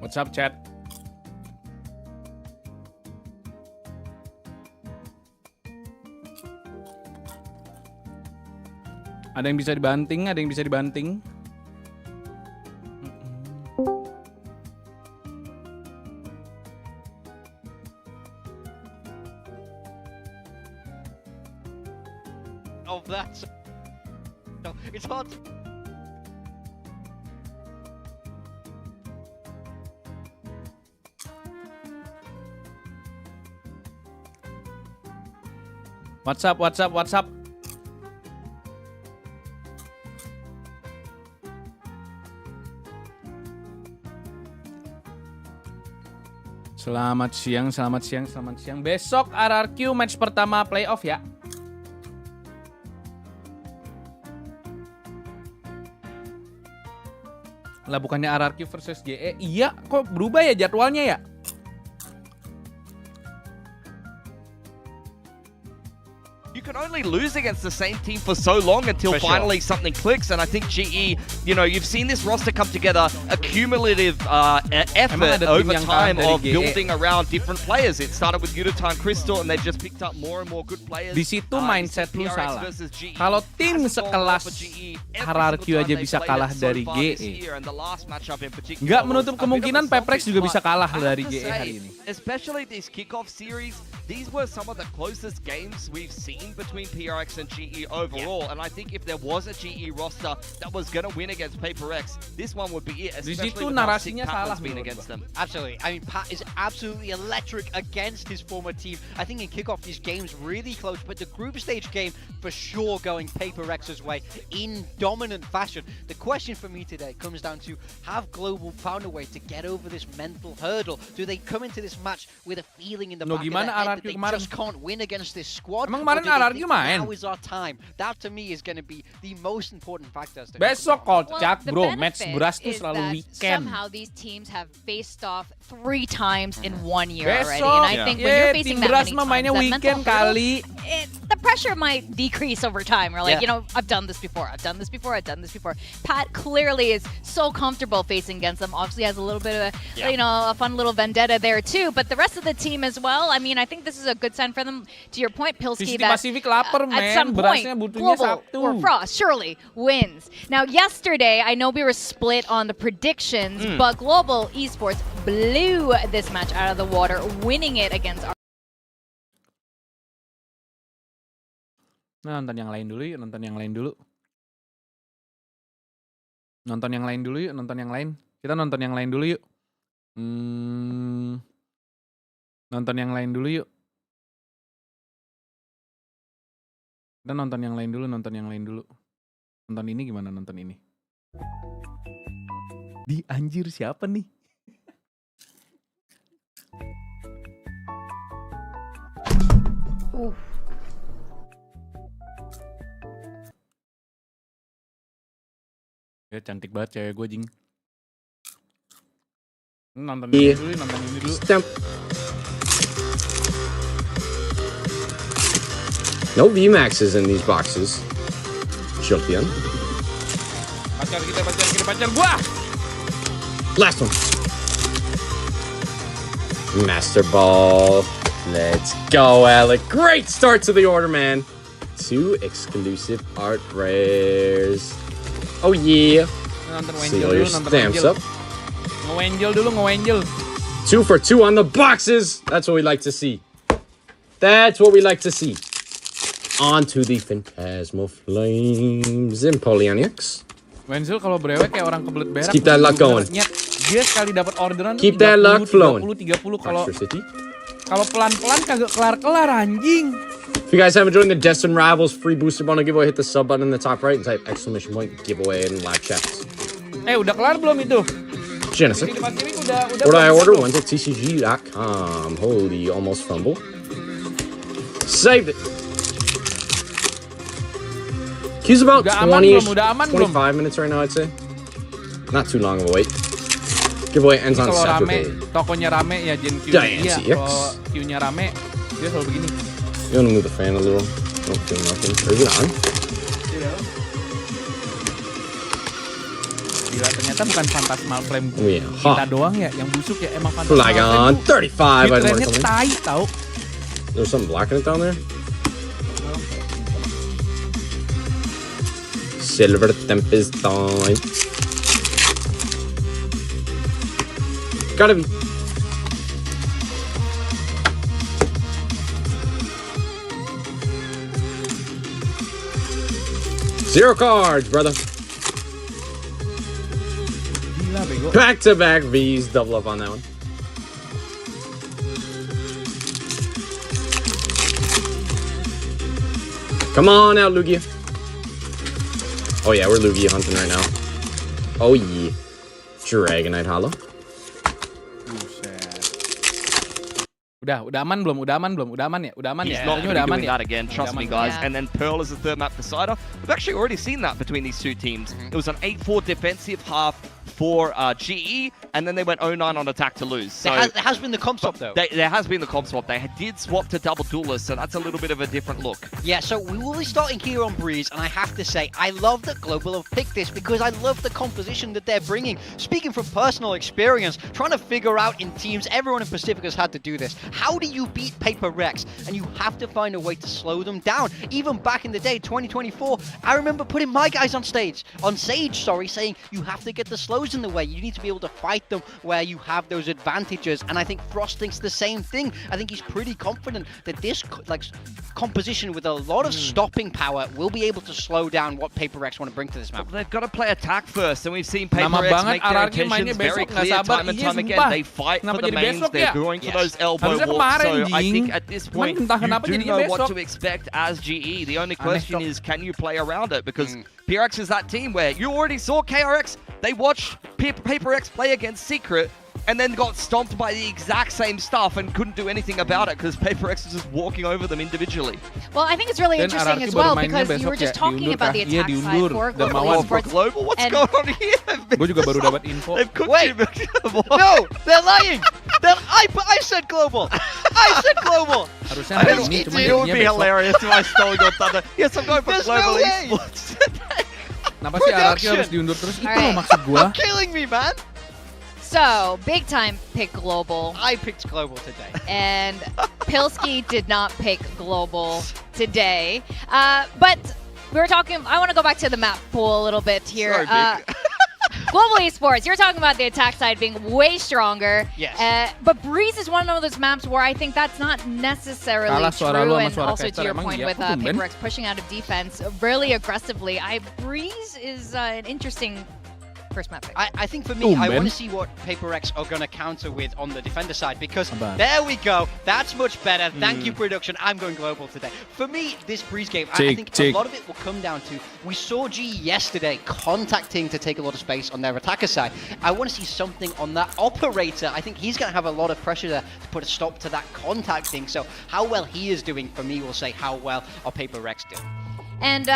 What's up, chat? Ada yang bisa dibanting, ada yang bisa dibanting. Oh, that's... No, it's hard to... What's up, what's up, what's up? Selamat siang, selamat siang, selamat siang. Besok RRQ match pertama playoff ya. Lah bukannya RRQ versus GE? Iya, kok berubah ya jadwalnya ya? You can only lose against the same team for so long until finally something clicks, and I think GE, you know, you've seen this roster come together, a cumulative effort over time of building around different players. It started with Udatime Crystal, and they've just picked up more and more good players. Di situ mindset lu salah. Kalau tim sekelas RRQ aja bisa kalah dari GE, nggak menutup kemungkinan Peprex juga bisa kalah dari GE hari ini. Especially these kickoff series, these were some of the closest games we've seen between PRX and GE overall, and I think if there was a GE roster that was going to win against PaperX, this one would be it, especially with how sick Pat has been against them. Absolutely. I mean, Pat is absolutely electric against his former team. I think in kickoff, these games really close, but the group stage game for sure going PaperX's way in dominant fashion. The question for me today comes down to, have Global found a way to get over this mental hurdle? Do they come into this match with a feeling in the back of their head that they just can't win against this squad? Emang kemarin RRQ main? Now is our time. That to me is going to be the most important factor. Besok kocak bro, match beras tuh selalu weekend. Somehow these teams have faced off 3 times in 1 year Besok, already, and I think when you're facing that many times, mainnya that weekend mental hurdle, kali. The pressure might decrease over time. We're like, you know, I've done this before. I've done this before. I've done this before. Pat clearly is so comfortable facing against them. Obviously has a little bit of a, you know, a fun little vendetta there too. But the rest of the team as well. I mean, I think this is a good sign for them. To your point, Pilsky, that at some point, Global or Frost surely wins. Now, yesterday, I know we were split on the predictions, but Global Esports blew this match out of the water, winning it against our... Nah, nonton yang lain dulu yuk, nonton yang lain dulu. Nonton yang lain dulu yuk, nonton yang lain. Kita nonton yang lain dulu yuk. Nonton yang lain dulu yuk. Kita nonton yang lain dulu, nonton yang lain dulu. Nonton ini gimana nonton ini? Di anjir siapa nih? Ya cantik banget cewek gue jing. Nonton ini dulu, nonton ini dulu. No VMAXs in these boxes. Champion. Pacar kita, pacar gua. Last one. Master Ball. Let's go, Alec. Great start to the order, man. 2 exclusive art rares. Oh yeah. Seal your stamps up. Nge-Wenjel dulu, nge-Wenjel. 2 for 2 on the boxes. That's what we like to see. That's what we like to see. On to the Phantasmal Flames and Polyonyx. Wenzel kalau brewek kayak orang kebelet berak. Keep that luck going. Dia sekali dapat orderan Keep that luck flowing. 30 kalau pelan-pelan kagak kelar-kelar anjing. If you guys haven't joined the Destin Rivals free booster bundle giveaway, hit the sub button in the top right and type exclamation point giveaway in live chat. Udah kelar belum itu? Genesis. What do I order? Went to tcg.com. Holy, almost fumble. Saved it. Q's about 20-ish, 25 minutes right now, I'd say. Not too long of a wait. Giveaway ends on Saturday. Tokonya rame ya Gen Q. Iya, kalau Q-nya rame, dia selalu begini. You want to move the fan a little? Don't feel nothing. Or is it on? Gila, ternyata bukan Phantasmal Flame Yeah. kita doang ya yang busuk ya, emang Phantasmal Like Flame on 35. I hitrange-nya don't know. tai tau. There's something blocking it down there. Silver Tempest time. Gotta be. Zero cards, brother. Gila bego. Back-to-back V's. Double up on that one. Come on out, Lugia. Oh yeah, we're Lugia hunting right now. Oh yeah. Dragonite Hollow. Buset. Udah aman belum? Udah aman ya? He's ya? not going to be Udah aman doing ya? that again, trust me, aman. guys. Yeah. And then Pearl is the third map decider. We've actually already seen that between these two teams. It was an 8-4 defensive half for GE, and then they went 0-9 on attack to lose. So There has been the comp swap, though. there has been the comp swap. They did swap to double duelists, so that's a little bit of a different look. Yeah, so we will be starting here on Breeze, and I have to say, I love that Global have picked this because I love the composition that they're bringing. Speaking from personal experience, trying to figure out in teams, everyone in Pacific has had to do this. How do you beat Paper Rex? And you have to find a way to slow them down. Even back in the day, 2024, I remember putting my guys on Sage, saying you have to get the slows in the way. You need to be able to fight them where you have those advantages. And I think Frost thinks the same thing. I think he's pretty confident that this composition with a lot of stopping power will be able to slow down what Paper Rex want to bring to this map. But they've got to play attack first, and we've seen Paper Nama Rex banget make their RRQ mainnya intentions very besok, nggak clear sabar. time and Iya, time again. sumpah. They fight Kenapa for the jadi mains, besok they're ya? going for Yes. those elbow Harusnya walks. kemarin, So I Jing. think at this point, Cuman entah kenapa you do jadinya know what besok. to expect as GE. The only Aneh, question Cok. is, can you play around it? Because PRX is that team where you already saw KRX, they watched Paper X play against Secret, and then got stomped by the exact same stuff and couldn't do anything about it because Paper X was just walking over them individually. Well, I think it's really Dan interesting RRQ as well baru mainnya because you were besok just ya, talking diundur about kah? the Iya, attack side diundur. for Dan Global Mawar. For Esports. Global, what's And- going on here? Gue juga baru dapat info. They've cooked Wait. you. No, they're lying. I said Global. I said Global. Harusnya I hari don't ini, need cuma to. It would jadinya be besok. hilarious if I stole your thunder. Yes, I'm going for There's Global no way. Esports. Kenapa sih RRQ Production. harus diundur terus? Itu Alright. loh maksud gue. You're killing me, man. So, big time pick Global. I picked Global today. And Pilsky did not pick Global today. But we were talking, I want to go back to the map pool a little bit here. Sorry, Vic. Global Esports, you're talking about the attack side being way stronger. Yes. But Breeze is one of those maps where I think that's not necessarily Kalah suara lu true. sama And suara also to caster, your emang point iya? with Kok tumben? Paper Rex pushing out of defense really aggressively. Breeze is an interesting first map pick. I think for me, I Ben. want to see what Paper X are going to counter with on the defender side because Abang. there we go. That's much better. Thank you, production. I'm going Global today. For me, this Breeze game, I think a lot of it will come down to, we saw G yesterday contacting to take a lot of space on their attacker side. I want to see something on that operator. I think he's going to have a lot of pressure there to put a stop to that contacting. So how well he is doing, for me, will say how well our Paper Rex do. And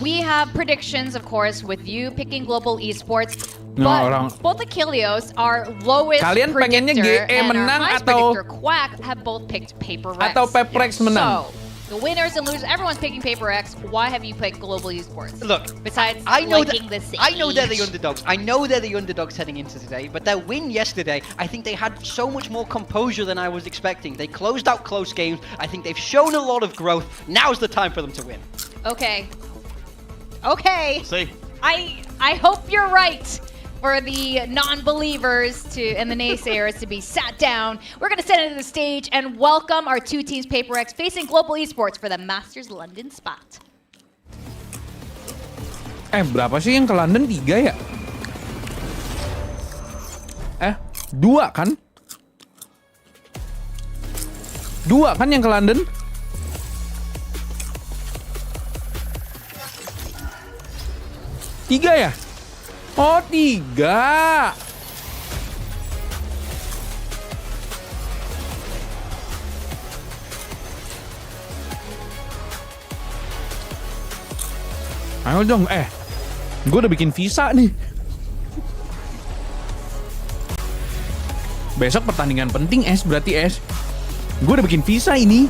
we have predictions, of course, with you picking Global Esports. No, But orang- both Achilleos, our lowest Kalian pengennya predictor GE and our menang highest atau- predictor, Quack, have both picked Paper Rex. Atau Peprex menang? So, the winners and losers, everyone's picking Paper X. Why have you picked Global Esports? Look, Besides I know liking that the I know they're the Sage. underdogs. I know they're the underdogs heading into today, but their win yesterday, I think they had so much more composure than I was expecting. They closed out close games. I think they've shown a lot of growth. Now's the time for them to win. Okay. Okay. See? I hope you're right. For the non-believers and the naysayers to be sat down, we're going to send it to the stage and welcome our two teams, Paper X, facing Global Esports for the Masters London spot. Berapa sih yang ke London? 3 ya? 2 kan? 2 kan yang ke London? Tiga ya? Oh, 3. Ayo dong, gue udah bikin visa nih. Besok pertandingan penting, berarti, Gue udah bikin visa ini.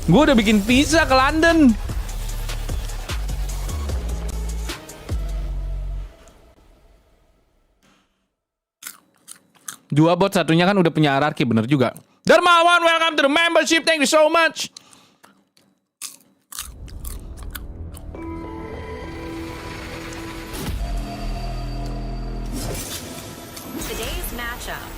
Gue udah bikin visa ke London. Dua bot, satunya kan udah punya hierarki, bener juga. Darmawan, welcome to the membership. Thank you so much. Today's matchup.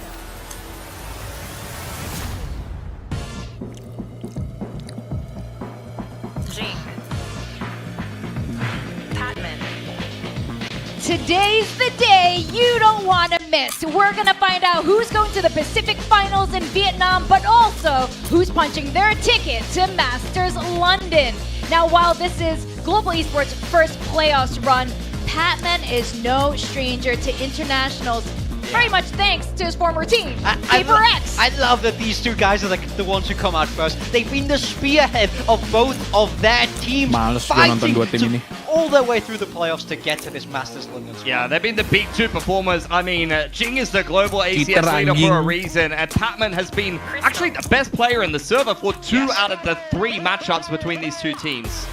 Today's the day you don't want to miss. We're going to find out who's going to the Pacific Finals in Vietnam, but also who's punching their ticket to Masters London. Now, while this is Global Esports' first playoffs run, Patman is no stranger to internationals. Very much thanks to his former team, Paper X. I love that these two guys are the ones who come out first. They've been the spearhead of both of their teams, fighting all their way through the playoffs to get to this Masters London spot. Yeah, they've been the big two performers. I mean, Jing is the global ACS leader for a reason, and Patman has been actually the best player in the server for 2 out of the 3 matchups between these two teams.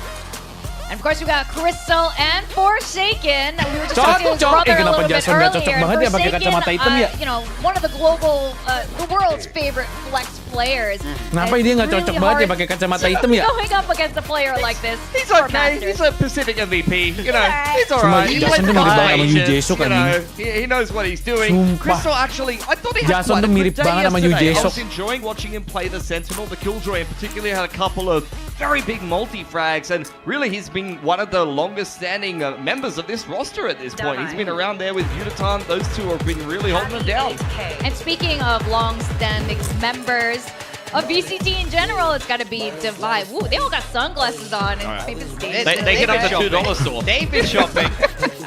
And of course, we got Crystal and Forsaken. We were just talking to his brother a little bit earlier. Forsaken, you know, one of the global, the world's favorite flex players. Kenapa dia nggak cocok banget ya pakai kacamata hitam ya? Going up against a player like this. He's okay. He's a Pacific MVP. You know, he's alright. He plays he knows what he's doing. Crystal actually, I thought he had quite a good day yesterday. I was enjoying watching him play the Sentinel. The Killjoy in particular had a couple of very big multi-frags, and really he's been one of the longest standing members of this roster at this point. He's been around there with Utatan. Those two have been really holding him down. And speaking of long-standing members of VCT in general, it's got to be Divide. Ooh, they all got sunglasses on. And they get up the $2 store. They've been shopping.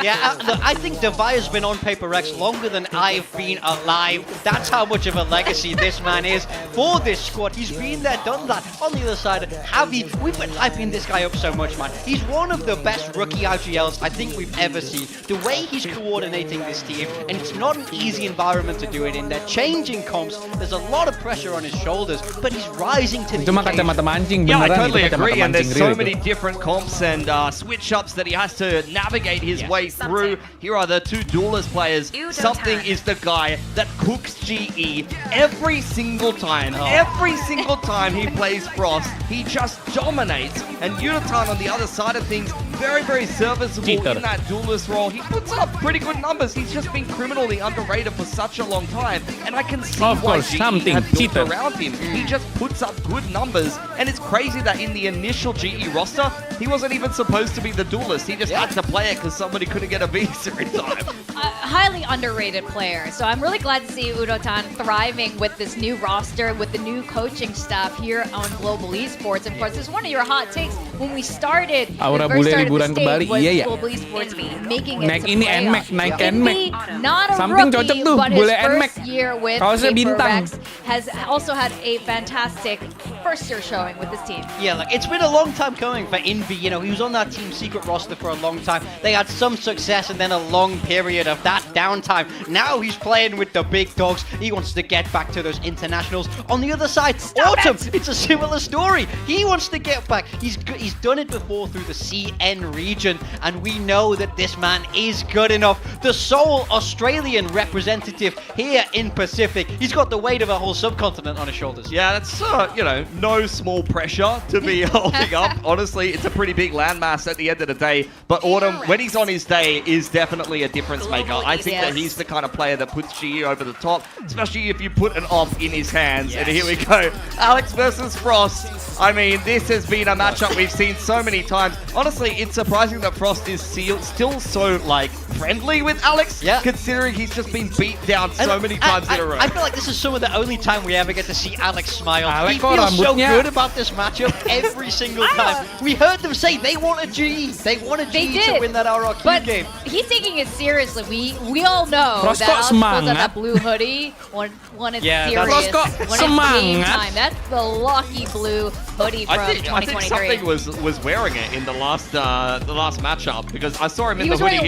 Yeah, look, I think Divide has been on Paper X longer than I've been alive. That's how much of a legacy this man is for this squad. He's been there, done that. On the other side, Javi, we've been hyping this guy up so much, man. He's one of the best rookie IGLs I think we've ever seen. The way he's coordinating this team, and it's not an easy environment to do it in. They're changing comps. There's a lot of pressure on his shoulders, but he's rising to the occasion. Yeah, I totally agree, and there's so many different comps and switch-ups that he has to navigate his way through. Here are the 2 duelist players. Something is the guy that cooks GE every single time. Every single time he plays Frost, he just dominates. And Utatan on the other side of things, very, very serviceable in that duelist role. He puts up pretty good numbers. He's just been criminally underrated for such a long time, and I can see why GE have built around him. He just puts up good numbers, and it's crazy that in the initial GE roster, he wasn't even supposed to be the duelist. He just had to play it because somebody couldn't get a visa in time. Highly underrated player. So I'm really glad to see Udotan thriving with this new roster, with the new coaching staff here on Global Esports. And of course, this is one of your hot takes when we started. Aura bule liburan kembali, iya ya. Global Esports making it naik to ini playoffs. naik NMAC. Not a Something rookie, cocok tuh, but bule his NMAC. first year with Kaosnya Paper bintang. X has also had a fantastic first year showing with this team. Yeah, like it's been a long time coming for Envy. You know, he was on that Team Secret roster for a long time. They had some success and then a long period of that downtime. Now he's playing with the big dogs. He wants to get back to those internationals. On the other side, Autumn, it's a similar story. He wants to get back. He's done it before through the CN region, and we know that this man is good enough. The sole Australian representative here in Pacific. He's got the weight of a whole subcontinent on his shoulders. Yeah, that's, you know, no small pressure to be holding up. Honestly, it's a pretty big landmass at the end of the day. But Autumn, when he's on his day, is definitely a difference maker. I think that he's the kind of player that puts GE over the top, especially if you put an off in his hands. And here we go. Alex versus Frost. I mean, this has been a matchup we've seen so many times. Honestly, it's surprising that Frost is still so, like, friendly with Alex, considering he's just been beat down so many times in a row. I feel like this is some of the only time we ever get to see Alex smile. He feels so good about this matchup every single time. We heard them say they want a GE. They want a GE to win that RRQ game. He's taking it seriously. We all know that Alex pulls out that blue hoodie when it's serious. When it's game time. That's the lucky blue hoodie from 2023. I think something was wearing it in the last matchup, because I saw him in the hoodie.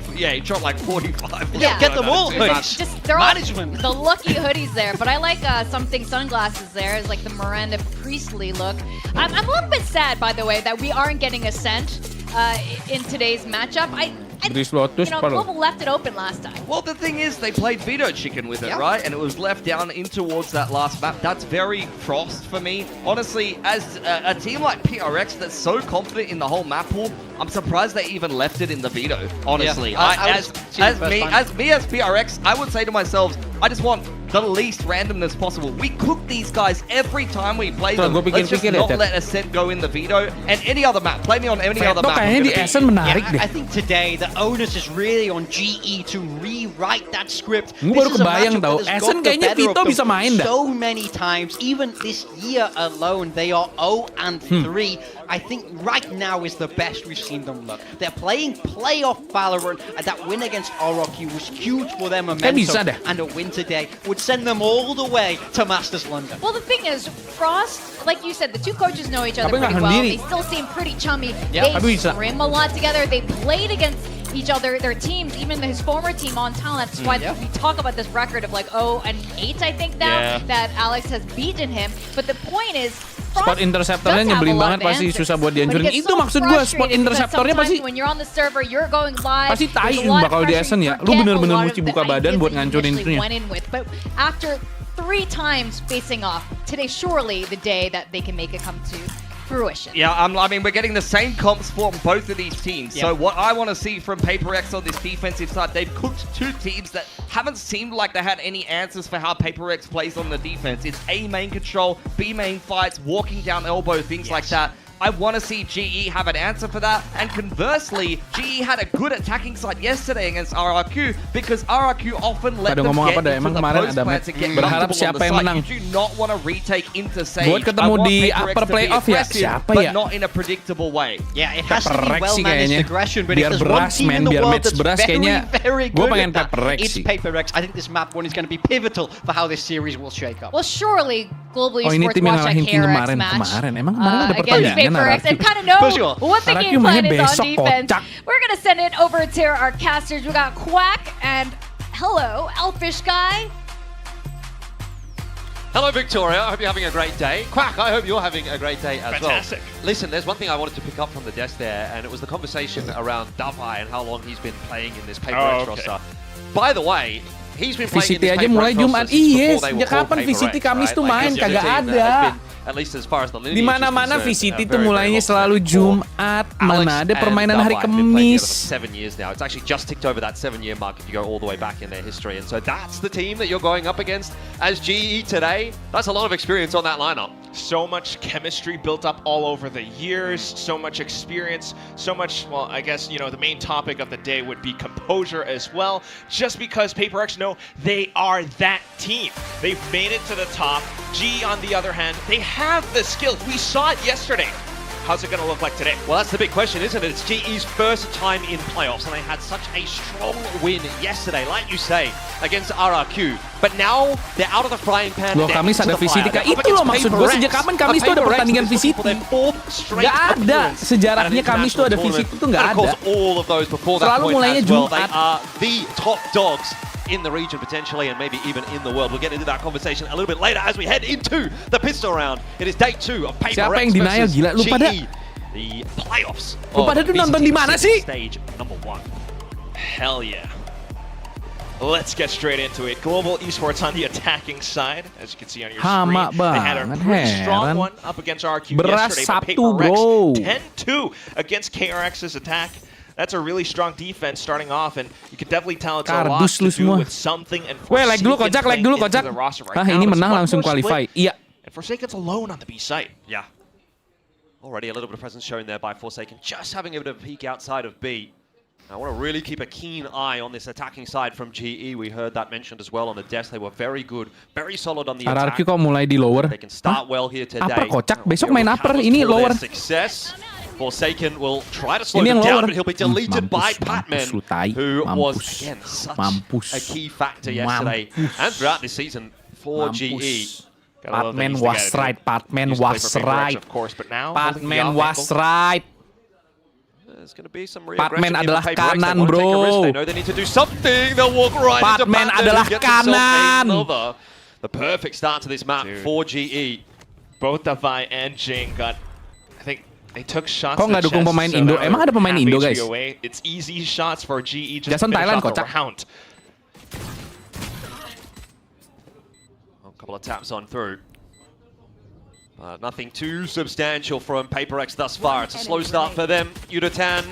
He dropped like 45. Yeah, get them all. Just throw the lucky hoodies there. But I like something sunglasses there. It's like the Moran and a Priestley look. I'm a little bit sad, by the way, that we aren't getting Ascent in today's matchup. Global left it open last time. Well, the thing is, they played Veto Chicken with it, right? And it was left down in towards that last map. That's very Frost for me. Honestly, as a team like PRX that's so confident in the whole map pool, I'm surprised they even left it in the Veto, honestly. As PRX, I would say to myself, I just want the least randomness possible. We cook these guys every time we play them. Let's just not let Ascent go in the Veto. And any other map. Play me on any other map. I think today the onus is really on GE to rewrite that script. Baru kebayang tau, Ascent kayaknya Vito bisa main dah. So many times, even this year alone, they are 0-3. I think right now is the best we've seen them look. They're playing playoff Valorant, and that win against RRQ was huge for their momentum. And a win today would send them all the way to Masters London. Well, the thing is, Frost, like you said, the two coaches know each other pretty well. They still seem pretty chummy. They scrim a lot together. They played against each other, their teams, even his former team on talent. That's why we talk about this record of like 0-8, I think now, that Alex has beaten him. But the point is, spot interceptornya nyebelin banget, pasti susah buat dihancurin. Itu maksud gue, spot interceptornya pasti pasti tayin bakal di Ascent ya. Lu bener-bener mesti buka badan buat ngancurin itunya. But after 3 times facing off, today surely the day that they can make it come to fruition. Yeah, I mean, we're getting the same comps from both of these teams. So what I want to see from PaperX on this defensive side, they've cooked 2 teams that haven't seemed like they had any answers for how PaperX plays on the defense. It's A main control, B main fights, walking down elbow, things like that. I want to see GE have an answer for that. And conversely, GE had a good attacking side yesterday against RRQ because RRQ often let them get into the post plant to get comfortable on the side. You do not want to retake into Sage. Buat ketemu di upper playoff ya, siapa ya? But not in a predictable way. Yeah, it has to be well-managed aggression, but if there's one team in the world that's very good at that, it's PaperX. I think this map one is going to be pivotal for how this series will shake up. Well, surely Global Esports watch that KRX match against PaperX and kind of know what the game plan is on defense. We're going to send it over to our casters. We got Quack and hello, Elfish Guy. Hello, Victoria. I hope you're having a great day. Quack, I hope you're having a great day as Fantastic. Well. Listen, there's one thing I wanted to pick up from the desk there, and it was the conversation around Davai and how long he's been playing in this PaperX roster. By the way, he's been playing in this aja mulai PaperX Jumat. roster since before they were Sejak kapan called VCT PaperX, Kamis tuh main? Like, Kagak ada. At least as far as the lineage Di mana-mana VCT tuh mulainya selalu Jumat. Mana ada permainan hari Kamis. 7 years now. It's actually just ticked over that 7-year mark if you go all the way back in their history. And so that's the team that you're going up against as GE today. That's a lot of experience on that lineup. So much chemistry built up all over the years, so much experience, so much, well, I guess, you know, the main topic of the day would be composure as well, just because PaperX know they are that team. They've made it to the top. GE, on the other hand, they have the skills. We saw it yesterday. How's it going to look like today? Well, that's the big question, isn't it? It's GE's first time in playoffs, and they had such a strong win yesterday, like you say, against RRQ. But now, they're out of the frying pan. Loh, Kamis ada VCT kah? Itu loh maksud gue, sejak kapan Kamis tuh ada pertandingan VCT? Gak ada. Sejarahnya Kamis tuh ada VCT tuh gak ada. Selalu mulainya Jumat. They are the top dogs in the region potentially, and maybe even in the world. We'll get into that conversation a little bit later as we head into the pistol round. It is day 2 of PaperX versus GE, the playoffs. Lu pada tuh nonton di mana sih? Stage number 1. Hell yeah. Let's get straight into it. Global Esports on the attacking side, as you can see on your screen. They had a pretty strong one up against RQ yesterday, but PaperX 10-2 against KRX's attack. That's a really strong defense starting off, and you can definitely tell it's a lot to do with something. And like dulu kocak. Ini menang langsung qualify. Iya. And Forsaken's alone on the B site. Yeah. Already a little bit of presence shown there by Forsaken, just having a bit of a peek outside of B. I want to really keep a keen eye on this attacking side from GE. We heard that mentioned as well on the desk. They were very good, very solid on the attack. RRQ kok mulai di lower. They can start well here today. Upper kocak, besok main upper, ini lower. Success. Forsaken will try to slow them down, but he'll be deleted by Patman, who was, again, such a key factor yesterday and throughout this season for GE. Patman was right, Patman was right. Patman was right. There's going to be some Patman adalah kanan, bro. They know they need to do something. They'll walk right into Patman adalah kanan. The perfect start to this map for GE. both Davai and Jing got, I think they took shots. Kok nggak dukung pemain Indo? Emang ada pemain Indo, guys? It's easy shots for GE just Jason to finish Thailand, off the kocak. round. A couple of taps on through. Nothing too substantial from PaperX thus far. It's a slow start for them. Yudotan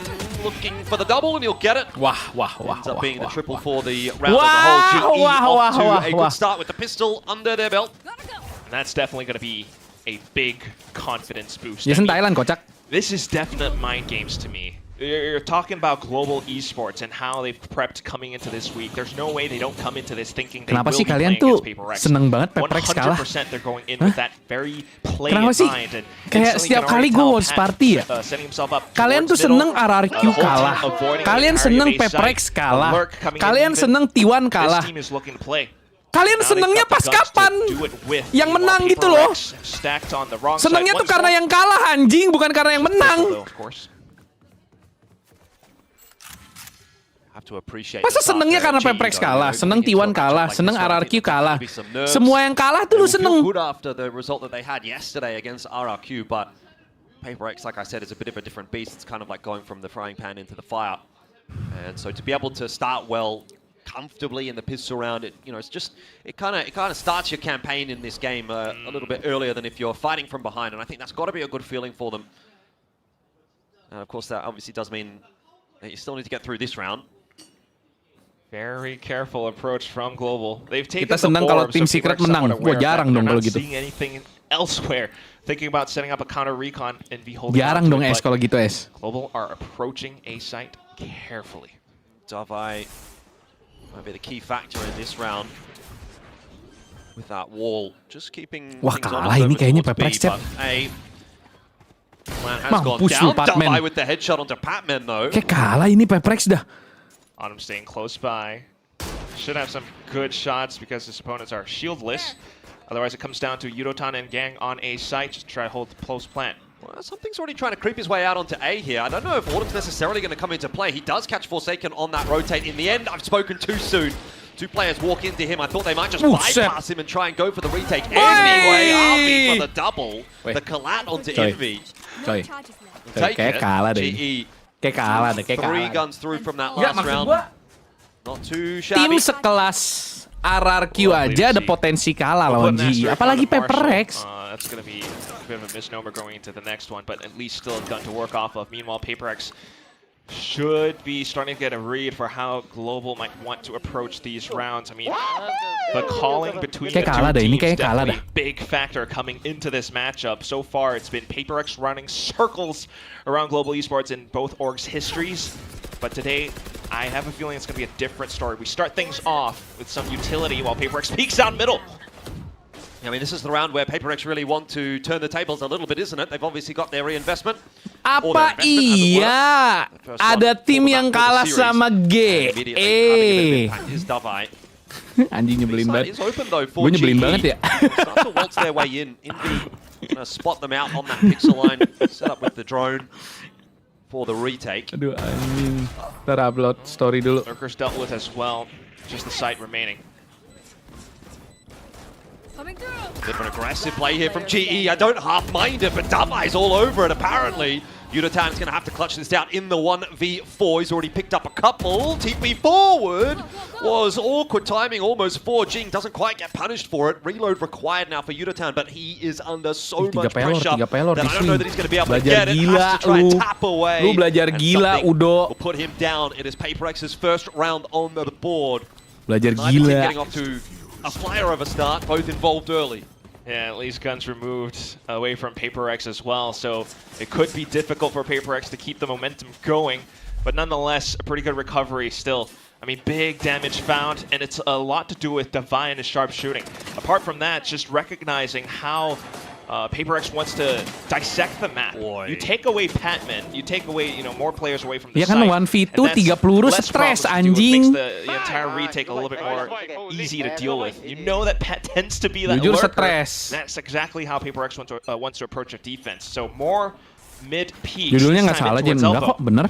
looking for the double, and he'll get it. Wah. Ends up being the triple for the round as a whole. GE off to a good start with the pistol under their belt. And that's definitely going to be a big confidence boost. Jason Thailand, kocak. This is definite mind games to me. You're talking about global esports and how they've prepped coming into this week. There's no way they don't come into this thinking they Kenapa will sih be kalian playing tuh against PaperX. seneng banget PaperX kalah? 100% they're going in with that very play in Kenapa sih? mind. And Kayak setiap kali gue watch party ya, kalian tuh seneng RRQ kalah, kalian seneng PaperX kalah, kalian seneng T1 kalah. Kalian senengnya pas kapan? Yang menang gitu loh. Senengnya tuh karena yang kalah anjing, bukan karena yang menang. Masa senengnya karena PaperX kalah, seneng T1 kalah, seneng RRQ kalah. Semua yang kalah tuh lu seneng. Good after the result that they had yesterday against RRQ, but PaperX, like I said, is a bit of a different beast. It's kind of like going from the frying pan into the fire. And so to be able to start well, comfortably in the pistol round, it's just it kind of starts your campaign in this game a little bit earlier than if you're fighting from behind, and I think that's got to be a good feeling for them. And of course, that obviously does mean that you still need to get through this round. Very careful approach from Global. They've taken Kita senang kalau tim Secret menang. Wah, jarang dong kalau gitu. Seeing anything elsewhere, thinking about setting up a counter recon and be holding. Jarang dong S kalau gitu S. Global are approaching A site carefully. Davai might be the key factor in this round with that wall, just keeping. Wah, kalah ini kayaknya PaperX chat. Mampus lu Patman. Davai with the headshot onto Patman though. Kayak kalah ini PaperX dah. Autumn staying close by. Should have some good shots because his opponents are shieldless. Otherwise, it comes down to Yudotan and Gang on A site. Just try to hold the close plant. Well, something's already trying to creep his way out onto A here. I don't know if Autumn's necessarily going to come into play. He does catch Forsaken on that rotate. In the end, I've spoken too soon. Two players walk into him. I thought they might just bypass him and try and go for the retake. Anyway, Arby for the double. The collat onto Envy. Kayak kalah deh. Kayak kalah deh, kayak kalah. 3 guns through from that last round. Not too shabby. Tim sekelas RRQ aja ada potensi kalah lawan GE, apalagi PaperX. That's going to be a bit of a misnomer going into the next one, but at least still a gun to work off of. Meanwhile, PaperX should be starting to get a read for how Global might want to approach these rounds. I mean, the calling between the two teams definitely a big factor coming into this matchup. So far, it's been PaperX running circles around Global Esports in both orgs' histories. But today, I have a feeling it's going to be a different story. We start things off with some utility while PaperX peeks out middle. I mean, this is the round where PaperX really want to turn the tables a little bit, isn't it? They've obviously got their reinvestment. Apa iya ada tim yang kalah sama GE? Anjing nyebelin banget. Gue nyebelin banget ya. Start to waltz their way in. Envy gonna spot them out on that pixel line. Set up with the drone for the retake. Aduh anjing. Ntar upload story dulu. Lurkers dealt with as well. Just the site remaining. Bit of an aggressive play here from GE. I don't half mind it, but Davai's all over it apparently. Yudotan's going to have to clutch this down in the 1v4. He's already picked up a couple. TP forward was awkward timing, almost 4. Jing doesn't quite get punished for it. Reload required now for Yudotan, but he is under so much pressure that I don't know that he's going to be able to get it. Has to try and tap away. Lu belajar gila, Udo. Will put him down. It is PaperX's first round on the board. Belajar gila. Getting off to a flyer of a start, both involved early. Yeah, at least guns removed away from PaperX as well, so it could be difficult for PaperX to keep the momentum going, but nonetheless, a pretty good recovery still. I mean, big damage found, and it's a lot to do with Davai and his sharp shooting. Apart from that, just recognizing how PaperX wants to dissect the map. Boy. You take away Patman, you take away, more players away from the site. Ya kan 1v2 3 peluru stres anjing. It makes the entire retake a little bit more easy to deal with. You know that Pat tends to be that Jujur lurker. Stres. That's exactly how PaperX wants to approach a defense. So more mid-peaks. Judulnya nggak salah aja, enggak kok, bener.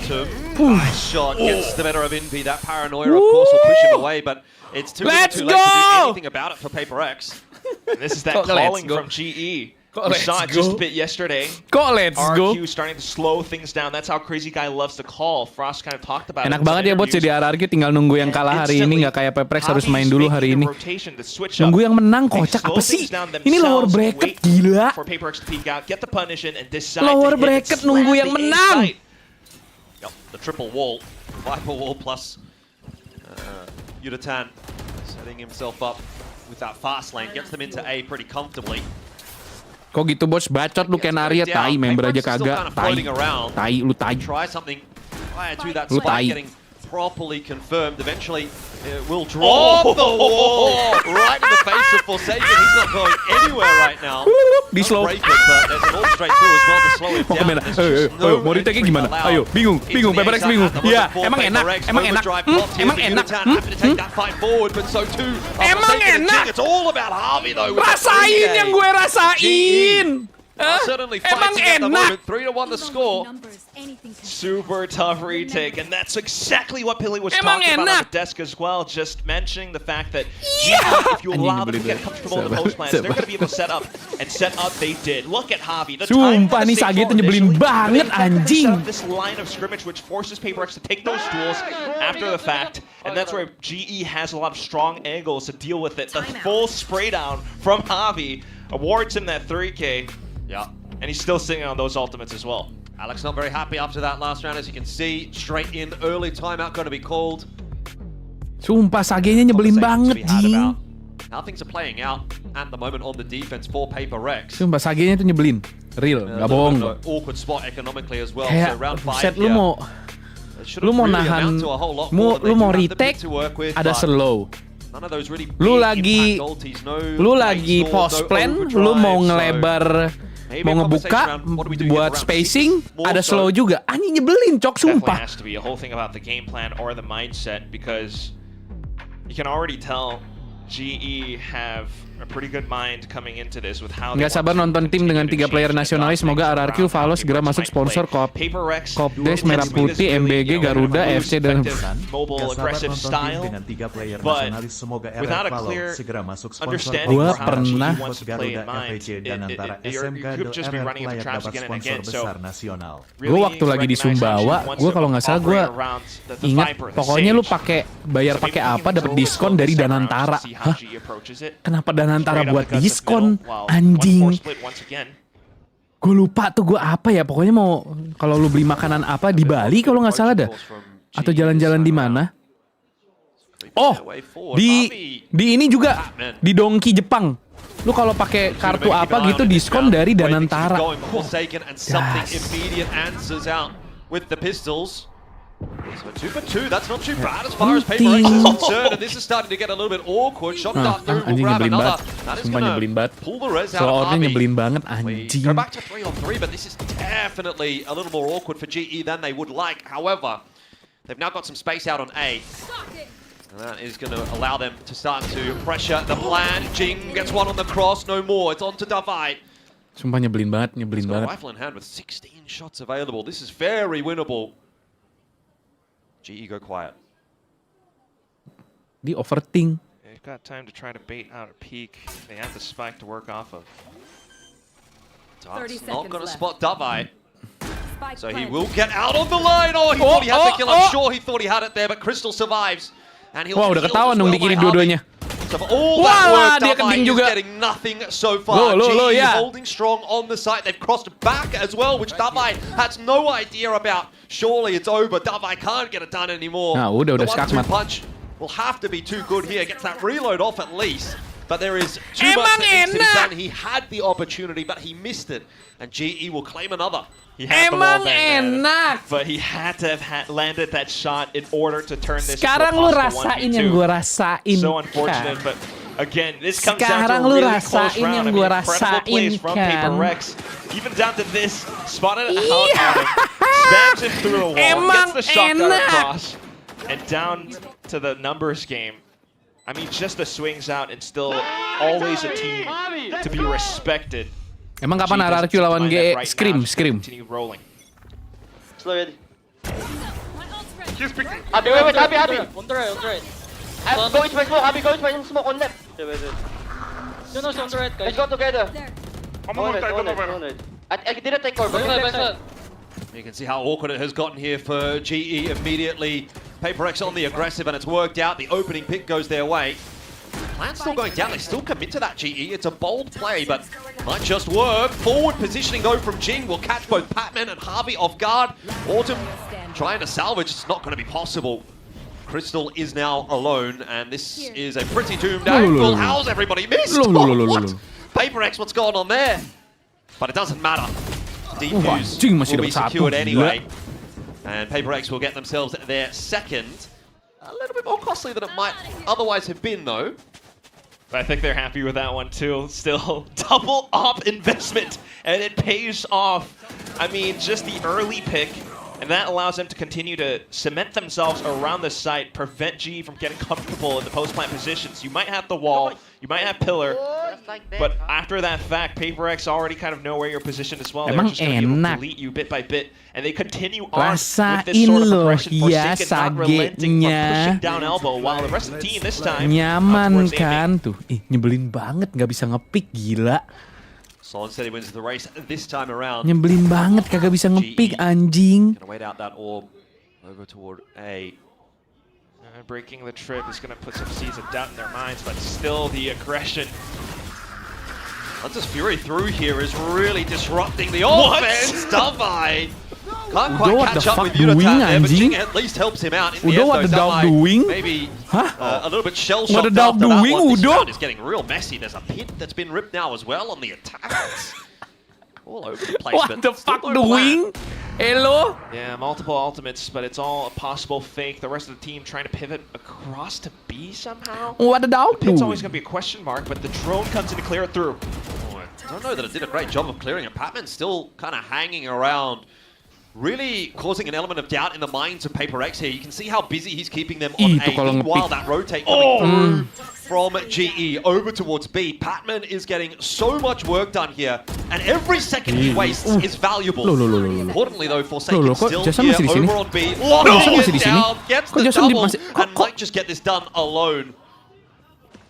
Nice shot gets the better of Envy. That paranoia, of course, will push him away, but it's too little too late to do anything about it for PaperX. And this is that Kok let's calling go? from GE. Kok We let's saw it just a go? bit yesterday. Kok let's go? RQ starting to slow things down. That's how Crazy Guy loves to call. Frost kind of talked about Enak it in some banget ya buat interviews. jadi RRQ tinggal nunggu yang kalah hari ini, nggak kayak Peprex harus main dulu hari ini. Nunggu yang menang kocak apa sih? Ini lower bracket gila. Lower bracket nunggu yang menang. Yep, the triple wall. Viper wall plus Yudatan setting himself up with that fast lane. Gets them into A pretty comfortably. Kok gitu bos, bacot lu Kenaria, tai, member aja kagak, tai, lu tai. Try something prior to that Lu spike tai. getting properly confirmed. Eventually, it will draw off the wall right in the face of Forsaken. He's not going anywhere right now. Di slow. Break it, but there's an all straight through as well to slow him Mau down. kemana? There's just no Mau di-tag gimana? entry Ayo, allowed bingung, into the Peprex attack bingung. at the moment Iya, for emang enak, Paper Rex. emang enak, Overdrive plot here emang for enak. Yudatan. Happy to take that fight forward, but so too Emang Forsaken and enak. Jing. It's all about Harvey though. with the Rasain 3K. yang gue rasain. Hah? Certainly Emang fighting at the enak. moment. 3-1 the score. Super tough retake, and that's exactly what Pilly was Emang talking about on enak. the desk as well, just mentioning the fact that Yeah. if you allow them to get comfortable in the post plans, they're going to be able to set up, and set up they did. Look at Javi. The time Sumpah for the nih, stage Sage four tuh nyebelin initially, banget, they effectively anjing. set up this line of scrimmage which forces PaperX to take those duels after the fact, and that's where GE has a lot of strong angles to deal with it. The full spray down from Javi awards him that 3K. Yeah. And he's still sitting on those ultimates as well. Alex not very happy after that last round, as you can see. Straight in, early timeout going to be called. Sumpah Sage-nya nyebelin Conversations to banget, be had Jing. about how things are playing out at the moment on the defense for Paper Rex. Sumpah Sage-nya tuh nyebelin. Real, nggak bohong loh. Awkward spot economically as well. Kayak, So round 5 set lu mau nahan, lu mau retake, ada slow. Lu lagi post plan, lu mau ngelebar, mau ngebuka buat spacing, ada slow juga. Anjing nyebelin, cok, Definitely sumpah. has to be a whole thing about the game plan or the mindset, because you can already tell GE have a pretty good mind coming into this with how Nggak sabar nonton tim dengan 3 player nasionalis. Semoga RRQ Valo segera masuk sponsor Kopdes Merah Putih, MBG, Garuda, FC dan mobile aggressive style. dengan 3 player But nasionalis, semoga without a RR Valo clear segera masuk sponsor understanding Gua for how pernah GE wants to play in Garuda, mind, FVC, dan antara you SMK could just be RR running into layak traps dapat again and sponsor again. So besar nasional. Gue waktu lagi di Sumbawa, gue kalau nggak salah gue ingat, pokoknya lu pakai bayar pakai apa dapat diskon dari Danantara. Hah? Kenapa Danantara buat diskon? Anjing. Gue lupa tuh gue apa ya. Pokoknya mau kalau lu beli makanan apa di Bali kalau nggak salah dah. Atau jalan-jalan di mana? Oh, di ini juga di Dongki Jepang. Lu kalau pakai kartu apa gitu diskon dari Danantara. So 2 for 2, that's not too bad as far as Paper Rex is concerned, and this is starting to get a little bit awkward. Shot Doctor will Anjing grab nyebelin another. banget. That is Sumpah nyebelin gonna banget. pull the res out Soal of orangnya Harvey. nyebelin banget, We anjing. go back to 3-on-3, but this is definitely a little more awkward for GE than they would like. However, they've now got some space out on A. And that is going to allow them to start to pressure the plan. Jing gets one on the cross, no more. It's on to Davai. Sumpah nyebelin banget, He's nyebelin got a banget. rifle in hand with 16 shots available. This is very winnable. GE go quiet. Di overthink. They've got time to try to bait out a peak. They have the spike to work off of. Dark's not going to spot Davai. So he will get out on the line. Oh, he thought he had the kill. I'm sure he thought he had it there, but Crystal survives. And he'll Wah, udah healed ketahuan as dong well di kiri by Harvey. dua-duanya. So for all Wah, that work, dia Davai keting is juga. getting nothing so far. Loh, GE ya. holding strong on the side. They've crossed back as well, which Davai has no idea about. Surely it's over. Davai can't get it done anymore. Nah, udah The skakmat. 1-2 punch will have to be too good here. Gets that reload off at least. But there is too much Emang that needs to be enak. done. He had the opportunity, but he missed it. And GE will claim another. He had the Emang wall bang, man. enak. But he had to have landed that shot in order to turn this Sekarang into lu a possible rasain 1v2. yang gue rasain. So unfortunate, but again, this comes down Sekarang to a lu really close rasain round. yang I mean, gua incredible plays rasain, from kan. Paper Rex. Even down to this, spotted out on him, spams him through the wall, Emang gets the shotgun enak. across, and down to the numbers game. I mean, just the swings out and still always a team to be respected. Emang kapan RRQ lawan GE? Scream. Continue rolling. Slow ready. Abi, wait, Abi. On the right. Go into my smoke, Abi, go into my smoke on left. Wait. Let's go together. Own it. I didn't take core, but You can see how awkward it has gotten here for GE immediately. PaperX on the aggressive, and it's worked out. The opening pick goes their way. Plan's still going down. They still commit to that GE. It's a bold play, but might just work. Forward positioning, though, from Jing will catch both Patman and Harvey off guard. Autumn trying to salvage. It's not going to be possible. Crystal is now alone, and this is a pretty doomed angle. How's everybody missed? What? PaperX, what's going on there? But it doesn't matter. Defuse will be secured anyway. And PaperX will get themselves their second. A little bit more costly than it might otherwise have been, though. But I think they're happy with that one, too. Still, double op investment, and it pays off. I mean, just the early pick, and that allows them to continue to cement themselves around the site, prevent GE from getting comfortable in the post-plant positions. You might have the wall, you might have pillar, but after that fact, PaperX already kind of know where you're positioned as well. They're just going to be able to delete you bit by bit, and they continue on with this sort of progression. Forsaken not relenting from pushing down elbow, while the rest of the team this time nyaman kan tuh. Nyebelin banget nggak bisa ngepick, gila. Son said he wins the race this time around. Nyebelin banget kagak bisa ngepick, anjing. Gonna wait out that orb over toward A. Breaking the trip is going to put some seeds of doubt in their minds, but still the aggression. Hunter's Fury through here is really disrupting the offense. Davai can't quite catch up with Yutatan there, but Jing at least helps him out. In the end, what the dog Davai doing? maybe a little bit shell-shocked What the dog after that doing, one. This Udo? round is getting real messy. There's a pit that's been ripped now as well on the attacks. All over the place. What the fuck doing? Hello? Yeah, multiple ultimates, but it's all a possible fake. The rest of the team trying to pivot across to B somehow. What the dog Pit's doing? always going to be a question mark, but the drone comes in to clear it through. I don't know that it did a great job of clearing it. Patman's still kind of hanging around, really causing an element of doubt in the minds of PaperX here. You can see how busy he's keeping them on A, while that rotate coming through from GE over towards B. Patman is getting so much work done here, and every second he wastes is valuable. Importantly though, Forsaken still here over on B, locking it down, gets the double, and might just get this done alone.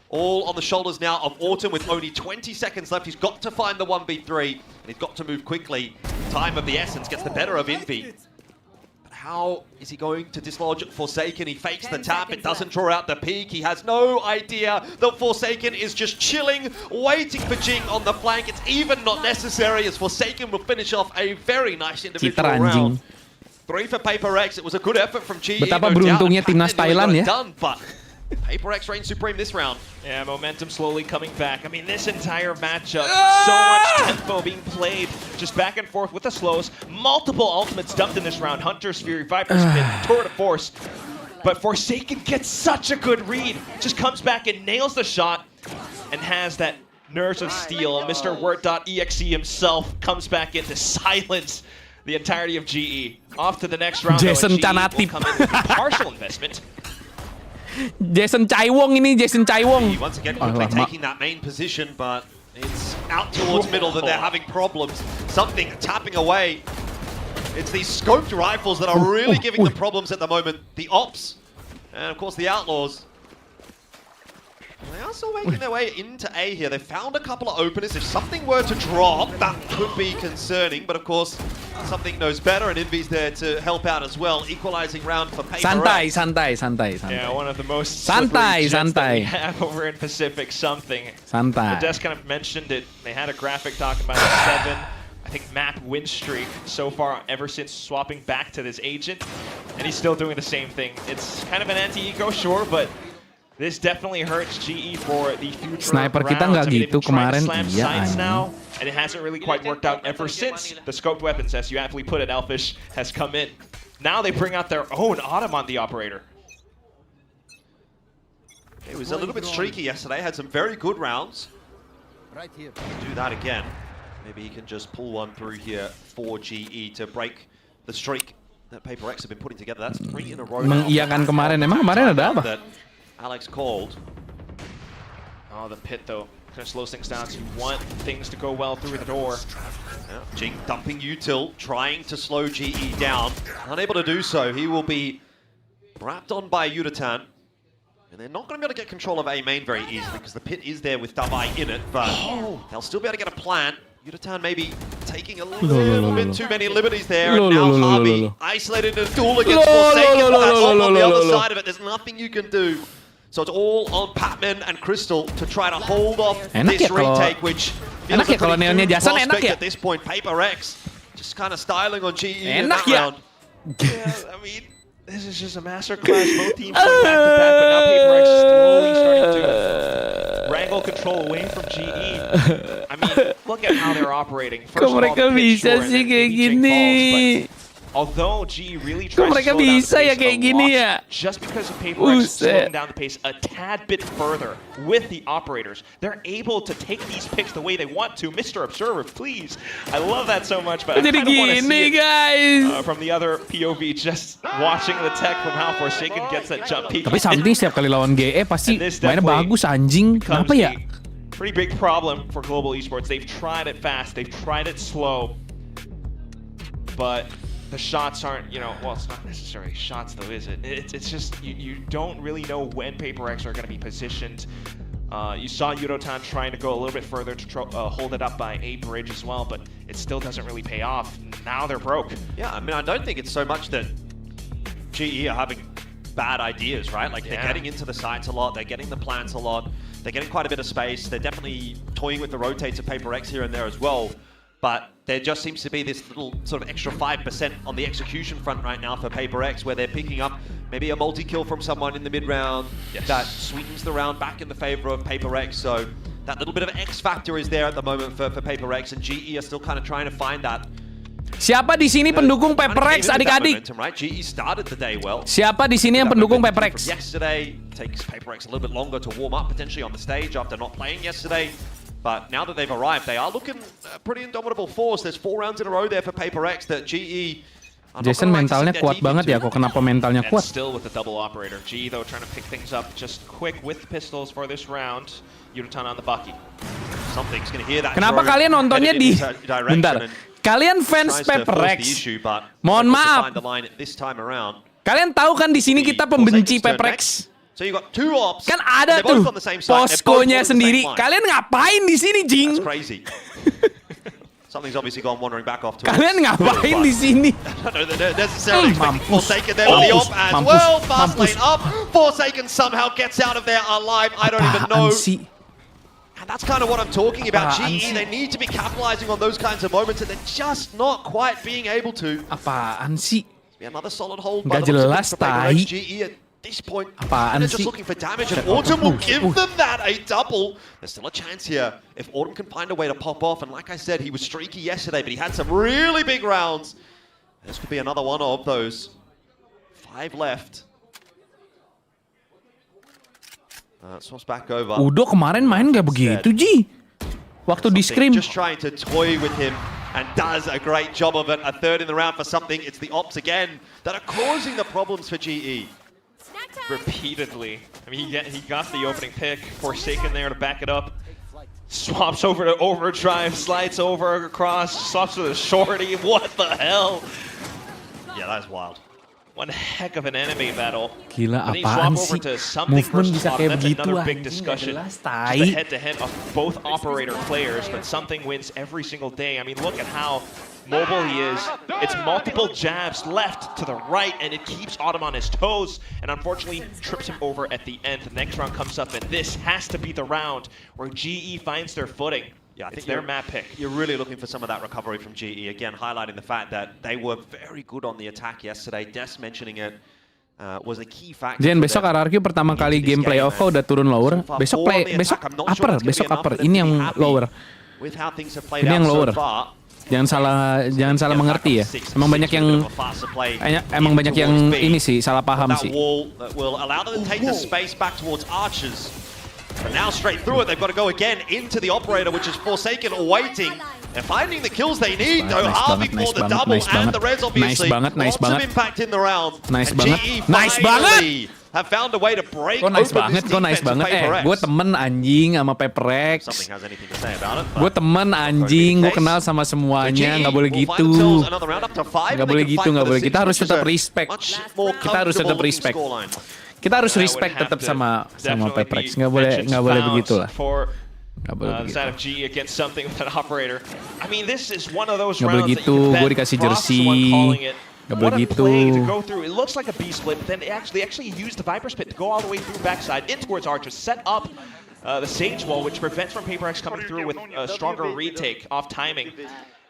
All on the shoulders now of Autumn with only 20 seconds left. He's got to find the 1v3, and he's got to move quickly. Time of the essence gets the better of Envy. But how is he going to dislodge Forsaken? He fakes the tap, it doesn't draw out the peak. He has no idea that Forsaken is just chilling, waiting for Jing on the flank. It's even not necessary, as Forsaken will finish off a very nice individual round. 3 for PaperX. It was a good effort from GE. Betapa beruntungnya timnas Thailand ya. Done, but PaperX reigns supreme this round. Yeah, momentum slowly coming back. I mean, this entire matchup, so much tempo being played, just back and forth with the slows. Multiple ultimates dumped in this round. Hunter's Fury, Viper's Spin, Tour de Force. But Forsaken gets such a good read. Just comes back and nails the shot and has that nerves of steel. Mr. Word.exe himself comes back in to silence the entirety of GE. Off to the next round, Jason though, and GE Canatip. will come in with a partial investment. Jason Chaiwong ini, Jason Chaiwong. Once again, quickly taking that main position, but it's out towards middle that they're having problems. Something tapping away. It's these scoped rifles that are really giving them problems at the moment. The Ops, and of course the Outlaws. They are still making their way into A here. They found a couple of openers. If something were to drop, that could be concerning. But of course, something knows better, and Envy's there to help out as well. Equalizing round for PaperX. Santai. Yeah, one of the most Santai. that we have over in Pacific. Santai. The desk kind of mentioned it. They had a graphic talking about a 7, I think, map win streak so far ever since swapping back to this agent, and he's still doing the same thing. It's kind of an anti-eco, sure, but this definitely hurts GE for the future Sniper rounds. kita nggak I mean, gitu they've been trying to kemarin, slam iya sights anjing. now, and it hasn't really quite worked out ever since the scoped weapons, as you aptly put it, Elfish, has come in. Now they bring out their own Autumn on the operator. It was a little bit streaky yesterday, had some very good rounds. Right here. Do that again. Maybe he can just pull one through here for GE to break the streak that PaperX have been putting together. That's 3 in a row now. Mengiyakan kemarin, emang kemarin ada apa? That Alex called. Oh, the pit, though, kind of slows things down. So you want things to go well through the door. Yeah, Jing dumping util, trying to slow GE down. Unable to do so. He will be wrapped on by Yutatan. And they're not going to be able to get control of A main very easily because the pit is there with Dabai in it, but they'll still be able to get a plant. Yudotan maybe taking a little bit too many liberties there, and now Harvey isolated in a duel against Forsaken, but that's on the other side of it. There's nothing you can do. So it's all on Patman and Crystal to try to hold off this retake, which feels a pretty good prospect at this point. Paper X just kind of styling on GE in that round. Yeah, I mean, this is just a masterclass. Both teams going back to back, but now Paper X is slowly starting to wrangle control away from GE. I mean, look at how they're operating. First of all, the pitch short and then maybe Jake falls, but although GE really tries to slow down the pace a lot, just because of Paper X slowing down the pace a tad bit further with the operators, they're able to take these picks the way they want to. Mr. Observer, please. I love that so much, but I kind of want to see it from the other POV, just watching the tech from how Forsaken gets that jump peak. Tapi something setiap kali lawan GE pasti mainnya bagus anjing. Kenapa ya? Pretty big problem for Global Esports. They've tried it fast, they've tried it slow, but the shots aren't, you know, well, it's not necessarily shots though, is it? It's just, you don't really know when Paper X are going to be positioned. You saw Yudotan trying to go a little bit further to hold it up by A bridge as well, but it still doesn't really pay off. Now they're broke. Yeah, I mean, I don't think it's so much that GE are having bad ideas, right? Like, they're getting into the sites a lot, they're getting the plants a lot, they're getting quite a bit of space, they're definitely toying with the rotates of Paper X here and there as well. But there just seems to be this little sort of extra 5% on the execution front right now for Paper X, where they're picking up maybe a multi-kill from someone in the mid-round that sweetens the round back in the favor of Paper X. So that little bit of X factor is there at the moment for Paper X, and GE are still kind of trying to find that. Siapa di sini pendukung Paper X, adik-adik? Right? GE started the day well. Siapa di sini yang pendukung Paper X? Yesterday takes Paper X a little bit longer to warm up potentially on the stage after not playing yesterday. But now that they've arrived, they are looking a pretty indomitable force. There's 4 rounds in a row there for Paper X that GE... Jason mentalnya kuat banget ya, kok kenapa mentalnya kuat? Still with the double operator. GE though trying to pick things up just quick with pistols for this round. Yudotan on the Bucky. Something's gonna hear that. Kenapa kalian nontonnya di... Bentar. Kalian fans Paper X. Mohon maaf. Kalian tahu kan di sini kita pembenci Paper X. So you got 2 ops. Kan ada tuh poskonya sendiri. Kalian ngapain di sini, Jing? That's crazy. Something's obviously gone wandering back off to Kalian ngapain di sini? Necessarily Forsaken there with the op as well. Fast lane up. Forsaken somehow gets out of there alive. I don't even know. And that's kind of what I'm talking about. GE, they need to be capitalizing on those kinds of moments, and they're just not quite being able to. Apaan sih? Another solid hold. Gak jelas, tai. GE at this point, Apaan they're just looking for damage, and Autumn will give them that, a double. There's still a chance here if Autumn can find a way to pop off, and like I said, he was streaky yesterday, but he had some really big rounds. This could be another one of those. 5 left. Swaps back over. Udo kemarin main gak begitu, Ji. Waktu di Scream. Just trying to toy with him, and does a great job of it. A third in the round for something. It's the ops again that are causing the problems for GE. Repeatedly. I mean, he got the opening pick. Forsaken there to back it up. Swaps over to overdrive, slides over across, swaps to the shorty. What the hell? Yeah, that's wild. One heck of an enemy battle. Gila, apaan sih? Movement bisa kayak begitu, another big discussion. Just the head-to-head of both operator players, but something wins every single day. I mean, look at how mobile he is. It's multiple jabs left to the right, and it keeps Autumn on his toes, and unfortunately trips him over at the end. The next round comes up, and this has to be the round where GE finds their footing. Yeah, I think it's their map pick. You're really looking for some of that recovery from GE. Again, highlighting the fact that they were very good on the attack yesterday. Des mentioning it was a key factor. Jen, besok RRQ pertama kali game playoff udah turun lower. Besok upper. Ini yang lower. Ini yang lower. Jangan salah mengerti ya. Emang banyak yang ini sih salah paham sih. But now straight through it, they've got to go again into the operator, which is Forsaken waiting. They're finding the kills they need, though. Harvey for the double and the res, obviously. Lots of impact in the round. Nice banget. Have found a way to break open this defense of Paper X. Gue temen anjing sama Paper X. Gue temen anjing, gue kenal sama semuanya, nggak boleh gitu. Nggak boleh gitu. Kita harus tetap respect. Kita harus respect tetap sama Peprex. Nggak boleh begitu lah. The side of G against something with an operator. I mean, this is one of those Nggak boleh rounds gitu, that you gue bet dikasih Frost's the jersey. one calling it. Nggak What boleh a gitu. play to go through. It looks like a B split, but then they actually used the Viper Spit to go all the way through backside in towards Archer, set up the Sage Wall, which prevents from PaperX coming through with a stronger retake off timing.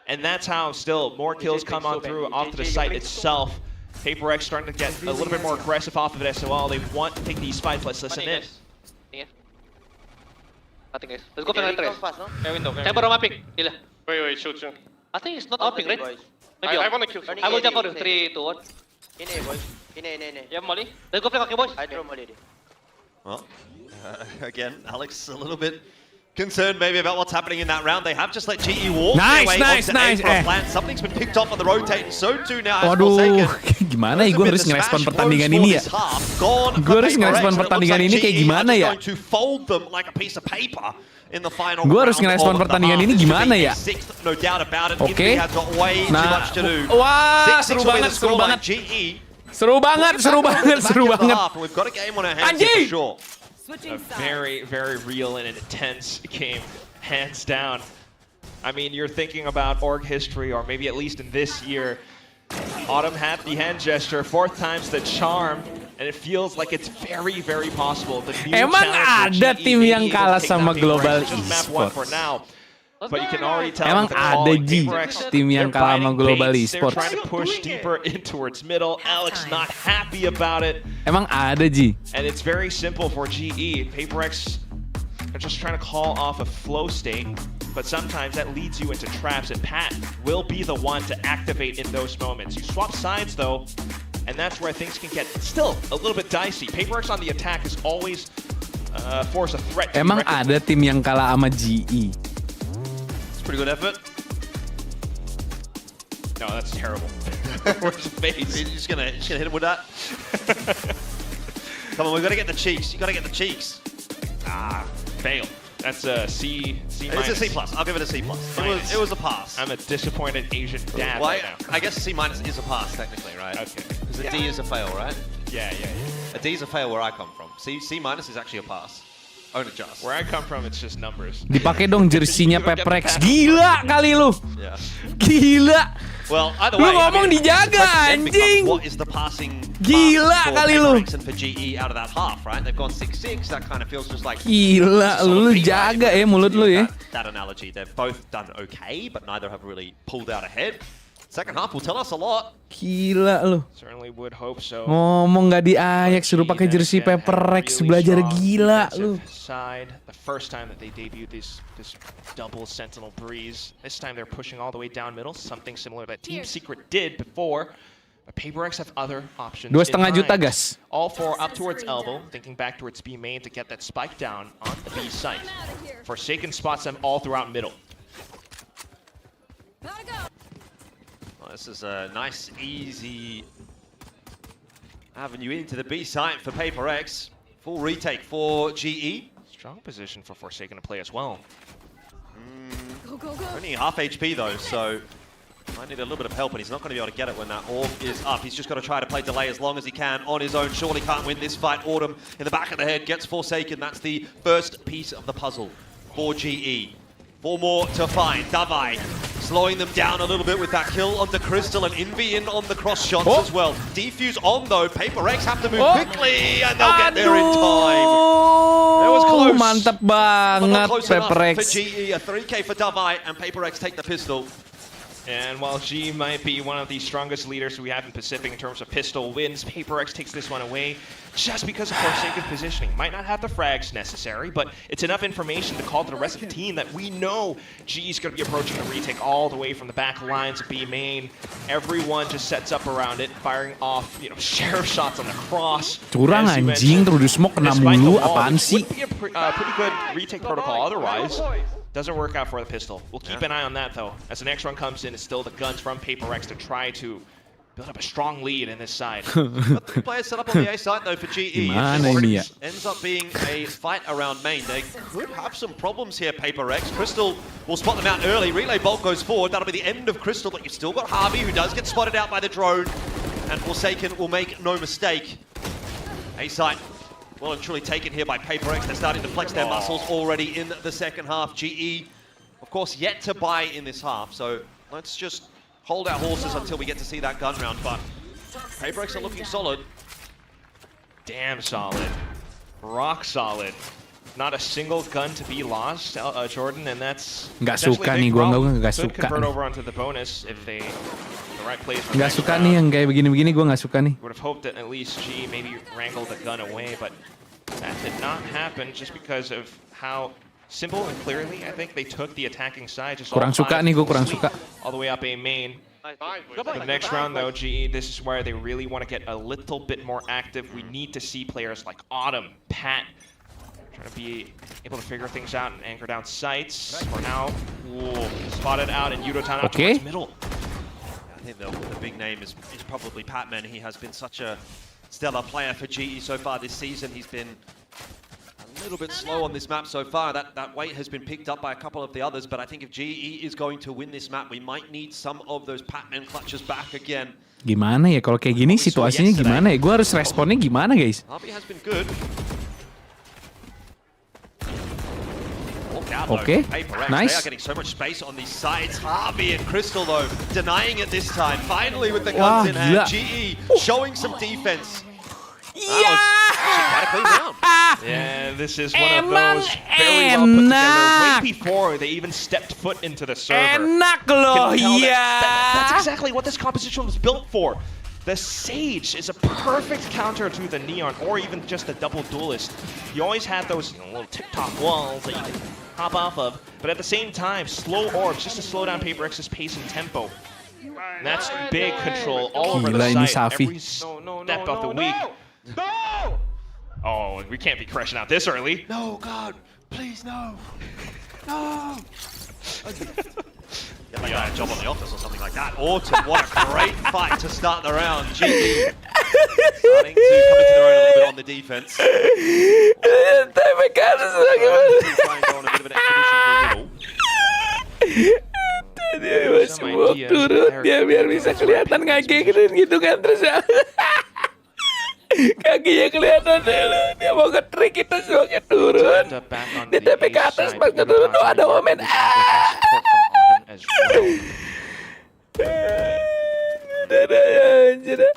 And that's how still more kills come on through off to the site itself. PaperX starting to get a little bit more aggressive off of it as well. They want to take these fights. Let's listen in. I think guys. Let's go for the window. Tempo mapping. Gila. Wait, shoot. I think it's not opping, right? Maybe I wanna kill. I will jump for 3, 2, 1. Ini boys. Ini. Yeah, Molly. Let's go for cocky boys. I draw Molly. Well, again, Alex a little bit concerned maybe about what's happening in that round. They have just let GE walk their way onto A for a plant. Something's been picked off on the rotate, and so too now has Waduh, Forsaken. gimana ya gue harus ngerespon pertandingan ini ya? Gue harus ngerespon pertandingan ini kayak gimana ya? Gue harus ngerespon pertandingan ini gimana ya? Oke. Nah, wah, seru banget. Seru banget. Anjing! A very, very real and intense game, hands down. I mean, you're thinking about org history, or maybe at least in this year, Autumn had the hand gesture, 4th time's the charm, and it feels like it's very, very possible. The new Emang ada tim yang kalah sama Global Esports? But you can already tell Emang ada tim yang kalah sama Global Esports. They're trying to push deeper in towards middle. Alex not happy about it. Emang ada Ji. And it's very simple for GE. PaperX are just trying to call off a flow state, but sometimes that leads you into traps, and Pat will be the one to activate in those moments. You swap sides though, and that's where things can get still a little bit dicey. PaperX on the attack is always force a threat. Emang ada tim yang kalah sama GE. Pretty good effort. No, that's terrible. Where's the face? You're just gonna hit him with that. Come on, we've got to get the cheeks. You got to get the cheeks. Fail. That's a C minus. It's a C plus. I'll give it a C plus. It was a pass. I'm a disappointed Asian dad well, right now. I guess a C minus is a pass technically, right? Okay. Because a D is a fail, right? Yeah. A D is a fail where I come from. C minus is actually a pass. Own it just. Where I come from, it's just numbers. Dipakai dong jersinya Peprex. Gila kali lu. Yeah. Gila. Well, either way, lu ngomong dijaga anjing. What is the passing? Gila kali lu. And for GE out of that half, right? They've gone 6-6. That kind of feels just like. Gila, lu jaga ya mulut lu ya. That analogy, they've both done okay, but neither have really pulled out ahead. Second half will tell us a lot. Gila lu. Certainly would hope so. Ngomong nggak di Ajax suruh pakai jersey Peprex, belajar gila lu. Side, the first time that they debuted this double Sentinel Breeze. This time they're pushing all the way down middle, something similar that Team Secret did before. But PaperX have other options. 2,5 juta gas. All 4 up towards elbow, thinking back towards B main to get that spike down on the B site. Forsaken spots them all throughout middle. Well, this is a nice, easy avenue into the B site for PaperX. Full retake for GE. Strong position for Forsaken to play as well. Only half HP though, so might need a little bit of help, and he's not going to be able to get it when that orb is up. He's just got to try to play delay as long as he can on his own. Surely can't win this fight. Autumn in the back of the head gets Forsaken. That's the first piece of the puzzle for GE. 4 more to find. Davai slowing them down a little bit with that kill onto Crystal, and Envy in on the cross shots as well. Defuse on though. PaperX have to move quickly, and they'll get there in time. It was close. Mantap banget PaperX. For GE, a 3K for Davai, and PaperX take the pistol. And while G might be one of the strongest leaders we have in Pacific in terms of pistol wins, PaperX takes this one away just because of Forsaken's positioning. Might not have the frags necessary, but it's enough information to call to the rest of the team that we know G's going to be approaching the retake all the way from the back lines of B main. Everyone just sets up around it, firing off, sheriff shots on the cross. Curang anjing, terus di smoke kena mulu, apaan sih? Would be a pretty good retake protocol otherwise. Doesn't work out for the pistol. We'll keep an eye on that though. As the next one comes in, it's still the guns from PaperX to try to build up a strong lead in this side. Got 3 players set up on the A side though for GE. If ends up being a fight around main, they could have some problems here, PaperX. Crystal will spot them out early. Relay Bolt goes forward. That'll be the end of Crystal, but you've still got Harvey, who does get spotted out by the drone. And Forsaken will make no mistake. A side well and truly taken here by PaperX. They're starting to flex their muscles already in the second half. GE, of course, yet to buy in this half. So let's just hold our horses until we get to see that gun round. But PaperX are looking solid. Damn solid. Rock solid. Not a single gun to be lost, Jordan, and that's nggak suka nih, gue nggak could suka. convert over onto the bonus if they the right plays. Nggak suka nih yang kayak begini-begini, gue nggak suka nih. Would have hoped that at least G maybe wrangled the gun away, but that did not happen just because of how simple and clearly I think they took the attacking side. Just Kurang suka nih, gue kurang suka. All the way up A main. For the next round though, GE, this is where they really want to get a little bit more active. We need to see players like Autumn, Pat, trying to be able to figure things out and anchor down sights. For now, spotted out and Yudotan out towards middle. I think the big name is probably Patman. He has been such a stellar player for GE so far this season. He's been a little bit slow on this map so far. That weight has been picked up by a couple of the others, but I think if GE is going to win this map, we might need some of those Patman clutches back again. Gimana ya kalau kayak gini situasinya gimana ya? Gue harus responnya gimana, guys? Harvey has been good. Okay, nice. They are getting so much space on these sides. Harvey and Crystal though, denying it this time. Finally with the guns in hand. GE showing some defense. Yeah, this is one of those very well put together. Way before they even stepped foot into the server. Enak loh, That's exactly what this composition was built for. The Sage is a perfect counter to the Neon, or even just the double duelist. You always had those little tip-top walls that you can hop off of, but at the same time, slow orbs just to slow down PaperX's pace and tempo. And that's big control all over the site, every step of the week. No! Oh, we can't be crashing out this early. No, God, please, no. No! Get like a job on the office or something like that. Autumn, what a great fight to start the round. GE starting to come into their own a little bit on the defense. Try and go on a bit of an expedition through the middle. Semua turun dia biar bisa kelihatan kaki gitu kan, terus ya. Kakinya kelihatan dulu, dia mau nge-trick kita semuanya turun. Dia tapi ke atas pas turun tuh ada momen.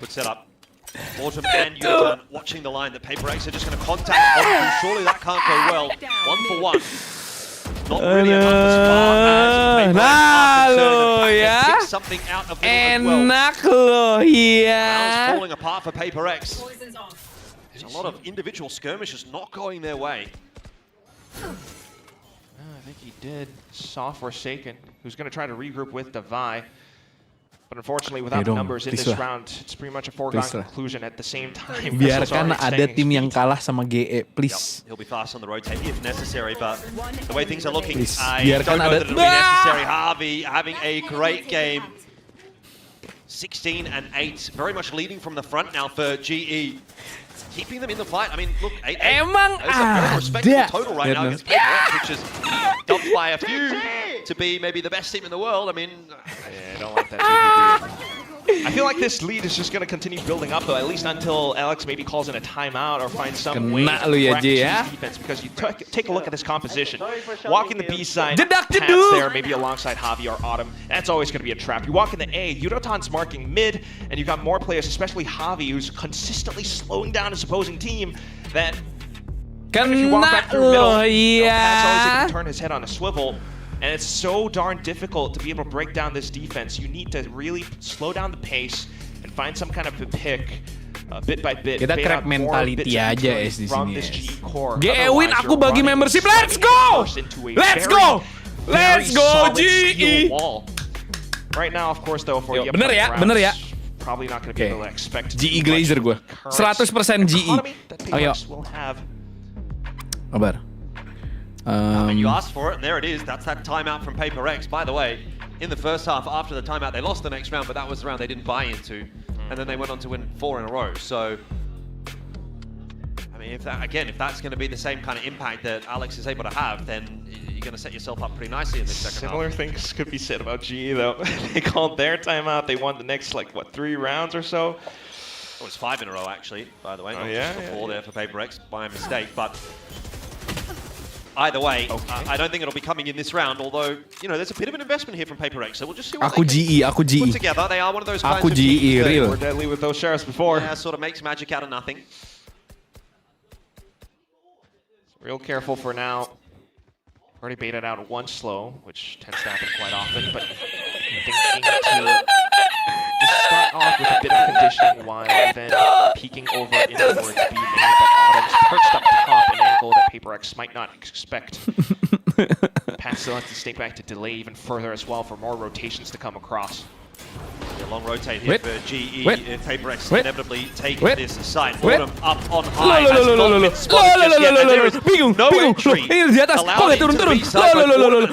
Good setup. Autumn and Yudotan watching the line that PaperX are just going to contact onto. Surely that can't go well. 1-for-1. Not really enough as far as PaperX are pick something out of the middle as well. Now falling apart for PaperX. There's a lot of individual skirmishes not going their way. I think he did. Saw Forsaken, who's going to try to regroup with Devi. But unfortunately, without the numbers in this round, it's pretty much a foregone conclusion at the same time. Biarkan ada tim yang kalah sama GE, please. He'll be fast on the rotate if necessary, but the way things are looking, I biarkan don't know that ada. it'll be necessary. Harvey having a great game. 16 and 8, very much leading from the front now for GE. Keeping them in the fight. I mean, look, 8-8. Emang It's a very respectable total right now against PaperX, which is dumped by a few to be maybe the best team in the world. I mean, yeah, I don't like that. I feel like this lead is just going to continue building up, though, at least until Alex maybe calls in a timeout or finds some way to correct his defense. Because you take a look at this composition. Walking the B side, Pat's there, maybe alongside Javi or Autumn. That's always going to be a trap. You walk in the A, Yudotan's marking mid, and you've got more players, especially Javi, who's consistently slowing down his opposing team. That if you walk back through middle, Pat's always able to turn his head on a swivel. And it's so darn difficult to be able to break down this defense. You need to really slow down the pace and find some kind of a pick, bit by bit. Kita crack mentality aja di from sini. this GE core. Win, aku bagi membership. Let's go! Let's go! Let's go GE! Right now, of course, though, for the bener ya, probably not going to be able to expect GE Glazer gue. 100% GE. Ayo. Kabar. And you asked for it, and there it is. That's that timeout from PaperX. By the way, in the first half, after the timeout, they lost the next round, but that was the round they didn't buy into. And then they went on to win 4 in a row. So, I mean, if that's going to be the same kind of impact that Alex is able to have, then you're going to set yourself up pretty nicely in this second half. Similar things could be said about GE, though. They called their timeout. They won the next, 3 rounds or so. It was 5 in a row, actually, by the way. Not yeah, just the 4 there for PaperX by mistake, but either way, I don't think it'll be coming in this round, although, you know, there's a bit of an investment here from PaperX, so we'll just see what Aku they GE, aku can put GE. together. They are one of those kinds Aku of teams GE, that real. We're deadly with those sheriffs before. yeah, sort of makes magic out of nothing. Real careful for now. Already baited out one slow, which tends to happen quite often, but thinking to just start off with a bit of conditioning while then peeking over in towards B main, but Autumn's perched up top, an angle that PaperX might not expect. Pat still has to stay back to delay even further as well for more rotations to come across. A long rotate here for GE if PaperX inevitably take this side. Wait. Bottom up on high. Has not been spotted just yet, and there is no entry. Ini di atas, kok nggak turun-turun?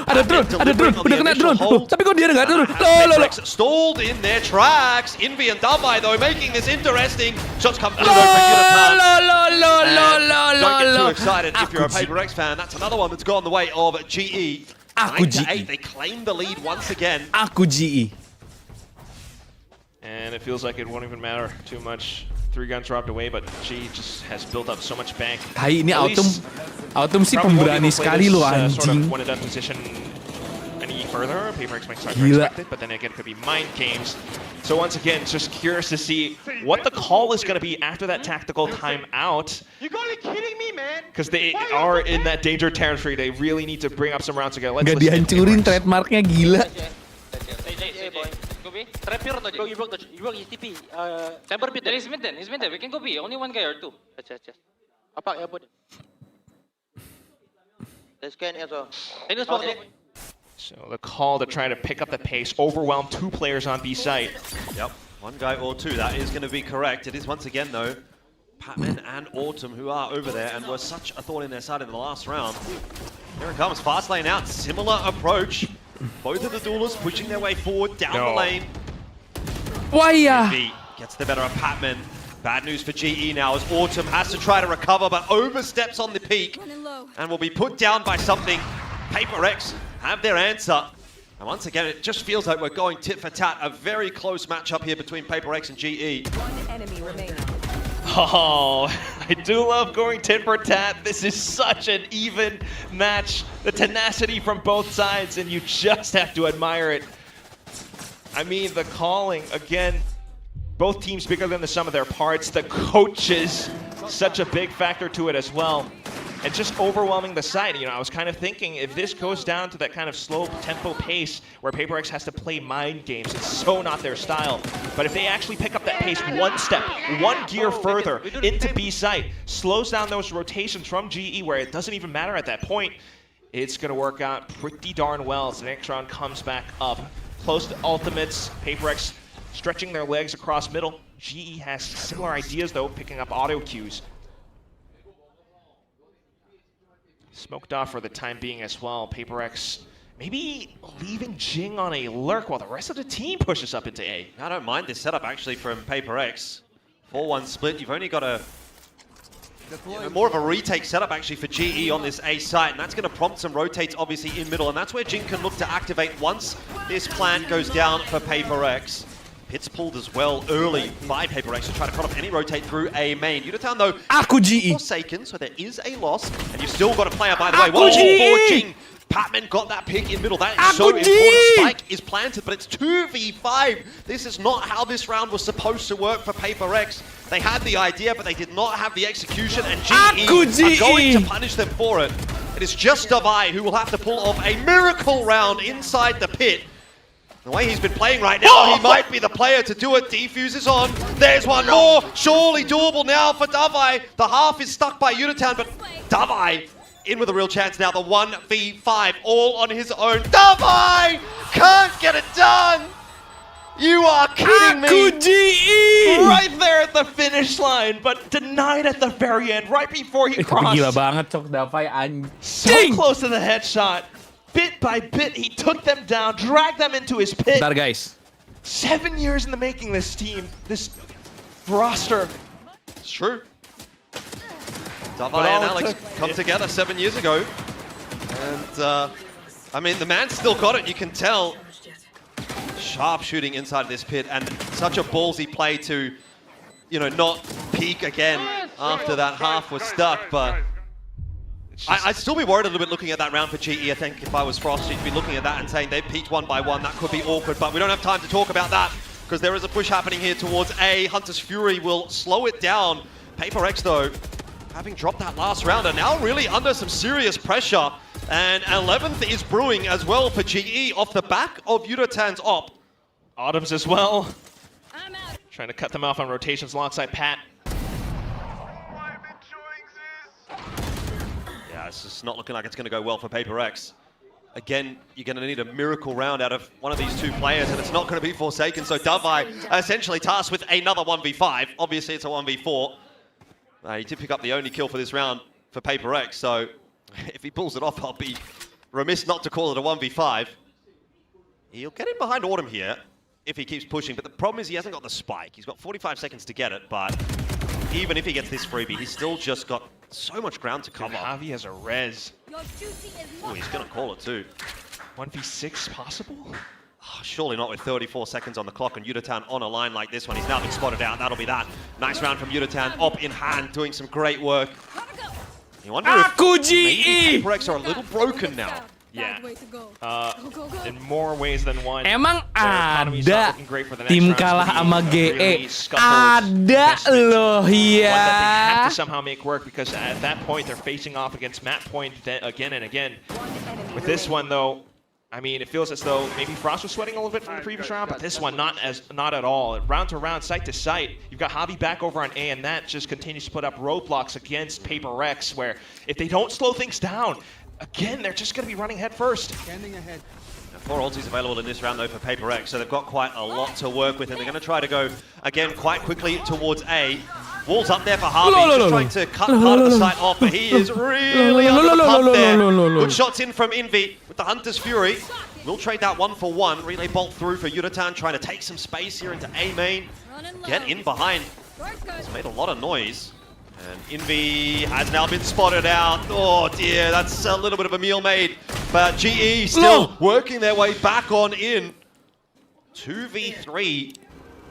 Ada drone, udah kena drone. Tapi kok dia nggak turun? PaperX stalled in their tracks. Envy and Davai though making this interesting. Shots come through though for Unitard. Don't get too excited if you're a PaperX fan. That's another one that's gone the way of GE. 9-8, they claim the lead once again. Aku GE. And it feels like it won't even matter too much. 3 guns dropped away, but G just has built up so much bank. Tai ini At least Autumn sih probably won't pemberani even play sekali this, loh sort anjing. of one-and-done position any further. PaperX might start to Gila. expect it, but then again, it could be mind games. So once again, just curious to see what the call is going to be after that tactical timeout. You gotta be kidding me, man. Because they are in that danger territory. They really need to bring up some rounds together. Let's Gak listen to dihancurin PaperX. trademarknya gila. Hey, boy. Go B. Trap here, no, you broke his TP. Temper pit. He's mid then. We can go B. Only one guy or two. Yes. Apa ya, boy? Let's scan as well. So the call to try to pick up the pace, overwhelm 2 players on B site. Yep, 1 guy or 2, that is going to be correct. It is once again though, Patman and Autumn who are over there and were such a thorn in their side in the last round. Here it comes, fast lane out, similar approach. Both of the duelists pushing their way forward down the lane. Waya. B gets the better of Patman. Bad news for GE now as Autumn has to try to recover but oversteps on the peak and will be put down by something. PaperX have their answer. And once again, it just feels like we're going tit for tat. A very close matchup here between PaperX and GE. One enemy remaining. Oh, I do love going tit for tat. This is such an even match. The tenacity from both sides, and you just have to admire it. I mean, the calling, again, both teams bigger than the sum of their parts. The coaches, such a big factor to it as well. And just overwhelming the side. You know, I was kind of thinking if this goes down to that kind of slow tempo pace where PaperX has to play mind games, it's so not their style. But if they actually pick up that pace 1 step, 1 gear further into B site, slows down those rotations from GE where it doesn't even matter at that point, it's going to work out pretty darn well as the next round comes back up. Close to ultimates, PaperX stretching their legs across middle. GE has similar ideas though, picking up auto cues. Smoked off for the time being as well. PaperX maybe leaving Jing on a lurk while the rest of the team pushes up into A. I don't mind this setup actually from PaperX. 4-1 split, you've only got a more of a retake setup actually for GE on this A site, and that's going to prompt some rotates obviously in middle, and that's where Jing can look to activate once this plan goes down for PaperX. Pit's pulled as well early by PaperX to try to cut off any rotate through A main. Unitown though, Aku GE. forsaken, so there is a loss, and you've still got a player by the way. One for Jing. Patman got that pick in middle. That is so important. Spike is planted, but it's 2v5. This is not how this round was supposed to work for PaperX. They had the idea, but they did not have the execution, and GE are going to punish them for it. It is just Davai who will have to pull off a miracle round inside the pit. The way he's been playing right now, he might be the player to do it. Defuse is on. There's one more. Surely doable now for Davai. The half is stuck by Unitown, but Davai in with a real chance now. The 1v5 all on his own. Davai can't get it done. You are kidding me. GE. Right there at the finish line, but denied at the very end, right before he crossed. Gila banget Cok Davai anjing. So close to the headshot. Bit by bit, he took them down, dragged them into his pit. Bentar guys. 7 years in the making, this team, this roster. It's true. Davai and Alex come together 7 years ago. And, I mean, the man's still got it, you can tell. Sharp shooting inside of this pit, and such a ballsy play to you know, not peak again after that half was stuck, but I'd still be worried a little bit looking at that round for GE. I think if I was Frost, you'd be looking at that and saying they've peaked 1 by 1. That could be awkward, but we don't have time to talk about that because there is a push happening here towards A. Hunter's Fury will slow it down. Paper Rex, though, having dropped that last round, are now really under some serious pressure. And 11th is brewing as well for GE off the back of Yudotan's op. Autumn's as well. Trying to cut them off on rotations alongside Pat. Yeah, it's just not looking like it's going to go well for Paper Rex. Again, you're going to need a miracle round out of one of these two players, and it's not going to be Forsaken. So Dovai essentially tasked with another 1v5. Obviously, it's a 1v4. He did pick up the only kill for this round for Paper Rex, so if he pulls it off, I'll be remiss not to call it a 1v5. He'll get in behind Autumn here if he keeps pushing, but the problem is he hasn't got the spike. He's got 45 seconds to get it, but even if he gets this freebie, he's still just got so much ground to cover. Javi has a res. Oh, he's going to call it too. 1v6 possible? Oh, surely not with 34 seconds on the clock and Yudotan on a line like this one. He's now been spotted out. That'll be that. Nice round from Yudotan. Op in hand, doing some great work. You wonder if maybe Paper Rex are a little broken now. Yeah. In more ways than one. Emang ada tim kalah sama GE? Ada loh ya. One that they have to somehow make work because at that point they're facing off against map point again and again. With this one though, I mean, it feels as though maybe Frost was sweating a little bit from the previous round, but this one not at all. Round to round, site to site, you've got Javi back over on A, and that just continues to put up roadblocks against Paper Rex, where if they don't slow things down, again, they're just going to be running head first. Standing ahead. 4 ultis available in this round, though, for Paper Rex, so they've got quite a lot to work with, and they're going to try to go, again, quite quickly towards A. Wall's up there for Harvey, just trying to cut part of the site off, but he is really under the pump there. Good shots in from Envy with the Hunter's Fury. We'll trade that 1-for-1. Relay bolt through for Yudotan, trying to take some space here into A main. Get in behind. It's made a lot of noise. And Envy has now been spotted out. Oh dear, that's a little bit of a meal made. But GE still working their way back on in. 2v3.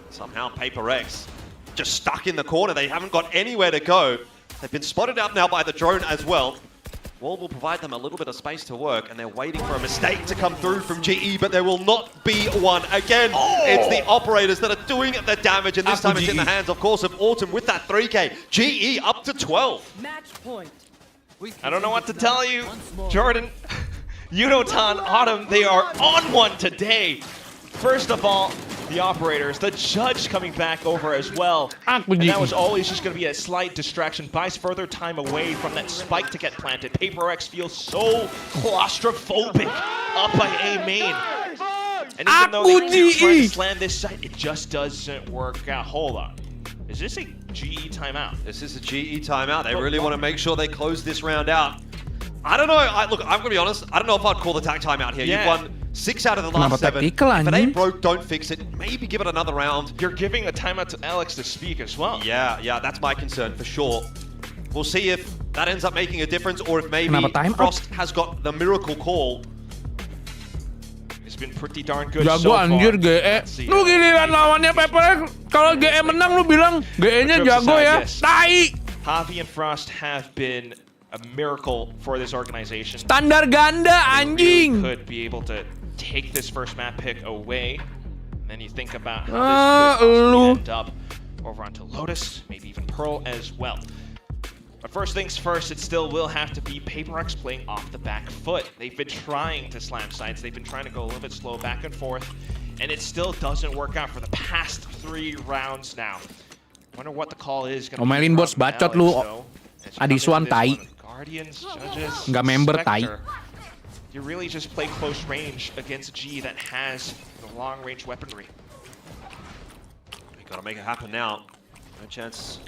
Somehow Paper Rex just stuck in the corner. They haven't got anywhere to go. They've been spotted out now by the drone as well. Wall will provide them a little bit of space to work, and they're waiting for a mistake to come through from GE, but there will not be one. Again, it's the operators that are doing the damage, and this time it's in the hands, of course, of Autumn with that 3K. GE up to 12. Match point. I don't know what to tell you, Jordan. Yudotan, Autumn, they are on one today. First of all, the operators, the judge coming back over as well. And that was always just going to be a slight distraction, buys further time away from that spike to get planted. Paper X feels so claustrophobic up by A main. And even though they keep trying to slam this site, it just doesn't work out. Hold on. Is this a GE timeout? This is a GE timeout. They really want to make sure they close this round out. I don't know. Look, I'm going to be honest. I don't know if I'd call the tag timeout here. Yeah. You've won 6 out of the last 7. If it ain't broke, don't fix it. Maybe give it another round. You're giving a timeout to Alex to speak as well. Yeah, that's my concern for sure. We'll see if that ends up making a difference or if maybe Frost has got the miracle call. It's been pretty darn good Jago so far. anjir GE. Lu giliran lawannya Paper, kalau GE menang lu bilang GE-nya jago ya. Tai. Javi and Frost have been a miracle for this organization. Standar ganda anjing. Really could be able to take this first map pick away. And then you think about how this could possibly end up over onto Lotus, maybe even Pearl as well. But first things first, it still will have to be Paper X playing off the back foot. They've been trying to slam sites. They've been trying to go a little bit slow back and forth. And it still doesn't work out for the past 3 rounds now. Wonder what the call is going to be. Omelin bos bacot lu. Adiswan tai. Guardians, judges, nggak member tai. You really just play close range against a G that has the long range weaponry. We gotta make it happen now. No chance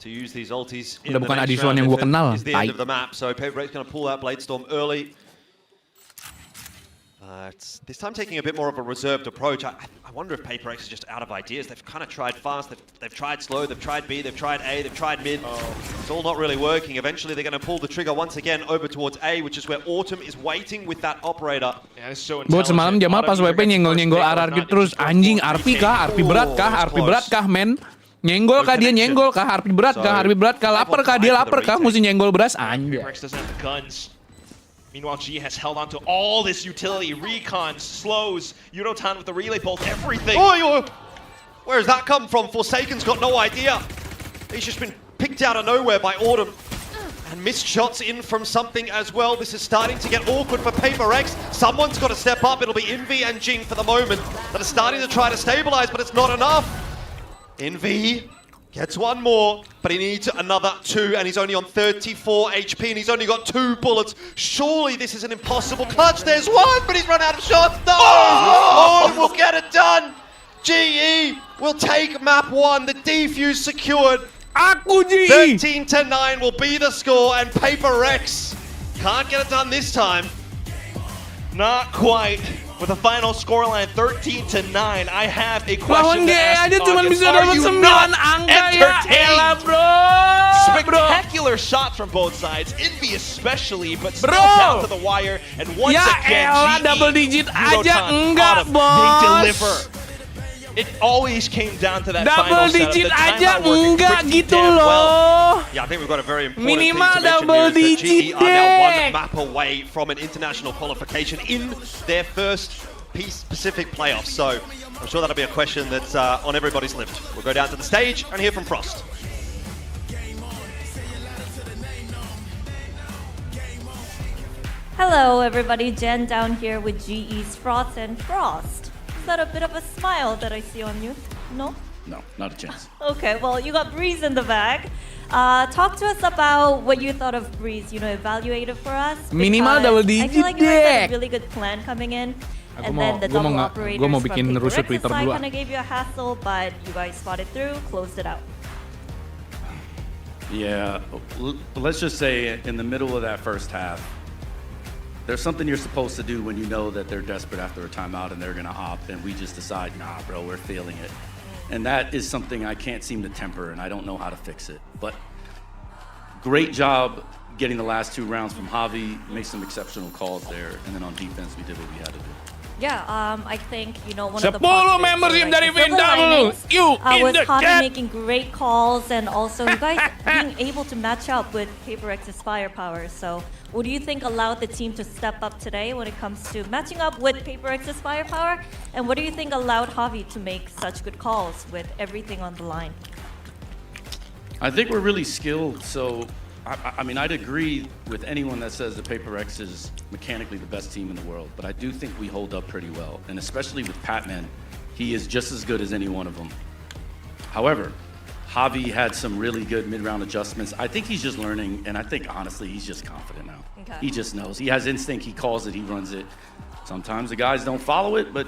to use these ultis in Udah the bukan next Adiswan round yang if gua kenal, it is the end of the map. So Paper X gonna pull out Bladestorm early. This time taking a bit more of a reserved approach. I wonder if Paper X is just out of ideas. They've kind of tried fast, they've tried slow, they've tried B, they've tried A, they've tried mid. It's all not really working. Eventually they're going to pull the trigger once again over towards A, which is where Autumn is waiting with that operator. Yeah, so buat semalam Jamal pas WP nyenggol-nyenggol RRQ terus anjing RP kah? RP berat kah? RP berat kah men? Nyenggol kah dia nyenggol kah? Harpi berat kah? Harpi berat kah? Lapar kah? Dia lapar kah? Mesti nyenggol beras? Anjir. Rex doesn't have the guns. Meanwhile, G has held on to all this utility, recons, slows, Eurotown with the relay bolt, everything. Oh, where has that come from? Forsaken's got no idea. He's just been picked out of nowhere by Autumn. And missed shots in from something as well. This is starting to get awkward for Paper X. Someone's got to step up. It'll be Envy and Jing for the moment that are starting to try to stabilize, but it's not enough. Envy gets one more, but he needs another 2, and he's only on 34 HP, and he's only got 2 bullets. Surely this is an impossible clutch. There's one, but he's run out of shots. No! Oh, we'll get it done. GE will take map 1. The defuse secured. Aku GE! 13-9 will be the score, and Paper Rex can't get it done this time. Not quite. With a final scoreline 13-9, I have a question to ask aja the cuma audience. bisa Are dapat you 9 not angka ya? Elah, entertained? bro. Spectacular shots from both sides, Envy especially, but still Bro. down to the wire. And once Ya again, elah, GE, double digit aja Eurotown, enggak, Autumn, bos. they deliver. It always came down to that Double final setup. digit The aja timeout working enggak pretty gitu damn well. loh. Yeah, I think we've got a very important Minimal thing to mention double here is that digit GE are now one deh. map away from an international qualification in their first Pacific playoffs. So I'm sure that'll be a question that's on everybody's lips. We'll go down to the stage and hear from Frost. Hello everybody, Jen down here with GE's Frost and Frost. Is that a bit of a smile that I see on you? No? No, not a chance. Okay, well you got Breeze in the bag. Talk to us about what you thought of Breeze, evaluate it for us. Minimal double digit I feel like you guys had deh. a really good plan coming in. Aku And mau- then the gua mau double nggak- operators gua mau from bikin Paper rusuh Rex's Twitter side dulu ah. kind of gave you a hassle, but you guys fought it through, closed it out. Yeah, let's just say in the middle of that first half, there's something you're supposed to do when you know that they're desperate after a timeout and they're gonna opt, and we just decide, nah, bro, we're feeling it. And that is something I can't seem to temper, and I don't know how to fix it. But great job getting the last 2 rounds from Javi, made some exceptional calls there, and then on defense, we did what we had to do. Yeah, I think, one of the 10 positives membership for, dari the silver Vindal. linings, You in was the Javi chat. making great calls and also you guys being able to match up with Paper X's firepower. So what do you think allowed the team to step up today when it comes to matching up with Paper X's firepower? And what do you think allowed Javi to make such good calls with everything on the line? I think we're really skilled, so I mean, I'd agree with anyone that says that Paper X is mechanically the best team in the world, but I do think we hold up pretty well, and especially with Patman, he is just as good as any one of them. However, Javi had some really good mid-round adjustments. I think he's just learning, and I think honestly, he's just confident now. Okay. He just knows. He has instinct, he calls it, he runs it. Sometimes the guys don't follow it, but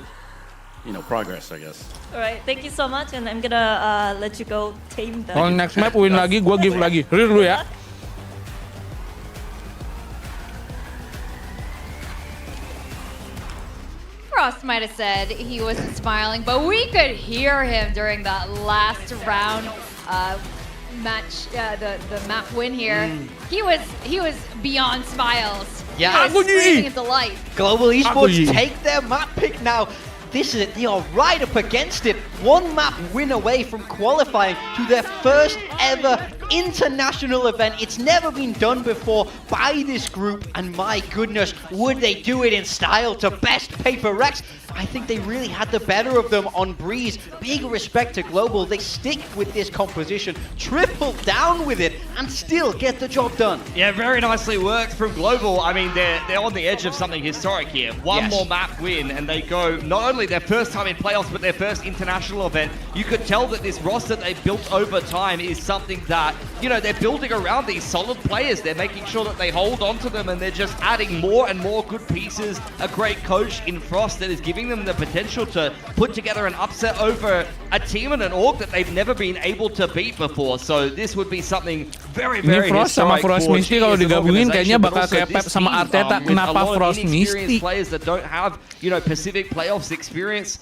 progress, I guess. All right, thank you so much, and I'm gonna let you go tame the... Kalau next map win lagi, gua give lagi. Real dulu ya. Frost might have said he wasn't smiling, but we could hear him during that last round match, the map win here. He was beyond smiles. Yeah. He was screaming in delight. Global Esports take their map pick now. This is it. They are right up against it. 1 map win away from qualifying to their first ever international event. It's never been done before by this group, and my goodness, would they do it in style to best Paper Rex? I think they really had the better of them on Breeze. Big respect to Global. They stick with this composition, triple down with it, and still get the job done. Yeah, very nicely worked from Global. I mean, they're on the edge of something historic here. One more map win, and they go not only their first time in playoffs, but their first international event. You could tell that this roster they built over time is something that, they're building around these solid players. They're making sure that they hold on to them, and they're just adding more and more good pieces. A great coach in Frost that is giving them the potential to put together an upset over a team and an org that they've never been able to beat before. So this would be something very, very Ini Frost sama historic Frost for Misty GE kalau as an digabungin kayaknya organization, but bakal also kayak Pep this sama team, Arteta. with a Kenapa lot of Frost inexperienced Misty? players that don't have, Pacific playoffs experience.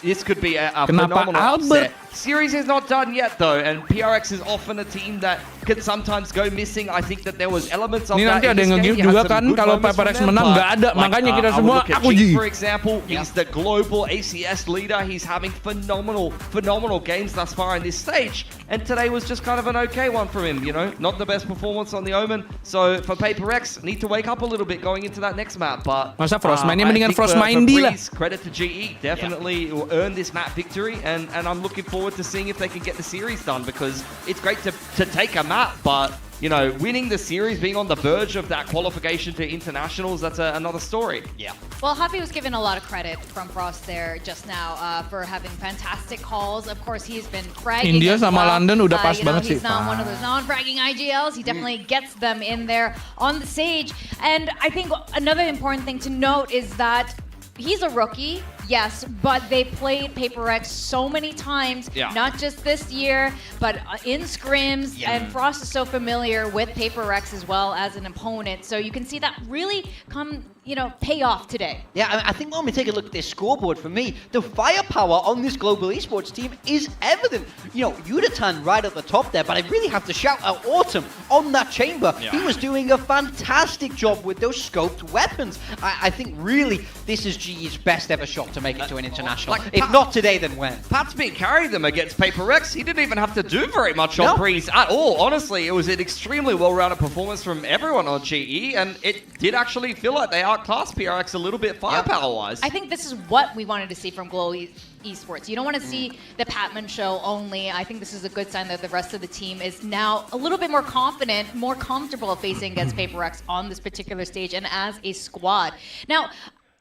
This could be a Kenapa phenomenal Albert? upset. Series is not done yet though, and PRX is often a team that can sometimes go missing. I think that there was elements of Ini that nanti in ada yang this game. nge-give You had juga some kan good kalau moments from PPRX them, menang but, nggak ada, makanya kita I would semua look at aku G, Ji. for example, he's the global ACS leader. He's having phenomenal games thus far in this stage, and today was just kind of an okay one for him. You know, not the best performance on the Omen. So for PaperX, need to wake up a little bit going into that next map. But masa Frost mainnya I mendingan think Frost for main di lah. Breeze, credit to GE, definitely will earn this map victory, and I'm looking forward to seeing if they can get the series done, because it's great to take a map, but you know, winning the series, being on the verge of that qualification to internationals, that's another story. Yeah. Well, Happy was given a lot of credit from Frost there just now for having fantastic calls. Of course, he's been fragging India as sama well. London udah pas You know, banget sih. he's not one of those non-fragging IGLs. He definitely gets them in there on the stage. And I think another important thing to note is that he's a rookie, yes, but they played PaperX so many times, not just this year, but in scrims, and Frost is so familiar with PaperX as well as an opponent, so you can see that really pay off today. Yeah, I think when we take a look at this scoreboard, for me, the firepower on this global esports team is evident. You know, Yudatan right at the top there, but I really have to shout out Autumn on that chamber. Yeah. He was doing a fantastic job with those scoped weapons. I think really this is GE's best ever shot to make it to an international. If not today, then when? Pat's been carrying them against PaperX. He didn't even have to do very much on Breeze at all. Honestly, it was an extremely well-rounded performance from everyone on GE, and it did actually feel like they outclassed PRX a little bit firepower-wise. I think this is what we wanted to see from Global Esports. You don't want to see the Patman show only. I think this is a good sign that the rest of the team is now a little bit more confident, more comfortable facing against PaperX on this particular stage and as a squad. Now,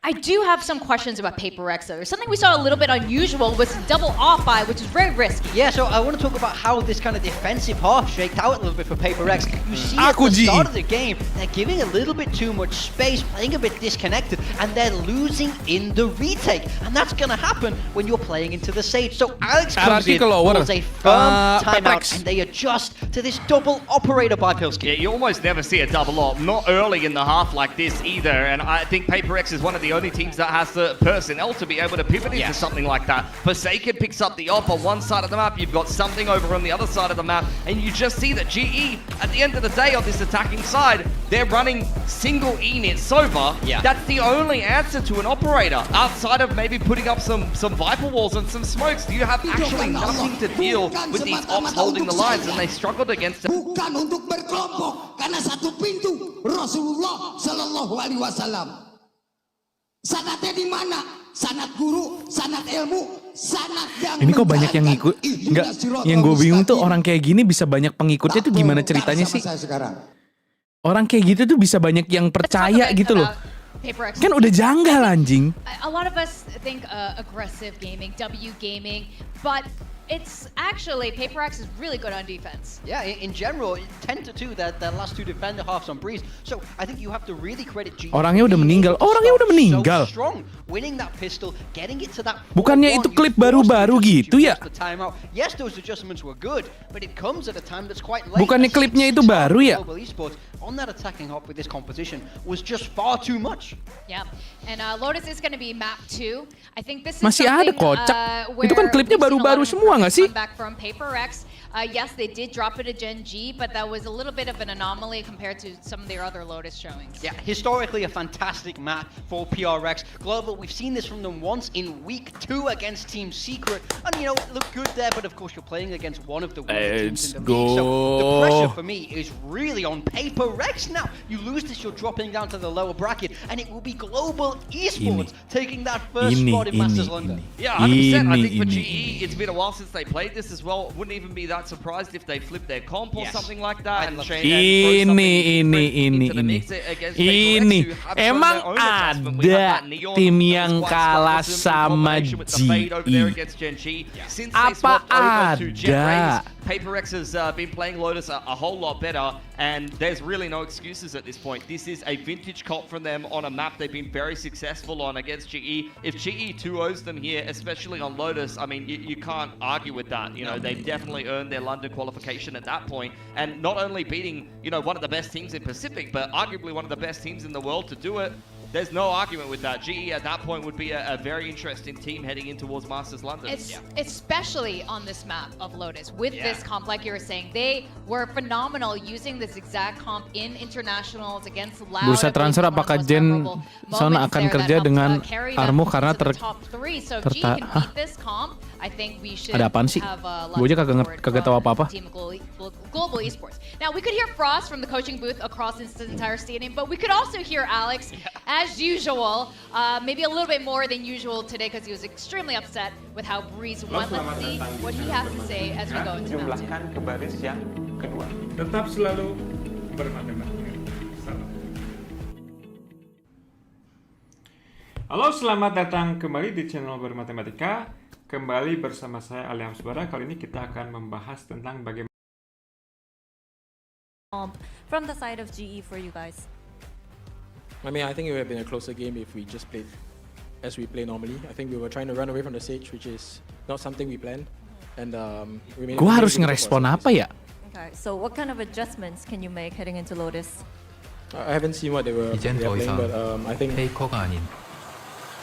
I do have some questions about PaperX though. Something we saw a little bit unusual was double off-buy, which is very risky. Yeah, so I want to talk about how this kind of defensive half shaked out a little bit for PaperX. You see at the start of the game, they're giving a little bit too much space, playing a bit disconnected, and they're losing in the retake. And that's going to happen when you're playing into the Sage. So Alex comes in, calls a firm timeout, and they adjust to this double operator by Pilski. Yeah, you almost never see a double op, not early in the half like this either. And I think PaperX is one of the only teams that has the personnel to be able to pivot into something like that. Forsaken picks up the op on one side of the map, you've got something over on the other side of the map, and you just see that GE, at the end of the day on this attacking side, they're running single Enid Sova. That's the only answer to an operator, outside of maybe putting up some Viper walls and some smokes. You have actually nothing to deal with these ops holding the lines, and they struggled against it. Bukan untuk berkelompok, karena satu pintu Rasulullah Shallallahu Alaihi Wasallam. Sanatnya di mana? Sanat guru, sanat ilmu, sanat yang ini kok banyak yang ngikut? Enggak, yang gue bingung tuh orang kayak gini bisa banyak pengikutnya tuh gimana ceritanya sih? Orang kayak gitu tuh bisa banyak yang percaya gitu loh. Kan udah janggal anjing. A lot of us think aggressive gaming, W gaming, but it's actually PaperX is really good on defense. Yeah, in general, 10-2 that last two defender halves on Breeze. So I think you have to really credit GE. Orangnya udah meninggal. Orangnya udah meninggal. So strong, winning that pistol, getting it to that. Bukannya itu klip baru-baru gitu ya? Yes, those adjustments were good, but it comes at a time that's quite late. Bukannya klipnya itu baru ya? On that attacking hop with this composition was just far too much. Yeah, and Lotus is going to be map 2. I think this is masih ada kocak. Itu kan klipnya baru-baru semua nggak sih? Back from PaperX. Yes, they did drop it to Gen G, but that was a little bit of an anomaly compared to some of their other Lotus showings. Yeah, historically a fantastic map for PRX. Global, we've seen this from them once in week 2 against Team Secret, and you know, it looked good there, but of course you're playing against one of the weakest teams in the league, so the pressure for me is really on PaperX now. You lose this, you're dropping down to the lower bracket, and it will be Global Esports taking that first spot in Masters London. Yeah, 100%. I think for GE, it's been a while since they played this as well. Wouldn't even be that surprised if they flip their comp or something like that and ini emang ada tim yang kalah sama GE. Apa ada? PaperX has been playing Lotus a whole lot better, and there's really no excuses at this point. This is a vintage comp from them on a map they've been very successful on against GE. If GE 2-0s them here, especially on Lotus, I mean, you can't argue with that. You know, they've definitely earned their London qualification at that point, and not only beating, you know, one of the best teams in Pacific, but arguably one of the best teams in the world to do it. There's no argument with that. GE at that point would be a very interesting team heading in towards Masters London. Especially on this map of Lotus. With this comp, like you were saying, they were phenomenal using this exact comp in internationals against Loud. Bursa transfer apakah GLHFSon akan kerja dengan Armo karena ada apaan sih? Gue aja kagak tahu apa-apa. Global Esports. Now, we could hear Frost from the coaching booth across this entire stadium, but we could also hear Alex, as usual, maybe a little bit more than usual today because he was extremely upset with how Breeze went. Let's see what he has to say as we go into jumlahkan ke baris yang kedua. Tetap selalu bermatematika. Halo, selamat datang kembali di channel Bermatematika. Kembali bersama saya Aliam Subara. Kali ini kita akan membahas tentang bagaimana from the side of GE for you guys. I mean, I think it would have been a closer game if we just played as we play normally. I think we were trying to run away from the stage, which is not something we planned. And Gua harus ngerespon apa ya? Okay, so what kind of adjustments can you make heading into Lotus? I haven't seen what they were playing, but I think 페이커가 아닌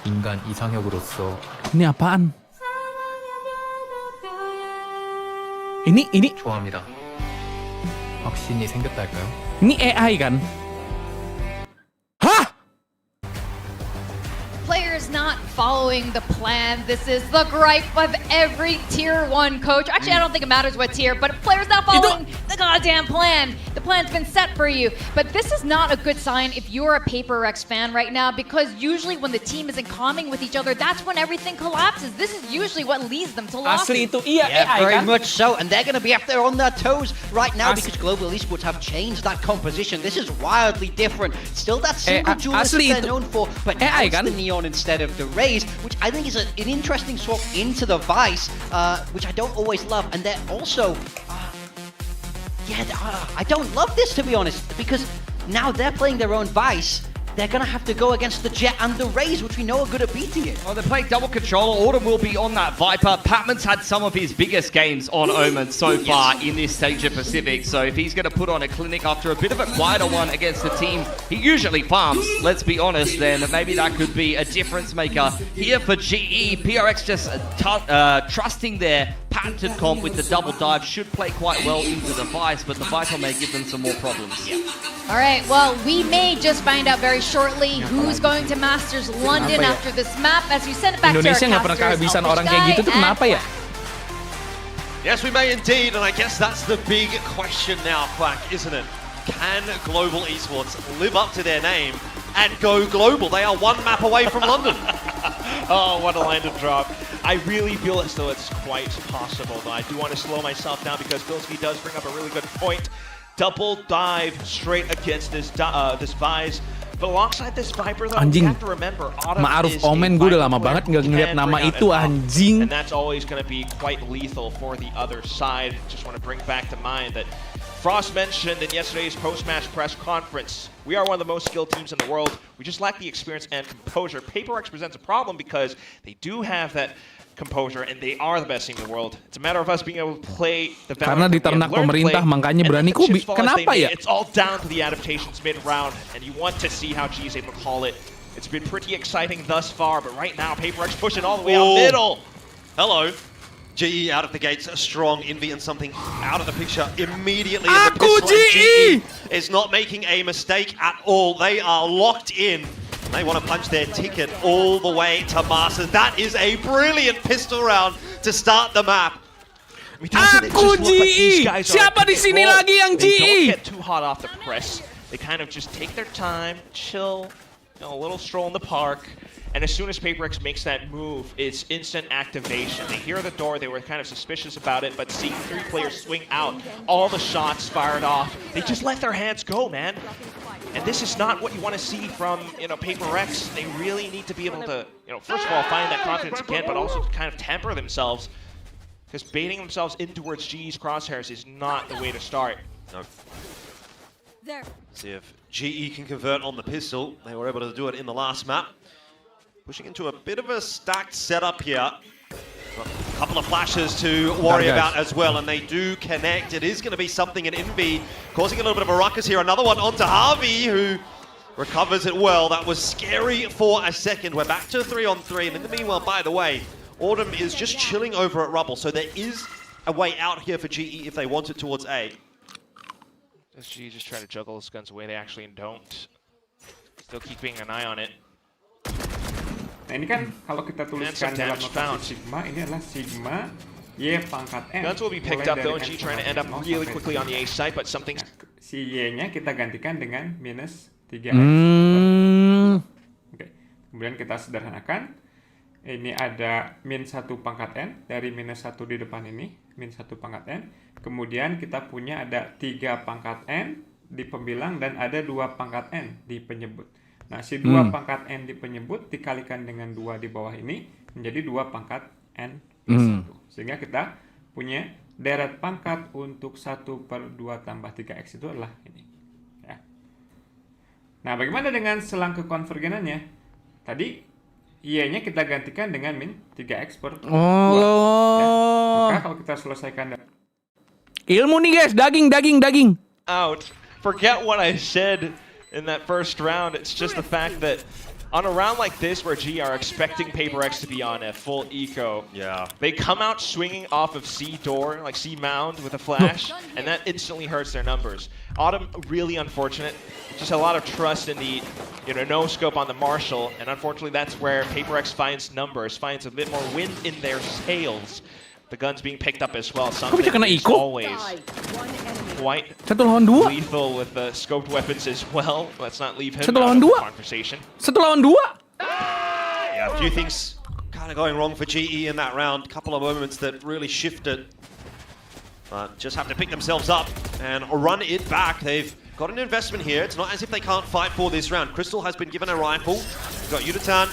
인간 이상혁으로서 ini apaan? Ini 좋아합니다. 확신이 생겼다 할까요? Ini AI kan? Hah? Players not following the plan. This is the gripe of every tier 1 coach. Actually, I don't think it matters what tier, but players not following the goddamn plan. The plan's been set for you. But this is not a good sign if you're a Paper Rex fan right now, because usually when the team isn't calming with each other, that's when everything collapses. This is usually what leads them to losses. Asli itu AI very much so, and they're going to be up there on their toes right now because Global Esports have changed that composition. This is wildly different. Still that single duelist they're known for, but now it's the Neon instead of the Raze, which I think is an interesting swap into the Vice, which I don't always love. And they're also, I don't love this, to be honest, because now they're playing their own Vice. They're going to have to go against the Jet and the Raze, which we know are good at beating it. Well, they're playing double controller. Autumn will be on that Viper. Patman's had some of his biggest games on Omen so far in this stage of Pacific. So if he's going to put on a clinic after a bit of a quieter one against the team he usually farms, let's be honest, then maybe that could be a difference maker here for GE. PRX just trusting their patented comp with the double dive should play quite well into the Vice, but the Viper may give them some more problems. All right, well, we may just find out very shortly who's going to Masters London after this map as we send it back Indonesia to our nggak pernah kehabisan orang kayak gitu tuh kenapa ya? Yes, we may indeed, and I guess that's the big question now, Quack, isn't it? Can Global Esports live up to their name and go global? They are one map away from London. Oh, what a line to drop. I really feel as though it's quite possible, though I do want to slow myself down because Bilski does bring up a really good point. Double dive straight against this Vise. But alongside this Viper, though, you have to remember, Ma'aruf Omen, gue udah lama banget nggak ngeliat nama itu, anjing. And that's always going to be quite lethal for the other side. Just want to bring back to mind that Frost mentioned in yesterday's post-match press conference, we are one of the most skilled teams in the world. We just lack the experience and composure. Paper Rex presents a problem because they do have that composure and they are the best team in the world. It's a matter of us being able to play the Karena diternak pemerintah makanya berani kubi. Kenapa ya? It's all down to the adaptations mid-round, and you want to see how G is able to call it. It's been pretty exciting thus far, but right now Paper Rex pushing all the way out middle. Hello. GE out of the gates, strong. Envy and something out of the picture immediately. In the pistol, GE is not making a mistake at all. They are locked in. They want to punch their ticket all the way to Masters. That is a brilliant pistol round to start the map. Aku GE! Siapa di sini lagi yang GE? They don't get too hot off the press. They kind of just take their time, chill, a little stroll in the park. And as soon as Paper Rex makes that move, it's instant activation. They hear the door, they were kind of suspicious about it, but seeing 3 players swing out, all the shots fired off, they just let their hands go, man. And this is not what you want to see from, Paper Rex. They really need to be able to, first of all, find that confidence again, but also to kind of temper themselves. Because baiting themselves in towards GE's crosshairs is not the way to start. No. See if GE can convert on the pistol. They were able to do it in the last map. Pushing into a bit of a stacked setup here. A couple of flashes to worry about as well, and they do connect. It is going to be something in Envy, causing a little bit of a ruckus here. Another one onto Harvey, who Recovers it well. That was scary for a second. We're back to 3-on-3. And in the meanwhile, by the way, Autumn is just chilling over at Rubble. So there is a way out here for GE if they want it towards A. Does GE just try to juggle those guns away? They actually don't. Still keeping an eye on it. Nah ini kan kalau kita tuliskan dalam notasi Sigma, ini adalah Sigma Y pangkat N. Guns will be picked up though, and G trying to end up really quickly on the A side, but something. Si Y-nya kita gantikan dengan minus 3x. Oke. Kemudian kita sederhanakan. Ini ada min 1 pangkat N dari minus 1 di depan ini, min 1 pangkat N. Kemudian kita punya ada 3 pangkat N di pembilang dan ada 2 pangkat N di penyebut. Nah, si 2 pangkat N di penyebut dikalikan dengan 2 di bawah ini menjadi 2 pangkat N plus 1. Sehingga kita punya deret pangkat untuk 1/2 tambah 3x itu adalah ini. Ya. Nah, bagaimana dengan selang kekonvergenannya? Tadi Y-nya kita gantikan dengan min 3x per 2. Ya. Maka kalau kita selesaikan ilmu nih guys, daging. Out. Forget what I said in that first round. It's just the fact that on a round like this where G are expecting Paper X to be on a full eco, they come out swinging off of C door, like C mound with a flash, and that instantly hurts their numbers. Autumn, really unfortunate. Just a lot of trust in the, no scope on the Marshall, and unfortunately that's where Paper X finds numbers, finds a bit more wind in their sails. The gun's being picked up as well. Something is always quite lethal with the scoped weapons as well. Let's not leave him out of the conversation. 1 lawan 2. Yeah, a few things kind of going wrong for GE in that round. Couple of moments that really shifted. Just have to pick themselves up and run it back. They've got an investment here. It's not as if they can't fight for this round. Crystal has been given a rifle. We've got Yudatan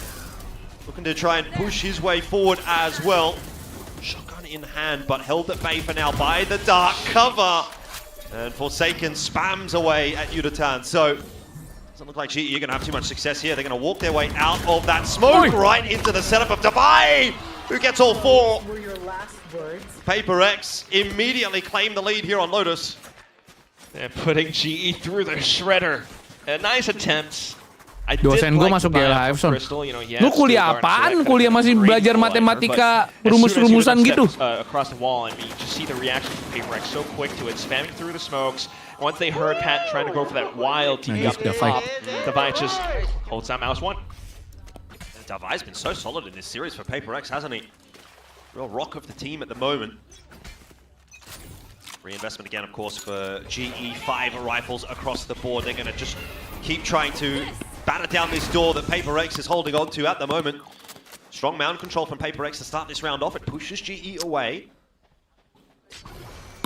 looking to try and push his way forward as well. Shotgun in hand, but held at bay for now by the dark cover. And Forsaken spams away at Yudatan. So, doesn't look like GE are going to have too much success here. They're going to walk their way out of that smoke right into the setup of Dubai, who gets all 4. Were your last words? Paper X immediately claim the lead here on Lotus. They're putting GE through the shredder. Nice attempts. Dosen gue masuk GLHFSon. Lu kuliah apaan? Kuliah masih belajar matematika, rumus-rumusan gitu. Across the wall, and you just see the reaction from Paper X so quick to it, spamming through the smokes. Once they heard Pat trying to go for that wild TP up the top, Davai just holds that mouse 1. Davai's been so solid in this series for Paper X, hasn't he? Real rock of the team at the moment. Reinvestment again, of course, for GE. 5 rifles across the board. They're going to just keep trying to batter down this door that Paper X is holding on to at the moment. Strong mound control from Paper X to start this round off. It pushes GE away.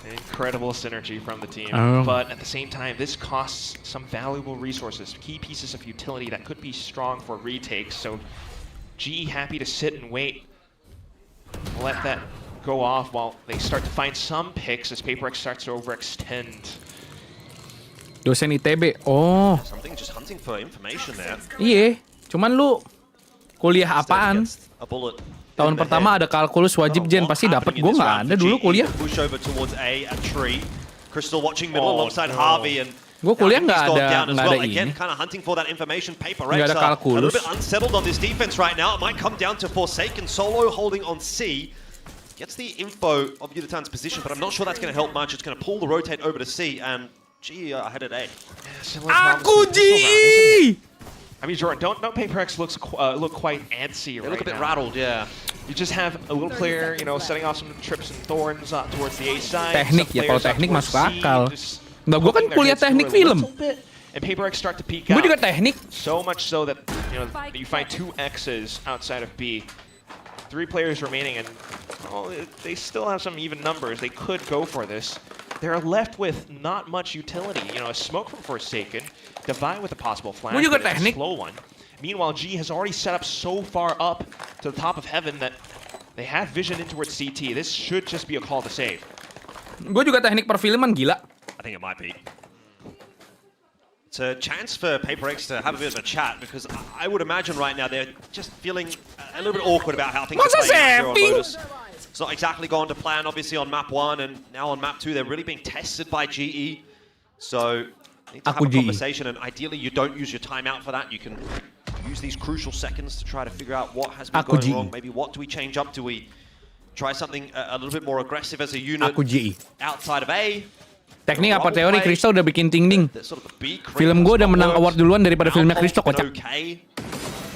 Incredible synergy from the team. But at the same time, this costs some valuable resources, key pieces of utility that could be strong for retakes. So GE happy to sit and wait, let that go off while they start to find some picks as Paper X starts to overextend. Dosen ITB. Oh. Something just hunting for information there. Iya, cuman lu kuliah apaan? Tahun pertama ada kalkulus wajib Jen, pasti dapat. Gue nggak ada dulu kuliah. Push over towards A tree. Crystal watching middle alongside Harvey and gue kuliah nggak ada ini. Again, kind of hunting for that information. Paper X a little bit unsettled on this defense right now. It might come down to Forsaken solo holding on C. Gets the info of Yudatan's position, but I'm not sure that's going to help much. It's going to pull the rotate over to C, and GE are ahead at A. Aku GE! I mean, Jordan, don't Paper X look quite antsy right now. They look a bit rattled, yeah. You just have a little player, setting off some trips and thorns towards the A side. Teknik ya, kalau teknik masuk akal. Nggak, gue kan kuliah teknik film. And Paper X start to peek out. Gue juga teknik. So much so that you find 2 X's outside of B. 3 players remaining, and they still have some even numbers. They could go for this. They're left with not much utility. A smoke from Forsaken, Divine with a possible flash, but it's a slow one. Meanwhile, G has already set up so far up to the top of heaven that they have vision in towards CT. This should just be a call to save. Gue juga teknik perfilman, gila. I think it might be. It's a chance for Paper X to have a bit of a chat, because I would imagine right now they're just feeling a little bit awkward about how things are playing out here on Lotus. It's not exactly gone to plan, obviously, on map 1, and now on map 2, they're really being tested by GE. So Need to have a conversation, and ideally you don't use your timeout for that. You can use these crucial seconds to try to figure out what has been going wrong. Maybe what do we change up? Do we try something a little bit more aggressive as a unit outside of A? Teknik apa teori, Kristo udah bikin ting-ding. Film gue udah menang award duluan daripada filmnya Kristo, kocak.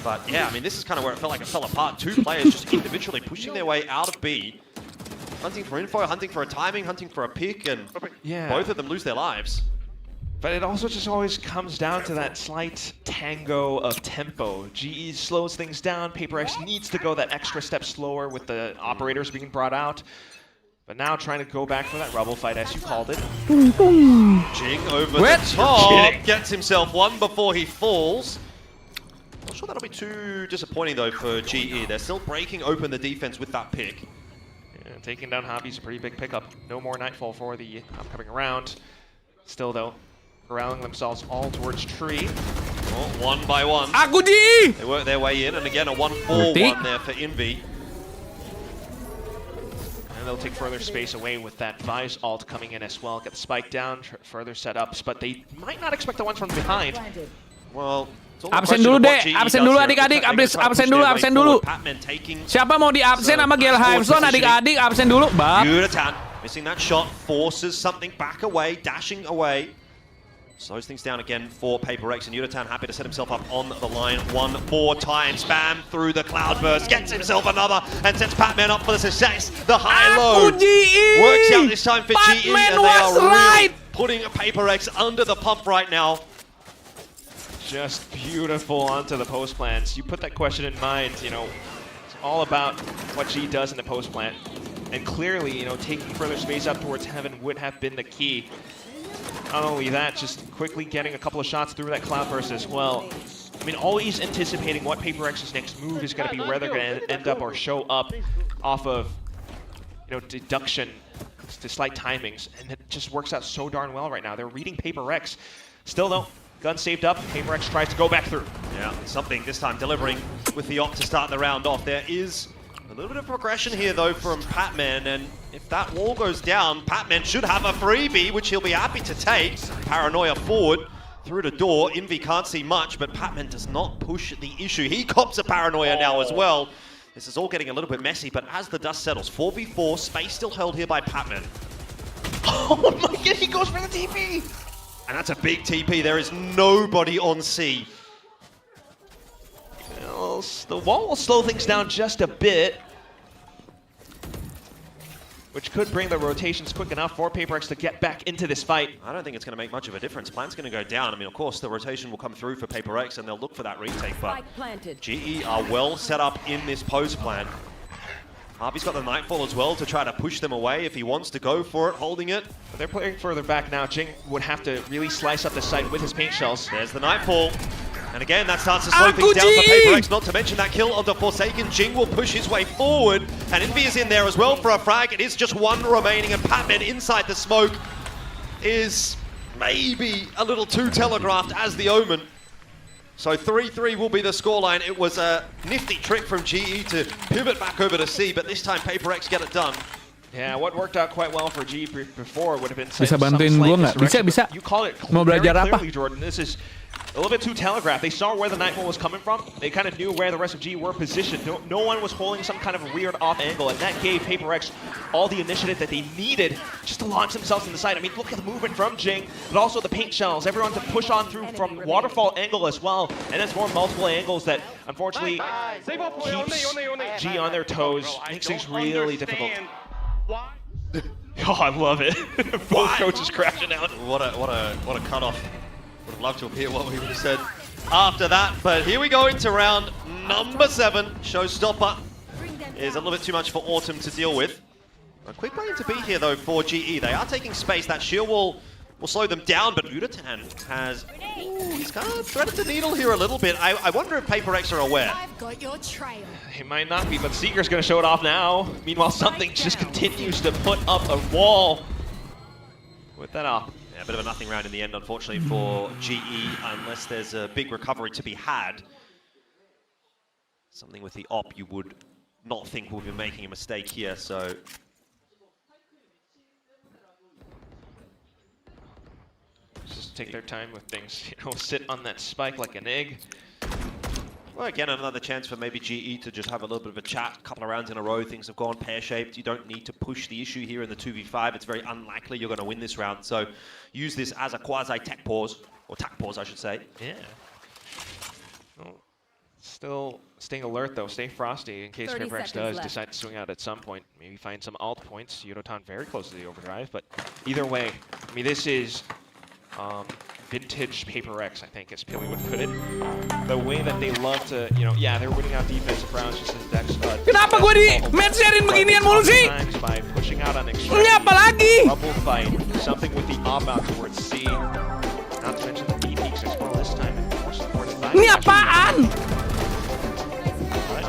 But yeah, I mean, this is kind of where it felt like it fell apart. Two players just individually pushing their way out of B, hunting for info, hunting for a timing, hunting for a pick, and both of them lose their lives. But it also just always comes down to that slight tango of tempo. GE slows things down. PaperX needs to go that extra step slower with the operators being brought out. But now trying to go back for that rubble fight, as you called it. Jing over the top, gets himself one before he falls. Not sure that'll be too disappointing though for GE. They're still breaking open the defense with that pick. Yeah, taking down Hobby's a pretty big pickup. No more Nightfall for the upcoming round. Still though, corralling themselves all towards Tree. Oh, one by one. Akuji! They work their way in, and again a 1-4-1 there for Envy. And they'll take further space away with that Vice ult coming in as well. Get the spike down, further setups, but they might not expect the ones from behind. Well, absen dulu deh, absen dulu adik-adik, absen dulu. Siapa mau di absen sama GLHFSon adik-adik, absen dulu, bab. Yuratan missing that shot, forces something back away, dashing away. Slows things down again for PaperX, and Yuratan happy to set himself up on the line one more time. Spam through the cloudburst, gets himself another, and sets Patman up for the success. The high-low works out this time for GE, and they are really putting PaperX under the pump right now. Just beautiful onto the post plants. You put that question in mind, you know, it's all about what G does in the post plant. And clearly, you know, taking further space up towards Heaven would have been the key. Not only that, just quickly getting a couple of shots through that cloudburst as well. I mean, always anticipating what PaperX's next move is going to be, where they're going to end up or show up off of, you know, deduction to slight timings. And it just works out so darn well right now. They're reading PaperX. Still though, gun saved up, PaperX tries to go back through. Yeah, something this time delivering with the op to start the round off. There is a little bit of progression here though from Patman, and if that wall goes down, Patman should have a freebie, which he'll be happy to take. Paranoia forward, through the door. Envy can't see much, but Patman does not push the issue. He cops a Paranoia now as well. This is all getting a little bit messy, but as the dust settles, 4v4, space still held here by Patman. Oh my god, he goes for the TP! And that's a big TP. There is nobody on C. Well, the wall will slow things down just a bit, which could bring the rotations quick enough for PaperX to get back into this fight. I don't think it's going to make much of a difference. Plan's going to go down. I mean, of course, the rotation will come through for PaperX, and they'll look for that retake, but GE are well set up in this post plan. Harvey's got the Nightfall as well to try to push them away if he wants to go for it, holding it. But they're playing further back now. Jing would have to really slice up the site with his paint shells. There's the Nightfall. And again, that starts to slow things down for PaperX, not to mention that kill of the Forsaken. Jing will push his way forward, and Envy is in there as well for a frag. It is just one remaining, and Patman inside the smoke is maybe a little too telegraphed as the Omen. So 3-3 will be the scoreline. It was a nifty trick from GE to pivot back over to C, but this time PaperX get it done. Yeah, what worked out quite well for GE before would have been bisa bantuin gue nggak? Bisa. You call it Mau belajar apa? clearly, Jordan. This is a little bit too telegraphed. They saw where the Nightfall was coming from. They kind of knew where the rest of GE were positioned. No one was holding some kind of weird off angle, and that gave PaperX all the initiative that they needed just to launch themselves in the side. I mean, look at the movement from Jing, but also the paint shells. Everyone to push on through from waterfall angle as well, and it's more multiple angles that unfortunately keeps GE on their toes. Makes things really difficult. Oh, I love it. Both coaches crashing out. What a cutoff. Would have loved to hear what we would have said after that. But here we go into round number 7. Showstopper is a little bit too much for Autumn to deal with. A quick way into B here though for GE. They are taking space. That shield will slow them down, but Udatan has... he's kind of threaded the needle here a little bit. I wonder if PaperX are aware. I've got your trail. He might not be, but Seeker's going to show it off now. Meanwhile, something just continues to put up a wall with that up. Yeah, a bit of a nothing round in the end, unfortunately, for GE, unless there's a big recovery to be had. Something with the op you would not think we'll be making a mistake here, so... Just just take their time with things, you know, sit on that spike like an egg. Well, again, another chance for maybe GE to just have a little bit of a chat. A couple of rounds in a row, things have gone pear-shaped. You don't need to push the issue here in the 2v5. It's very unlikely you're going to win this round. So use this as a quasi-tech pause, or tack pause, I should say. Yeah. Well, still staying alert, though. Stay frosty in case PaperX does decide to swing out at some point. Maybe find some alt points. Yodotan very close to the overdrive. But either way, I mean, this is vintage PaperX, I think, as Pilly would put it. The way that they love to, you know, yeah, they're winning out defensive rounds just as Dex. Kenapa gue di match-sharein beginian mulu sih? By pushing out on Ini apa lagi? Double fight, something with the op out towards C. Not to mention the B peaks as well this time. More supported by Ini apaan?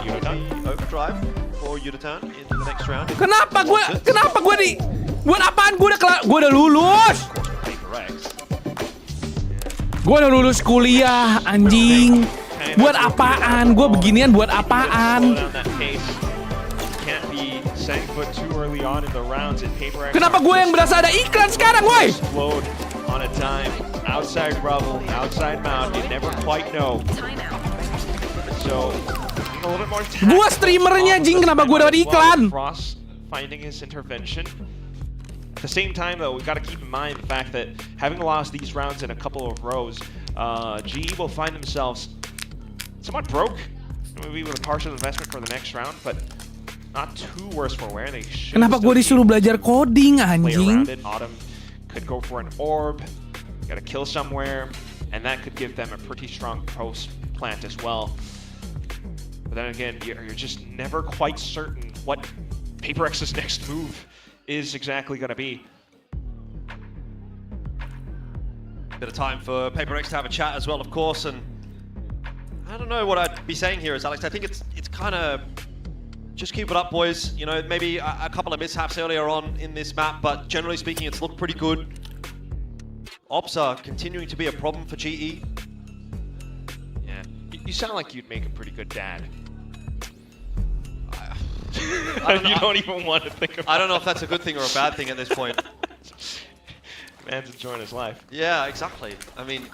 Yodotan, overdrive for Yodotan into the next round. Kenapa gue di buat apaan? Gue udah lulus. Gue udah lulus kuliah, anjing. Buat apaan? Gue beginian buat apaan? Kenapa gue yang berasa ada iklan sekarang, woi? Gue streamernya, anjing. Kenapa gue dapat iklan? At the same time, though, we've got to keep in mind the fact that having lost these rounds in a couple of rows, GE will find themselves somewhat broke, maybe with a partial investment for the next round, but not too worse for wear. They should. Kenapa gue disuruh belajar coding, play anjing? around it. Autumn could go for an orb, got to kill somewhere, and that could give them a pretty strong post plant as well. But then again, you're just never quite certain what PaperX's next move is exactly going to be. Bit of time for PaperX to have a chat as well, of course, and I don't know what I'd be saying here is, Alex, I think it's kind of just keep it up, boys. You know, maybe a couple of mishaps earlier on in this map, but generally speaking, it's looked pretty good. Ops are continuing to be a problem for GE. Yeah, you sound like you'd make a pretty good dad. You don't even want to think about it. I don't know if that's a good thing or a bad thing at this point. Man's enjoying his life. Yeah, exactly. I mean,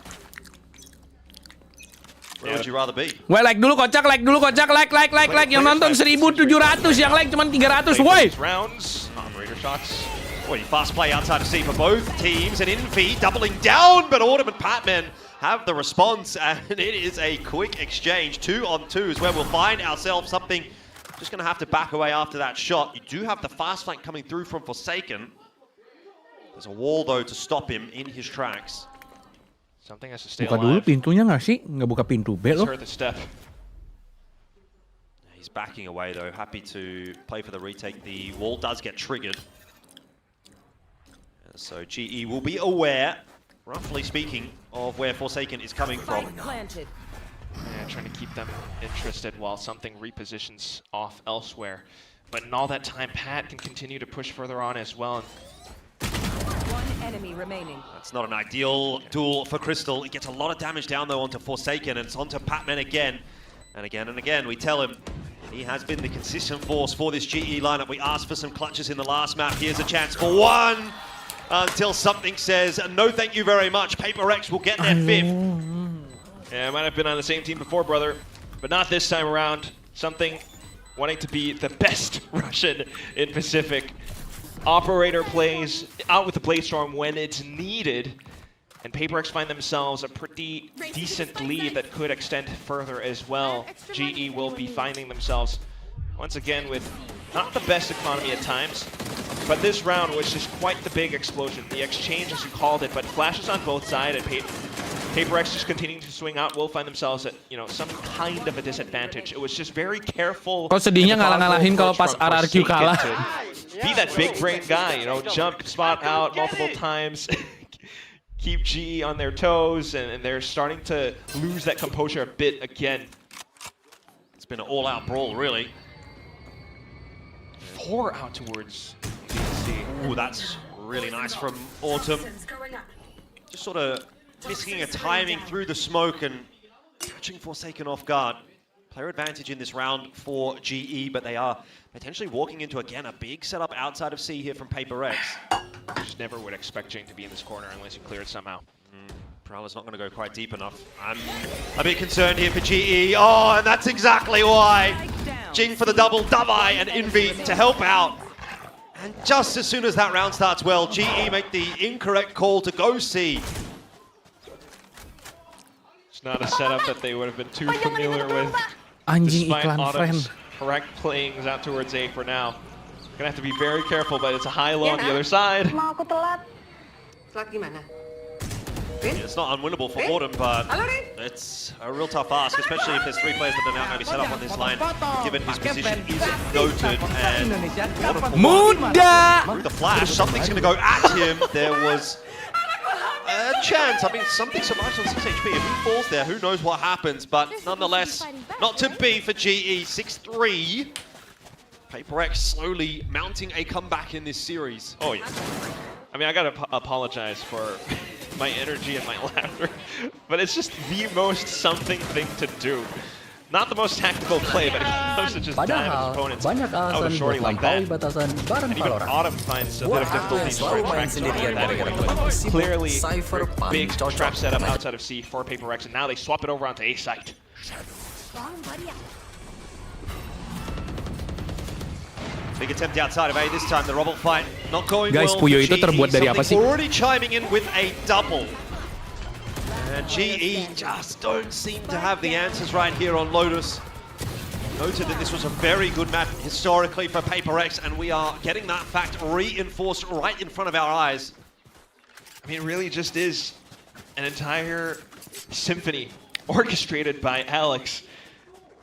where would you rather be? Woi, like dulu kocak, like dulu kocak, like. Yang nonton 1.700, yang like cuma 300, woi. Rounds, operator shots. Boy, fast play outside of C for both teams, and Envy doubling down, but Autumn and Patman have the response, and it is a quick exchange. 2-on-2 is where we'll find ourselves something. Just going to have to back away after that shot. You do have the fast flank coming through from Forsaken. There's a wall, though, to stop him in his tracks. Something has to stay Buka alive. dulu pintunya nggak sih? Nggak buka pintu B loh. Heard the step. He's backing away, though. Happy to play for the retake. The wall does get triggered. So GE will be aware, roughly speaking, of where Forsaken is coming from. Yeah, trying to keep them interested while something repositions off elsewhere. But in all that time, Pat can continue to push further on as well. One enemy remaining. That's not an ideal duel for Crystal. He gets a lot of damage down, though, onto Forsaken, and it's onto Patman again. And again and again, we tell him he has been the consistent force for this GE lineup. We asked for some clutches in the last map. Here's a chance for one. Until something says, no thank you very much. PaperX will get their fifth. Yeah, I might have been on the same team before, brother, but not this time around. Something wanting to be the best Russian in Pacific. Operator plays out with the Bladestorm when it's needed, and PaperX find themselves a pretty decent lead that could extend further as well. GE will be finding themselves, once again, with not the best economy at times, but this round was just quite the big explosion. The exchange, as you called it, but flashes on both sides, and PaperX just continuing to swing out will find themselves at, you know, some kind of a disadvantage. It was just very careful. Kok sedihnya ngalah-ngalahin kalau pas RRQ kalah. Be that big brain guy, you know, jump spot out multiple times. Keep GE on their toes, and they're starting to lose that composure a bit again. It's been an all-out brawl, really. 4 out towards DC. Ooh, that's really nice from Autumn. Just sort of missing a timing through the smoke and catching Forsaken off guard. Player advantage in this round for GE, but they are potentially walking into, again, a big setup outside of C here from PaperX. Just never would expect Jing to be in this corner unless you clear it somehow. Prowler's not going to go quite deep enough. I'm a bit concerned here for GE. Oh, and that's exactly why. Jing for the double, Davai and Envy to help out. And just as soon as that round starts well, GE make the incorrect call to go C. It's not a setup that they would have been too familiar with. Anjing Despite iklan Autumn's friend. correct playings out towards A for now. Gonna have to be very careful, but it's a high-low on the other side. Mau aku telat? Telat gimana? It's not unwinnable for Autumn, but it's a real tough ask, especially if there's 3 players that are now going to be set up on this line, given his position is noted, and Muda! through the flash, something's going to go at him. There was a chance. I mean, something so much on 6 HP. If he falls there, who knows what happens, but nonetheless, not to be for GE. 6-3. PaperX slowly mounting a comeback in this series. Oh, yeah. I mean, I gotta apologize for my energy and my laughter, but it's just the most something thing to do. Not the most tactical play, but he loves to just dive his opponents out of shorty like that. And even Autumn finds a bit of difficulty trying to track that away, but clearly big trap setup outside of C for PaperX, and now they swap it over onto A site. Big attempt outside of A this time. The Rubble fight not going Guys, well. Puyo itu terbuat dari apa sih? Already chiming in with a double. And GE just don't seem to have the answers right here on Lotus. Noted that this was a very good map historically for PaperX, and we are getting that fact reinforced right in front of our eyes. I mean, it really just is an entire symphony orchestrated by Alex.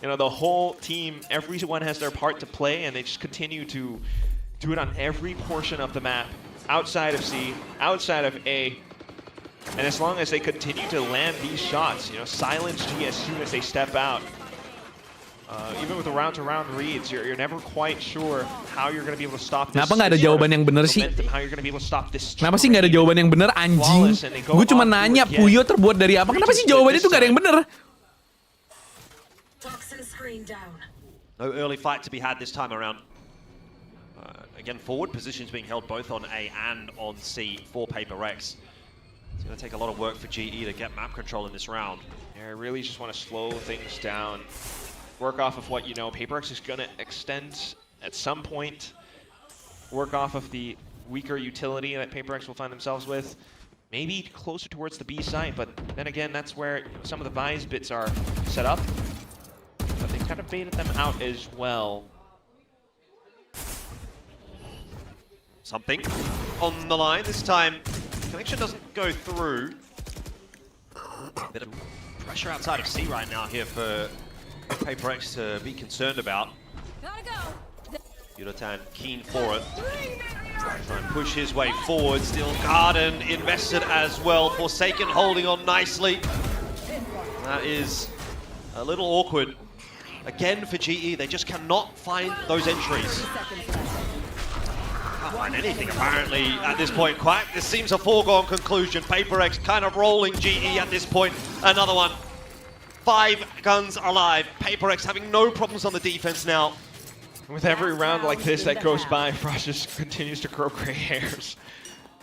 You know, the whole team, everyone has their part to play, and they just continue to do it on every portion of the map, outside of C, outside of A. And as long as they continue to land these shots, you know, silence G as soon as they step out. Even with the round-to-round reads, you're never quite sure how you're going to be able to stop this. Kenapa nggak ada jawaban yang bener sih? How you're going to be able to stop this. Kenapa sih nggak ada jawaban yang bener, anjing? Gue cuma nanya Puyo terbuat dari apa. Kenapa sih jawabannya tuh nggak ada yang bener? No early fight to be had this time around. Again, forward positions being held both on A and on C for PaperX. It's going to take a lot of work for GE to get map control in this round. Yeah, I really just want to slow things down. Work off of what you know. PaperX is going to extend at some point. Work off of the weaker utility that PaperX will find themselves with. Maybe closer towards the B site, but then again, that's where some of the Vise bits are set up. But they kind of baited them out as well. Something on the line. This time, connection doesn't go through. Bit of pressure outside of C right now here for PaperX to be concerned about. Yudotan keen for it. Try and push his way forward. Still Garden invested as well. Forsaken holding on nicely. That is a little awkward. Again for GE, they just cannot find those entries. Can't find anything apparently at this point. Quack, this seems a foregone conclusion. PaperX kind of rolling GE at this point. Another one. 5 guns alive. PaperX having no problems on the defense now. With every round like this that goes by, Frost just continues to grow gray hairs.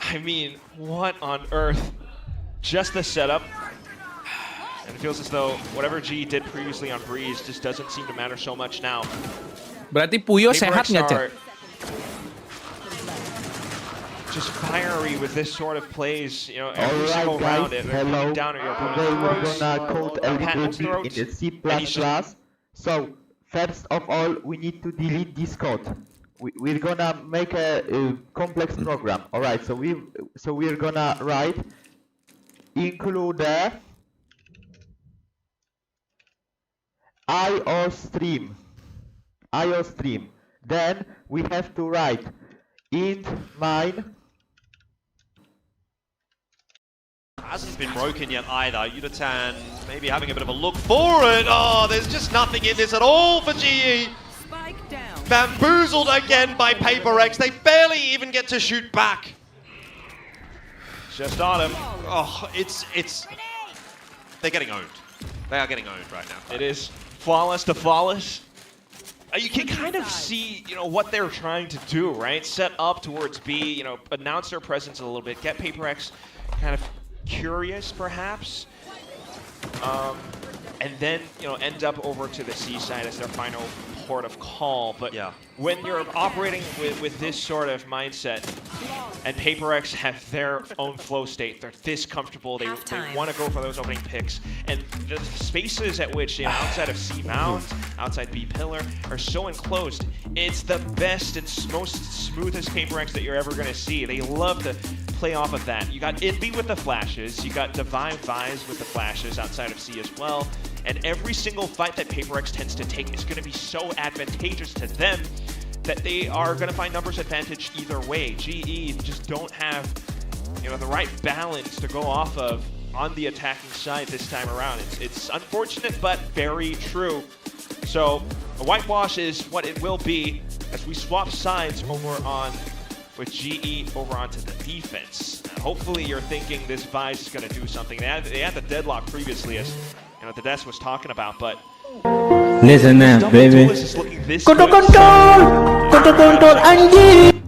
I mean, what on earth? Just the setup. And it feels as though whatever G did previously on Breeze just doesn't seem to matter so much now. Berarti Puyo sehat nggak, Cek? Just fiery with this sort of plays, you know, every single round it down at your opponent's throats. In the C++. So, first of all, we need to delete this code. We're gonna make a complex program. All right, so we're gonna write include IO stream. Then we have to write int mine. Hasn't been broken yet either. Yudotan maybe having a bit of a look for it. Oh, there's just nothing in this at all for GE. Bamboozled again by PaperX. They barely even get to shoot back. Just on him. Oh, it's they're getting owned. They are getting owned right now. It is flawless to flawless. You can kind of see, you know, what they're trying to do, right? Set up towards B, you know, announce their presence a little bit, get PaperX kind of curious, perhaps. And then, end up over to the C side as their final port of call. But when you're operating with this sort of mindset, and PaperX have their own flow state, they're this comfortable, they want to go for those opening picks, and the spaces at which, outside of C Mount, outside B Pillar, are so enclosed, it's the best and most smoothest PaperX that you're ever going to see. They love to play off of that. You got Itby with the flashes, you got Divine Vise with the flashes outside of C as well, and every single fight that PaperX tends to take is going to be so advantageous to them that they are going to find numbers advantage either way. GE just don't have the right balance to go off of on the attacking side this time around. It's unfortunate, but very true. So a whitewash is what it will be as we swap sides over on with GE over onto the defense. Hopefully you're thinking this Vise is going to do something. They had the deadlock previously, as the desk was talking about, but listen up, baby. Control, anjing.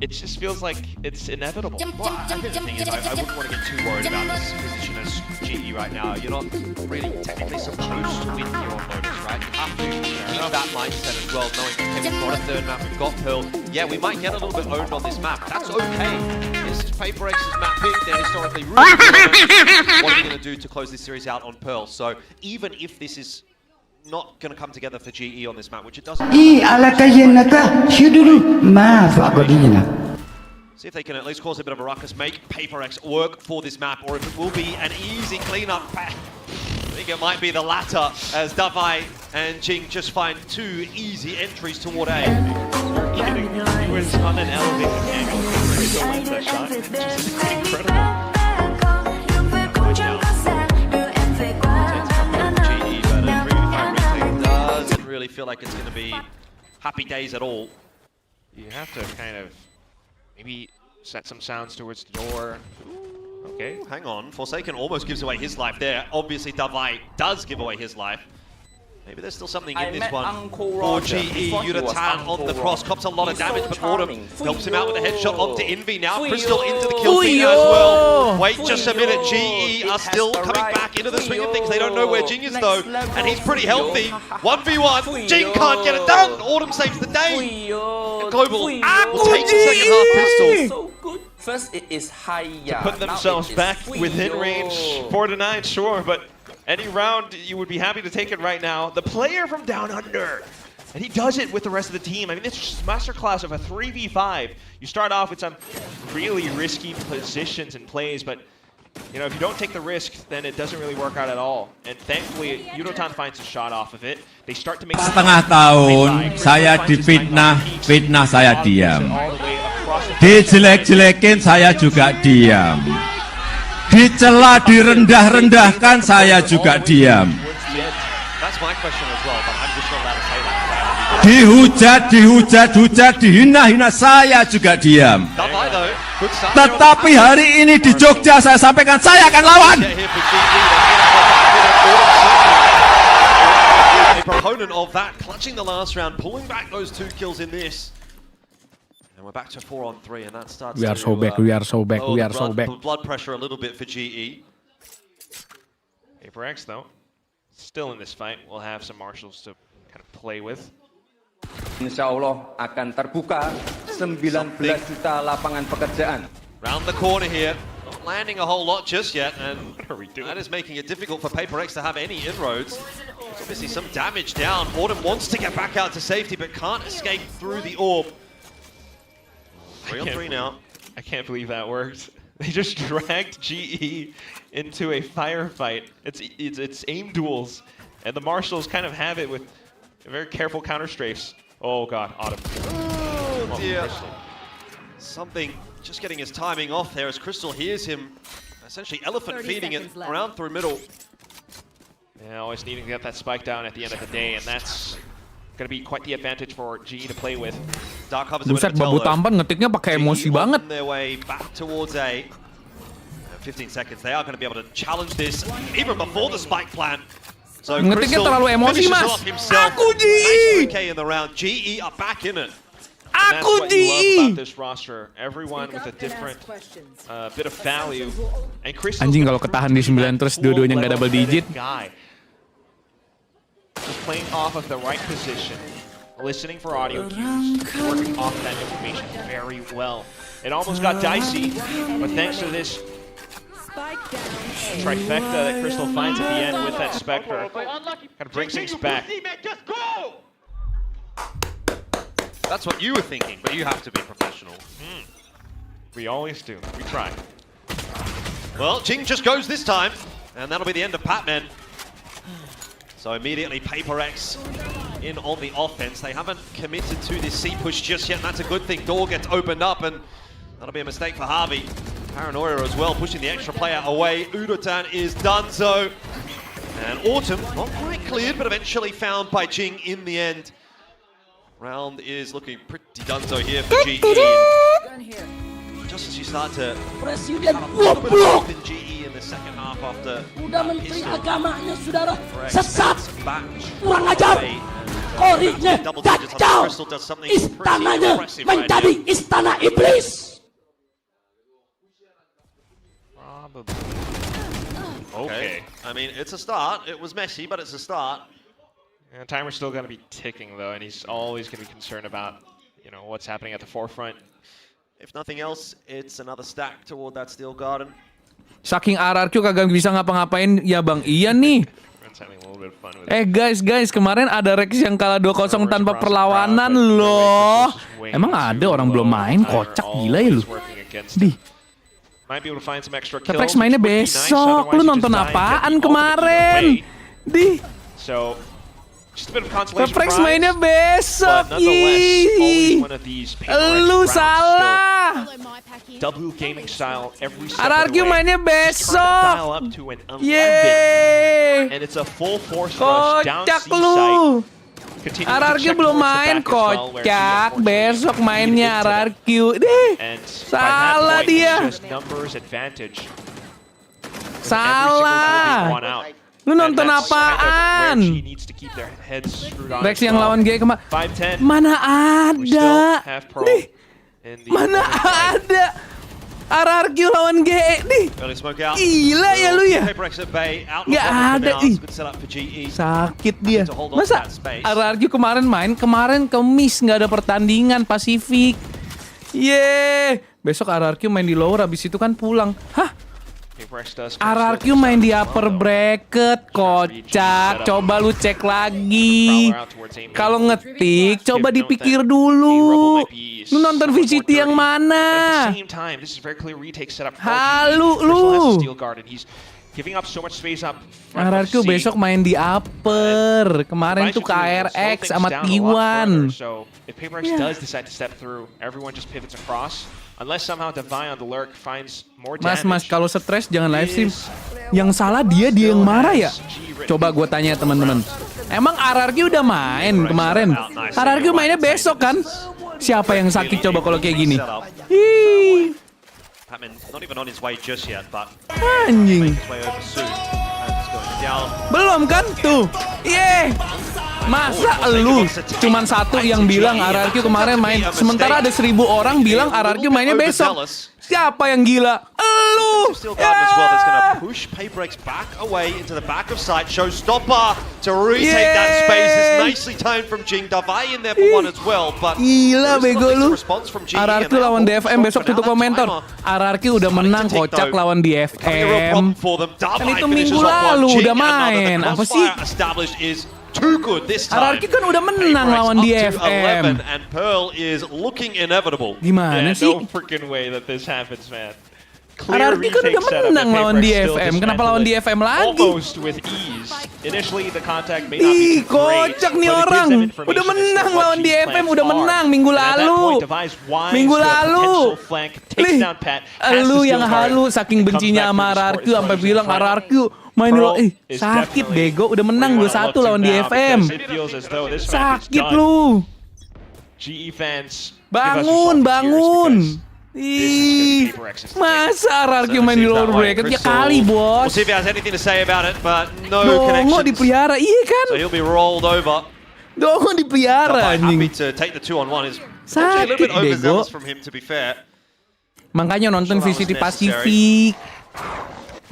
It just feels like it's inevitable. Well, I think the thing is, I wouldn't want to get too worried about this position as GE right now. You're not really technically supposed to win here on Lotus, right? You have to keep that mindset as well, knowing, okay, we've got a third map, we've got Pearl. Yeah, we might get a little bit owned on this map. That's okay. This is PaperX's mapping. They're historically really good. What are we going to do to close this series out on Pearl? So even if this is not going to come together for GE on this map, which it doesn't. See if they can at least cause a bit of a ruckus, make PaperX work for this map, or if it will be an easy cleanup. I think it might be the latter, as Davai and Jing just find two easy entries toward A. He was on an elevated angle. He still lands that shot. It's just incredible. Really feel like it's going to be happy days at all. You have to kind of maybe set some sounds towards the door. Okay. Ooh, hang on. Forsaken almost gives away his life there. Obviously, Davai does give away his life. Maybe there's still something in this one for GE. Yuratan on the cross, cops a lot of damage, but Autumn helps him out with a headshot onto Envy. Now Crystal into the kill feed as well. Wait just a minute, GE are still coming back into the swing of things. They don't know where Jing is though, and he's pretty healthy. 1v1, Jing can't get it done. Autumn saves the day. And Global will take the second half pistol. First it is higher. To put themselves back within range, 4-9, sure, but any round, you would be happy to take it right now. The player from Down Under, and he does it with the rest of the team. I mean, it's just masterclass of a 3v5. You start off with some really risky positions and plays, but if you don't take the risk, then it doesn't really work out at all. And thankfully, Yudotan finds a shot off of it. They start to make setengah tahun saya difitnah saya diam. Dijelek-jelekin saya juga diam. Dicela, direndah-rendahkan, saya juga diam. Dihujat, dihina-hina, saya juga diam. Tetapi hari ini di Jogja saya sampaikan, saya akan lawan. Proponent of that, clutching the last round, pulling back those 2 kills in this. And we're back to 4-on-3, and that starts we are so back, we are so back, we are so back. Blood pressure a little bit for GE. PaperX, though, still in this fight. We'll have some marshals to kind of play with. Insya Allah akan terbuka 19 juta lapangan pekerjaan. Round the corner here, not landing a whole lot just yet, and that is making it difficult for PaperX to have any inroads. There's obviously some damage down. Autumn wants to get back out to safety, but can't escape through the orb. 3-on-3 now. I can't believe that worked. They just dragged GE into a firefight. It's aim duels, and the marshals kind of have it with very careful counter strafes. Oh god, Autumn. Oh dear. Something just getting his timing off there as Crystal hears him essentially elephant feeding it around through middle. Yeah, always needing to get that spike down at the end of the day, and that's going to be quite the advantage for GE to play with. Dark covers Buset, Babu Tampan ngetiknya pakai emosi banget. Their way back towards A. 15 seconds, they are going to be able to challenge this even before the spike plant. So ngetiknya terlalu emosi, Mas. Aku GE! Okay in the round. GE are back in it. Aku GE! about this roster. Everyone with a different bit of value. And Crystal Anjing kalau ketahan di 9 terus dua-duanya nggak double digit. Just playing off of the right position, listening for audio cues, working off that information very well. It almost got dicey, but thanks to this trifecta that Crystal finds at the end with that Spectre, kind of brings things back. That's what you were thinking, but you have to be professional. We always do. We try. Well, Jing just goes this time, and that'll be the end of Patman. So immediately PaperX in on the offense. They haven't committed to this C push just yet, and that's a good thing. Door gets opened up, and that'll be a mistake for Harvey. Paranoia as well, pushing the extra player away. Udotan is donezo. And Autumn, not quite cleared, but eventually found by Jing in the end. Round is looking pretty donezo here for GE. Just as you start to open up in GE in the second half after udah menteri agamanya saudara sesat kurang ajar koriknya kacau istananya menjadi istana iblis. Okay. I mean, it's a start. It was messy, but it's a start. And timer's still going to be ticking, though, and he's always going to be concerned about, what's happening at the forefront. If nothing else, it's another stack toward that steel garden. Saking RRQ kagak bisa ngapa-ngapain ya Bang. Iya nih. Guys, kemarin ada Rex yang kalah 2-0 tanpa perlawanan loh. Emang ada orang belum main? Kocak gila ya lu. Di. Rex mainnya besok. Lu nonton apaan kemarin? Di. Rex mainnya besok. Lu salah. RRQ mainnya besok. Yeay. Kocak lu. RRQ belum main, kocak. Besok mainnya RRQ. Deh. Salah dia. Salah. Lu nonton apaan? Rex yang lawan G kemarin. Mana ada? Nih. Mana ada? RRQ lawan G nih. Gila ya lu ya. Nggak ada. Sakit dia. Masa RRQ kemarin main, kemarin kemis nggak ada pertandingan Pasifik. Yeay. Besok RRQ main di lower, abis itu kan pulang. Hah? RRQ main di upper bracket, kocak. Coba lu cek lagi. Kalau ngetik, coba dipikir dulu. Lu nonton VCT yang mana? Halu lu. RRQ besok main di upper. Kemarin tuh KRX sama T1. Unless somehow Divine on the lurk finds more damage. Mas, kalau stres jangan live stream. Yang salah dia yang marah ya? Coba gue tanya teman-teman. Emang RRQ udah main kemarin? RRQ mainnya besok kan? Siapa yang sakit coba kalau kayak gini? Hii. Anjing. Belum kan? Tuh. Yeay. Masa lu cuman satu yang bilang RRQ kemarin main, sementara ada 1000 orang bilang RRQ mainnya besok. Siapa yang gila? Lu. Push PaperX back away into the back of site. Showstopper to retake that space. It's nicely timed from Jing. Davai in there for one as well, but gila bego lu. RRQ lawan DFM besok tutup komentar. RRQ udah menang kocak lawan DFM. Kan itu minggu lalu udah main. Apa sih? Too good this time. RRQ kan udah menang lawan DFM. And Pearl is looking inevitable. Gimana sih? No freaking way that this happens, man. RRQ kan udah menang lawan DFM. Kenapa lawan DFM lagi? Almost with ease. Initially the contact may not be great. Kocak nih orang. Udah menang lawan DFM, udah menang minggu lalu. Minggu lalu. Lu yang halu saking bencinya sama RRQ sampai bilang RRQ main lo, sakit bego, udah menang 2-1 lawan DFM. Sakit lu. Bangun. Ih, masa RRQ main di lower bracket ya kali, bos. Dongo dipelihara, iya kan? So he'll be rolled over. Dongo dipelihara anjing. Happy to take the 2-on-1 is Actually, a little Sakit bit bego. overzealous from him, to be fair. Makanya nonton Sure, that VCT was necessary. Pasifik.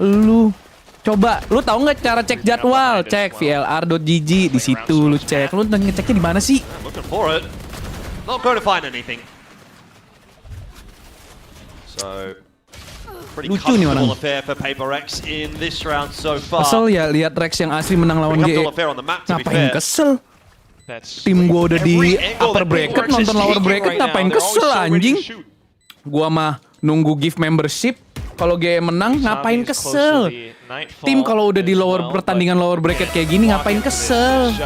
Lu coba, lu tahu nggak cara cek jadwal? Cek vlr.gg, di situ lu cek. Lu ngeceknya di mana sih? Looking for it. Not going to find anything. So, pretty Lucu nih comfortable orang. affair for Paper Rex in this round so far. Kesel ya lihat Rex yang asli menang lawan Pretty GE. comfortable affair on the map, to be Ngapain fair. kesel? Tim gua udah di upper bracket, nonton lower bracket, ngapain kesel anjing? Gua mah nunggu gift membership. Kalau GE menang, ngapain kesel? Tim kalau udah di pertandingan lower bracket kayak gini, ngapain kesel?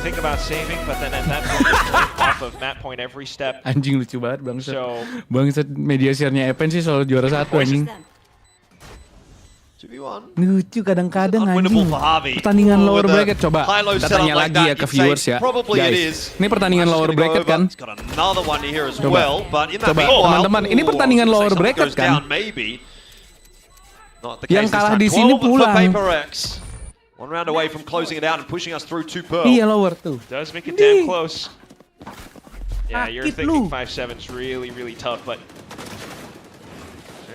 Think about saving, but then at that point, off of map point every step. Anjing lucu banget bangsat. Bangsat media share-nya Epen sih soal juara 1 anjing. Lucu kadang-kadang anjing. Pertandingan lower bracket coba kita tanya lagi ya ke viewers ya. Guys, ini pertandingan lower bracket kan? Coba teman-teman, ini pertandingan lower bracket kan? Yang kalah di sini pulang. One round away from closing it out and pushing us through to Pearl. Iya lower tuh. Does make it damn close. Yeah, you're thinking 5-7's really, really tough, but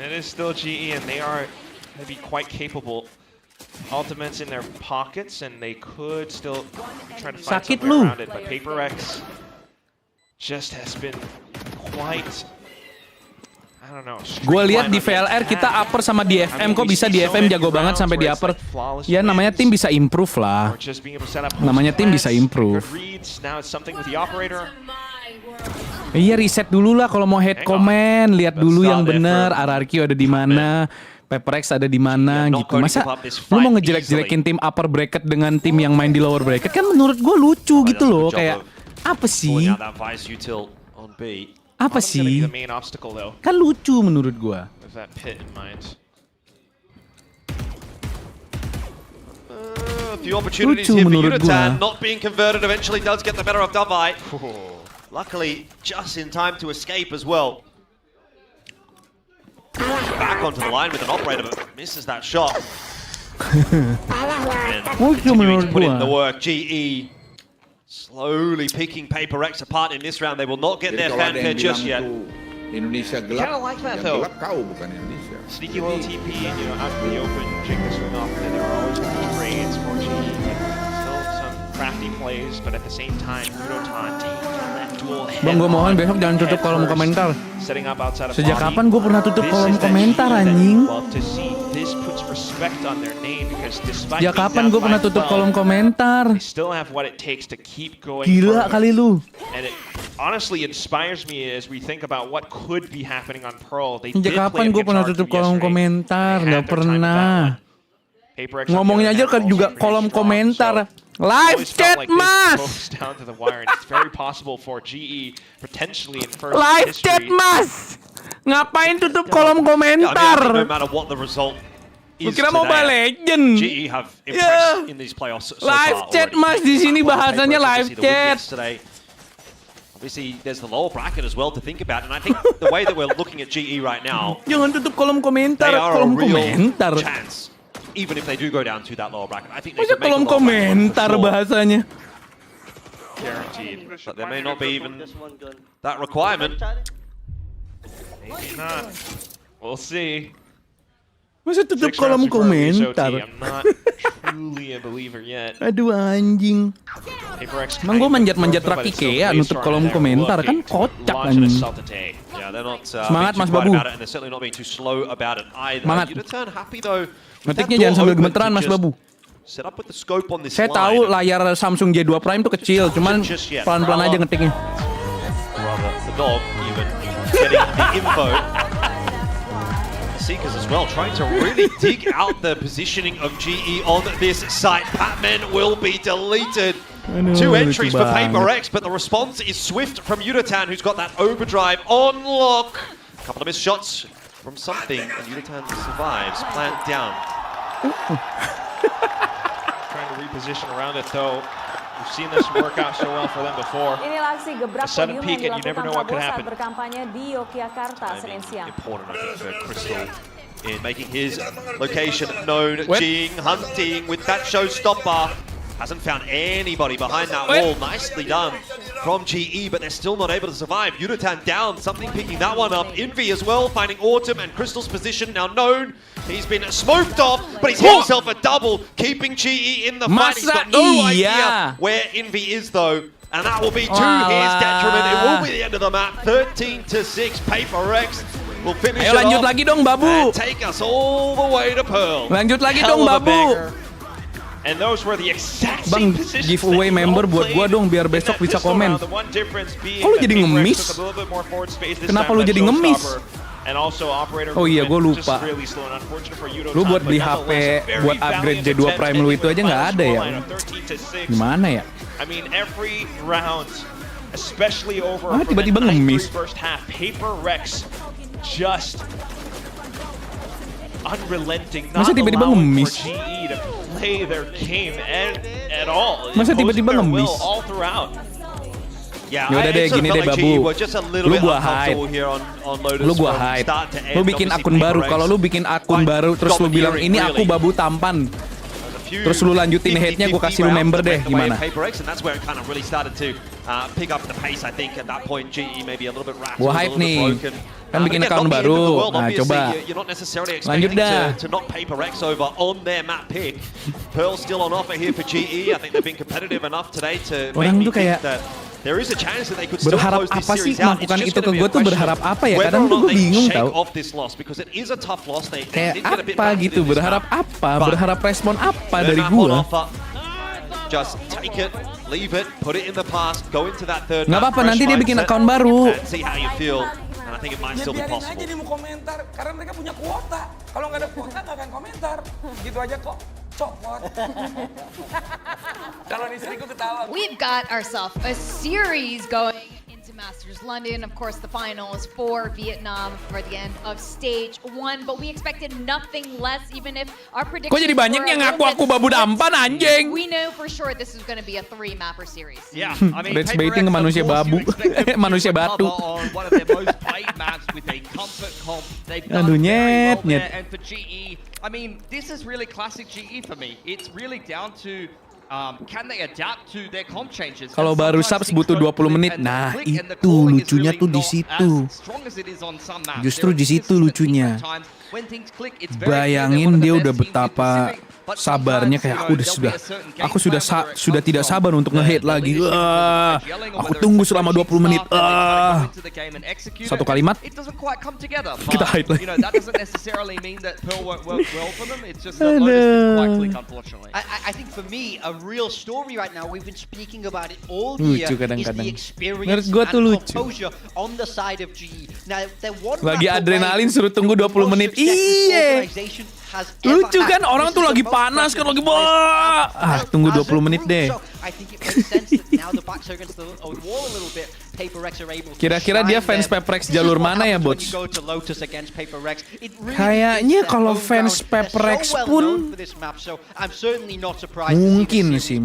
it is still GE, and they are maybe quite capable. Ultimates in their pockets, and they could still try to find something around it. But Paper Rex just has been quite. I don't know. Gue lihat di VLR kita upper sama di FM, kok bisa di FM jago banget sampai di upper. Ya namanya tim bisa improve lah. Namanya tim bisa improve. Iya reset dulu lah kalau mau head comment, lihat dulu yang bener. RRQ ada di mana, Peprex ada di mana gitu. Masa lu mau ngejelek-jelekin tim upper bracket dengan tim yang main di lower bracket kan menurut gue lucu gitu loh. Kayak apa sih? Apa sih? Kan lucu menurut gua. A few opportunities here for Yunatan. Not being converted eventually does get the better of Davai. Luckily, just in time to escape as well. Back onto the line with an operator, but misses that shot. And continuing to put in the work, GE. Slowly picking Paper Rex apart in this round. They will not get their fanfare just yet. Indonesia gelap. Kind of like that Yang though. gelap kau bukan Indonesia. Sneaky little TP, and out in the open, jig the swing off, and then there are always going to be trades for GE. Still some crafty plays, but at the same time, Yudotan taking on that dual head. Bang, gue mohon besok jangan tutup kolom komentar. Sejak kapan gue pernah tutup kolom komentar anjing? Sejak kapan gue pernah tutup kolom komentar? Gila kali lu. Honestly inspires me as we think about what could be happening on Pearl. Sejak kapan gue pernah tutup kolom komentar? Gak pernah. Ngomongnya aja kan juga kolom komentar. Live chat mas. Live chat mas. Ngapain tutup kolom komentar? Lu kira Mobile Legend? Live chat mas di sini bahasanya live chat. Obviously, there's the lower bracket as well to think about, and I think the way that we're looking at GE right now, jangan tutup kolom komentar. They are Kolom a real komentar. chance, even if they do go down to that lower bracket. I think they Masa could make kolom a lower bracket komentar for sure. bahasanya? Guaranteed. But there may not be even that requirement. Maybe not. We'll see. Masa tutup kolom komentar? I'm not truly a believer yet. Aduh anjing. Emang gue manjat-manjat rak IKEA nutup kolom komentar kan kocak anjing. Semangat Mas Babu. Semangat. Ngetiknya jangan sambil gemeteran Mas Babu. Saya tahu layar Samsung J2 Prime tuh kecil, cuman pelan-pelan aja ngetiknya. Seekers as well, trying to really dig out the positioning of GE on this site. Batman will be deleted. Two entries for Paper X, but the response is swift from Yudatan, who's got that overdrive on lock. A couple of missed shots from something, and Yudatan survives. Plant down. Trying to reposition around it though. We've seen this work out so well for them before. Inilah aksi gebrak sudden podium peak yang and you never dilakukan know what could Prabowo saat happen. berkampanye di Yogyakarta Senin siang. Important, I think, for Crystal in making his location known. Jing hunting with that showstopper. Hasn't found anybody behind that wall. Nicely done from GE, but they're still not able to survive. Yudotan down, something picking that one up. Envy as well, finding Autumn and Crystal's position now known. He's been smoked off, but he's hit himself a double, keeping GE in the fight. He's got no idea where Envy is though. And that will be to his detriment. It will be the end of the map. 13-6. Paper Rex will finish it lanjut off lagi dong, Babu. and take us all the way to Pearl. Lanjut lagi Hell dong, of a Babu. banger. And those were the exact Bang, same positions giveaway member buat gua dong biar besok bisa komen. Kok lu jadi ngemis? Kenapa lu jadi ngemis? Oh iya, gue lupa. Lu buat beli HP, buat upgrade J2 Prime lu itu aja nggak ada ya? Gimana ya? I mean, every round, especially over tiba-tiba ngemis. first half, Paper Rex just unrelenting, not Masa tiba-tiba allowing for ngemis? GE to play their game at all. Masa tiba-tiba Imposing their ngemis? will all throughout. Yaudah deh, gini deh Babu, lu gua hide, lu gua hide, lu bikin akun baru. Kalau lu bikin akun baru terus lu bilang ini aku Babu tampan, terus lu lanjutin hate-nya, gua kasih lu member deh, gimana? Gua hide nih, kan bikin account baru. Nah coba, lanjut dah. Orang tuh kayak berharap apa sih melakukan itu ke gue tuh, berharap apa ya? Kadang tuh gue bingung tau. Kayak apa gitu, berharap apa? Berharap respon apa dari gue? Nggak apa-apa, nanti dia bikin account baru. Biarin aja dia mau komentar, karena mereka punya kuota. Kalau nggak ada kuota nggak akan komentar. Gitu aja kok, copot. Kalau istriku ketawa. We've got ourselves a series going into Masters London. Of course, the finals for Vietnam for the end of stage 1. But we expected nothing less, even if our predictions Kok jadi banyak yang ngaku Babu dampan, anjing? We know for sure this is going to be a 3-mapper series. Yeah, I mean, Rage baiting ke manusia babu, manusia batu. Aduh nyet. And for GE, I mean, this is really classic GE for me. It's really down to can they adapt to their comp changes. Kalau baru subs butuh 20 menit. Nah, itu lucunya tuh di situ. Justru di situ lucunya. Bayangin dia udah betapa sabarnya, kayak aku sudah tidak sabar untuk nge-hate lagi. Aku tunggu selama 20 menit. Satu kalimat kita hate lagi. I think for me a real story right now, we've been speaking about it all year, is the experience and composure on the side of GE. Now, lagi adrenalin suruh tunggu 20 menit. Iya. Lucu kan, orang tuh lagi panas kan, lagi tunggu 20 menit deh. Kira-kira dia fans Peprex jalur mana ya, Bot? Kayaknya kalau fans Peprex pun mungkin sih.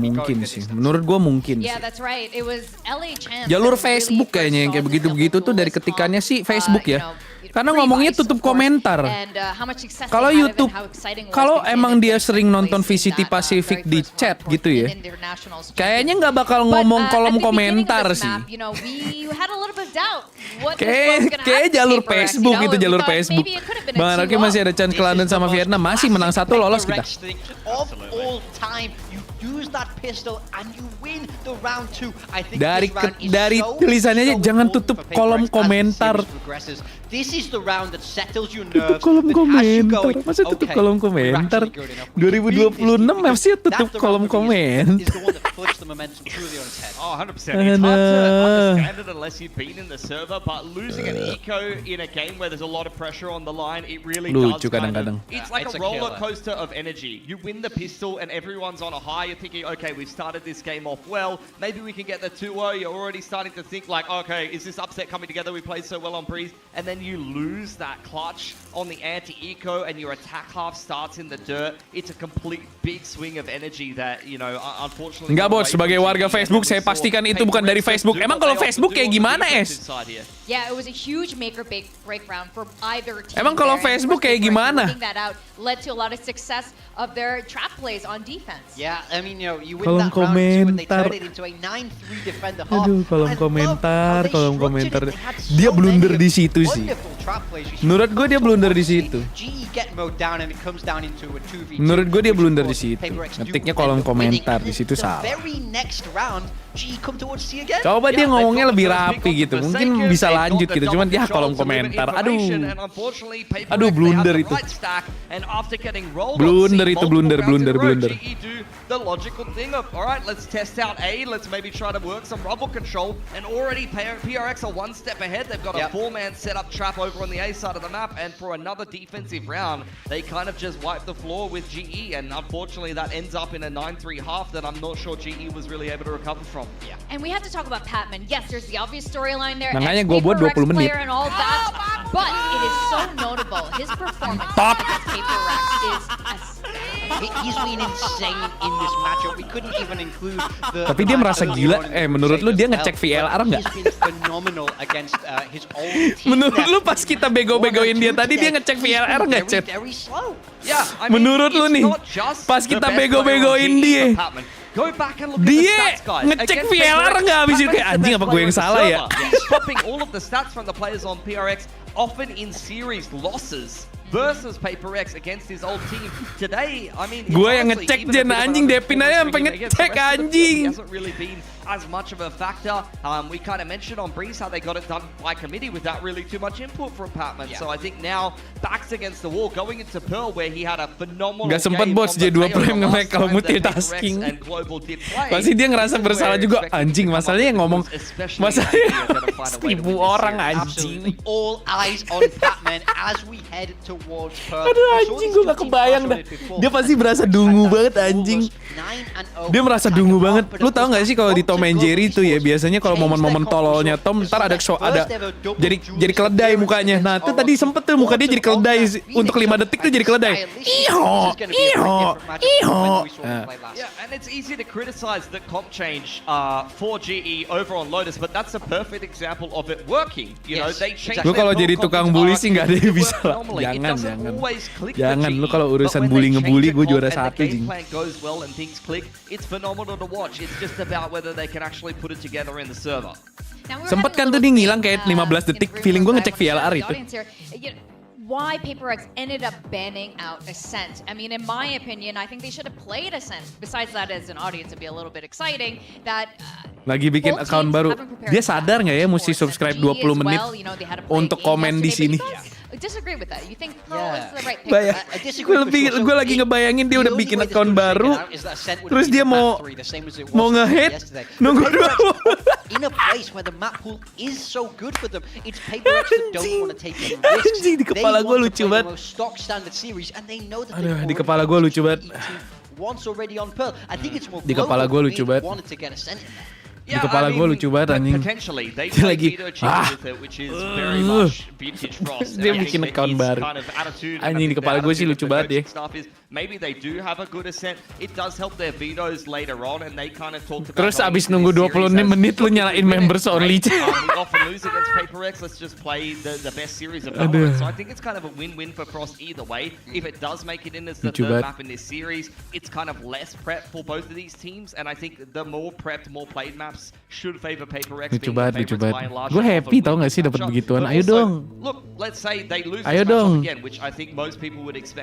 Menurut gue mungkin sih. Jalur Facebook kayaknya yang kayak begitu-begitu tuh dari ketikannya sih Facebook ya. Karena ngomongnya tutup komentar. Kalau YouTube, kalau emang dia sering nonton VCT Pacific di chat gitu ya, kayaknya nggak bakal ngomong kolom komentar sih. Kayak jalur Facebook gitu, jalur Facebook. Bang Araki masih ada chance ke London sama Vietnam, masih menang 1 lolos kita. Dari tulisannya aja jangan tutup kolom komentar. Tutup kolom komentar. Masa tutup kolom komentar? 2026 FC tutup kolom komentar. Oh, 100%. It's hard to understand it unless you've been in the server, but losing an eco in a game where there's a lot of pressure on the line, it really does kadang-kadang. It's like a roller coaster of energy. You win the pistol and everyone's on a high. You're thinking, okay, we've started this game off well. Maybe we can get the 2-0. You're already starting to think like, okay, is this upset coming together? We played so well on Breeze. And then you lose that clutch on the anti-eco and your attack half starts in the dirt. It's a complete big swing of energy that, you know, unfortunately... Enggak, Bos. Sebagai warga Facebook, saya pastikan itu bukan dari Facebook. Emang kalau Facebook kayak gimana, Es? Yeah, it was a huge make or break round for either team. Emang kalau Facebook kayak gimana? That out led to a lot of success of their trap plays on defense. Yeah, I mean, you win that round 2 and they turn it into a 9-3 defender half. Aduh, kolom komentar. Dia blunder di situ sih. Menurut gue dia blunder di situ. Menurut gue dia blunder di situ. Ngetiknya kolom komentar di situ salah. Coba dia ngomongnya lebih rapi gitu. Mungkin bisa lanjut gitu. Cuman dia kolom komentar. Aduh blunder itu. Blunder. The logical thing of, all right, let's test out A, let's maybe try to work some rubble control, and already PRX are one step ahead. They've got a 4-man setup trap over on the A side of the map, and for another defensive round, they kind of just wipe the floor with GE, and unfortunately that ends up in a 9-3 half that I'm not sure GE was really able to recover from. Yeah. And we have to talk about Patman. Yes, there's the obvious storyline there, makanya gue buat 20 menit. And all that, but it is so notable. His performance against PaperX is he's been insane in this matchup. We couldn't even include the. Tapi dia merasa gila. Menurut lu dia ngecek VLR nggak? He's been phenomenal against his old team. Menurut lu pas kita bego-begoin dia tadi dia ngecek VLR nggak, Chat? Menurut lu nih, pas kita bego-begoin dia, dia ngecek VLR nggak habis itu kayak anjing apa gue yang salah ya? Swapping all of the stats from the players on PRX, often in series losses. Versus PaperX against his old team today. I mean, gue yang ngecek Jen anjing, Devin aja sampai ngecek anjing. Hasn't really been as much of a factor. We kind of mentioned on Breeze how they got it done by committee without really too much input from Patman. So I think now backs against the wall, going into Pearl where he had a phenomenal. Gak sempat bos J2 Prime nge-make kalau multitasking. Pasti dia ngerasa bersalah juga anjing. Masalahnya yang ngomong masalahnya 1000 orang anjing. All eyes on Patman as we head towards Pearl. Aduh anjing, gue gak kebayang dah. Dia pasti berasa dungu banget anjing. Dia merasa dungu banget. Lu tau gak sih kalau di Tom and Jerry tuh ya biasanya kalau momen-momen tololnya Tom ntar ada jadi keledai mukanya. Nah tuh tadi sempet tuh muka dia jadi keledai untuk 5 detik tuh jadi keledai. Iho. Yeah, and it's easy to criticize the comp change for GE over on Lotus, but that's a perfect example of it working. You know, they change. Lu kalau jadi tukang bully sih nggak ada yang bisa lah. Jangan. Lu kalau urusan bully ngebully gue juara 1 jing. It's phenomenal to watch. It's just about whether they can actually put it together in the server. Sempet kan tuh dia ngilang kayak 15 detik. Feeling gue ngecek VLR itu. Why PaperX ended up banning out Ascent. I mean, in my opinion, I think they should have played Ascent. Besides that, as an audience, it'd be a little bit exciting that lagi bikin account baru. Dia sadar nggak ya mesti subscribe 20 menit untuk komen di sini? Disagree with that. You think Pearl is the right pick? Gue lagi ngebayangin dia udah bikin account baru, terus dia mau nge-hate, nunggu dulu. In a place where the map pool is so good for them, it's PaperX that don't want to take any risks. Anjing, di kepala gue lucu banget. Aduh, di kepala gue lucu banget. Di kepala gue lucu banget. Di kepala gue lucu banget anjing. Dia lagi dia bikin account baru. Anjing di kepala gue sih lucu banget ya. Terus abis nunggu 20 menit lu nyalain members only. Aduh. Lucu banget. Lucu banget. Gue happy tau gak sih dapat begituan. Ayo dong.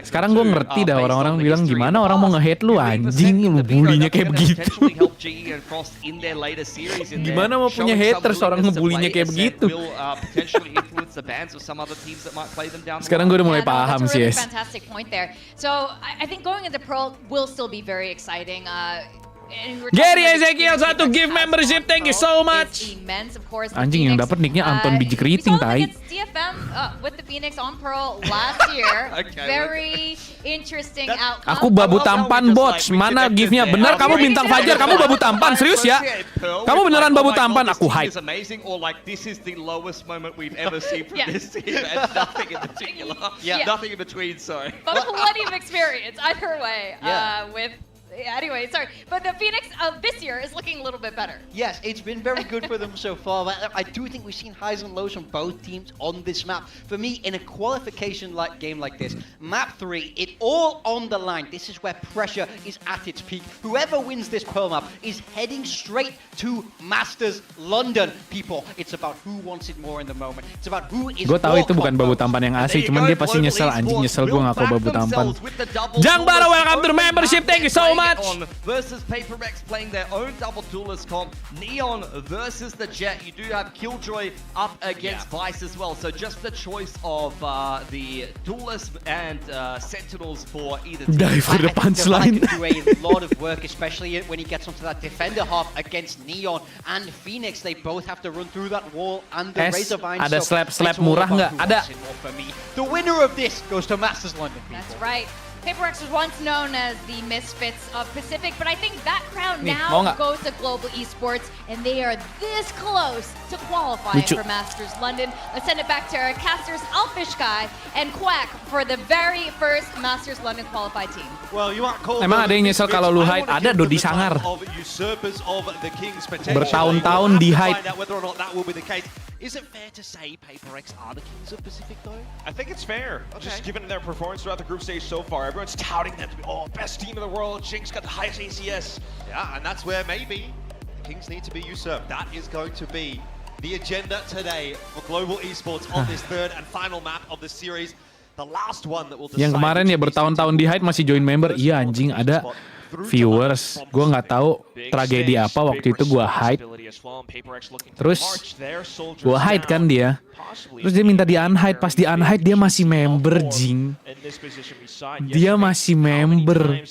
Sekarang gue ngerti dah orang-orang bilang gimana orang mau nge-hate lu anjing, lu bulinya kayak begitu. Gimana mau punya haters orang ngebulinya kayak begitu. Sekarang gue udah mulai paham sih, yes. So I think going into Pearl will still be very exciting. Gary Ezekiel 1 gift membership, thank you so much. Anjing yang dapat nicknya Anton biji keriting tai. DFM with the Phoenix on Pearl last year. Very interesting outcome. Aku babu tampan bots. Mana giftnya? Bener kamu bintang Fajar, kamu babu tampan serius ya? Kamu beneran babu tampan? Aku hype. This is the lowest moment we've ever seen from this team, and nothing in particular. Nothing in between. Sorry. But plenty of experience either way with Anyway, sorry. But the Phoenix of this year is looking a little bit better. Yes, it's been very good for them so far. But I do think we've seen highs and lows from both teams on this map. For me, in a qualification game like this, map 3, it all on the line. This is where pressure is at its peak. Whoever wins this Pearl map is heading straight to Masters London, people. It's about who wants it more in the moment. It's about who is Gue tahu itu bukan babu tampan yang asli, cuman dia pasti nyesel, anjing nyesel gue ngaku babu tampan. Jang Bara, welcome to the membership, thank you so much. Versus PaperX playing their own double duelist comp. Neon versus the Jet. You do have Killjoy up against Vice as well. So just the choice of the duelists and Sentinels for either team. Die for the punchline. Do a lot of work, especially when he gets onto that defender half against Neon and Phoenix. They both have to run through that wall and the Razorvine. Ada slap murah nggak? Ada. The winner of this goes to Masters London. That's right. PaperX was once known as the misfits of Pacific, but I think that crown now goes to Global Esports, and they are this close to qualifying for Masters London. Let's send it back to our casters, Alfish Guy and Quack, for the very first Masters London qualified team. Well, you aren't called. Emang ada yang nyesel kalau lu hide? Ada Dodi Sangar. Bertahun-tahun di hide. Whether or not that will be the case. Is it fair to say PaperX are the kings of Pacific, though? I think it's fair. Just given their performance throughout the group stage so far, everyone's touting them to be, best team in the world. Jinx got the highest ACS. Yeah, and that's where maybe the kings need to be usurped. That is going to be the agenda today for Global Esports on this third and final map of the series. The last one that will decide. Yang kemarin ya bertahun-tahun di hide masih join member. Iya anjing, ada viewers. Gue nggak tahu tragedi apa waktu itu gue hide. Terus gue hide kan dia. Terus dia minta di unhide. Pas di unhide dia masih member, jing. Dia masih member.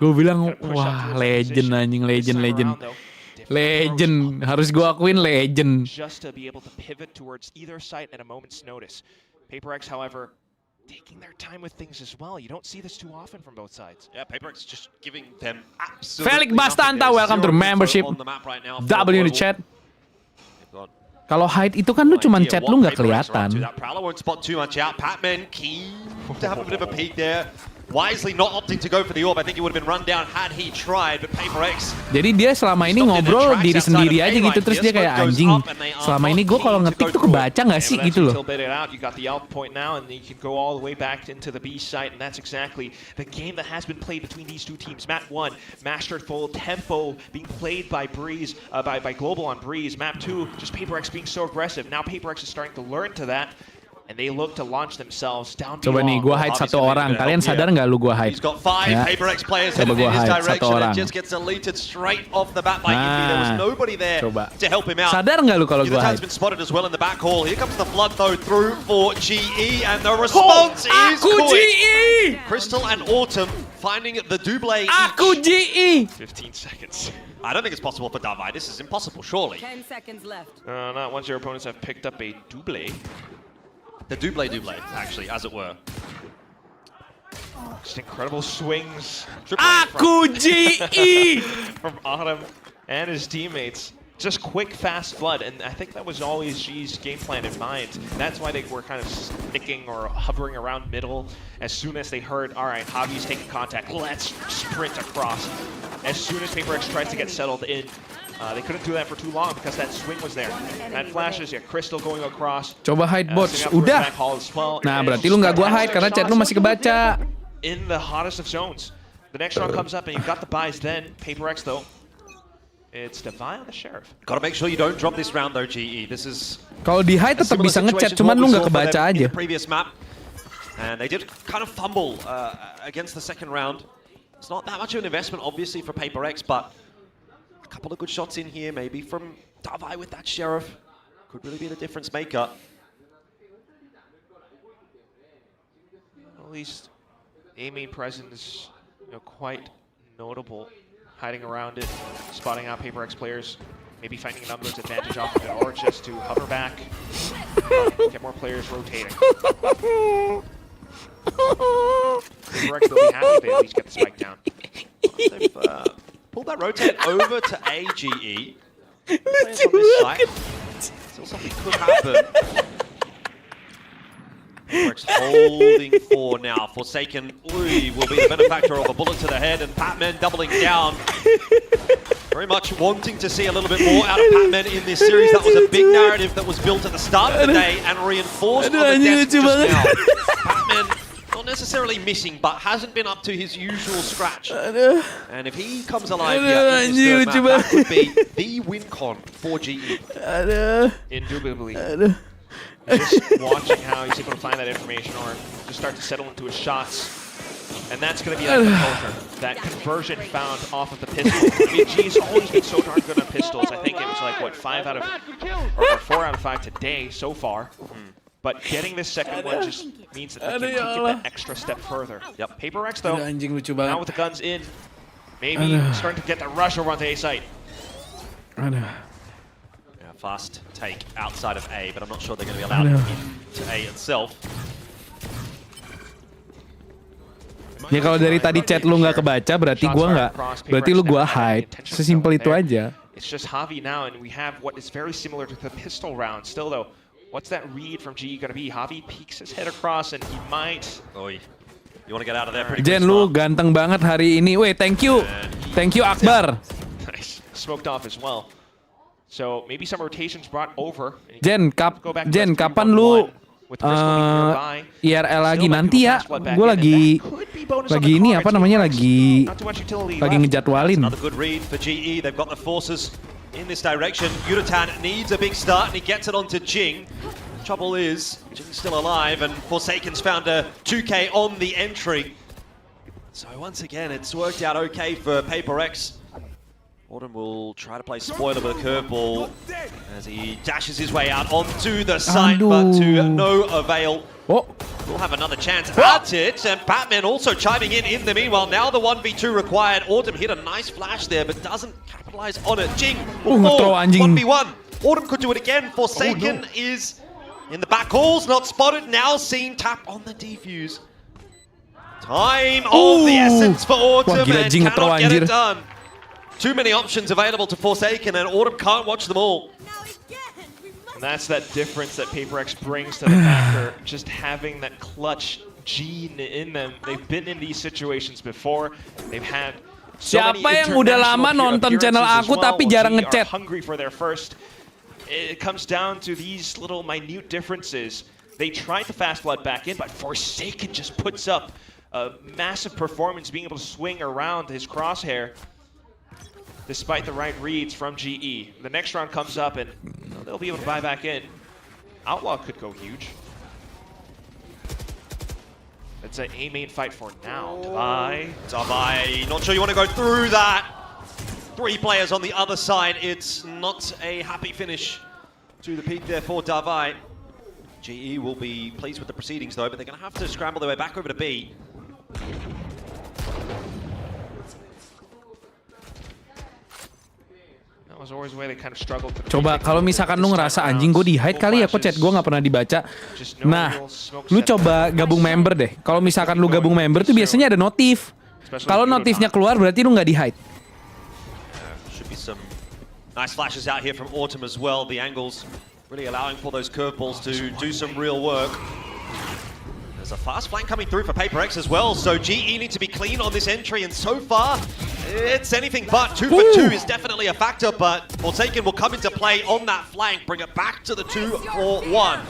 Gue bilang, wah legend anjing, legend. Legend, harus gue akuin legend. Just to be able to pivot towards either side at a moment's notice. PaperX, however, taking their time with things as well. You don't see this too often from both sides. Yeah, PaperX just giving them absolutely Felix Bastanta, welcome to the membership. W in the chat. Kalau hide itu kan lu cuman chat lu nggak kelihatan. Prowler won't spot too much out. Patman keen to have a bit of a peek there. Wisely not opting to go for the orb. I think he would have been run down had he tried, but PaperX. Jadi dia selama ini ngobrol diri sendiri aja gitu, terus dia kayak anjing. Selama ini gue kalau ngetik tuh kebaca nggak sih gitu loh. You got the out point now, and you can go all the way back into the B site, and that's exactly the game that has been played between these two teams. Map 1, masterful tempo being played by Breeze, by Global on Breeze. Map 2, just PaperX being so aggressive. Now PaperX is starting to learn to that. And they look to launch themselves down. Coba nih, gua hide satu orang. Kalian sadar nggak lu gua hide? He's got 5 PaperX players headed in his direction and just gets deleted straight off the bat by Iffy. There was nobody there to help him out. Sadar nggak lu kalau gua hide? Has been spotted as well in the back hall. Here comes the flood though through for GE, and the response is quick. GE! Crystal and Autumn finding the double. Aku GE! 15 seconds. I don't think it's possible for Davai. This is impossible, surely. 10 seconds left. Not once your opponents have picked up a double. The double, actually, as it were. Just incredible swings. Aku GE! From Autumn and his teammates. Just quick, fast flood, and I think that was always G's game plan in mind. That's why they were kind of sticking or hovering around middle. As soon as they heard, all right, Javi's taking contact, let's sprint across. As soon as PaperX tries to get settled in, they couldn't do that for too long because that swing was there. That flashes, Crystal going across. Coba hide bots, udah. Nah, berarti lu nggak gua hide karena chat lu masih kebaca. In the hottest of zones. The next round comes up and you've got the buys then. PaperX though. It's Davai on the Sheriff. Gotta make sure you don't drop this round though, GE. This is. Kalau di hide tetap bisa ngechat, cuman lu nggak kebaca aja. Previous map, and they did kind of fumble against the second round. It's not that much of an investment, obviously, for PaperX, but a couple of good shots in here, maybe from Davai with that Sheriff, could really be the difference maker. At least A-main presence, quite notable. Hiding around it, spotting out PaperX players, maybe finding a numbers advantage off of it, or just to hover back, get more players rotating. PaperX will be happy they at least get the spike down. They've pulled that rotate over to AGE. Players on this side. Still something could happen. Paperex holding for now. Forsaken will be the benefactor of a bullet to the head, and Patman doubling down. Very much wanting to see a little bit more out of Patman in this series. That was a big narrative that was built at the start of the day and reinforced on the desk just now. Patman not necessarily missing, but hasn't been up to his usual scratch. And if he comes alive here in this third map, that would be the win con for GE. Indubitably. Just watching how he's able to find that information or just start to settle into his shots. And that's going to be like the culture. That conversion found off of the pistol. I mean, G's always been so darn good on pistols. I think it was like, what, 4 out of 5 today so far. But getting this second one just means that they can take it that extra step further. Yep. Paperex, though, now with the guns in, maybe starting to get the rush over onto A site. Fast take outside of A, but I'm not sure they're going to be allowed into A itself. Ya kalau dari tadi chat lu nggak kebaca, berarti lu gua hide. Sesimpel itu aja. It's just Javi now, and we have what is very similar to the pistol round. Still though, what's that read from GE going to be? Javi peeks his head across, and he might. You want to get out of there pretty Jen, lu ganteng banget hari ini. Weh, thank you Akbar. Nice, smoked off as well. So maybe some rotations brought over. Jen, kapan lu IRL lagi nanti ya? Gue lagi ini apa namanya lagi ngejadwalin. Another good read for GE. They've got the forces in this direction. Yuratan needs a big start and he gets it onto Jing. Trouble is, Jing's still alive and Forsaken's found a 2K on the entry. So once again, it's worked out okay for Paperex. Autumn will try to play spoiler with a curveball as he dashes his way out onto the site, but to no avail. We'll have another chance at it, and Batman also chiming in the meanwhile. Now the 1v2 required. Autumn hit a nice flash there, but doesn't capitalize on it. Jing will fall 1v1. Autumn could do it again. Forsaken is in the back halls, not spotted. Now seen, tap on the defuse. Time of the essence for Autumn, and cannot get it done. Too many options available to Forsaken, and Autumn can't watch them all. And that's that difference that Paperex brings to the factor, just having that clutch gene in them. They've been in these situations before. They've had so many international appearances as well, tapi jarang ngechat. Hungry for their first. It comes down to these little minute differences. They tried the fast blood back in, but Forsaken just puts up a massive performance, being able to swing around his crosshair despite the right reads from GE. The next round comes up and they'll be able to buy back in. Outlaw could go huge. It's an A main fight for now. Davai, not sure you want to go through that. 3 players on the other side. It's not a happy finish to the peak there for Davai. GE will be pleased with the proceedings though, but they're going to have to scramble their way back over to B. Coba kalau misalkan lu ngerasa anjing gue di hide kali ya, kok chat gue nggak pernah dibaca. Nah, lu coba gabung member deh. Kalau misalkan lu gabung member tuh biasanya ada notif. Kalau notifnya keluar berarti lu nggak di hide. Should be some nice flashes out here from Autumn as well. The angles really allowing for those curveballs to do some real work. There's a fast flank coming through for Paperex as well, so GE need to be clean on this entry, and so far, it's anything but. 2 for 2 is definitely a factor, but Forsaken will come into play on that flank, bring it back to the 2-4-1.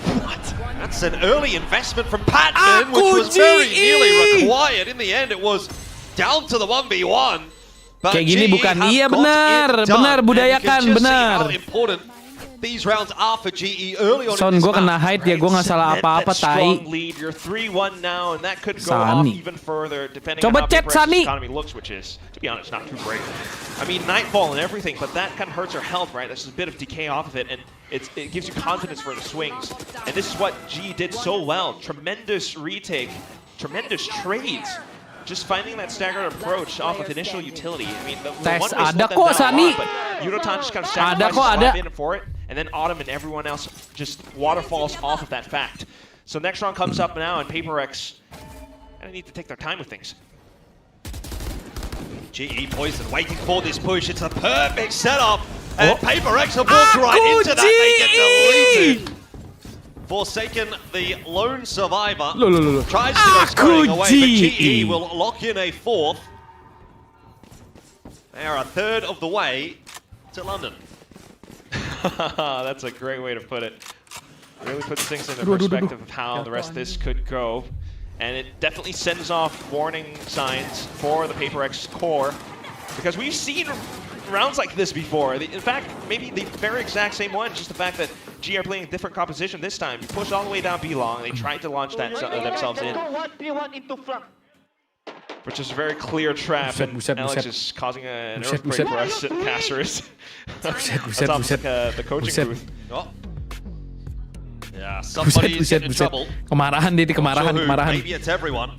That's an early investment from Patman, which was very nearly required. In the end, it was down to the 1v1. But kayak gini bukan, iya benar budayakan, benar. These rounds are for GE early on. Son, gue kena hide ya, gue nggak salah apa-apa, tai. You're 3-1 now, and that could go off even further depending on how Paperex's economy looks, which is, to be honest, not too great. I mean, Nightfall and everything, but that kind of hurts her health, right? There's a bit of decay off of it, and it gives you confidence for the swings. And this is what GE did so well. Tremendous retake, tremendous trades. Just finding that staggered approach off of initial utility. I mean, the one ada kok, Sani. Yurotan just kind of sacrifices in for it, and then Autumn and everyone else just waterfalls off of that fact. So next round comes up now, and Paperex kind of need to take their time with things. GE Poison waiting for this push. It's a perfect setup, and Paperex have walked right into that. They get deleted. Forsaken, the lone survivor, Loh. tries to go scurrying away, but GE will lock in a fourth. They are a third of the way to London. That's a great way to put it. Really puts things into perspective of how the rest of this could go. And it definitely sends off warning signs for the PaperX core, because we've seen rounds like this before. In fact, maybe the very exact same one, just the fact that G are playing a different composition this time. You push all the way down B long, they tried to launch that themselves in, which is a very clear trap, and Alex is causing an earthquake for us casters. That's the coaching booth. Oh. Yeah, somebody's in trouble. Kemarahan. Maybe it's everyone.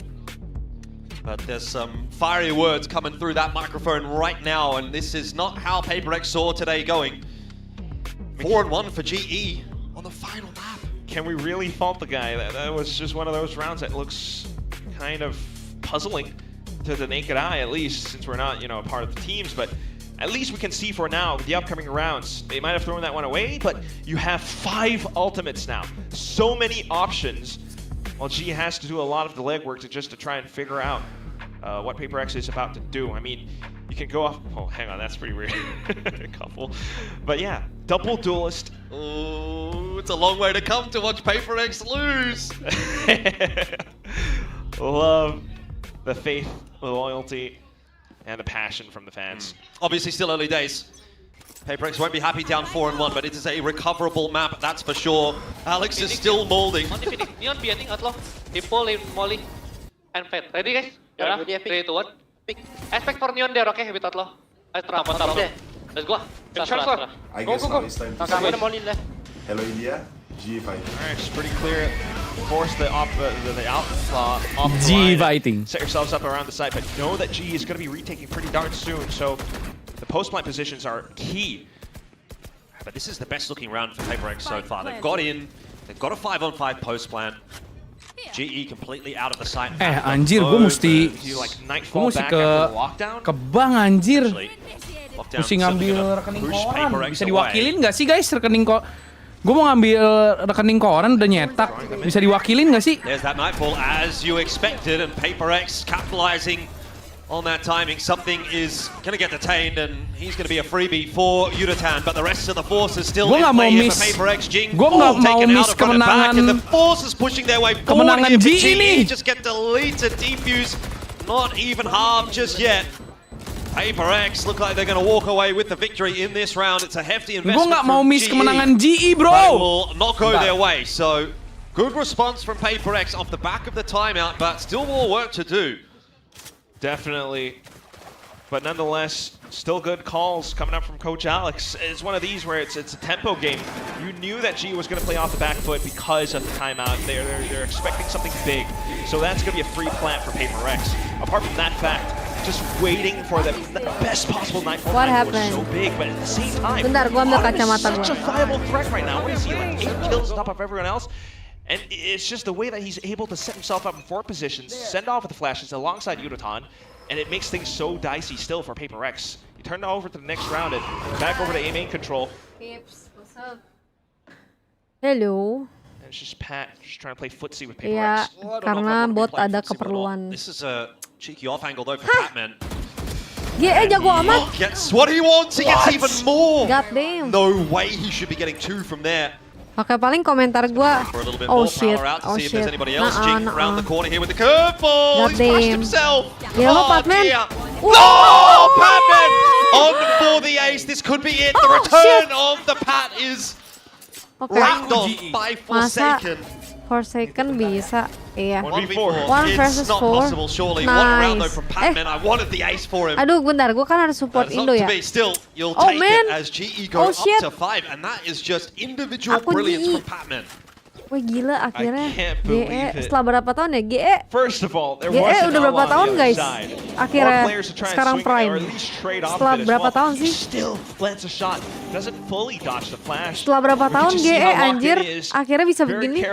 But there's some fiery words coming through that microphone right now, and this is not how PaperX saw today going. 4-1 for GE on the final map. Can we really fault the guy? That was just one of those rounds that looks kind of puzzling to the naked eye, at least, since we're not, a part of the teams. But at least we can see for now, the upcoming rounds, they might have thrown that one away, but you have 5 ultimates now. So many options. Well, G has to do a lot of the legwork to try and figure out what PaperX is about to do. I mean, you can go off. Oh, hang on, that's pretty weird. A couple, but yeah, double duelist. Oh, it's a long way to come to watch PaperX lose. Love the faith, the loyalty, and the passion from the fans. Obviously, still early days. PaperX won't be happy down 4-1, but it is a recoverable map, that's for sure. Alex is still molding. Neon B, I think, Atlo. Hippo, Molly, and Fed. Ready, guys? Yeah, 3, 2, 1. Pick. Expect for Neon there, okay? With Atlo. Let's go. I guess now it's time to say hello, India. G fighting. Alright, it's pretty clear. Force the outlaw off the G line. fighting. Set yourselves up around the site, but know that G is going to be retaking pretty darn soon, so the post-plant positions are key. But this is the best looking round for PaperX so far. They've got in, they've got a 5-on-5 post-plant. GE completely out of the site. Anjir, gue mesti ke bank anjir. Mesti ngambil rekening koran. Bisa diwakilin nggak sih guys rekening kok? Gue mau ngambil rekening koran udah nyetak. Bisa diwakilin nggak sih? There's that nightfall as you expected, and PaperX capitalizing on that timing. Something is going to get detained, and he's going to be a freebie for Yudatan, but the rest of the force is still in play here for PaperX. Jing taken out of front and back, and the force is pushing their way forward here for GE. Just get deleted, defuse, not even half just yet. PaperX look like they're going to walk away with the victory in this round. It's a hefty investment from GE, kemenangan GE, bro. but it will not go their way. So, good response from PaperX off the back of the timeout, but still more work to do. Definitely. But nonetheless, still good calls coming up from Coach Alex. It's one of these where it's a tempo game. You knew that G was going to play off the back foot because of the timeout. They're expecting something big. So that's going to be a free plant for PaperX. Apart from that fact, just waiting for the best possible nightfall time was so big, but at the same time, is such a viable threat right now. What is he, like 8 kills on top of everyone else? And it's just the way that he's able to set himself up in 4 positions, send off with the flashes alongside Yudatan, and it makes things so dicey still for PaperX. You turn it over to the next round and back over to A main control. Pips, what's up? Hello. And it's just Pat just trying to play footsie with Iya, PaperX. karena bot ada keperluan. This is a cheeky off angle though for Batman. GE jago amat. Gets what he wants, he gets even more. God damn. No way he should be getting 2 from there. Oke, paling komentar gua. Oh shit, oh shit. Around the corner here with the curveball. He's crushed himself. Ya lo, Patman. No, Patman on for the ace. This could be it. The return of the Pat is racked on by Forsaken. Forsaken bisa, iya. 1 versus 4. Possible, surely. Nice. One round though from Patman. I wanted the ace for him. Aduh, bentar, gua kan harus support Indo ya. Still, you'll take it as GE go up to 5, and that is just individual brilliance from Patman. Wah gila, akhirnya GE setelah berapa tahun ya? GE First of all, there GE udah berapa tahun guys? Akhirnya sekarang prime. Setelah berapa tahun sih? Setelah berapa tahun GE anjir akhirnya bisa begini?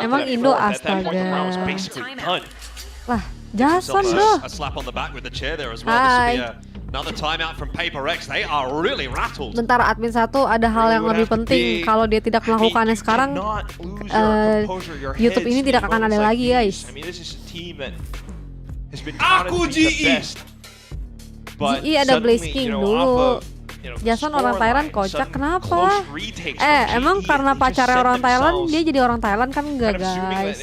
Emang Indo astaga. Lah, Jason bro. A slap on the back with the chair there as well. Hi. This would be Another timeout from Paper X. They are really rattled. Bentar, admin 1 ada hal yang lebih penting. Kalau dia tidak melakukannya sekarang, YouTube ini tidak akan ada lagi, guys. Aku GE. GE ada Blaze King dulu. Jason orang Thailand kocak, kenapa? Emang karena pacarnya orang Thailand, dia jadi orang Thailand kan enggak, guys?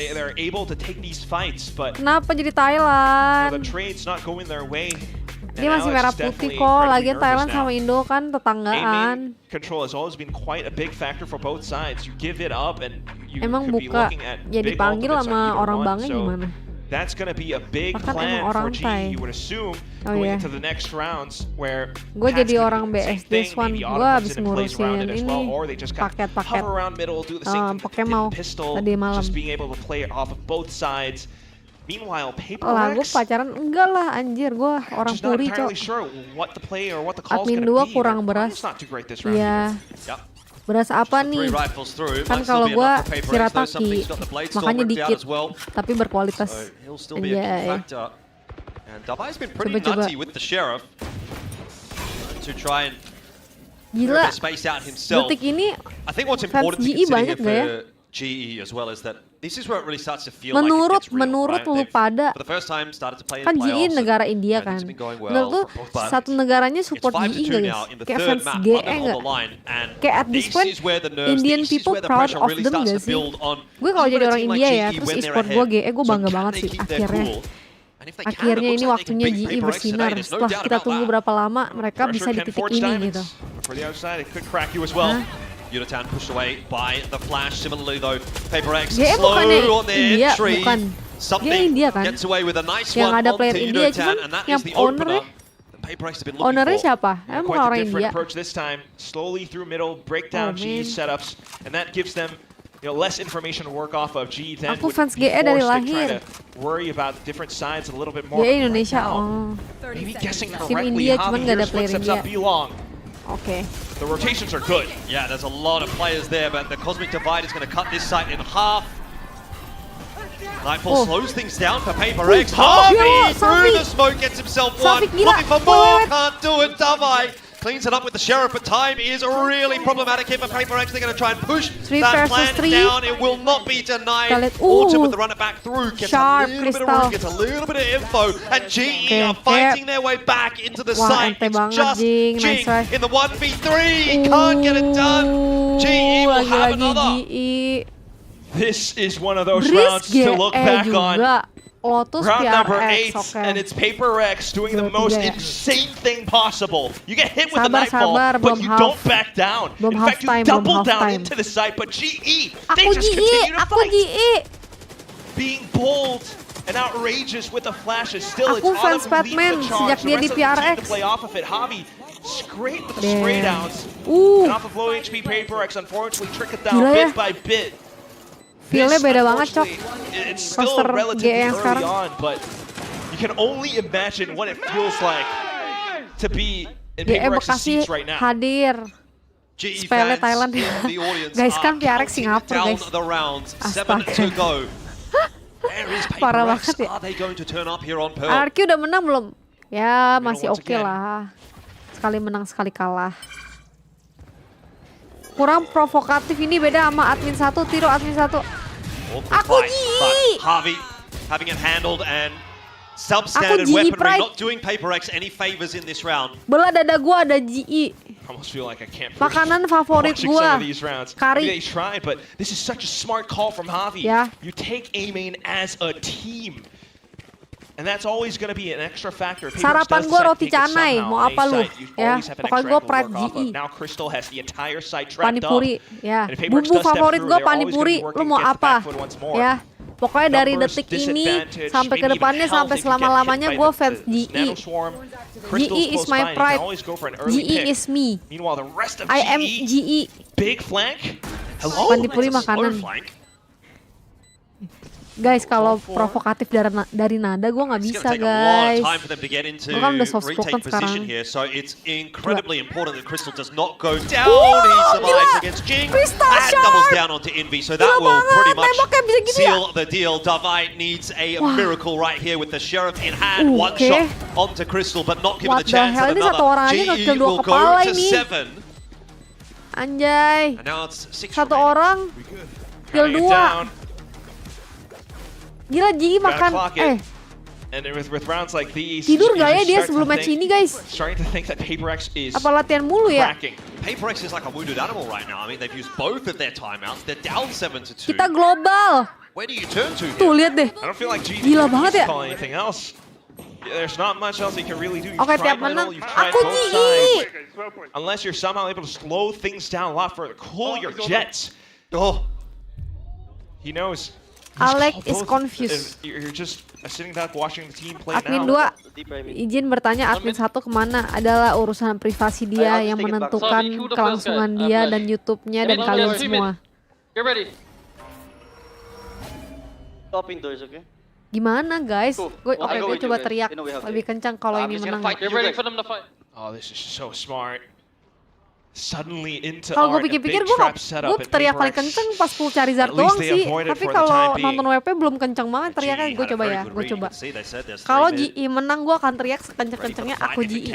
Kenapa jadi Thailand? Dia masih merah putih kok, lagian Thailand sama Indo kan tetanggaan. Emang buka, ya dipanggil sama orang Bangnya gimana? That's going to be a big plan for GE, you would assume, going into the next rounds where gue jadi orang BSD Swan, gue habis ngurusin ini paket-paket Pokemon tadi malam. Lah gue pacaran enggak lah anjir, gue orang puri cok. Admin 2 kurang beras. Iya. Beras apa nih? Kan kalau gua shirataki, makanya dikit, tapi berkualitas. Anjay. Coba-coba. Gila, detik ini fans GE banyak gak ya? Menurut lu pada, kan GE negara India kan, menurut lu satu negaranya support GE gak guys? Kayak fans GE gak? Kayak at this point, Indian people proud of them gak sih? Gue kalau jadi orang India ya, terus e-sport gue GE, gue bangga banget sih akhirnya ini waktunya GE bersinar. Setelah kita tunggu berapa lama, mereka bisa di titik ini gitu. Yunatan pushed away by the flash. Similarly though, Paper X GE slow on India, their entry. bukan. Something India kan? gets away with a nice yang one ada player onto India, Yunatan, and that yang is the opener. Ownernya siapa? Emang bukan orang India? Approach this time, slowly through middle, break down GE setups, and that gives them less information to work off of. GE then aku fans GE dari lahir. Worry about different sides a little bit more. GE Indonesia, oh. Maybe guessing Tim correctly. India cuman gak ada player India. Okay. The rotations are good. Yeah, there's a lot of players there, but the Cosmic Divide is going to cut this site in half. Nightfall slows things down for Paper X. Harvey through the smoke gets himself one. Looking for more, can't do it. Davai cleans it up with the Sheriff, but time is really problematic here for Paper X. They're going to try and push that plan down. It will not be denied. Autumn with the run it back through. Gets a little bit of room, gets a little bit of info. And GE are fighting their way back into the site. It's just Jing in the 1v3. Can't get it done. GE will have another. This is one of those rounds to look back on. Lotus Round number PRX, 8, and it's Paper X doing the most insane thing possible. You get hit with a nightfall, but you don't back down. In fact, you double down into the site, but GE, they just continue to fight. Being bold and outrageous with the flashes. Still, it's fans Batman sejak dia di PRX. Play off of it. Javi scrape with the spray downs. And off of low HP Paper X, unfortunately, trick it down bit by bit. Feel-nya beda banget, Cok. It's still relatively early on, but you can only imagine what it feels like to be in Paper X's seats right now. Hadir. Sepele Thailand. Guys, kan PRX Singapura, guys. Astaga. Parah banget ya. RQ udah menang belum? Ya, masih oke lah. Sekali menang, sekali kalah. Kurang provokatif, ini beda sama admin 1, Tiro admin 1. Aku GE! Harvey having it handled and substandard weaponry, not doing Paper X any favors in this round. Belah dada gua ada GE. Makanan favorit gua. Kari. They tried, but this is such a smart call from Javi. Yeah. You take A main as a team. And that's always going to be an extra factor. Sarapan gue roti canai, mau apa lu? Ya, pokoknya gue pride GE. Panipuri, ya. Bumbu favorit gue panipuri, lu mau apa? Ya, pokoknya dari detik ini sampai ke depannya sampai selama-lamanya gue fans GE. GE is my pride. GE is me. I am GE. Big flank. Panipuri makanan. Guys, kalau provokatif dari nada gue nggak bisa, guys. Gue kan udah soft spoken sekarang. So it's incredibly important that Crystal does not go down. He survives against Jing and doubles down onto Envy. So that will pretty much seal the deal. Davai needs a miracle right here with the Sheriff in hand. One shot onto Crystal, but not given the chance at another. GE will go to 7. Anjay. Satu orang kill 2. Gila, GE makan And with rounds like these, tidur gak ya dia sebelum match ini, guys? Starting to think that PaperX is apa latihan mulu ya? PaperX is like a wounded animal right now. I mean, they've used both of their timeouts. They're down 7-2. Kita global. Where do you turn to? Tuh, lihat deh. I don't feel like GE gila banget ya. call anything else. There's not much else you can really do. Oke, tiap menang aku GE. Unless you're somehow able to slow things down a lot further, cool your jets. Oh, he knows. Alex is confused. You're just sitting back watching the team play Admin now. 2 izin bertanya, admin 1 kemana? Adalah urusan privasi dia yang menentukan kelangsungan dia dan YouTube-nya dan kalian semua. Get ready. Stopping doors, okay? Gimana, guys? Gue coba teriak lebih kencang kalau ini menang. Get ready for them to fight. Oh, this is so smart. Suddenly into kalau gue pikir-pikir gue teriak paling kenceng pas full Charizard doang sih. Tapi kalau nonton WP belum kenceng banget teriaknya. Gue coba ya, gue coba. Kalau GE menang gue akan teriak sekenceng-kencengnya aku GE.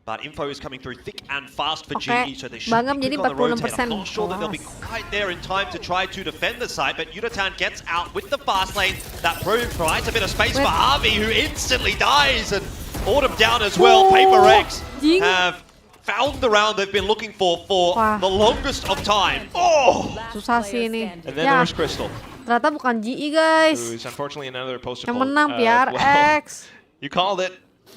But info is coming through thick and fast for GE, so they should Bangam be jadi quick on the rotate. 40%. I'm not sure that they'll be quite there in time to try to defend the site, but Yutatan gets out with the fast lane. That provides a bit of space for Harvey, who instantly dies, and Autumn down as well. PaperX have found the round they've been looking for the longest of time. Oh! Susah sih ini. And then there's Crystal. Ternyata bukan GE, guys. Who's unfortunately another poster yang menang PRX. You called it.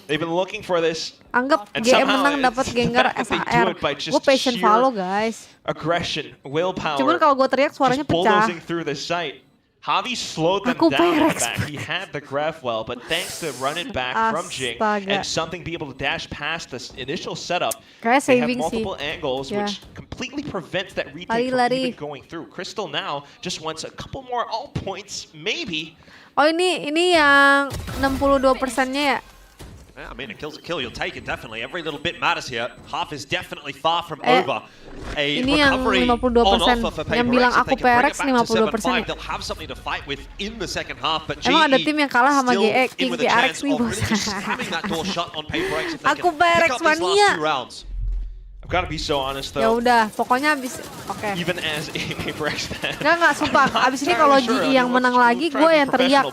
They've been looking for this. Anggap GM menang dapat Gengar SAR. Gue passion follow, guys. Aggression, willpower. Cuman kalau gue teriak suaranya pecah. Through the site. Javi slowed them down back. He had the graph well, but thanks to run it back from Jing and something be able to dash past this initial setup, they have multiple angles, which completely prevents that retake from even going through. Crystal now just wants a couple more all points, maybe. Oh, ini yang 62%-nya ya? Yeah, I mean, a kill's a kill. You'll take it, definitely. Every little bit matters here. Half is definitely far from over. A ini yang 52%. Yang bilang aku PRX 52%. They'll have something to fight with in the second half, but emang ada tim yang kalah sama GX, King PRX nih, bos. Aku PRX mania. I've got to be so honest though. Ya udah, pokoknya abis, Even as a PaperX fan. Enggak, sumpah. Abis ini kalau GE yang menang lagi, gue yang teriak.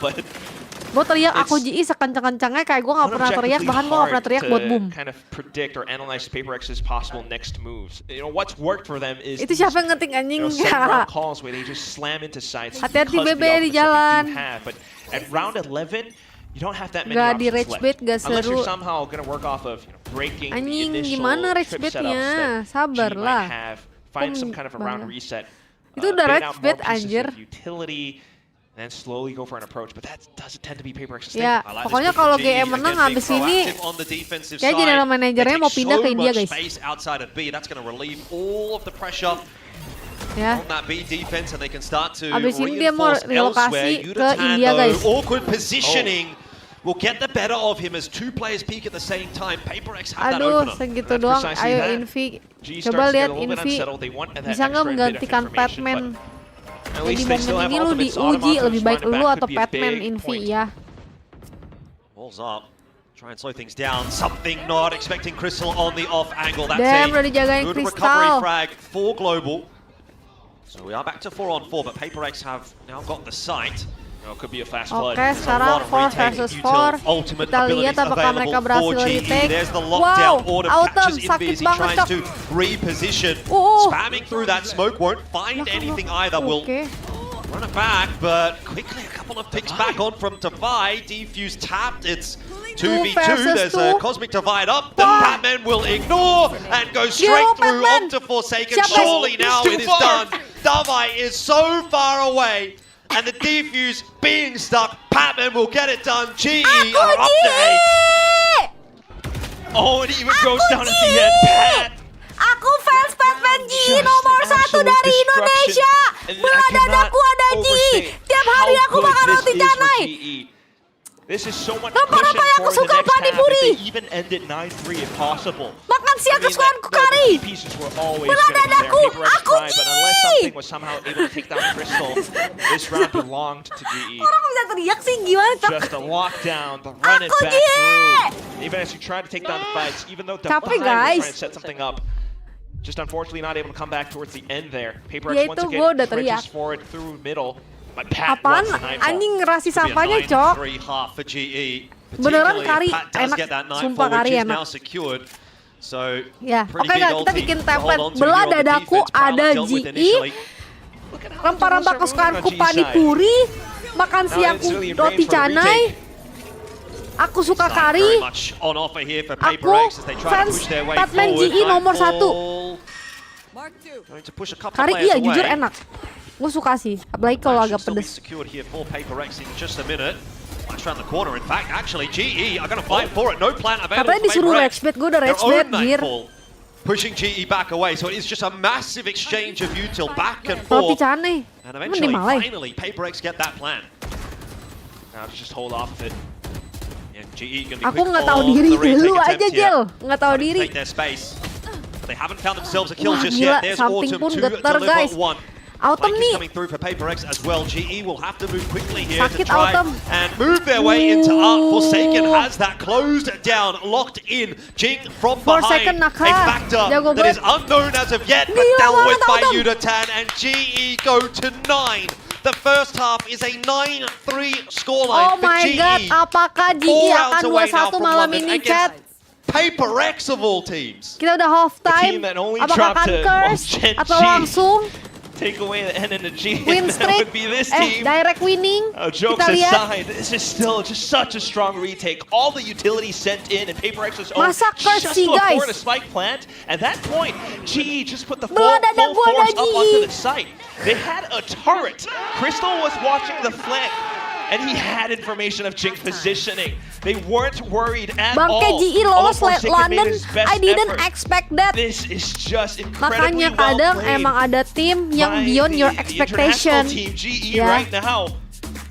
Gue teriak aku GE sekencang-kencangnya kayak gue gak pernah teriak, bahkan gue gak pernah teriak buat boom. Kind of predict or analyze PaperX's possible next moves. You know what's worked for them is itu siapa yang ngetik anjing? Calls where they just slam into sides. Hati-hati BB di jalan. But at round 11, you don't have that many gak di options rage bait, gak left. Unless seru. you're somehow gonna work off of breaking anjing, the initial gimana rage trip baitnya? setups that Sabar G lah. might have. Find some kind of a round reset. Itu udah rage bait anjir. Utility. And then slowly go for an approach, but that doesn't tend to be PaperX's thing. Ya, pokoknya kalau GM menang abis ini, kayak general manajernya mau pindah ke India, guys. Ya. Abis ini dia mau relokasi ke India, guys. Awkward positioning will get the better of him as two players peak at the same time. PaperX have that Aduh, opener. segitu doang. Ayo Envy, coba lihat Envy bisa nggak menggantikan Batman. Jadi momen ini lu diuji lebih baik lu atau Batman Envy ya. Balls up. Try and slow things down. Something not expecting Crystal on the off angle. That's Damn, udah dijagain good Crystal. recovery frag for Global. So we are back to 4-on-4, but PaperX have now got the site. Could be a fast flood. Oke, sekarang 4 versus 4. Kita lihat apakah mereka berhasil retake. Wow, Autumn sakit banget, Cok. Reposition. Spamming through that smoke won't find anything either. Will run it back, but quickly a couple of picks back on from Divide. Defuse tapped. It's 2v2. There's a Cosmic Divide up. The Batman will ignore and go straight through onto Forsaken. Surely now it is done. Divide is so far away. And the defuse being stuck, Batman will get it done. GE are up to 8. Oh, it even goes down at the end. Pat. Aku fans Batman GE nomor 1 dari Indonesia. Belah dadaku ada GE. Tiap hari aku makan roti canai. This is so much Rempah-rempah cushion yang aku for the suka, next Pani half Puri. if they even end at 9-3 if possible. Makan siang kesukaanku kari. Pieces were always Belah going to be there. dadaku, Paper X aku tried, but unless something was somehow able to take down Crystal, this round belonged to GE. Orang bisa teriak sih gimana? Just a lockdown, the run it Aku back GE. through. Even as you try to take down the fights, even though Capek, behind guys. trying to set something up. Just unfortunately not able to come back towards the end there. Paper Ya X itu once gue udah again teriak. trenches forward through middle. But Pat Apaan? wants the nightfall. Anjing ngerasi sampahnya, Cok. Beneran kari enak, sumpah kari enak. Ya, oke nggak, kita bikin template. Belah dadaku ada GE. Rempah-rempah kesukaanku Pani Puri. Makan siangku roti canai. Aku suka kari. Aku fans Batman GE nomor 1. Kari iya jujur enak. Gue suka sih, apalagi kalau agak pedes. Katanya disuruh rage bait, gue udah rage bait, jir. Pushing GE back away, so it is just a massive exchange of util back and Roti forth. canai. And Emang eventually, di Malay? finally, Paper X get that plan. Now just hold off of it. And GE gonna be Aku quick nggak tahu on diri, the retake lu aja attempt Gel, here. nggak tahu diri. Take their space. But they haven't found themselves a kill Wah, just gila, yet. There's samping Autumn pun to getar, deliver guys. one. Autumn Flank is nih. coming through for Paper X as well. GE will have to move quickly here Sakit to try Autumn. and move their way into Art. Forsaken has that closed down, locked in. Jing from Forsaken behind. Naka. A factor Jago that is banget. unknown as of yet, but Gila dealt with banget, by Autumn. Udatan, and GE go to 9. The first half is a 9-3 scoreline Oh for my GE. god, apakah GE 4 akan rounds away now 2-1 from malam London ini, against chat? Paper X of all teams. Kita udah half time. team that only Apakah dropped akan to curse Gen atau G. langsung Take away the N and the G. win That streak? would be this team. Direct winning. Jokes Kita lihat. aside, this is still just such a strong retake. All the utilities sent in, and Paper X's own Masa curse just sih, to afford guys? a spike plant. At that point, GE just put the full Belah dada gua ada force up onto GE. the site. They had a turret. Crystal was watching the flank, and he had information of Jing positioning. They weren't worried at all. Bangke GE lolos All Forsaken made London. his best I didn't effort. expect that. This is just incredibly Makanya well kadang played emang ada tim yang by beyond your the expectation. international team GE Ya. right now.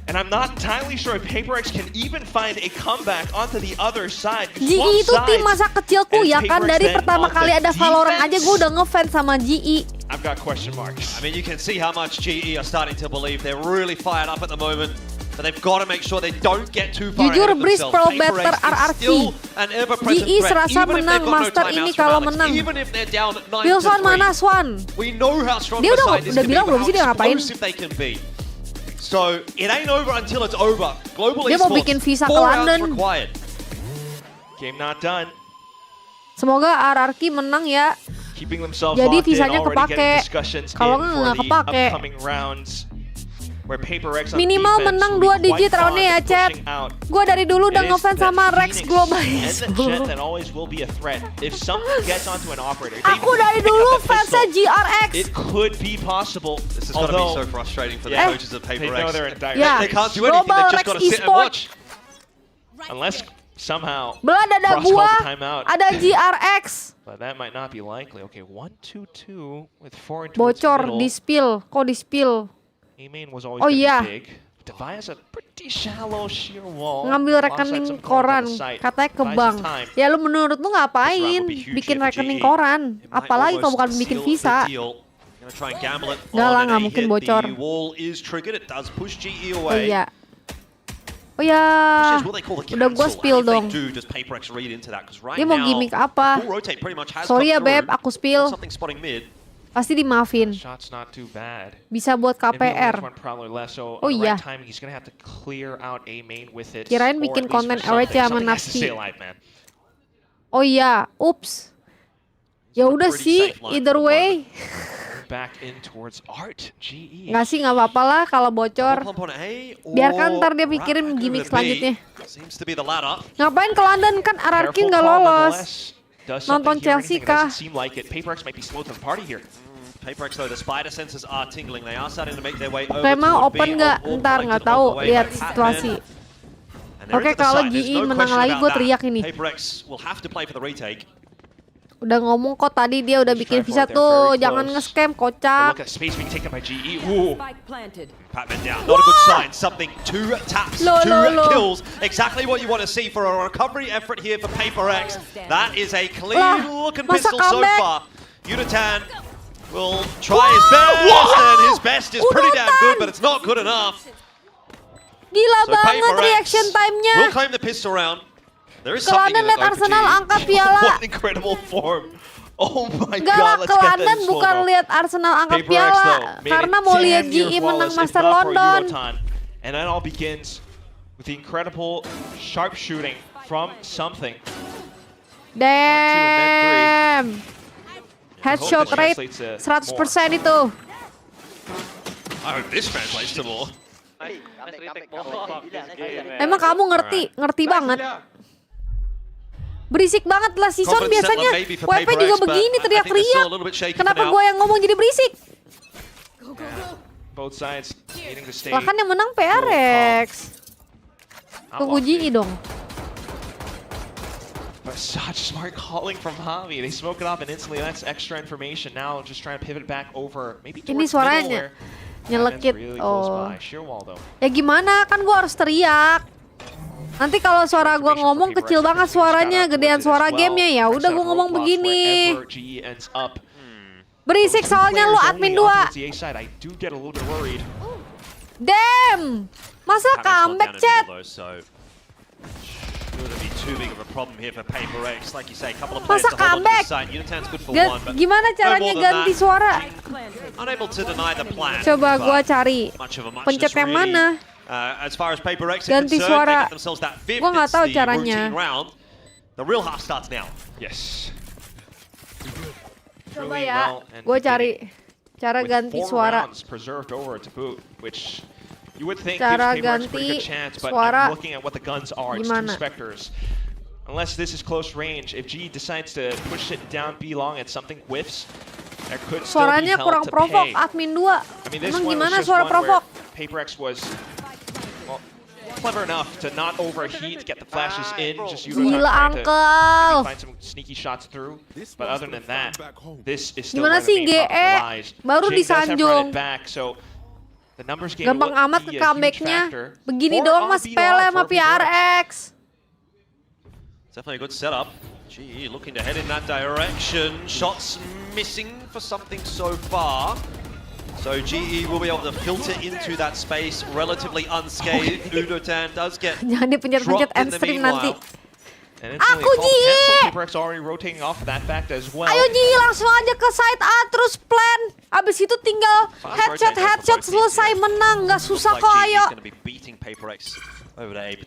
And I'm not entirely sure if Paper X can even find a comeback onto the other side. GE itu tim masa kecilku ya kan, dari pertama kali ada Valorant aja gue udah ngefans sama GE. I've got question marks. I mean, you can see how much GE are starting to believe. They're really fired up at the moment. But they've got to make sure they don't get too far Jujur ahead of Breeze themselves. Pro Paper better X is RRQ. still an ever-present GE threat, serasa even if menang they've got no Master timeouts ini from kalau Alex, menang. even if they're down 9-3. Wilson mana Swan? We know how strong Dia of a udah- side this udah can be, bilang but belum sih dia how ngapain? explosive they can be. So, it ain't over until it's over. Global Dia mau Esports, bikin visa 4 ke rounds London. required. Game not done. Semoga RRQ menang ya. Keeping themselves Jadi locked in, visanya already kepake. getting discussions Kalau in nggak for the kepake. upcoming rounds. Where Paper X on Minimal defense menang will 2 be digit quite roundnya ya, fond of chat. pushing out. Gue dari dulu udah It is ngefans that sama Rex Phoenix Global. and the Jet that always will be a threat. If something gets onto an operator, if they Aku dari pick dulu up the fansnya pistol, GRX. it could be possible. This has got to be so frustrating for the coaches of Paper they X. know they're in dire Yeah. They can't do anything, Global they've just Rex got to sit and Esports. watch. Unless somehow Belah dada Frost gua calls a timeout. ada GRX. But that might not be likely. Okay, 1-2-2 with 4 into its Bocor middle. di spill. Kok di spill? A-main was always Oh gonna iya. be big. Devi has a pretty shallow sheer wall. Ngambil Alongside rekening some koran, on the site. katanya ke Buys bank. some time. Ya lu menurut lu ngapain bikin rekening koran? Apalagi kalau bukan bikin visa. Gonna try and gamble it Nggak lah, on nggak an mungkin A-hit. bocor. The wall is triggered. It does push GE Oh away. iya. Oh ya. Which is what they call the Udah gua cancel. spill And if dong. they do, does Paper X read into that? 'Cause right Dia mau now, gimmick apa? full rotate pretty much has Sorry ya come through. Beb, aku spill. Something spotting mid. Pasti dimaafin. Shot's not too bad. Bisa buat And he only has KPR. one prowler left, so Oh on the iya. right timing, he's gonna have to clear out A main with it. Kirain or bikin at least konten for RC sama something has to Nafsi. stay alive, man. Oh iya, ups. Ya udah sih, either way. Back in towards Art. GE. Nggak sih, nggak apa-apa lah kalau bocor. Pump on A or Biarkan ntar dia right pikirin back gimmick over to B. selanjutnya. Seems to be the latter. Ngapain ke London kan RRQ Careful nggak call lolos. nonetheless. Does Nonton something here, Chelsea anything? It kah? doesn't seem like it. Paper X might be slow to the party here. Paper X though, the spider senses are tingling. They are starting to make their way over Oke, mau toward B. open nggak? All Ntar collected nggak on tahu. the way Lihat by situasi. And they're Oke, into the kalau side. There's GE no menang question lagi, about gue that. teriak ini. Paper X will have to play for the retake. Udah ngomong kok tadi dia udah bikin visa tuh, jangan nge-scam kocak. Look at space being taken by GE. Ooh. Patman down. Not a good sign. Something. 2 taps, 2 kills. Exactly what you want to see for a recovery effort here for Paper X. That is a clean-looking pistol so far. Unatan will try his best, and his best is pretty damn good, but it's not good enough. Gila banget reaction time-nya. We'll claim the pistol round. There is something in lihat Arsenal angkat piala. What incredible form. Oh my Gak lah, god, let's get London that bukan lihat Arsenal angkat piala, karena mau lihat GE menang Master London. And that all begins with the incredible sharpshooting from something. Damn. Headshot rate 100% itu. I hope this translates to more. Emang kamu ngerti banget. Berisik banget lah Season biasanya. WP juga begini teriak-teriak. Kenapa gue yang ngomong jadi berisik? Both sides needing to stay. Lah kan yang menang PRX. Tunggu GE dong. But such smart calling from Javi. They smoke it off and instantly that's extra information. Now just trying to pivot back over. Maybe ini suaranya nyelekit. Really oh. Ya gimana kan gue harus teriak. Nanti kalau suara gue ngomong kecil banget suaranya, gedean suara gamenya, ya udah gue ngomong begini. Berisik soalnya lu admin 2. Damn! Masa comeback chat? Masa comeback? Gimana caranya ganti suara? Coba gue cari. Pencet yang mana? As far as Paper X ganti suara. Gue nggak tahu caranya. The real half starts now. Yes. Coba ya, gue cari cara ganti suara. Cara ganti suara gimana? Unless this is close range, if G decides to push it down B long and something whiffs, there could still be suaranya hell kurang to provok, pay. admin 2. Emang gimana suara provok? Paper X was clever enough to not overheat, get the flashes in, just use time to find some sneaky shots through. But other than that, this is still gimana sih GE baru disanjung. Gampang amat ke comebacknya. Begini doang mas sepele sama PRX. Definitely a good setup. GE looking to head in that direction. Shots missing for something so far. So GE will be able to filter into that space relatively unscathed. Udotan does get jangan dipencet-pencet end stream nanti. Aku GE! Ayo GE langsung aja ke side A terus plan. Abis itu tinggal headshot selesai menang. Gak susah kok, ayo.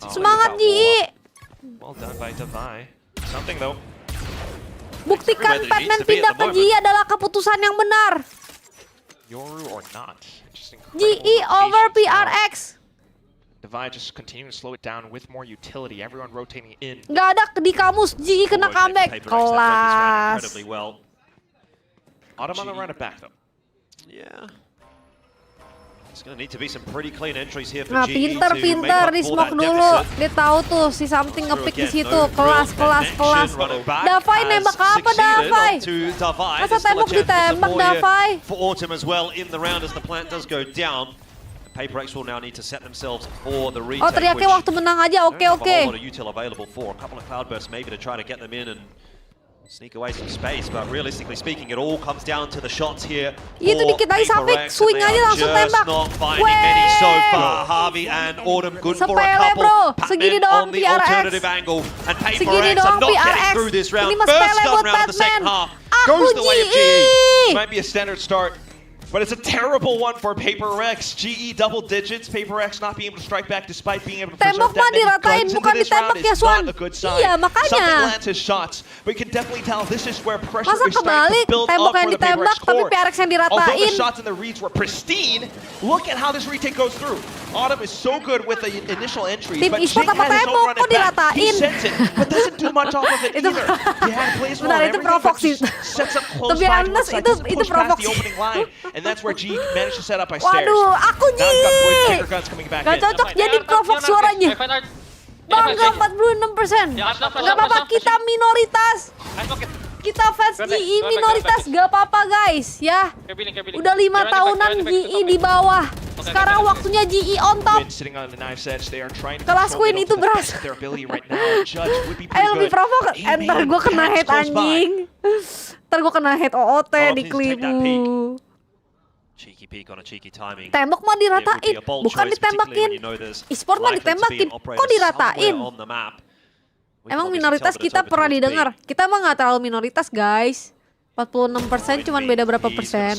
Semangat GE! Well done by Devi. Something though. Buktikan Batman pindah ke GE adalah keputusan yang benar. Yoru or not. GE over PRX. Devi just continuing to slow it down with more utility. Everyone rotating in. Gak ada di kamus. GE kena comeback. Kelas. Autumn on the run it back though. Yeah. It's gonna need to be some pretty clean entries here for nah, GE pinter di smoke dulu. Dia tahu tuh si something ngepick di situ. Kelas. Davai nembak apa Davai? Masa tembak ditembak Davai? For Autumn as well in the round as the plant does go down. Paper X will now need to set themselves for the retake. Oh, teriaknya waktu menang aja. Oke. A couple of cloudbursts maybe to try to get them in and sneak away some space, but realistically speaking, it all comes down to the shots here. Itu dikit lagi sampai swing aja langsung tembak. Not finding many so far. Harvey and Autumn good for a couple. Segini Patman on doang the alternative angle, and Paper X doang are not getting through this round. First gun round of the second half goes the way of GE. Might be a standard start. But it's a terrible one for Paper X. GE double digits. Paper X not being able to strike back despite being able to preserve that many guns into this round is not a good sign. Iya, makanya. Something lands his shots, but you can definitely tell this is where pressure masa is starting to build up for the Paper X core. Although the shots and the reads were pristine, look at how this retake goes through. Autumn is so good with the initial entries, but Jing had his own run it back. He sends it, but doesn't do much off of it either. He had plays well and everything, but just sets up close by to one side, doesn't push past the opening line. And that's where G managed to set up by stairs. Waduh, aku G. Gak cocok jadi provok suaranya. Bangga 46%. Gak apa-apa, kita minoritas. Kita fans GE minoritas gak apa-apa guys ya. Udah 5 tahunan GE di bawah. Sekarang waktunya GE on top. Kelas Queen itu beras. Ayo lebih provok. Ntar gue kena head anjing. Ntar gue kena head OOT di klipmu. Tembok mah diratain, bukan ditembakin. E-sport mah ditembakin, kok diratain? Emang minoritas kita pernah didengar? Kita mah nggak terlalu minoritas guys. 46% cuman beda berapa persen.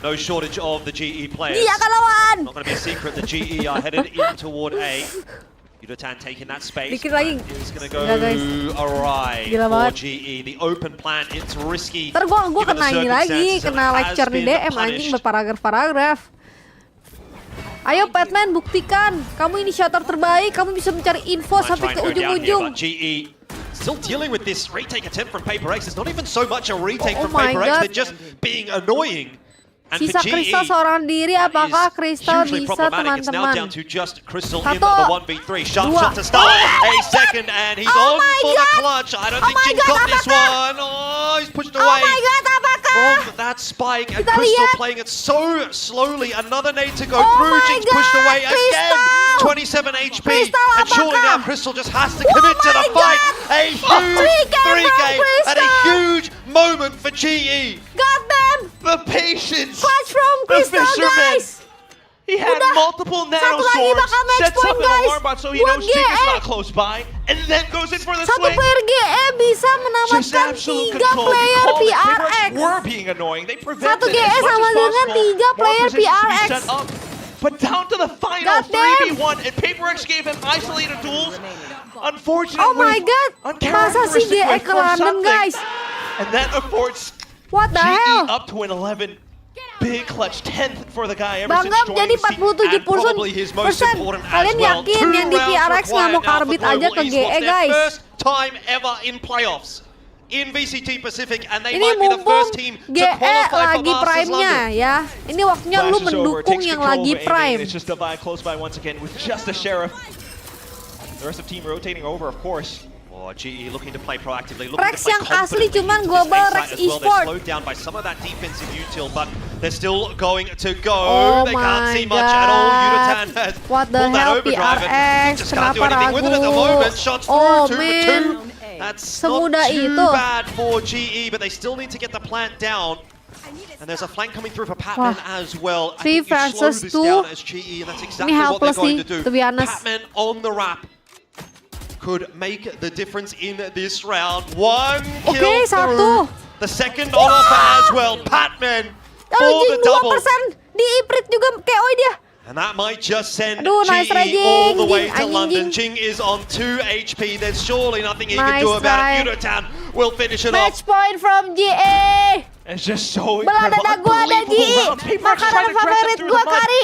No shortage of the GE players. Dia akan lawan. Not going to be a secret the GE are headed in toward A. Yudotan taking that space. Dikit lagi. Is going to go awry for GE. The open plan, it's risky. Ntar gue kena ini lagi, kena lecture di DM anjing berparagraf-paragraf. Ayo Batman buktikan, kamu inisiator terbaik, kamu bisa mencari info sampai ke ujung-ujung. GE still dealing with this retake attempt from Paper X. It's not even so much a retake from Paper X, they're just being annoying. And sisa Crystal seorang diri, apakah Crystal bisa teman-teman? It's now down to just Crystal in the 1v3. Sharp shot to start. A second and he's on for the clutch. I don't think Jinx got this one. Oh, he's pushed away. Oh my god, apakah? From that spike and Crystal playing it so slowly. Another nade to go through. Jinx pushed away again. 27 HP. And surely now Crystal just has to commit to the fight. A huge 3K and a huge moment for GE. Got them. The patience. Clutch from Crystal, guys. He had multiple nano swords, sets up an alarm bot so he knows Chica's not close by, and then goes in for the Satu swing. player GE bisa menamatkan 3 player PRX. Were being annoying. They Satu prevented GE as much sama as dengan possible. 3 player PRX. But down to the final 3v1, and Paper X gave him isolated duels. Unfortunately, Oh my god, masa sih GE ke London guys? And that affords What the hell? up to an 11. Big clutch, 10th for the guy ever since Banggap jadi joining the scene, and probably his most 47%. important as Kalian well. yakin yang di PRX nggak mau karbit aja ke GE guys? First time ever in playoffs in VCT Pacific, and they Ini might be the mumpung first team to GE qualify for lagi Masters prime-nya London. ya. Ini waktunya lu Flashes over, mendukung takes yang control lagi of A prime. main. It's just Divide close by once again with just a Sheriff. The rest of team rotating over, of course. Oh, GE looking to play proactively, looking Rex to play yang asli confidently cuman into global this A Rex side as well. They're Esport. slowed down by some of that defensive util, but they're still going to go. Oh They can't my see much at all. God. Yudotan has What the pulled that hell overdrive and PRX? just can't do Kenapa anything with it at the ragu? moment. Shots through, Oh 2 for 2. man, That's semudah not too itu. bad for GE, but they still need to get the plant down. And there's a flank coming through for Patman as well. I 3 think you slow versus this 2. down as GE, and that's exactly Ini what they're helpless going sih, to do. to be honest. Patman on the wrap could make the difference in this round. One kill Oke, through. satu. The second on offer as well. Patman for the Anjing double. 2% di Iprit juga KO dia. And that might just send Aduh, nice GE try, all the Jing. way to Anjing, London. Jing. Jing is on 2 HP. There's surely nothing he Nice can do about try. it. Yudotan will finish it Match off. point from GE. It's just so Belah incredible. dada gua ada GE. Makanan favorit gua kari.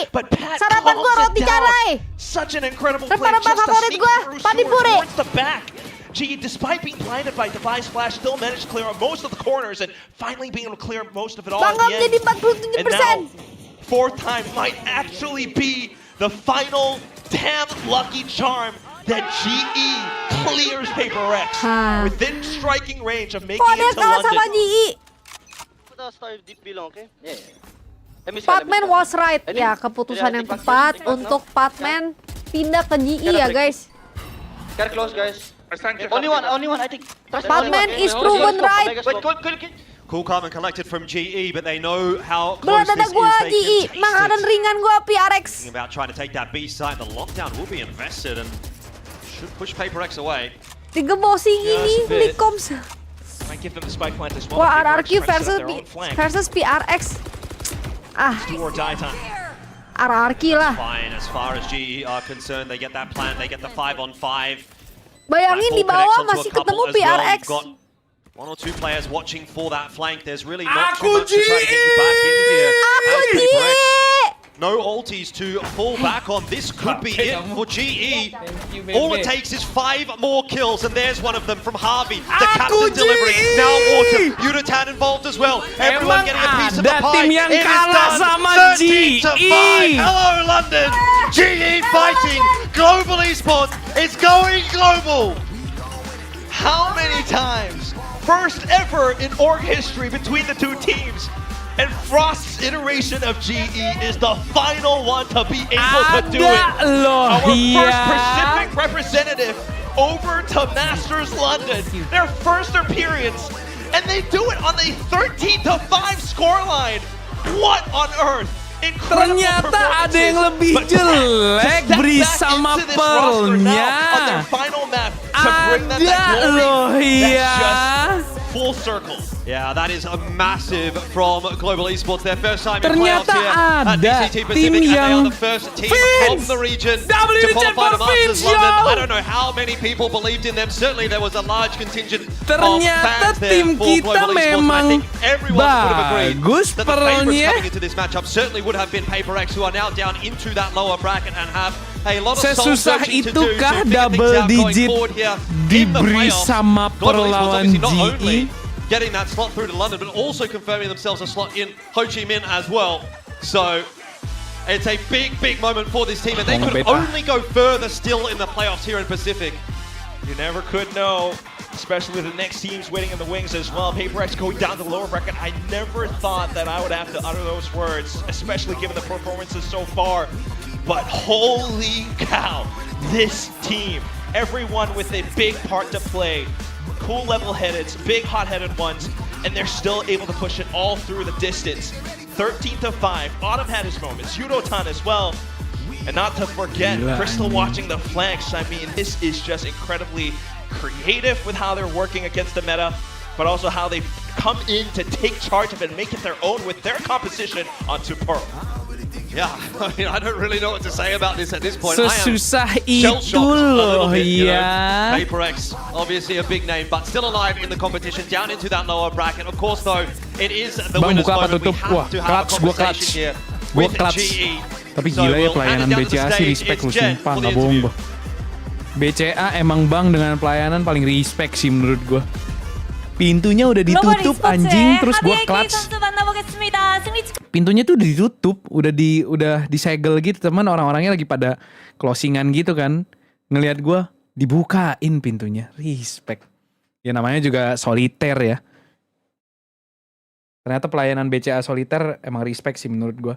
Sarapan gua roti canai. Such an incredible play. Rempah-rempah Just to favorit sneak gua, through padi sewers puri. towards the back. GE, despite being blinded by Device Flash, still managed to clear out most of the corners and finally being able to clear most of it all at Banggap the end. jadi And 47%. now, fourth time might actually be the final damn lucky charm that GE clears Paper X within striking range of making Kok dia it to kalah sama London. GE? Patman was right. Ya, keputusan yang tepat untuk Patman pindah ke GE ya guys. Get close, guys. Only one, I think. Patman is proven right. Wait. Cool, calm and collected from GE, but they know how Belah close dada this gua is. They GE, can taste makanan it. ringan gua PRX. Thinking about trying to take that B site. The lockdown will be invested and should push Paper X away. Digemosing ini Just a bit. Licoms. Might give them the spike plant as well. Wah, Paper X RRQ tries to set versus up their own flank. PRX. Ah, Do or die time. RRQ lah. Fine, as far as GE are concerned, they get that plan, they get the 5-on-5. Bayangin di bawah masih ketemu PRX. Got 1 or 2 players watching for that flank. There's really not too much to try to get you back in here. Aku As Paper X, GE. no ultis to fall back on. This could be it for GE. All it takes is 5 more kills, and there's one of them from Harvey. The captain delivering. Now Autumn, Yudotan involved as well. Everyone getting a piece of the ada pie. tim yang It is kalah done. sama 13 to 5. GE. Hello, London. GE fighting. Global esports is going global. How many times first ever in org history between the two teams. And Frost's iteration of GE is the final one to be able to do it. Our first Pacific representative over to Masters London. Their first appearance. And they do it on a 13-5 scoreline. What on earth? Ternyata ada yang lebih jelek Bri sama Pearl-nya. Ada loh ya. Full circle. Yeah, that is a massive from Global Esports. Their first time in playoffs here at DCT Pacific, and they are the first team from the region to qualify to Masters London. I don't know how many people believed in them. Certainly there was a large contingent of fans there for Global Esports. I think everyone would have agreed that the favourites coming into this matchup certainly would have been PaperX, who are now down into that lower bracket and have a lot of soul searching to do to figure things out going forward here in the playoffs. Global Esports obviously not only getting that slot through to London, but also confirming themselves a slot in Ho Chi Minh as well. So it's a big, big moment for this team, and they could only go further still in the playoffs here in Pacific. You never could know, especially with the next teams waiting in the wings as well. PaperX going down to the lower bracket. I never thought that I would have to utter those words, especially given the performances so far. But holy cow, this team, everyone with a big part to play. Cool level-headed, big hot-headed ones, and they're still able to push it all through the distance. 13-5, Autumn had his moments, Yudotan as well. And not to forget, Crystal watching the flanks. I mean, this is just incredibly creative with how they're working against the meta, but also how they've come in to take charge of it and make it their own with their composition onto Pearl. Yeah, I mean, I don't really know what to say about this at this point. Sesusah itu loh ya. PaperX, obviously a big name, but still alive in the competition, down into that lower bracket. Of course, though, it is the winner's moment. We have to have a conversation here with GE. Tapi gila ya pelayanan BCA sih, respect lu sumpah, nggak bohong gua. BCA emang bang dengan pelayanan paling respect sih menurut gua. Pintunya udah ditutup anjing, terus gua clutch. Pintunya tuh udah ditutup, udah disegel gitu teman, orang-orangnya lagi pada closingan gitu kan. Ngelihat gua dibukain pintunya, respect. Ya namanya juga soliter ya. Ternyata pelayanan BCA soliter emang respect sih menurut gua.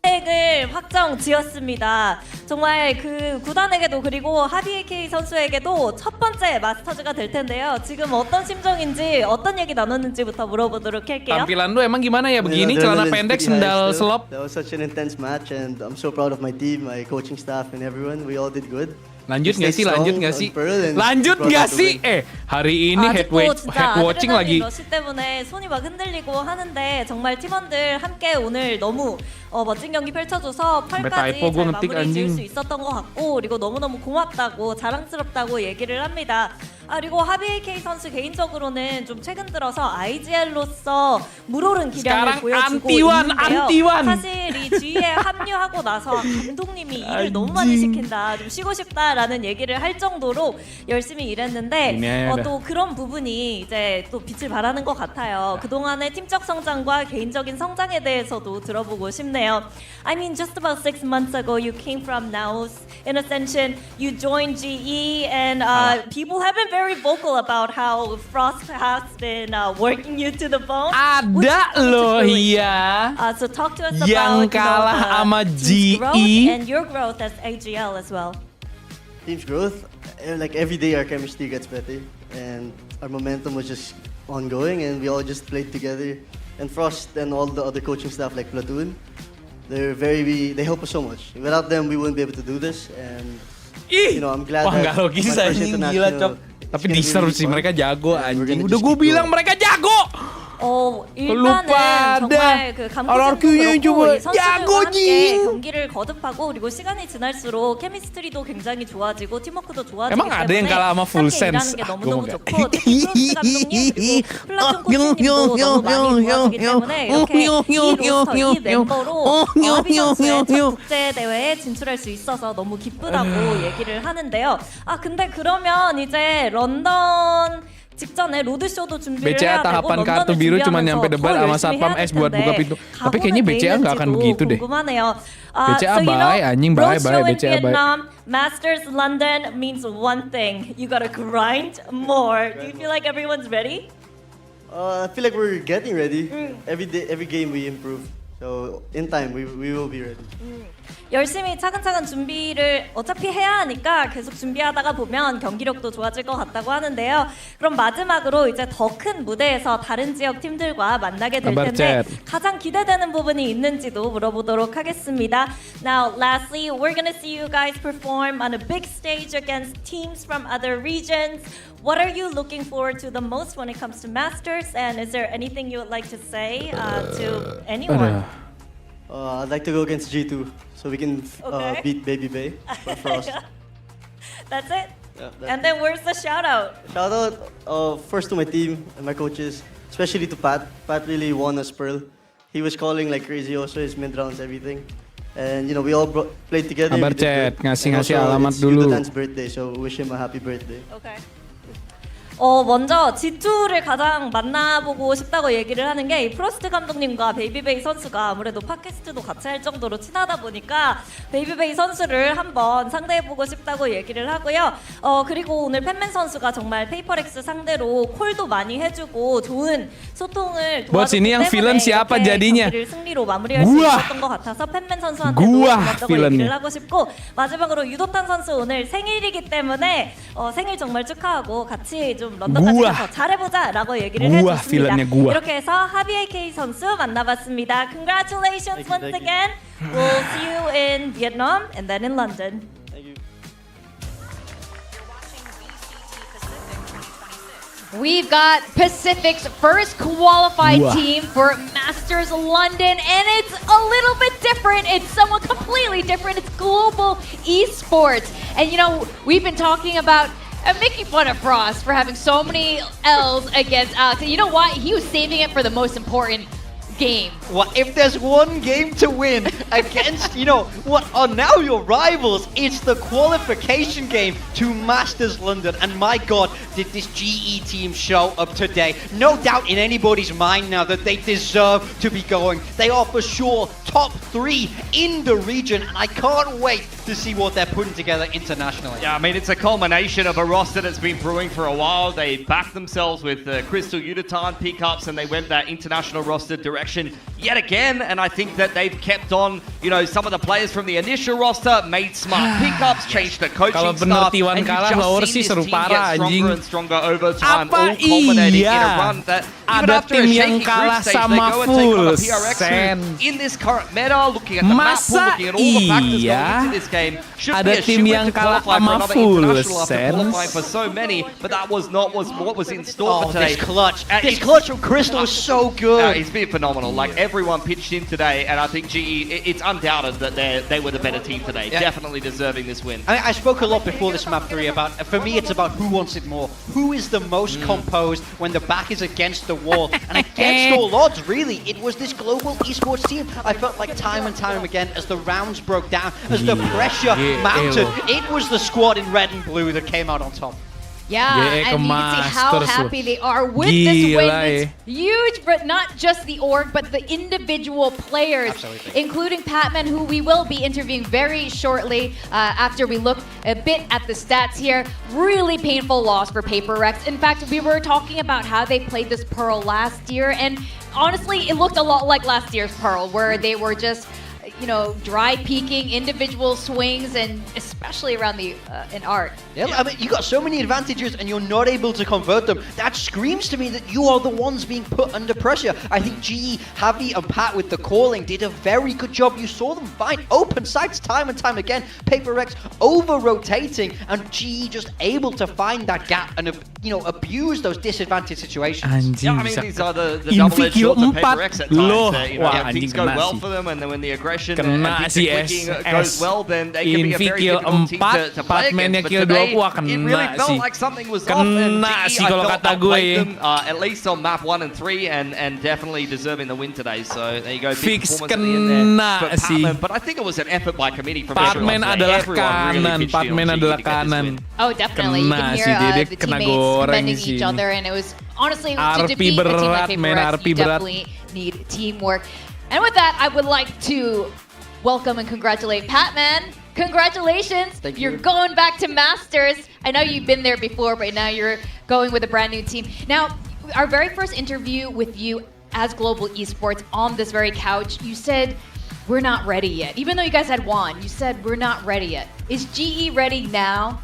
을 확정 지었습니다. 정말 그 구단에게도 그리고 하비에케이 선수에게도 첫 번째 마스터즈가 될 텐데요. 지금 어떤 심정인지 어떤 얘기 나눴는지부터 물어보도록 할게요. Tampilan lu emang gimana ya begini celana pendek sendal selop? That was such an intense match and I'm so proud of my team, my coaching staff and everyone. We all did good. Lanjut nggak sih? Lanjut nggak sih? Hari ini head watching lagi. 러시 때문에 손이 막 흔들리고 하는데 정말 팀원들 함께 오늘 너무 멋진 경기 펼쳐줘서 펄까지 잘 마무리 지을 수 있었던 것 같고, 그리고 너무너무 고맙다고 자랑스럽다고 얘기를 합니다. 그리고 하비에케이 선수 개인적으로는 좀 최근 들어서 IGL로서 물오른 기량을 보여주고 있는데요. 사실 이 G에 합류하고 나서 감독님이 일을 너무 많이 시킨다, 좀 쉬고 싶다라는 얘기를 할 정도로 열심히 일했는데 또 그런 부분이 이제 또 빛을 발하는 것 같아요. 그동안의 팀적 성장과 개인적인 성장에 대해서도 들어보고 싶네요. I mean, just about 6 months ago, you came from Naos in Ascension, you joined GE, and people have been very vocal about how Frost has been working you to the bone. Ada loh ya. So talk to us yang about kalah sama GE and your growth as AGL as well. Team's growth, like every day our chemistry gets better and our momentum was just ongoing and we all just played together. And Frost and all the other coaching staff like Platoon, they help us so much. Without them, we wouldn't be able to do this. And you know, I'm glad that nggak logis anjing, gila cok. Tapi diseru sih, mereka jago anjing. Udah gue bilang mereka jago. 일단은 정말 그 감독님도 그렇고 선수들과 함께 경기를 거듭하고, 그리고 시간이 지날수록 케미스트리도 굉장히 좋아지고 팀워크도 좋아지기 때문에 함께 일하는 게 너무너무 좋고, 특히 프로스트 감독님 그리고 플라톤 코치님도 너무 많이 도와주기 때문에 이렇게 이 로스터, 이 멤버로 하비 선수의 첫 국제대회에 진출할 수 있어서 너무 기쁘다고 얘기를 하는데요. 근데 그러면 이제 런던 직전에 로드쇼도 준비를 BCA 해야 되고 tahapan kartu 런던을 biru cuma nyampe 준비하면서 debat 더 sama 열심히 satpam 해야 될 S buat buka 텐데 pintu. Tapi kayaknya 각오는 돼 BCA nggak akan 있는지도 begitu deh. 궁금하네요. BCA So you know, baik, anjing baik, roadshow in BCA baik. Vietnam, Masters London means one thing. You gotta grind more. Do you feel like everyone's ready? I feel like we're getting ready. Every day, every game we improve. So in time, we will be ready. 열심히 차근차근 준비를 어차피 해야 하니까 계속 준비하다가 보면 경기력도 좋아질 것 같다고 하는데요. 그럼 마지막으로 이제 더 큰 무대에서 다른 지역 팀들과 만나게 될 텐데 가장 기대되는 부분이 있는지도 물어보도록 하겠습니다. Now, lastly, we're gonna see you guys perform on a big stage against teams from other regions. What are you looking forward to the most when it comes to Masters? And is there anything you would like to say to anyone? I'd like to go against G2 so we can beat Baby Bay or Frost. That's it? Yeah, and then where's the shout out? Shout out first to my team and my coaches, especially to Pat. Pat really won us Pearl. He was calling like crazy also, his mid rounds, everything. And you know, we all played together. Kabar chat, ngasih alamat dulu. Yudotan's birthday, so wish him a happy birthday. Okay. 먼저 G2를 가장 만나보고 싶다고 얘기를 하는 게 이 프로스트 감독님과 베이비베이 선수가 아무래도 팟캐스트도 같이 할 정도로 친하다 보니까 베이비베이 선수를 한번 상대해보고 싶다고 얘기를 하고요. 그리고 오늘 팬맨 선수가 정말 페이퍼렉스 상대로 콜도 많이 해주고 좋은 소통을 도와줬기 때문에 경기를 승리로 마무리할 수 있었던 것 같아서 팬맨 선수한테도 고맙다고 얘기를 하고 싶고 마지막으로 유도탄 선수 오늘 생일이기 때문에 생일 정말 축하하고 같이 좀 런던까지 가서 잘해보자라고 얘기를 해줬습니다. 이렇게 해서 하비에 K 선수 만나봤습니다. Congratulations once again. We'll see you in Vietnam and then in London. Thank you. We've got Pacific's first qualified team for Masters London, and it's a little bit different. It's somewhat completely different. It's global esports. And you know, we've been talking about making fun of Frost for having so many L's against Alex. And you know what? He was saving it for the most important game. Well, if there's one game to win against, you know, what are now your rivals, it's the qualification game to Masters London. And my God, did this GE team show up today. No doubt in anybody's mind now that they deserve to be going. They are for sure top 3 in the region, and I can't wait to see what they're putting together internationally. Yeah, I mean, it's a culmination of a roster that's been brewing for a while. They backed themselves with Crystal Yudotan pickups, and they went that international roster direction yet again. And I think that they've kept on, you know, some of the players from the initial roster, made smart pickups, changed the coaching staff, and you've just seen this team get stronger and stronger over time, all culminating in a run that even after a shaky group stage, they go and take on a PRX who, in this current meta, looking at the map pool, looking at all the factors going into this game, should be a shoo-in to qualify for another international after qualifying for so many, but that was not what was in store for today. This clutch from Crystal was so good. It's been phenomenal. Like, everyone pitched in today, and I think GE, it's undoubted that they were the better team today. Yeah. Definitely deserving this win. I spoke a lot before this map 3 about, for me, it's about who wants it more. Who is the most composed when the back is against the wall? And against all odds, really, it was this global esports team. I felt like time and time again, as the rounds broke down, as the pressure mounted, it was the squad in red and blue that came out on top. Yeah, and you can see how happy they are with this win. It's huge, but not just the org, but the individual players, including Patman, who we will be interviewing very shortly after we look a bit at the stats here. Really painful loss for Paper Rex. In fact, we were talking about how they played this Pearl last year, and honestly, it looked a lot like last year's Pearl, where they were just, you know, dry peeking, individual swings, and especially around the in art. Yeah, I mean, you got so many advantages and you're not able to convert them. That screams to me that you are the ones being put under pressure. I think GE, Javi, and Pat with the calling did a very good job. You saw them find open sites time and time again. Paper Rex over-rotating, and GE just able to find that gap and, you know, abuse those disadvantaged situations. Yeah, I mean, these are the double-edged swords of Paper Rex at times. You know, things go well for them, and then when the aggression progression Kena and si clicking goes well, then they can be a very kill difficult team 4, to play Patman-nya against. But kill 2, today, wah it kena really felt sih. like something was off, and Kena GE, sih I kalau felt kata gue. outplayed them, at least on map 1 and 3, and definitely deserving the win today. So there you go, big Fix performance at the end there for kena sih. Patman. But I think it was an effort by committee from Patman everyone. adalah Everyone really kanan, pitched in on Patman GE adalah to get this kanan. win. Oh, definitely. You Kena can sih, hear Dedek the kena teammates goreng commending di each sini. other, and it was honestly to RP defeat a team berat, like men, Paper X, RP you berat. definitely need teamwork. And with that, I would like to welcome and congratulate Patman. Congratulations! Thank You're you. going back to Masters. I know you've been there before, but now you're going with a brand new team. Now, our very first interview with you as Global Esports on this very couch, you said, we're not ready yet. Even though you guys had won, you said, we're not ready yet. Is GE ready now?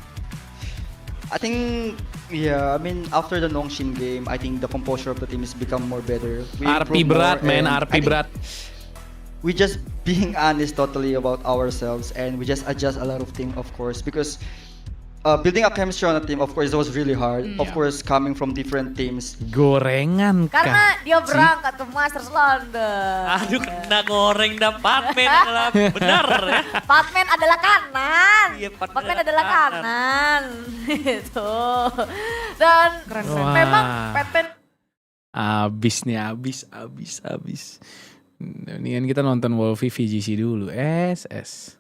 I think, yeah, I mean, after the Nongshin game, I think the composure of the team has become more better. We RP improved berat, more, man, and RP berat. We just being honest totally about ourselves, and we just adjust a lot of things, of course, because building a chemistry on a team, of course, it was really hard. Of course, coming from different teams. Gorengan Karena dia berangkat ke Masters London. Aduh, kena goreng dah Patman adalah benar ya. Patman adalah kanan. Iya, Patman adalah kanan. Gitu. Dan Wah. memang Patman Abis nih, abis. Mendingan kita nonton Wolfie VGC dulu. SS.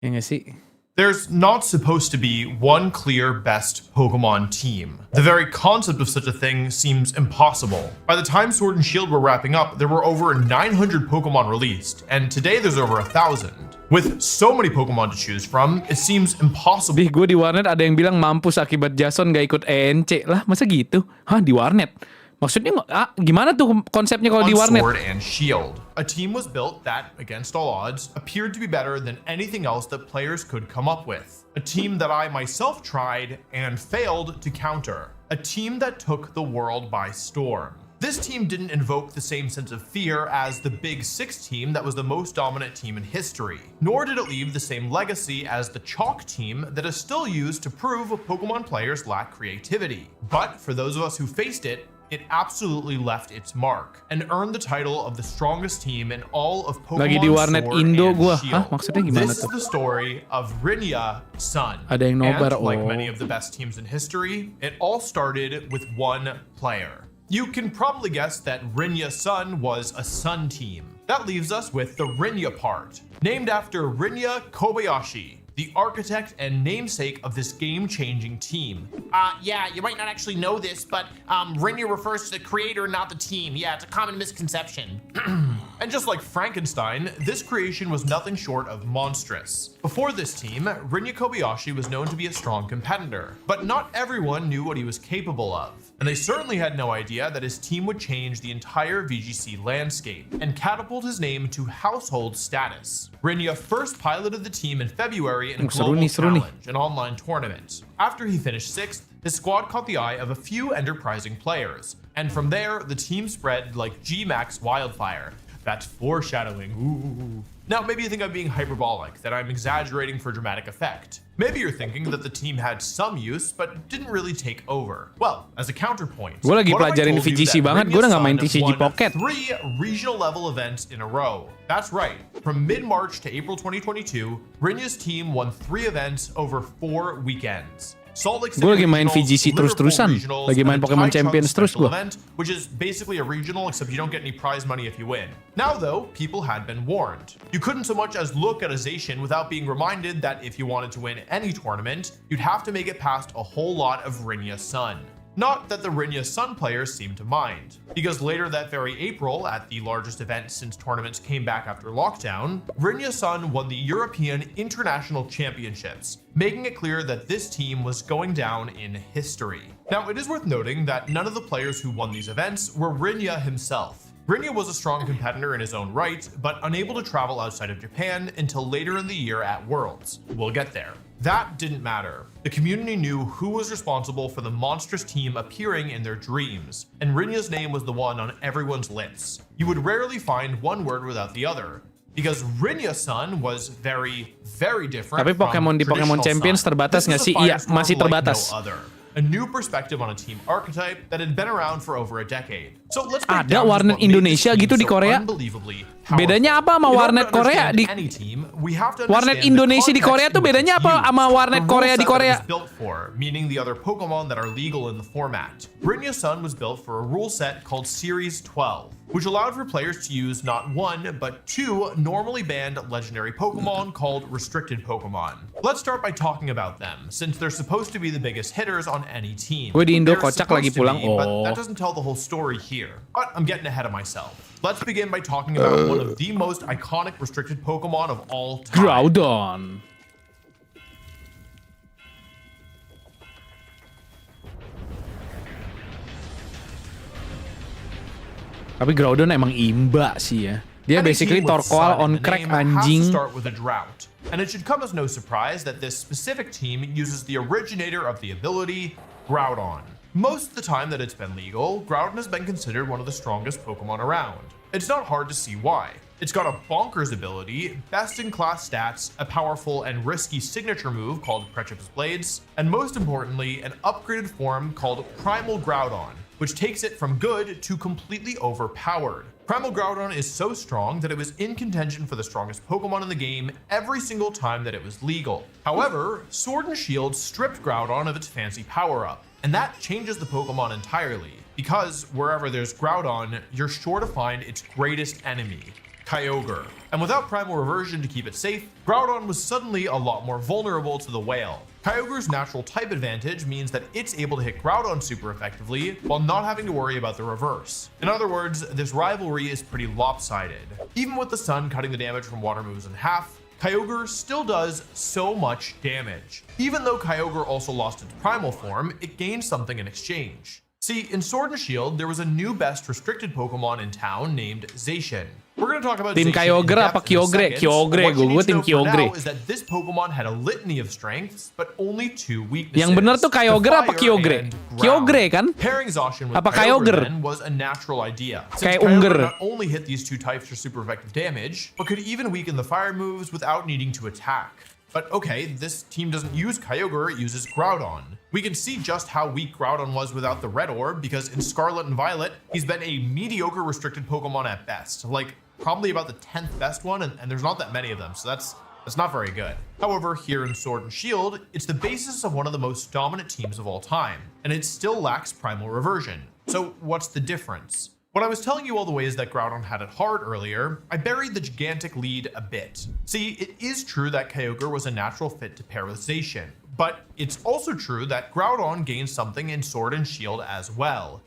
Ya nggak sih? There's not supposed to be one clear best Pokemon team. The very concept of such a thing seems impossible. By the time Sword and Shield were wrapping up, there were over 900 Pokemon released, and today there's over 1,000. With so many Pokemon to choose from, it seems impossible. Di gue di warnet ada yang bilang mampus akibat Jason gak ikut ENC. Lah masa gitu? Hah, di warnet? Maksudnya gimana tuh konsepnya kalau di warnet? Sword and Shield. A team was built that, against all odds, appeared to be better than anything else that players could come up with. A team that I myself tried and failed to counter. A team that took the world by storm. This team didn't invoke the same sense of fear as the Big Six team that was the most dominant team in history, nor did it leave the same legacy as the Chalk team that is still used to prove Pokemon players lack creativity. But for those of us who faced it, it absolutely left its mark and earned the title of the strongest team in all of Pokemon Lagi di warnet Sword Indo and gua. Shield. Hah, maksudnya gimana This tuh? is the story of GLHFSon. Ada yang nobar, And like oh. many of the best teams in history, it all started with one player. You can probably guess that GLHFSon was a Sun team. That leaves us with the Rinya part, named after Rinya Kobayashi, the architect and namesake of this game-changing team. Yeah, you might not actually know this, but Rinya refers to the creator, not the team. Yeah, it's a common misconception. And just like Frankenstein, this creation was nothing short of monstrous. Before this team, Rinya Kobayashi was known to be a strong competitor, but not everyone knew what he was capable of. And they certainly had no idea that his team would change the entire VGC landscape and catapult his name to household status. Rinya first piloted the team in February in a global challenge, an online tournament. After he finished 6th, his squad caught the eye of a few enterprising players, and from there, the team spread like G-Max wildfire. That's foreshadowing. Ooh. Now, maybe you think I'm being hyperbolic, that I'm exaggerating for dramatic effect. Maybe you're thinking that the team had some use, but didn't really take over. Well, as a counterpoint, Gue lagi what if I pelajarin told you VGC that banget, gue udah gak main GLHFSon TCG won Pocket. 3 regional level events in a row. That's right. From mid-March to April 2022, Rinya's team won 3 events over 4 weekends. Salt Lake City Gue lagi main Regionals, VGC Liverpool terus-terusan. Regionals, Lagi main and the Pokemon Taichung Champions terus Special gue. Event, which is basically a regional except you don't get any prize money if you win. Now though, people had been warned. You couldn't so much as look at a Zacian without being reminded that if you wanted to win any tournament, you'd have to make it past a whole lot of GLHFSon. Not that the GLHFSon players seemed to mind, because later that very April, at the largest event since tournaments came back after lockdown, GLHFSon won the European International Championships, making it clear that this team was going down in history. Now, it is worth noting that none of the players who won these events were Rinya himself. Rinya was a strong competitor in his own right, but unable to travel outside of Japan until later in the year at Worlds. We'll get there. That didn't matter. The community knew who was responsible for the monstrous team appearing in their dreams, and Rinya's name was the one on everyone's lips. You would rarely find one word without the other, because GLHFSon was very, very different. Tapi Pokemon di Pokemon Champions terbatas nggak sih? Iya, masih terbatas. a new perspective on a team archetype that had been around for over a decade. So let's break Ada down warnet what made this Indonesia team gitu di so Korea. unbelievably powerful. Bedanya apa sama In order warnet to Korea understand di any team, we have to warnet understand the Indonesia di Korea context tuh in which bedanya it's apa used. sama warnet The Korea rule di set that Korea? it was built for, meaning the other Pokemon that are legal in the format. GLHFSon was built for a rule set called Series 12, which allowed for players to use not one, but two normally banned legendary Pokemon called restricted Pokemon. Let's start by talking about them, since they're supposed to be the biggest hitters on any team. Gue di Indo They're kocak lagi supposed to pulang. be, but that Oh. doesn't tell the whole story here. But I'm getting ahead of myself. Let's begin by talking about one of the most iconic restricted Pokemon of all time. Groudon. Tapi Groudon emang imba sih ya. Dia Any basically team with Torkoal Sun in on the crack name has to anjing. start with a drought. And it should come as no surprise that this specific team uses the originator of the ability, Groudon. Most of the time that it's been legal, Groudon has been considered one of the strongest Pokemon around. It's not hard to see why. It's got a bonkers ability, best-in-class stats, a powerful and risky signature move called Precipitous Blades, and most importantly, an upgraded form called Primal Groudon, which takes it from good to completely overpowered. Primal Groudon is so strong that it was in contention for the strongest Pokemon in the game every single time that it was legal. However, Sword and Shield stripped Groudon of its fancy power-up, and that changes the Pokemon entirely, because wherever there's Groudon, you're sure to find its greatest enemy, Kyogre. And without Primal Reversion to keep it safe, Groudon was suddenly a lot more vulnerable to the whale. Kyogre's natural type advantage means that it's able to hit Groudon super effectively while not having to worry about the reverse. In other words, this rivalry is pretty lopsided. Even with the Sun cutting the damage from water moves in half, Kyogre still does so much damage. Even though Kyogre also lost its primal form, it gained something in exchange. See, in Sword and Shield, there was a new best restricted Pokemon in town named Zacian. We're going to talk about Tim Zacian Kyogre in depth apa in a Kyogre? second, Kyogre, but what you gue need to tim know for Kyogre. now is that this Pokemon had a litany of strengths, but only two weaknesses. Yang bener tuh Kyogre the apa fire Kyogre? and ground. Kyogre kan? Pairing Zacian with Apa Kyogre Kyogre? then was a natural idea. Since Kayak Kyogre Unger. not only hit these two types for super effective damage, but could even weaken the fire moves without needing to attack. But okay, this team doesn't use Kyogre, it uses Groudon. We can see just how weak Groudon was without the Red Orb, because in Scarlet and Violet, he's been a mediocre restricted Pokemon at best. Like, probably about the 10th best one, and there's not that many of them, so that's not very good. However, here in Sword and Shield, it's the basis of one of the most dominant teams of all time, and it still lacks Primal Reversion. So what's the difference? When I was telling you all the ways that Groudon had it hard earlier, I buried the gigantic lead a bit. See, it is true that Kyogre was a natural fit to pair with Zacian, but it's also true that Groudon gained something in Sword and Shield as well,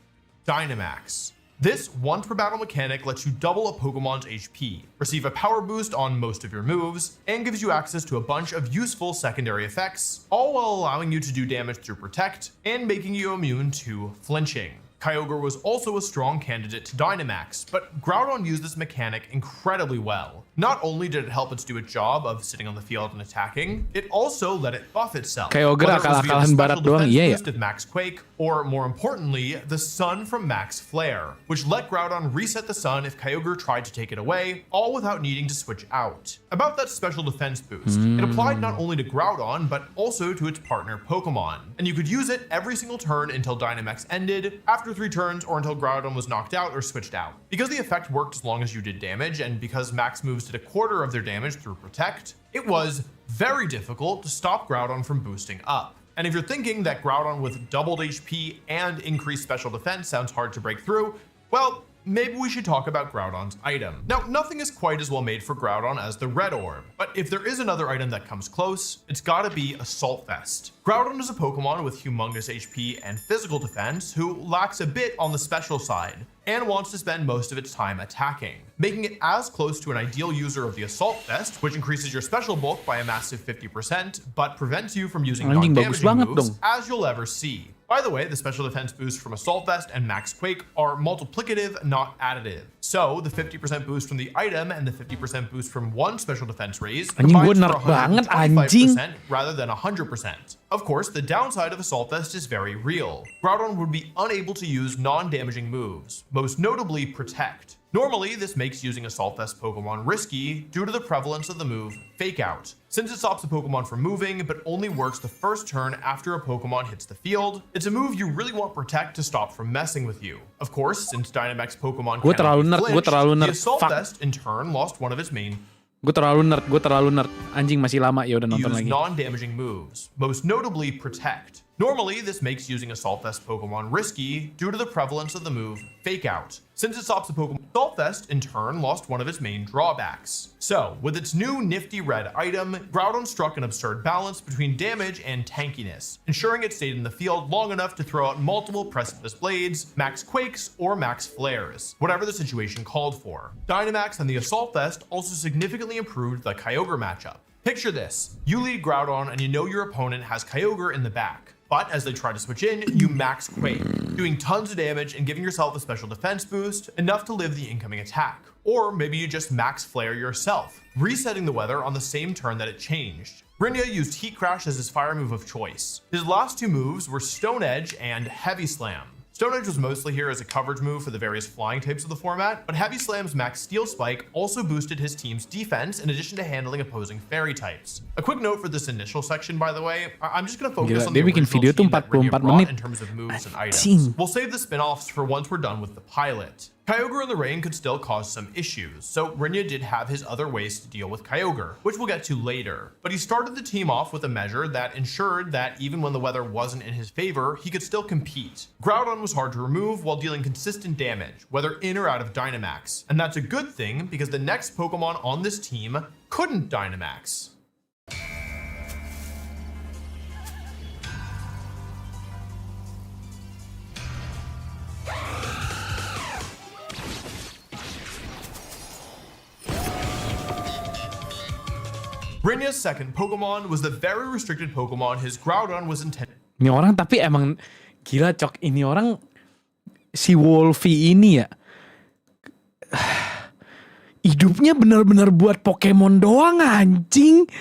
Dynamax. This once per battle mechanic lets you double a Pokemon's HP, receive a power boost on most of your moves, and gives you access to a bunch of useful secondary effects, all while allowing you to do damage through Protect and making you immune to flinching. Kyogre was also a strong candidate to Dynamax, but Groudon used this mechanic incredibly well. Not only did it help it do its job of sitting on the field and attacking, it also let it buff itself. Kyogre Whether it was via the akal-akalan special barat doang, defense iya ya. boost of Max Quake, or more importantly, the Sun from Max Flare, which let Groudon reset the Sun if Kyogre tried to take it away, all without needing to switch out. About that special defense boost, it applied not only to Groudon, but also to its partner Pokemon, and you could use it every single turn until Dynamax ended, after 3 turns, or until Groudon was knocked out or switched out. Because the effect worked as long as you did damage, and because Max moves did a quarter of their damage through Protect, it was very difficult to stop Groudon from boosting up. And if you're thinking that Groudon with doubled HP and increased special defense sounds hard to break through, well, maybe we should talk about Groudon's item. Now, nothing is quite as well made for Groudon as the Red Orb, but if there is another item that comes close, it's gotta be Assault Vest. Groudon is a Pokemon with humongous HP and physical defense who lacks a bit on the special side, and wants to spend most of its time attacking, making it as close to an ideal user of the Assault Vest, which increases your special bulk by a massive 50%, but prevents you from using Anjing, bagus non-damaging banget moves, dong. as you'll ever see. By the way, the special defense boost from Assault Vest and Max Quake are multiplicative, not additive. So, the 50% boost from the item and the 50% boost from one special defense raise Anjing, combines gua for nerd banget, anjing. 125% rather than 100%. Of course, the downside of Assault Vest is very real. Groudon would be unable to use non-damaging moves, most notably Protect. Normally, this makes using Assault Vest Pokemon risky due to the prevalence of the move Fake Out, since it stops a Pokemon from moving but only works the first turn after a Pokemon hits the field. It's a move you really want Protect to stop from messing with you. Of course, since Dynamax Pokemon cannot be flinched, the Assault Vest in turn lost one of its main Gue terlalu nerd. Anjing masih lama ya udah nonton lagi. Non-damaging moves, most notably Protect. Normally, this makes using Assault Vest Pokemon risky due to the prevalence of the move Fake Out, since it stops a Pokemon. Assault Vest, in turn, lost one of its main drawbacks. So, with its new nifty red item, Groudon struck an absurd balance between damage and tankiness, ensuring it stayed in the field long enough to throw out multiple Precipice Blades, Max Quakes, or Max Flares, whatever the situation called for. Dynamax and the Assault Vest also significantly improved the Kyogre matchup. Picture this, you lead Groudon and you know your opponent has Kyogre in the back. But as they try to switch in, you Max Quake, doing tons of damage and giving yourself a special defense boost, enough to live the incoming attack. Or maybe you just Max Flare yourself, resetting the weather on the same turn that it changed. Brynja used Heat Crash as his fire move of choice. His last two moves were Stone Edge and Heavy Slam. Stone Edge was mostly here as a coverage move for the various flying types of the format, but Heavy Slam's Max Steel Spike also boosted his team's defense in addition to handling opposing fairy types. A quick note for this initial section, by the way, I'm just going to focus on the original team that Brynja brought in terms of moves and items. We'll save the spin-offs for once we're done with the pilot. Kyogre in the rain could still cause some issues, so Brynja did have his other ways to deal with Kyogre, which we'll get to later. But he started the team off with a measure that ensured that even when the weather wasn't in his favor, he could still compete. Groudon was hard to remove while dealing consistent damage, whether in or out of Dynamax. And that's a good thing because the next Pokemon on this team couldn't Dynamax. Brynja's second Pokemon was the very restricted Pokemon his Groudon was intended. Ini orang tapi emang gila Cok. Ini orang si Wolfie ini ya. Hidupnya benar-benar buat Pokemon doang anjing.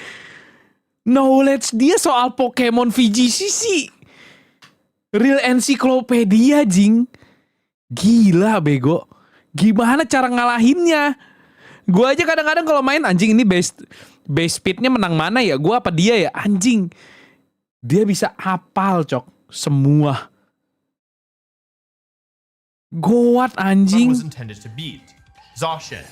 Knowledge dia soal Pokemon VGC sih real encyclopedia jing. Gila bego. Gimana cara ngalahinnya? Gue aja kadang-kadang kalau main anjing ini base speednya menang mana ya? Gue apa dia ya? Anjing. Dia bisa hafal Cok semua. Goat anjing. Was intended to beat Zacian.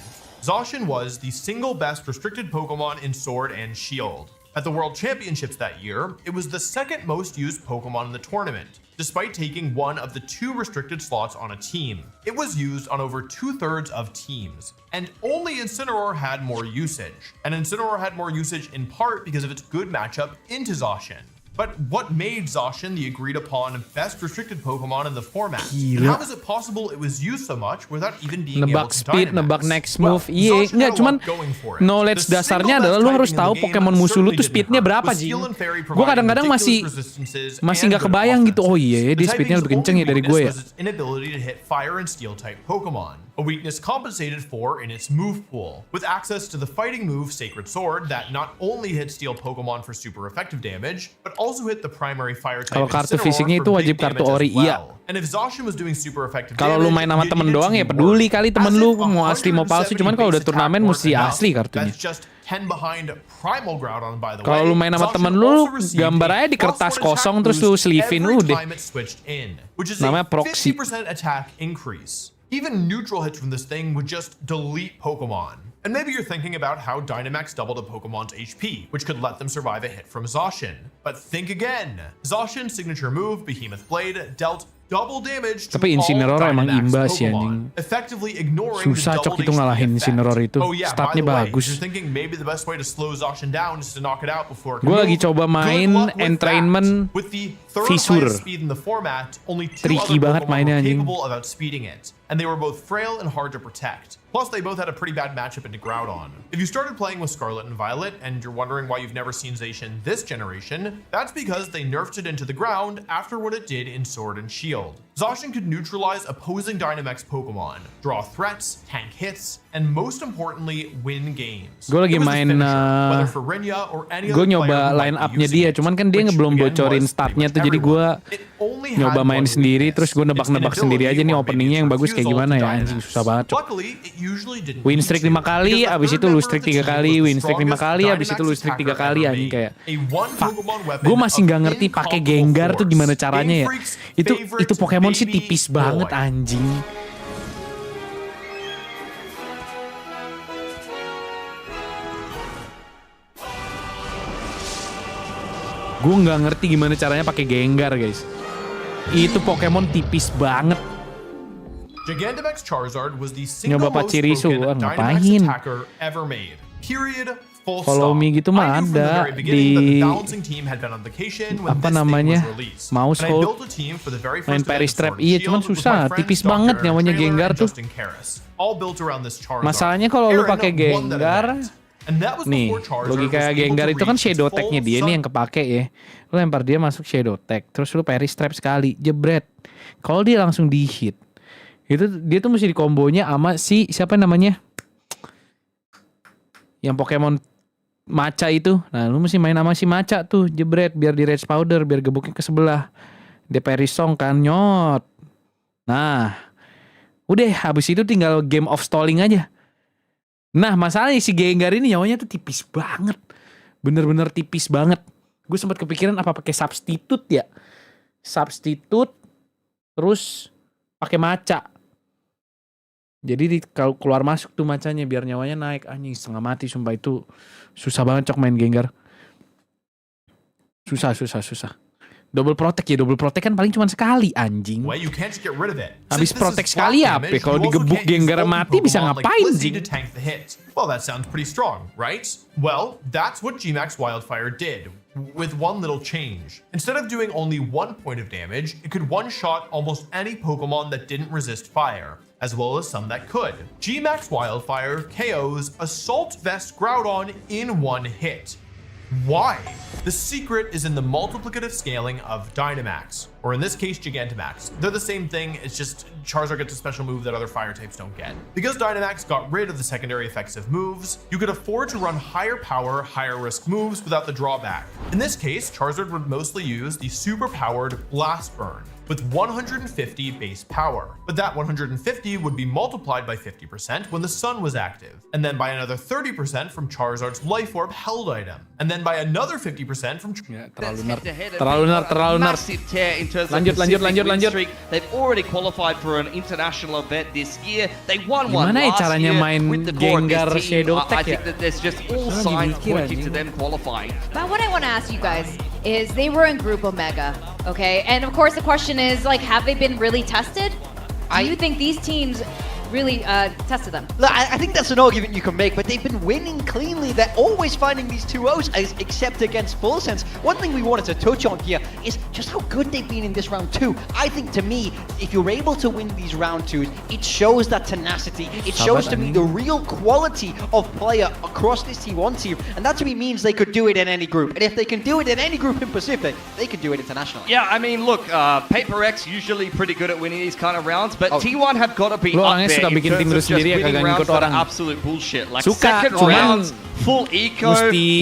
Zacian was the single best restricted Pokemon in Sword and Shield. At the World Championships that year, it was the second most used Pokemon in the tournament, despite taking one of the 2 restricted slots on a team. It was used on over 2/3 of teams, and only Incineroar had more usage. And Incineroar had more usage in part because of its good matchup into Zacian. But what made Zacian the agreed upon best restricted Pokemon in the format? How is it possible it was used so much without even being able nebak to speed, Dynamax? nebak next move. Iya, enggak cuman knowledge dasarnya adalah lu harus tahu Pokemon musuh lu tuh speednya berapa Ji. Gue kadang-kadang masih nggak kebayang gitu. Oh iya, dia speednya lebih kenceng ya dari gue ya. Inability to hit fire and steel type Pokemon, a weakness compensated for in its move pool, with access to the fighting move Sacred Sword that not only hits steel Pokemon for super effective damage, but also hit the primary fire type. Kalau kartu fisiknya itu wajib kartu ori, iya. And if Zacian was doing super effective kalau lu main sama temen doang ya peduli kali temen lu mau asli mau palsu, cuman kalau udah turnamen mesti asli kartunya. Kalau lu main sama temen lu gambar aja di kertas kosong terus lu sleeve-in udah. Namanya proxy. Even neutral hits from this thing would just delete Pokemon. And maybe you're thinking about how Dynamax doubled a Pokemon's HP, which could let them survive a hit from Zacian. But think again. Zacian's signature move, Behemoth Blade, dealt double damage to tapi Incineroar all emang Dynamax imbas ya Pokemon, effectively ignoring susah the Cok doubled itu ngalahin HP Incineroar effect. itu. Oh yeah, Statnya by the way, bagus. you're thinking maybe the best way to slow Zacian down is to knock it out before it can Gue move. lagi coba main entrainment With the third Fissure. highest speed in the format, only 2 Tricky other banget Pokemon mainnya, were anjing. capable of outspeeding it, and they were both frail and hard to protect. Plus, they both had a pretty bad matchup into Groudon. If you started playing with Scarlet and Violet, and you're wondering why you've never seen Zacian this generation, that's because they nerfed it into the ground after what it did in Sword and Shield. Zacian could neutralize opposing Dynamax Pokemon, draw threats, tank hits, and most importantly, win games. Gue lagi main, gue nyoba line up-nya dia, cuman kan dia belum bocorin startnya tuh, jadi gue nyoba main sendiri, terus gue nebak-nebak sendiri aja nih openingnya yang bagus kayak gimana ya, anjing susah banget. Win streak 5 kali, abis itu lose streak 3 kali, win streak 5 kali, abis itu lose streak 3 kali, anjing kayak. Gue masih nggak ngerti pakai Gengar tuh gimana caranya ya. Itu Pokemon sih tipis banget anjing. Gue nggak ngerti gimana caranya pakai Gengar, guys. Itu Pokemon tipis banget. Gigantamax Charizard was the Nyoba single most Pachirisu, broken Dynamax ngapain? attacker ever made. Period. Full Follow stop. me gitu mah I knew from the ada very beginning that the di balancing team had been on vacation when apa this thing namanya was released. mouse And I hold built a team for the very main first Paris event Trap of iya Sword cuman Shield with susah my friends tipis banget Dr. nyawanya Trailer, Gengar and tuh. Justin Karas, all built around this Charizard. Masalahnya kalau lu Aaron pakai won that Gengar event. And that was nih before Charizard logika was able Gengar to itu kan reach its shadow full tag-nya dia nih yang kepake ya. Lu lempar dia masuk shadow tag, terus lu Paris Trap sekali, jebret. Kalau dia langsung di hit, itu dia tuh mesti dikombonya sama si siapa namanya? Yang Pokemon Maca itu. Nah, lu mesti main sama si Maca tuh, jebret biar di Rage Powder, biar gebuknya ke sebelah. Dia Paris Song kan nyot. Nah, udah habis itu tinggal game of stalling aja. Nah, masalahnya si Gengar ini nyawanya tuh tipis banget. Bener-bener tipis banget. Gue sempat kepikiran apa pakai substitute ya. Substitute terus pakai Maca. Jadi kalau keluar masuk tuh Macanya biar nyawanya naik. Anjing setengah mati sumpah, itu susah banget cok main Gengar. Susah. Double protect kan paling cuma sekali anjing. Habis protect sekali apa? Kalau digebuk Gengar mati bisa ngapain sih? Well, that sounds pretty strong, right? Well, that's what Gmax Wildfire did, with one little change. Instead of doing only 1 point of damage, it could one-shot almost any Pokemon that didn't resist fire, as well as some that could. Gmax Wildfire KOs Assault Vest Groudon in one hit. Why? The secret is in the multiplicative scaling of Dynamax, or in this case, Gigantamax. They're the same thing, it's just Charizard gets a special move that other fire types don't get. Because Dynamax got rid of the secondary effects of moves, you could afford to run higher power, higher risk moves without the drawback. In this case, Charizard would mostly use the super powered Blast Burn, with 150 base power. But that 150 would be multiplied by 50% when the sun was active, and then by another 30% from Charizard's Life Orb held item, and then by another 50% from... Terlalu nerd. Massive tear in terms of win streak. They've already qualified for an international event this year. They won one last year with the core of this team. I think that there's just all signs pointing to them qualifying. But what I want to ask you guys is they were in Group Omega, okay? And of course the question is, like, have they been really tested? Do you think these teams really tested them? Look, I think that's an argument you can make, but they've been winning cleanly. They're always finding these 2-0s, except against Full Sense. One thing we wanted to touch on here is just how good they've been in this round 2. I think, to me, if you're able to win these round 2s, it shows that tenacity. It shows to me the real quality of player across this T1 team, and that to me means they could do it in any group. And if they can do it in any group in Pacific, they can do it internationally. Yeah, I mean, look, Paper X usually pretty good at winning these kind of rounds, but T1 have got to be up there. Bikin tim lu sendiri ya, kagak ngikut orang. Absolute bullshit. Like Suka, second rounds, full eco,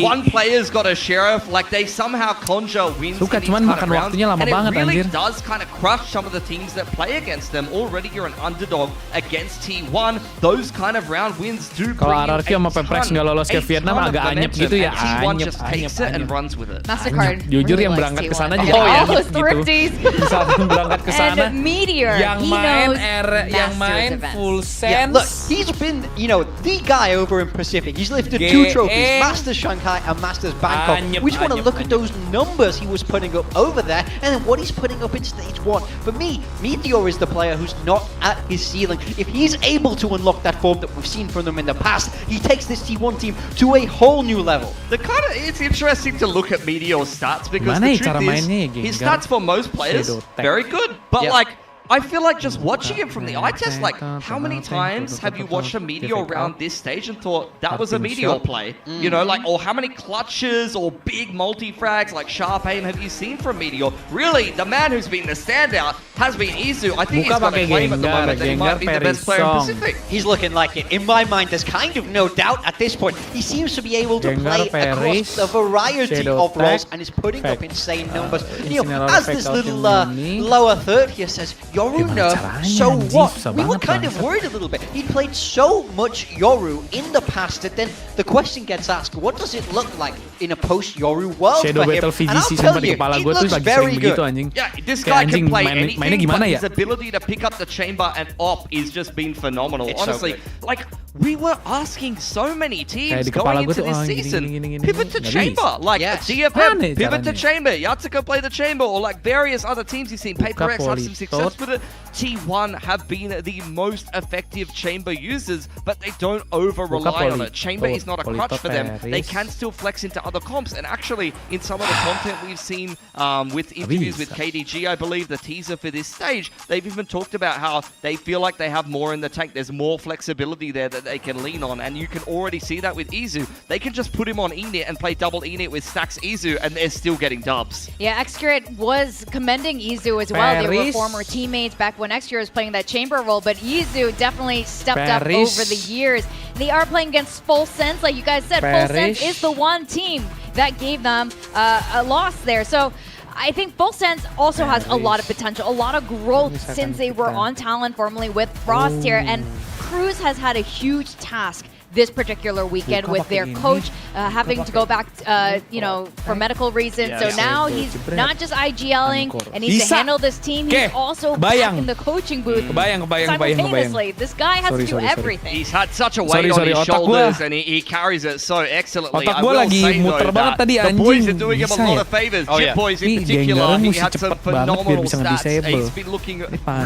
one player's got a sheriff, like they somehow conjure wins. Suka, cuman makan waktunya lama banget anjir. And it really anjir. does kind of crush some of the teams that play against them. Already you're an underdog against T1. Those kind of round wins do bring kalau RRQ sama Peprex nggak lolos ke Vietnam agak anyep gitu ya, T1 just takes it and runs with it. Mastercard jujur really yang likes berangkat ke T1. sana juga anyep gitu. Saat berangkat ke sana And Meteor, yang he main knows full sense. Yeah, look, he's been, you know, the guy over in Pacific. He's lifted 2 trophies, Masters Shanghai and Masters Bangkok. We just want to look at those numbers he was putting up over there, and then what he's putting up in Stage 1. For me, Meteor is the player who's not at his ceiling. If he's able to unlock that form that we've seen from them in the past, he takes this T1 team to a whole new level. It's interesting to look at Meteor's stats, because the truth is, his stats for most players, very good. But like, I feel like just watching him from the eye test, like, how many times have you watched a Meteor round this stage and thought that was a Meteor play? You know, like, or how many clutches or big multi-frags, like sharp aim, have you seen from Meteor? Really, the man who's been the standout has been Izu. I think he's got a claim at the moment that he might be the best player in Pacific. He's looking like it. In my mind, there's kind of no doubt at this point. He seems to be able to play across a variety of roles and is putting up insane numbers. You know, as this little lower third here says, Yoru nerf, so what? We were kind of worried a little bit. He played so much Yoru in the past that then the question gets asked, what does it look like in a post-Yoru world Shadow for him? Battle And I'll VGC tell sampai di you, kepala it gue tuh looks lagi very sering good. begitu anjing. Yeah, this Kayak guy can play mainnya anything, gimana but ya? his ability to pick up the chamber and op is just been phenomenal. It's so Honestly, good. like, we were asking so many teams Kayak di kepala going gue into tuh, this oh, season, gini, pivot to nggak chamber. bisa. Like, Yes. DFM, Aneh pivot to caranya. chamber. Yatsuka play the chamber, or like various other teams you've seen. Paper X have some Politot. success with it. T1 have been the most effective chamber users, but they don't over-rely on it. Chamber is not a crutch for them. They can still flex into other comps, and actually, in some of the content we've seen with interviews with KDG, I believe, the teaser for this stage, they've even talked about how they feel like they have more in the tank. There's more flexibility there that they can lean on, and you can already see that with Izu. They can just put him on Enit and play double Enit with Stacks Izu, and they're still getting dubs. Yeah, Xcrit was commending Izu as well. They were Paris. former teammates back when Xcrit was playing that chamber role, but Izu definitely stepped up Paris. over the years. They are playing against Full Sense, like you guys said. Full Paris. Sense is the one team that gave them a loss there. So I think Full Sense also has a lot of potential, a lot of growth since they were on Talon formerly with Frost here, and Cruz has had a huge task this particular weekend with their coach having to go back, for medical reasons. So now he's not just IGLing and needs to handle this team, he's also back in the coaching booth simultaneously. This guy has to do everything. He's had such a weight on his shoulders, and he carries it so excellently. Otak I gue will lagi say, though, muter banget that tadi, the boys are anjing. doing him a Bisa lot ya? of favors. Oh, Chip yeah. Boys in Nih, particular, Genggaran he mesti had some cepet banget biar phenomenal bisa stats. nge-disable. He's been looking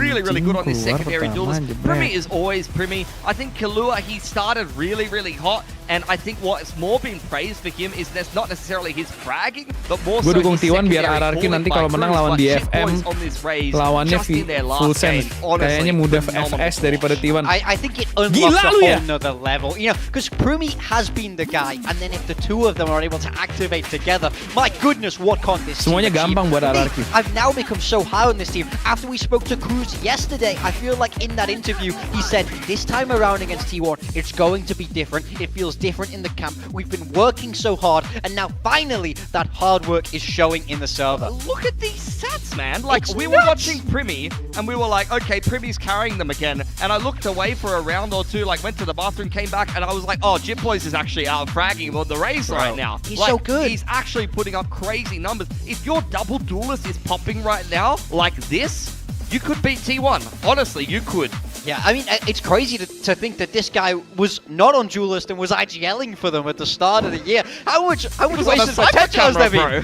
really, really good on this Keluar secondary pertama, duelist. jebret. Primi is always Primi. I think Kalua, he started really, really hot. And I think what's more been praised for him is that's not necessarily his fragging, but more so Gue dukung his T1 biar secondary RRQ nanti kalau calling menang by lawan Cruz, di but Chip FM Boys on this raise, lawannya just in their full last sense. game, honestly, Kayaknya mudah phenomenal FS daripada T1. I think it unlocks Gila a lu whole ya? nother level. You know, because Prumi has been the guy, and then if the two of them are able to activate together, my goodness, what can't this Semuanya team gampang achieve? buat Me, RRQ. I've now become so high on this team. After we spoke to Cruz yesterday, I feel like in that interview, he said, this time around against T1, it's going to be different. It feels different in the camp. We've been working so hard, and now finally that hard work is showing in the server. Look at these stats, man. Like, It's we were nuts. watching Primi, and we were like, okay, Primi's carrying them again. And I looked away for a round or two, like, went to the bathroom, came back, and I was like, oh, Jip Boys is actually out fragging on the race right now. He's like, so good. He's actually putting up crazy numbers. If your double duelist is popping right now, like this, you could beat T1. Honestly, you could. Yeah, I mean, it's crazy to think that this guy was not on Duelist and was IGLing for them at the start of the year. How much wasted potential has there been?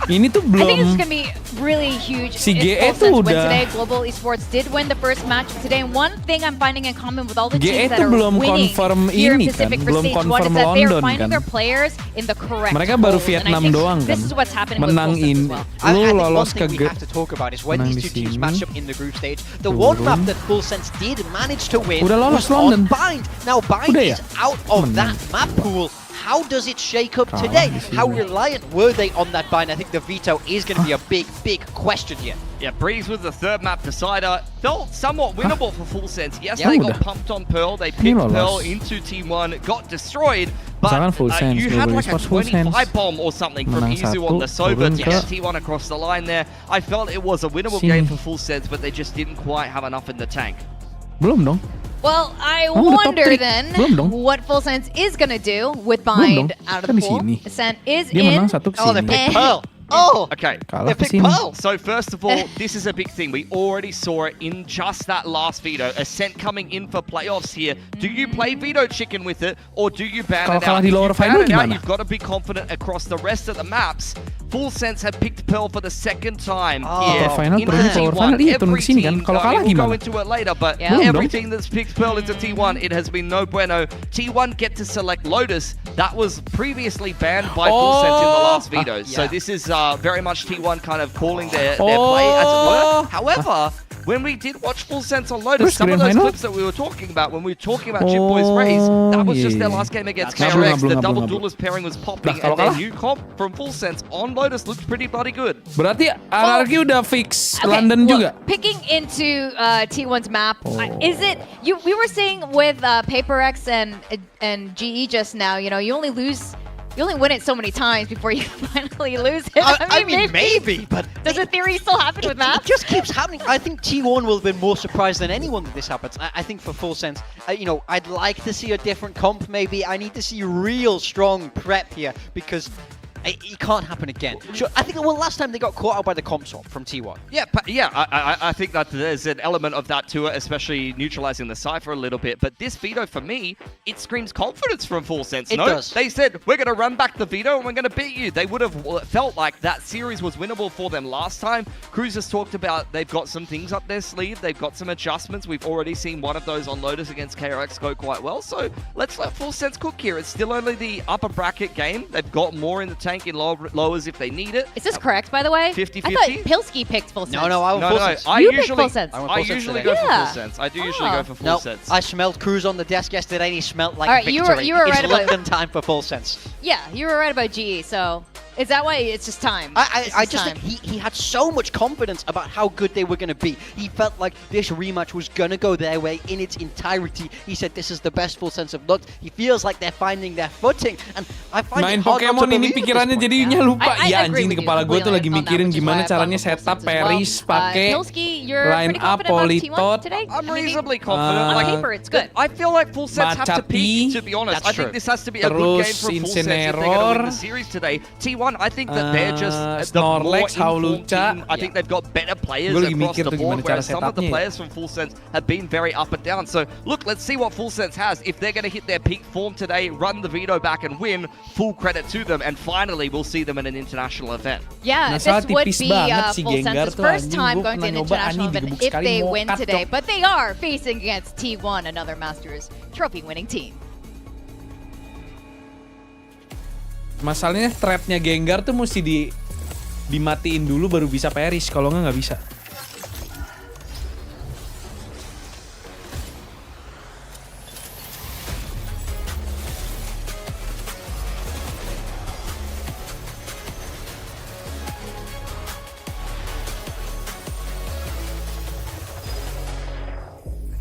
Ini tuh I think belum this is going to be really huge. Si GE if Full tuh Sense win udah- today. Global Esports did win the first match today. And one thing I'm finding in common with all the GE teams that tuh are belum winning confirm here in ini Pacific kan, for belum stage 1 is confirm that they are London finding kan. their players in the correct Mereka baru roles. And I Vietnam guess doang this kan. is what's happening Menang with Full Sense in, as well. I lu think one lolos thing ke we have to talk about is when menang these di two teams sini. match up in the group stage, the one map that Full Sense did manage to win Udah lolos was on London. Bind. Now Bind Udah ya? is out of Menang. that map pool. How does it shake up Kalah today? di sini. How reliant were they on that Bind? I think the veto is going to be a big, big question here. Yeah, Breeze was the third map decider. Felt somewhat winnable for Full Sense. Yes, Ya they udah. got pumped on Pearl. They Ini picked lolos. Pearl into T1, got destroyed. But Misalkan Full Sense, you had Global like a Esports Full 25 Sense. bomb or something from Menang Izu on satu, the Sober to turun get ke- T1 across the line there. I felt it was a winnable Sini. game for Full Sense, but they just didn't quite have enough in the tank. Belum dong. Well, I Oh, udah top wonder 3. then Belum dong. what Full Sense is going to do with Belum Bind dong. out of Kan the di pool. sini. Ascent is Dia in. menang satu ke Oh, they sini. picked Pearl. Oh, Okay. Kalah ke picked sini. Pearl. So first of all, this is a big thing. We already saw it in just that last veto. Ascent coming in for playoffs here. Do you play veto chicken with it, or do you ban Kalau it kalah out? di If you lower ban final it out, gimana? you've got to be confident across the rest of the maps. Full Sense have picked Pearl for the second time here. Lower final, in turun ke lower final, iya, turun Every ke sini kan. team, Kalau kalah we'll go gimana? into it later, but Yeah. Belum every dong. team that's picked Pearl into T1, it has been no bueno. T1 get to select Lotus. That was previously banned by Full Sense in the last veto. So yeah. this is very much T1 kind of calling their play, as it were. However, when we did watch Full Sense on Lotus, some of those clips that we were talking about, when we were talking about Chip Boy's Raise, that was just their last game against KRX. The double duelist pairing was popping, and their new comp from Full Sense on Lotus looked pretty bloody good. Berarti RRQ udah fix London juga. Picking into T1's map, is it we were saying with PaperX and GE just now, you know, you only win it so many times before you finally lose it. I mean, maybe, but does the theory still happen with maps? It just keeps happening. I think T1 will have been more surprised than anyone that this happens. I think for Full Sense, you know, I'd like to see a different comp maybe. I need to see real strong prep here because it can't happen again. Sure, I think last time they got caught out by the comp swap from T1. Yeah, I think that there's an element of that to it, especially neutralizing the Cypher a little bit. But this veto, for me, it screams confidence from Full Sense. It does. They said, we're going to run back the veto and we're going to beat you. They would have felt like that series was winnable for them last time. Cruz has talked about they've got some things up their sleeve. They've got some adjustments. We've already seen one of those on Lotus against KRX go quite well. So let's let Full Sense cook here. It's still only the upper bracket game. They've got more in the tank in lowers if they need it. Is this correct, by the way? 50-50? I thought Pilsky picked Full Sense. No, I went Full Sense. I you usually, Full Sense. I usually go for Full Sense. I do usually go for Full Sense. I smelled Cruz on the desk yesterday and he smelled like victory. You were right about London time for Full Sense. Yeah, you were right about GE, so is that why it's just time? I just think he had so much confidence about how good they were going to be. He felt like this rematch was going to go their way in its entirety. He said this is the best Full Sense of looked. He feels like they're finding their footing. And I find main it hard Pokemon not to ini pikirannya jadinya lupa. Ya anjing, di kepala gue tuh lagi mikirin gimana caranya setup Paris pakai line up Politot. I'm reasonably confident. On paper, it's good. I feel like Full Sense have to peak, to be honest. I think this has to be a good game for Full Sense if they're going to win the series today. T1, I think that they're just the more informed team. I think they've got better players across the board, whereas some of the players from Full Sense have been very up and down. So look, let's see what Full Sense has. If they're going to hit their peak form today, run the veto back and win, full credit to them, and finally we'll see them in an international event. Yeah, this would be Full Sense's first time going to an international event if they win today, but they are facing against T1, another Masters trophy winning team. Masalahnya trapnya Gengar tuh mesti dimatiin dulu baru bisa Paris, kalau nggak bisa.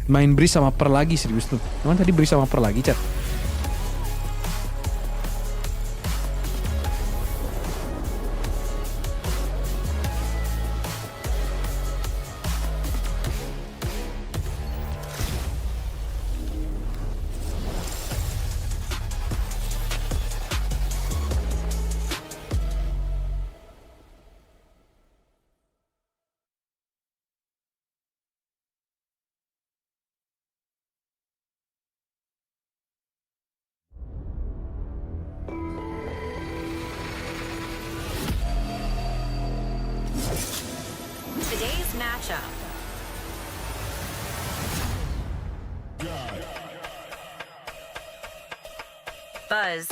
Main Breeze sama Per lagi serius tuh. Emang tadi Breeze sama Per lagi, Chat? Today's matchup. Buzz.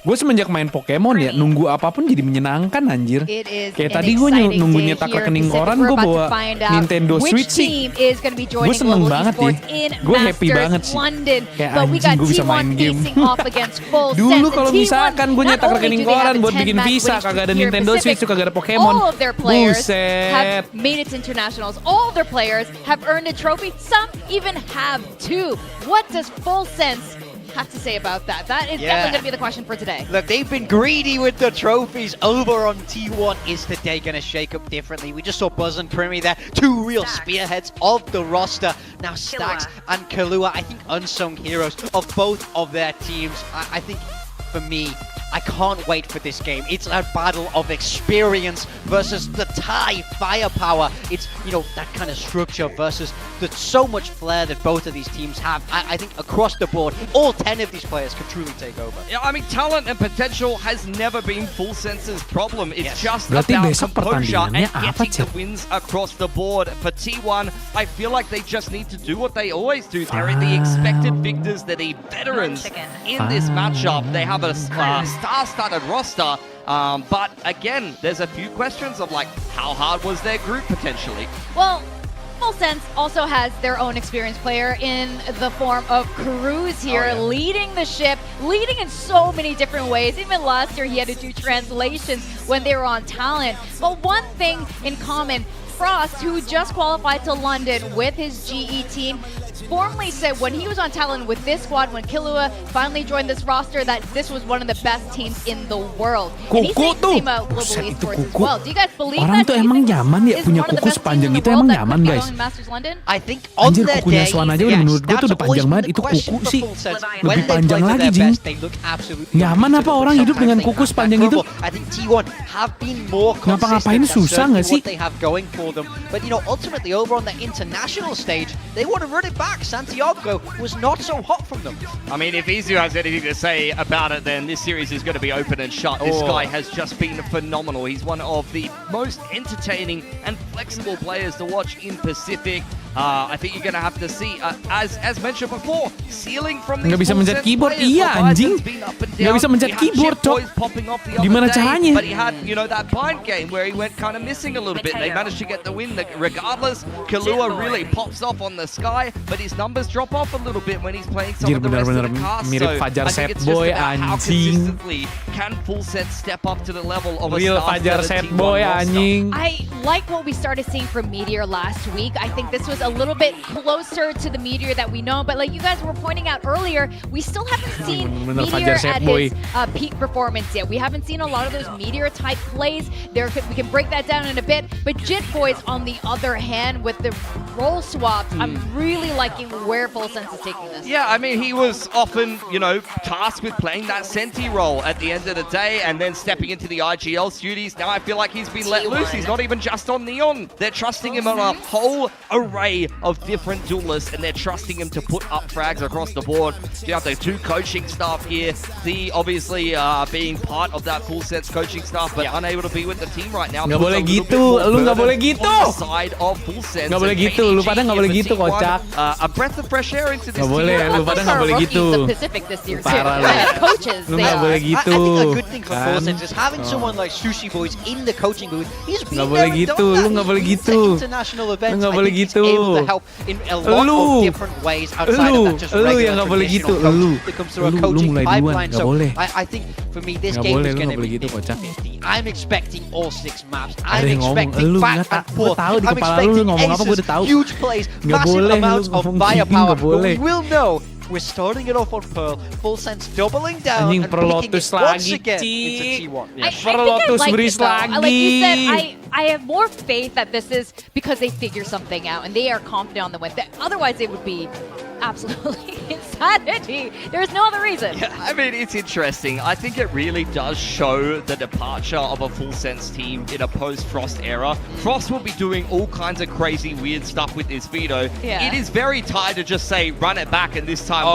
Gue semenjak main Pokemon ya, nunggu apapun jadi menyenangkan anjir. Kayak tadi gue nunggu nyetak rekening koran, gue bawa Nintendo Switch sih. Gue seneng banget ya. Gue happy banget sih. Kayak anjing gue bisa main game. Dulu kalau misalkan gue nyetak rekening koran buat bikin visa, kagak ada Nintendo Switch, kagak ada Pokemon. Buset. Made it to internationals. All of their players have earned a trophy. Some even have two. What does Full Sense have to say about that? That is definitely going to be the question for today. Look, they've been greedy with the trophies over on T1. Is today going to shake up differently? We just saw Buzz and Primi there, two real spearheads of the roster. Now Stax and Kahlua, I think unsung heroes of both of their teams. I think, for me, I can't wait for this game. It's a battle of experience versus the Thai firepower. It's, you know, that kind of structure versus the so much flair that both of these teams have. I think across the board, all 10 of these players could truly take over. Yeah, I mean, talent and potential has never been Full Sense's problem. It's just about composure and getting the wins across the board. For T1, I feel like they just need to do what they always do. They're in the expected victors. They're the veterans in this matchup. They have a star-studded roster, but again, there's a few questions of like, how hard was their group potentially? Well, Full Sense also has their own experienced player in the form of Cruz here, leading the ship, leading in so many different ways. Even last year he had to do translations when they were on Talent. But one thing in common, Frost, who just qualified to London with his GE team, formally said when he was on Talent with this squad, when Killua finally joined this roster, that this was one of the best teams in the world. And he's saying the same about Global Esports as well. Do you guys believe Orang that? tuh emang nyaman ya punya kuku sepanjang itu, emang nyaman guys. I think on Anjir, their kukunya day, Swan aja udah menurut gue tuh udah panjang banget. Itu kuku sih lebih panjang lagi, Jing. Nyaman apa orang hidup dengan kuku sepanjang itu? I think T1 have been more Ngapa-ngapain susah nggak sih? what they have going for them. But you know, ultimately over on the international stage, they want to run it back. Santiago was not so hot from them. I mean, if Izu has anything to say about it, then this series is going to be open and shut. This guy has just been phenomenal. He's one of the most entertaining and flexible players to watch in Pacific. I think you're going to have to see, as mentioned before, ceiling from these Nggak bisa mencet keyboard, iya anjing. Nggak bisa mencet keyboard, Cok. Gimana caranya? But he had, you know, that bind game where he went kind of missing a little bit. They managed to get the win. Regardless, Killua really pops off on the sky, but his numbers drop off a little bit when he's playing some of the rest of the cast. Mirip Fajar Set Boy, anjing. Can Full Sense step up to the level of a Real Fajar Set Boy, anjing. I like what we started seeing from Meteor last week. I think this was a little bit closer to the Meteor that we know, but like you guys were pointing out earlier, we still haven't seen Meteor at his peak performance yet. We haven't seen a lot of those Meteor type plays. We can break that down in a bit, but Jit Boys on the other hand with the role swaps, I'm really liking where Full Sense is taking this. Yeah, I mean, he was often, you know, tasked with playing that Senti role at the end of the day and then stepping into the IGL duties. Now I feel like he's been let loose. He's not even just on Neon. They're trusting him on a whole array of different duelists, and they're trusting him to put up frags across the board. You have the two coaching staff here. The obviously being part of that Full Sense coaching staff, but unable to be with the team right now. Nggak boleh gitu, lu nggak boleh gitu. Side of Full Sense. Nggak boleh gitu, lu pada nggak boleh gitu, kocak. A breath of fresh air into this team. Nggak boleh, lu pada nggak boleh gitu. Parah lu. Lu nggak boleh gitu. I think a good thing for Full Sense is having someone like Sushi Boys in the coaching booth. He's been nggak boleh gitu, lu nggak boleh gitu. International events. Lu nggak boleh gitu. Able to help in a lot of different ways outside of that just regular traditional coach that comes through a coaching pipeline. So I think for me this game is going to be 50-50. I'm expecting all 6 maps. I'm expecting back and forth. I'm expecting aces, huge plays, massive amounts of firepower. But we will know we're starting it off on Pearl. Full Sense doubling down and picking it once again into T1. I think I like it though. Like you said, I have more faith that this is because they figure something out and they are confident on the win. Otherwise, it would be absolutely insanity. There's no other reason. Yeah, I mean, it's interesting. I think it really does show the departure of a Full Sense team in a post-Frost era. Frost will be doing all kinds of crazy, weird stuff with this veto. Yeah. It is very tight to just say, run it back, and this time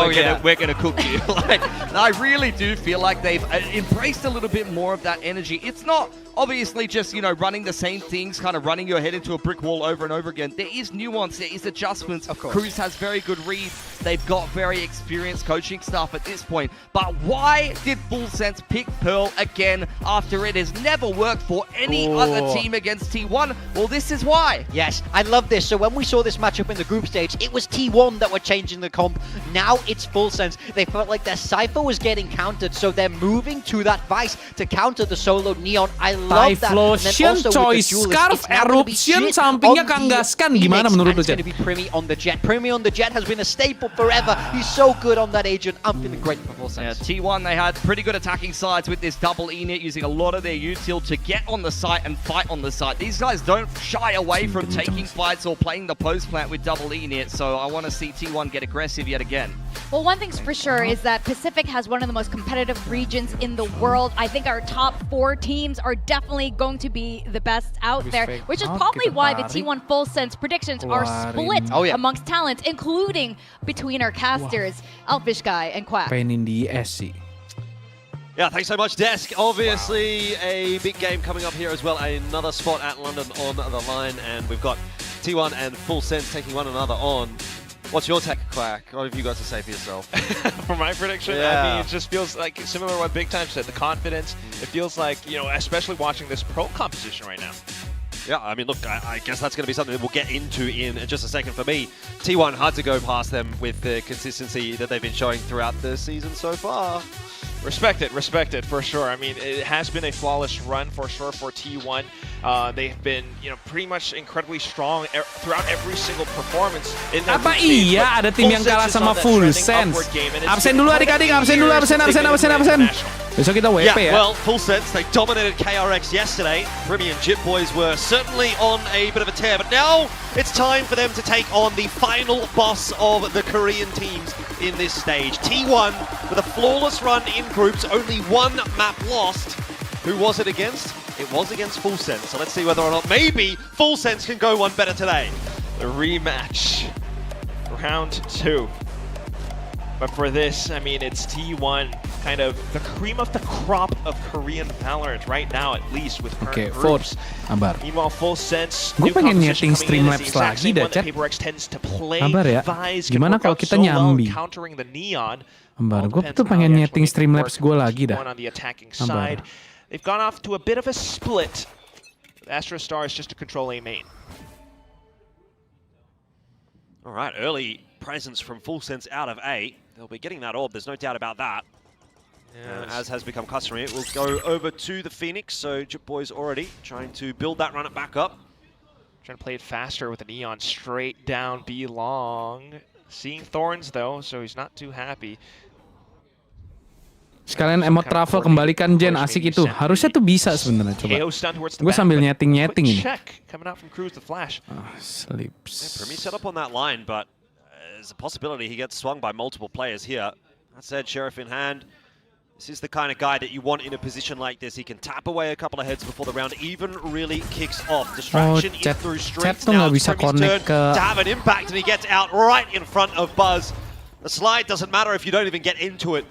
we're gonna cook you. Like, I really do feel like they've embraced a little bit more of that energy. It's not obviously just, you know, running the same things, kind of running your head into a brick wall over and over again. There is nuance, there is adjustments. Of course. Cruz has very good reads. They've got very experienced coaching staff at this point. But why did Full Sense pick Pearl again after it has never worked for any other team against T1? Well, this is why. Yes, I love this. So when we saw this matchup in the group stage, it was T1 that were changing the comp. Now it's Full Sense. They felt like their Cypher was getting countered, so they're moving to that Vice to counter the solo Neon. I love that. Typhlosion, coy, Scarf, Eruption, sampingnya Kangaskhan. Gimana menurut lu, Jet? It's going to be Primi on the Jet. Primi on the Jet has been a staple forever. He's so good on that agent. I'm feeling great for Full Sense. Yeah, T1, they had pretty good attacking sides with this double E-Nit, using a lot of their util to get on the site and fight on the site. These guys don't shy away from taking fights or playing the post plant with double E-Nit, so I want to see T1 get aggressive yet again. Well, one thing's for sure is that Pacific has one of the most competitive regions in the world. I think our top 4 teams are definitely going to be the best out there, which is probably why the T1 Full Sense predictions are split amongst talents, including between our casters, Elfish Guy and Quack. Pengen di S sih. Yeah, thanks so much, Desk. Obviously, a big game coming up here as well. Another spot at London on the line, and we've got T1 and Full Sense taking one another on. What's your take, Quack? What have you got to say for yourself? For my prediction, I mean, it just feels like similar to what Big Time said. The confidence. It feels like, you know, especially watching this pro composition right now. Yeah, I mean, look, I guess that's going to be something that we'll get into in just a second. For me, T1 hard to go past them with the consistency that they've been showing throughout the season so far. Respect it for sure. I mean, it has been a flawless run for sure for T1. They've been, pretty much incredibly strong throughout every single performance. In Apa iya ada tim yang kalah sama Full Sense? Absen dulu adik-adik, absen. Besok kita WP ya. Well, Full Sense, they dominated KRX yesterday. Primi and Jip Boys were certainly on a bit of a tear, but now it's time for them to take on the final boss of the Korean teams in this stage. T1 with a flawless run in groups, only one map lost. Who was it against? It was against Full Sense. So let's see whether or not maybe Full Sense can go one better today. The rematch, round 2. But for this, I mean, it's T1, kind of the cream of the crop of Korean Valorant right now, at least with current groups. Abar. Meanwhile, Full Sense, gue pengen nyeting Streamlabs lagi dah, Chat. Abar ya, gimana kalau kita nyambi? Abar, gue tuh pengen nyeting Streamlabs gue lagi dah. Abar. They've gone off to a bit of a split. Astro Star is just to control A main. All right, early presence from Full Sense out of A. They'll be getting that orb, there's no doubt about that. As has become customary, it will go over to the Phoenix, so Jip Boys already trying to build that run it back up. Trying to play it faster with an Neon straight down B long. Seeing Thorns though, so he's not too happy. Sekalian emot travel kembalikan Jen, asik itu. Harusnya tuh bisa sebenarnya, coba. Gue sambil nyeting-nyeting ini. Sleeps. Primi set up on that line, but there's a possibility he gets swung by multiple players here. That said, Sheriff in hand. This is the kind of guy that you want in a position like this. He can tap away a couple of heads before the round even really kicks off. Distraction in through streets now. It's Primi's turn to have an impact, and he gets out right in front of Buzz. The slide doesn't matter if you don't even get into it.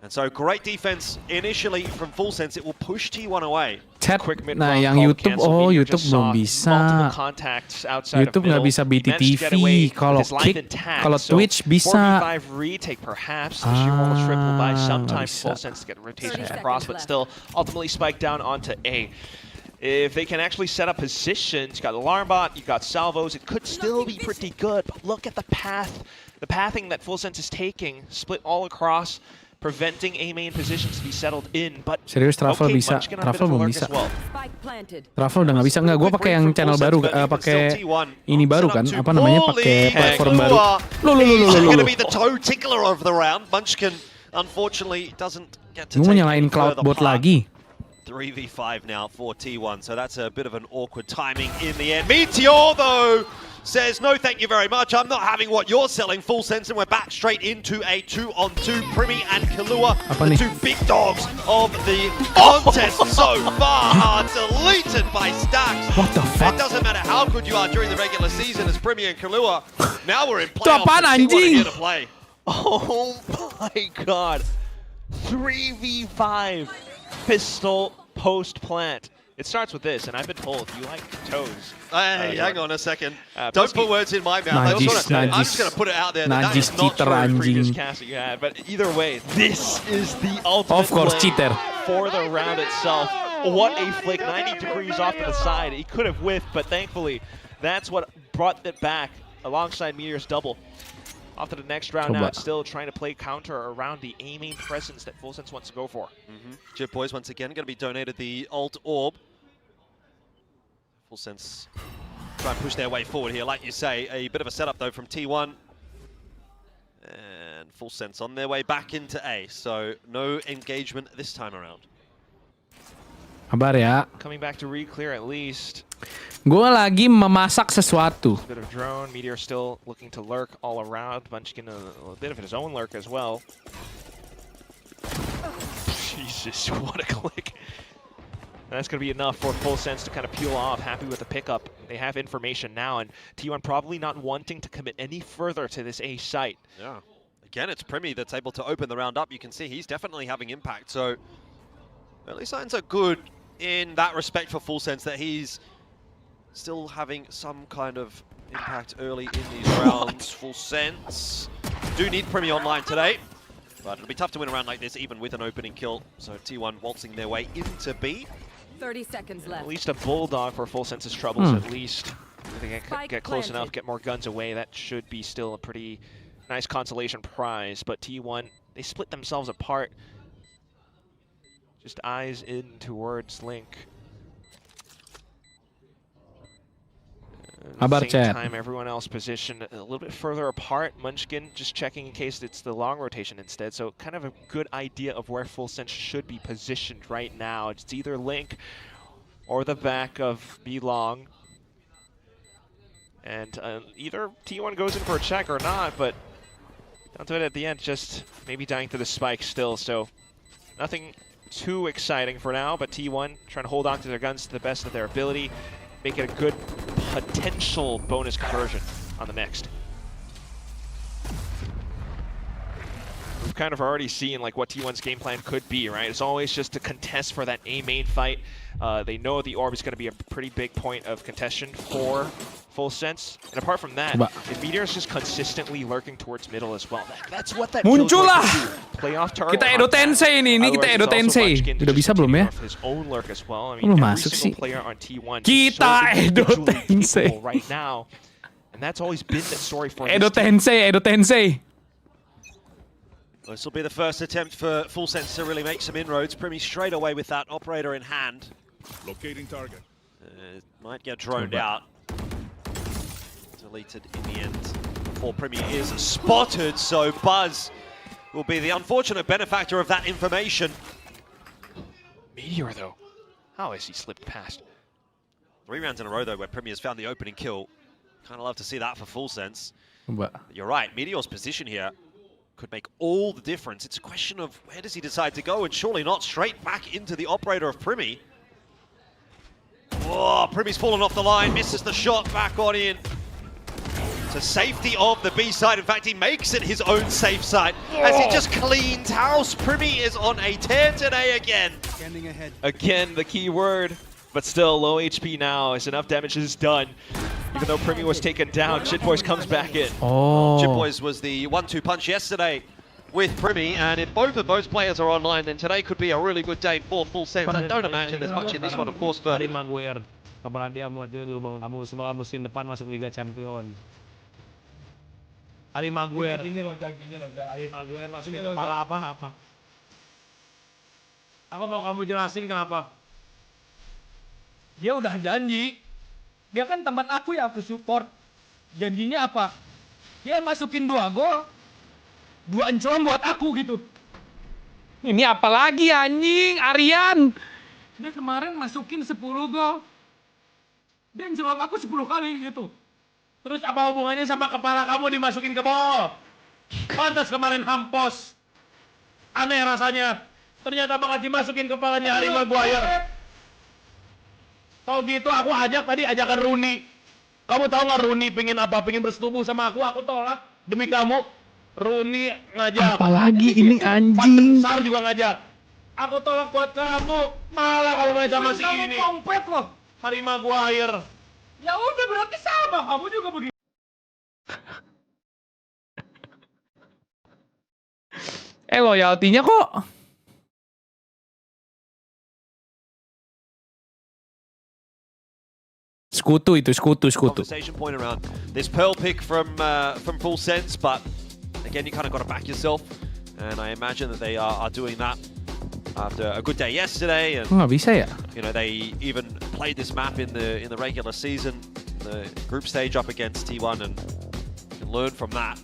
And so great defense initially from Full Sense. It will push T1 away. Chat, nah yang YouTube, YouTube belum bisa. YouTube nggak bisa BTTV. Kalau Kick, kalau Twitch bisa. 45 retake perhaps. She almost triple by sometimes Full Sense to get rotations across, but still ultimately spike down onto A. If they can actually set up positions, you got Alarm Bot, you got Salvos, it could still be pretty good. But look at the path, the pathing that Full Sense is taking, split all across. Preventing A main positions to be settled in, but serius Travel bisa, Travel belum bisa. Travel udah nggak bisa, nggak? Gue pakai yang channel baru, pakai ini baru kan? Apa namanya? Pakai platform baru. Gue mau nyalain Cloudbot lagi. 3v5 now for T1, so that's a bit of an awkward timing in the end. Meteor, though, says, no thank you very much, I'm not having what you're selling, Full Sense, and we're back straight into a 2-on-2. Primi and Kalua, the two big dogs of the contest so far, are deleted by Stacks. What the fuck? It doesn't matter how good you are during the regular season as Primi and Kalua. Now we're in playoffs, and T1 are here to play. Oh my god. 3v5 pistol post plant. It starts with this, and I've been told you like toes. Hey, hang on a second. Don't put words in my mouth. I'm just going to put it out there. That is not true. Previous cast that you had, but either way, this is the ultimate play for the round itself. What a flick, 90 degrees off to the side. He could have whiffed, but thankfully, that's what brought it back alongside Meteor's double. Off to the next round now, it's still trying to play counter around the A main presence that Full Sense wants to go for. Jip Boys once again going to be donated the ult orb. Full Sense try and push their way forward here, like you say. A bit of a setup though from T1. And Full Sense on their way back into A, so no engagement this time around. Kabar ya. Coming back to re-clear at least. Gue lagi memasak sesuatu. A bit of drone, Meteor still looking to lurk all around. Munchkin a bit of his own lurk as well. Jesus, what a click. That's going to be enough for Full Sense to kind of peel off, happy with the pickup. They have information now, and T1 probably not wanting to commit any further to this A site. Yeah. Again, it's Primi that's able to open the round up. You can see he's definitely having impact, so early signs are good in that respect for Full Sense, that he's still having some kind of impact early in these rounds. Full Sense do need Primi online today, but it'll be tough to win a round like this even with an opening kill. So T1 waltzing their way into B. 30 seconds left. At least a bulldog for Full Sense's troubles, at least. If they can get close enough, get more guns away, that should be still a pretty nice consolation prize. But T1, they split themselves apart. Just eyes in towards Link. At the same time, everyone else positioned a little bit further apart. Munchkin just checking in case it's the long rotation instead. So kind of a good idea of where Full Sense should be positioned right now. It's either Link or the back of B Long. And either T1 goes in for a check or not, but down to it at the end, just maybe dying to the spike still. So nothing too exciting for now, but T1 trying to hold on to their guns to the best of their ability. Make it a good potential bonus conversion on the mixed. We've kind of already seen like what T1's game plan could be, right? It's always just to contest for that A main fight. They know the orb is going to be a pretty big point of contention for Full Sense. And apart from that, if Meteor is just consistently lurking towards middle as well, that's what that muncullah playoff target. Kita Edo Tensei ini kita Edo Tensei. Udah bisa belum ya? Belum masuk sih. Kita Edo Tensei. Right now, and that's always been the story for Edo Tensei, Edo Tensei. This will be the first attempt for Full Sense to really make some inroads. Primi straight away with that operator in hand. Locating target. Might get droned out. Deleted in the end before Primi is spotted, so Buzz will be the unfortunate benefactor of that information. Meteor though, how has he slipped past? 3 rounds in a row though where Primi has found the opening kill. Kind of love to see that for Full Sense. But you're right, Meteor's position here could make all the difference. It's a question of where does he decide to go, and surely not straight back into the operator of Primi. Oh, Primi's fallen off the line, misses the shot, back on in. To safety of the B side. In fact, he makes it his own safe side as he just cleans house. Primi is on a tear today again. Again, the key word, but still low HP now as enough damage is done. Even though Primi was taken down, Shitboys comes back in. Oh. Shitboys was the 1-2 punch yesterday with Primi, and if both of those players are online, then today could be a really good day for Full Sense. I don't imagine there's much in this one, of course, but musim depan masuk Liga Champion. Hari Maguire. Ini Hari Maguire masuk kepala apa? Aku mau kamu jelasin kenapa. Dia udah janji. Dia kan teman aku ya, aku support. Janjinya apa? Dia masukin 2 gol. 2 ancoran buat aku gitu. Ini apa lagi anjing, Aryan? Dia kemarin masukin 10 gol. Dia ancoran aku 10 kali gitu. Terus apa hubungannya sama kepala kamu dimasukin ke bol? Pantas kemarin hampos. Aneh rasanya. Ternyata bakal dimasukin kepalanya Harry Maguire. Tahu gitu aku ajakan Rooney. Kamu tahu nggak Rooney pengen apa? Pengen bersetubuh sama aku tolak demi kamu. Rooney ngajak. Apalagi ini anjing. Sar juga ngajak. Aku tolak buat kamu. Malah kalau main sama si ini. Kamu kompet loh, Harry Maguire. Ya udah berarti sama, kamu juga begitu. Loyaltinya kok sekutu itu, sekutu. Conversation point around this pearl pick from Full Sense, but again you kind of got to back yourself, and I imagine that they are doing that after a good day yesterday, and nggak bisa ya? You know, they even played this map in the regular season, the group stage up against T1, and can learn from that.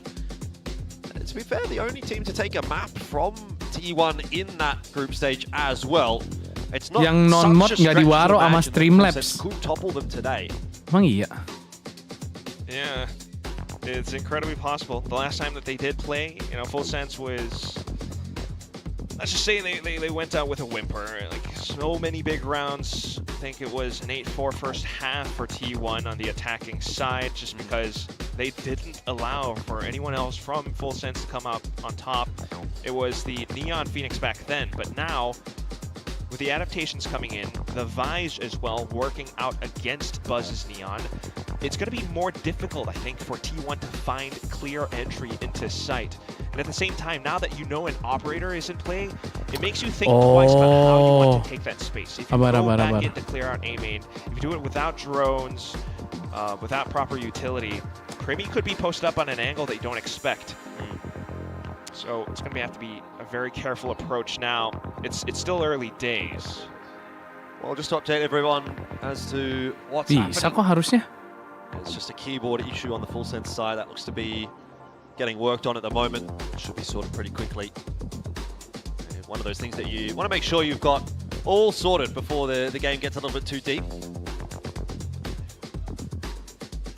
And to be fair, the only team to take a map from T1 in that group stage as well. It's not yang non-mod nggak diwaro sama Streamlabs. Could topple them today. Emang iya? Yeah, it's incredibly possible. The last time that they did play, you know, Full Sense was, let's just say they went out with a whimper. Like so many big rounds. I think it was an 8-4 first half for T1 on the attacking side, just because they didn't allow for anyone else from Full Sense to come out on top. It was the Neon Phoenix back then, but now, with the adaptations coming in, the Vise as well working out against Buzz's Neon, it's going to be more difficult, I think, for T1 to find clear entry into site. And at the same time, now that you know an operator is in play, it makes you think twice about how you want to take that space. If you go back in to clear out A main, if you do it without drones, without proper utility, Primi could be posted up on an angle that you don't expect. So it's going to have to be a very careful approach now. It's still early days. Well, just to update everyone as to what's happening. Kok harusnya? It's just a keyboard issue on the Full Sense side that looks to be getting worked on at the moment. Should be sorted pretty quickly. And one of those things that you want to make sure you've got all sorted before the game gets a little bit too deep.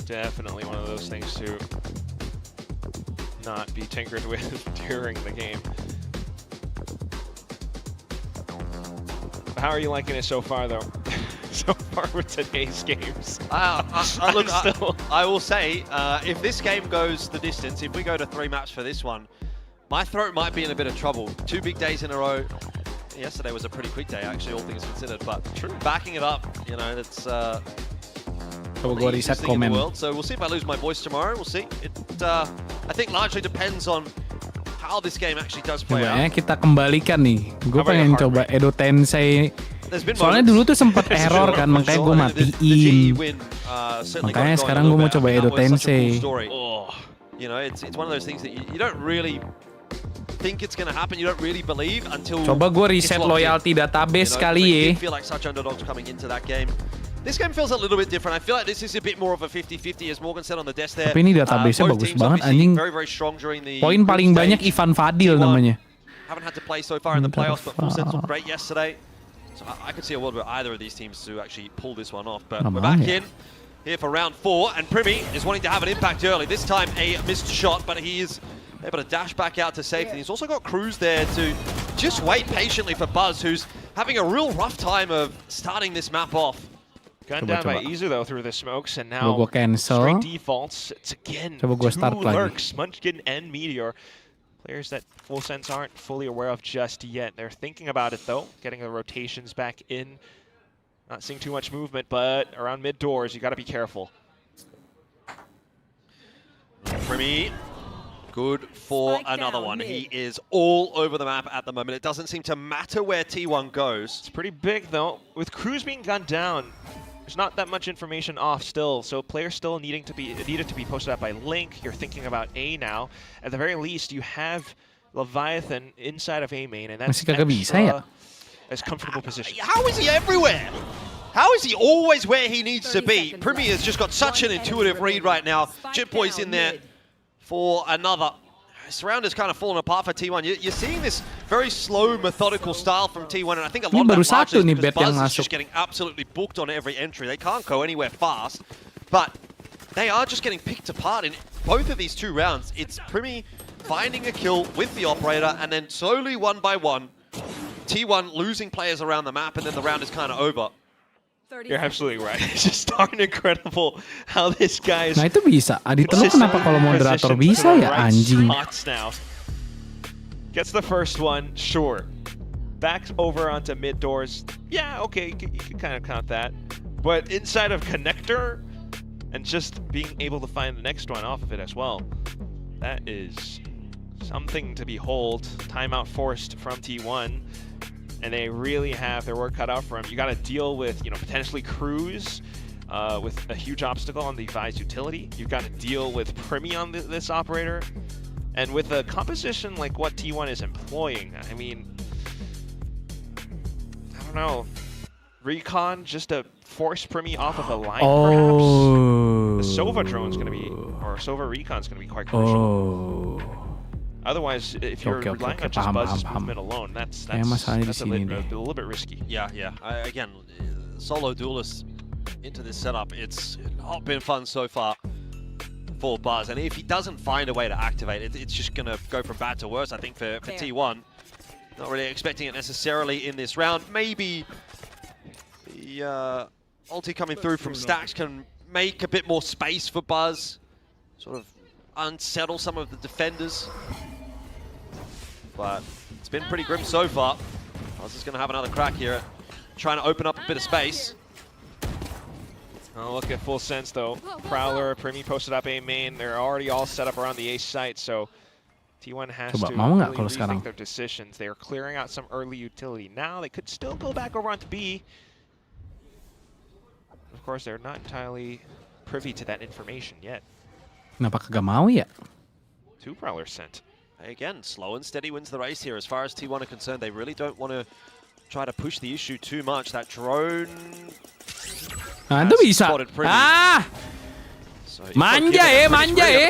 Definitely one of those things to not be tinkered with during the game. How are you liking it so far, though? So far with today's games. Look, I will say, if this game goes the distance, if we go to 3 maps for this one, my throat might be in a bit of trouble. 2 big days in a row. Yesterday was a pretty quick day, actually, all things considered. But backing it up, you know, that's the easiest thing in the world. So we'll see if I lose my voice tomorrow. We'll see. It, I think, largely depends on how this game actually does play out. Kita kembalikan nih. Gue pengen coba Edo Tensei. Soalnya dulu tuh sempat error kan, makanya gue matiin. Makanya sekarang gue mau coba Edo Tensei. You know, it's one of those things that you don't really think it's going to happen. You don't really believe until. Coba gue reset loyalty database kali ya. Feel like such underdogs coming into that game. This game feels a little bit different. I feel like this is a bit more of a 50-50, as Morgan said on the desk there. Tapi ini database-nya bagus banget, anjing. Poin paling banyak Ivan Fadil namanya. Haven't had to play so far in the playoffs, but Full Sense looked great yesterday. So I could see a world where either of these teams to actually pull this one off. But we're back in here for round 4, and Primi is wanting to have an impact early. This time a missed shot, but he is able to dash back out to safety. He's also got Cruz there to just wait patiently for Buzz, who's having a real rough time of starting this map off. Gunned down by Izu though through the smokes, and now straight defaults. It's again two lurks, Munchkin and Meteor. Players that Full Sense aren't fully aware of just yet. They're thinking about it though, getting the rotations back in. Not seeing too much movement, but around mid doors, you got to be careful. Primi, good for another one. He is all over the map at the moment. It doesn't seem to matter where T1 goes. It's pretty big though. With Cruz being gunned down, there's not that much information off still, so players still needed to be posted up by Link. You're thinking about A now. At the very least, you have Leviathan inside of A main, and that's as comfortable position. How is he everywhere? How is he always where he needs to be? Primi has just got such an intuitive read right now. Jitboy's in there for another. This round has kind of fallen apart for T1. You're seeing this very slow, methodical style from T1, and I think a lot of that largely is because Buzz is just getting absolutely booked on every entry. They can't go anywhere fast, but they are just getting picked apart in both of these 2 rounds. It's Primi finding a kill with the operator, and then slowly, one by one, T1 losing players around the map, and then the round is kind of over. You're absolutely right. It's just darn incredible how this guy is. Nah itu bisa. Adita lu kenapa kalau moderator bisa ya anjing? Now. Gets the first one, sure. Back over onto mid doors. Yeah, okay, you can kind of count that. But inside of connector, and just being able to find the next one off of it as well. That is something to behold. Timeout forced from T1. And they really have their work cut out for him. You got to deal with, you know, potentially Cruz with a huge obstacle on the Vi's utility. You've got to deal with Primi on this operator. And with a composition like what T1 is employing, I mean, I don't know. Recon just to force Primi off of a line, perhaps? The Sova drone's going to be, or Sova Recon's going to be quite crucial. Otherwise, if you're relying on just Buzz's movement alone, that's a little bit risky. Yeah. Again, solo duelists into this setup, it's not been fun so far for Buzz. And if he doesn't find a way to activate it, it's just going to go from bad to worse, I think, for T1. Not really expecting it necessarily in this round. Maybe the ulti coming through from Stacks can make a bit more space for Buzz, sort of unsettle some of the defenders. But it's been pretty grim so far. Buzz is going to have another crack here at trying to open up a bit of space. Oh, look at Full Sense though. Prowler, Primi posted up A main. They're already all set up around the A site, so T1 has to really rethink their decisions. They are clearing out some early utility. Now they could still go back over onto B. Of course, they're not entirely privy to that information yet. Kenapa kagak mau ya? 2 Prowlers sent. Again, slow and steady wins the race here. As far as T1 are concerned, they really don't want to try to push the issue too much. That drone... Nah, itu bisa. So manja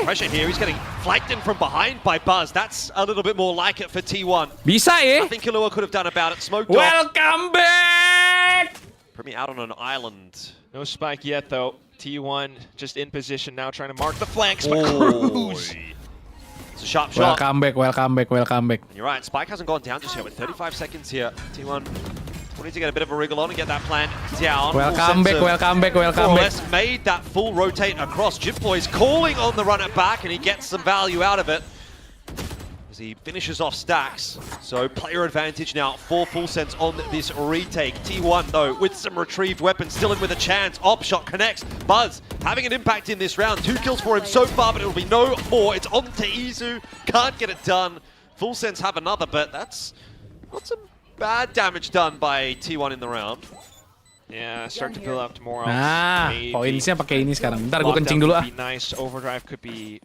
pressure here. He's getting flanked in from behind by Buzz. That's a little bit more like it for T1. Bisa I think Killua could have done about it. Smoked off. Welcome back! Primi out on an island. No spike yet though. T1 just in position now, trying to mark the flanks, but Cruz. It's a sharp shot. Welcome back. And you're right, Spike hasn't gone down just yet with 35 seconds here. T1 wanting to get a bit of a wriggle on and get that plan down. Welcome back. Let's made that full rotate across. Jipboy's calling on the run it back and he gets some value out of it as he finishes off stacks. So player advantage now for Full Sense on this retake. T1 though with some retrieved weapons, still in with a chance. Op shot connects. Buzz having an impact in this round. 2 kills for him so far, but it'll be no more. It's on to Izu. Can't get it done. Full Sense have another, but that's not some bad damage done by T1 in the round. Yeah, start to build up to more. Poinnya pakai ini sekarang. Bentar gue kencing dulu ah. Nice. Overdrive could be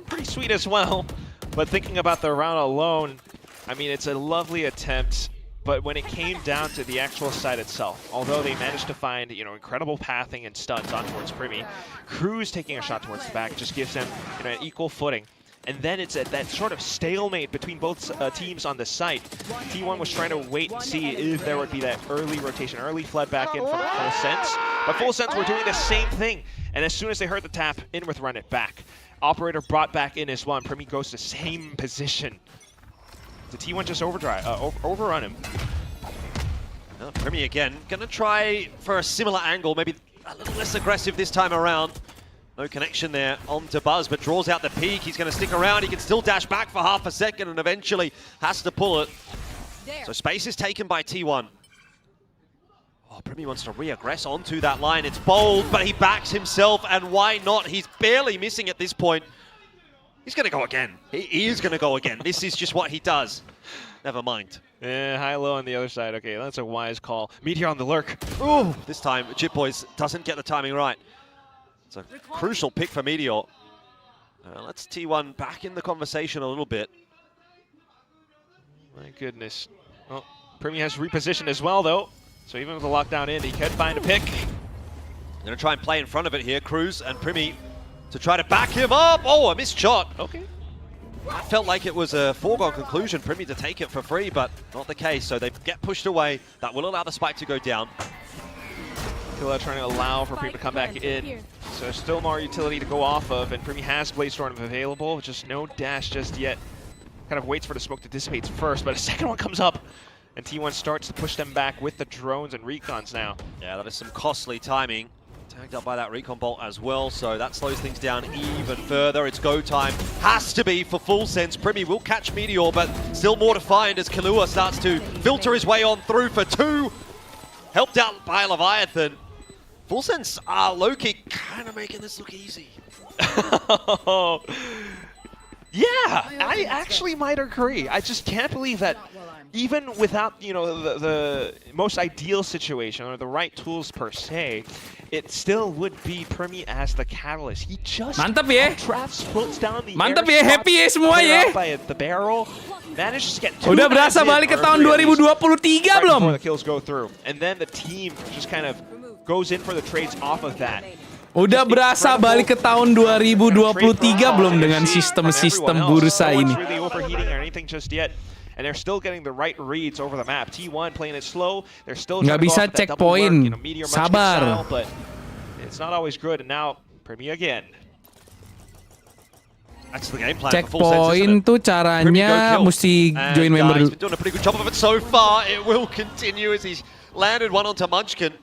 pretty sweet as well. But thinking about the round alone, I mean, it's a lovely attempt. But when it came down to the actual site itself, although they managed to find, incredible pathing and stuns on towards Primi, Cruz taking a shot towards the back just gives them, an equal footing. And then it's at that sort of stalemate between both teams on the site. T1 was trying to wait and see if there would be that early rotation, early flood back in from Full Sense. But Full Sense were doing the same thing. And as soon as they heard the tap, in with run it back. Operator brought back in as well, and Primi goes to same position. The T1 just overrun him. Primi again, gonna try for a similar angle, maybe a little less aggressive this time around. No connection there onto Buzz, but draws out the peak. He's going to stick around. He can still dash back for half a second and eventually has to pull it. So space is taken by T1. Oh, Primi wants to re-aggress onto that line. It's bold, but he backs himself, and why not? He's barely missing at this point. He's going to go again. He is going to go again. This is just what he does. Never mind. Yeah, high-low on the other side. Okay, that's a wise call. Meteor on the lurk. Ooh, this time Jipboys doesn't get the timing right. It's a crucial pick for Meteor. Let's T1 back in the conversation a little bit. My goodness. Well, Primi has repositioned as well, though. So even with the lockdown in, he can find a pick. Going to try and play in front of it here. Cruz and Primi to try to back him up. Oh, a missed shot. Okay. That felt like it was a foregone conclusion. Primi to take it for free, but not the case. So they get pushed away. That will allow the spike to go down. Trying to allow for Primi to come back in. So there's still more utility to go off of, and Primi has Blaze Storm available, just no dash just yet. Kind of waits for the smoke to dissipate first, but a second one comes up, and T1 starts to push them back with the drones and recons now. Yeah, that is some costly timing. Tagged up by that recon bolt as well, so that slows things down even further. It's go time. Has to be for Full Sense. Primi will catch Meteor, but still more to find as Killua starts to filter his way on through for 2. Helped out by Leviathan. Full Sense are low-key kind of making this look easy. Yeah, I actually might agree. I just can't believe that even without, the most ideal situation or the right tools per se, it still would be Primi as the catalyst. He just traps floats down the Mantap ya, happy ya semua ya. By the barrel. Manages to get 2 Udah berasa balik ke tahun 2023 belum? Before the kills go through. And then the team just kind of goes in for the trades off of that. Udah berasa balik ke tahun 2023 belum dengan sistem-sistem bursa ini? Really overheating or anything just yet. And they're still getting the right reads over the map. T1 playing it slow. They're still nggak bisa checkpoint. Sabar. But it's not always good. And now Primi again. That's the game plan. Checkpoint tuh caranya mesti join member dulu. He's been doing a pretty good job of it so far. It will continue as he's landed one onto Munchkin.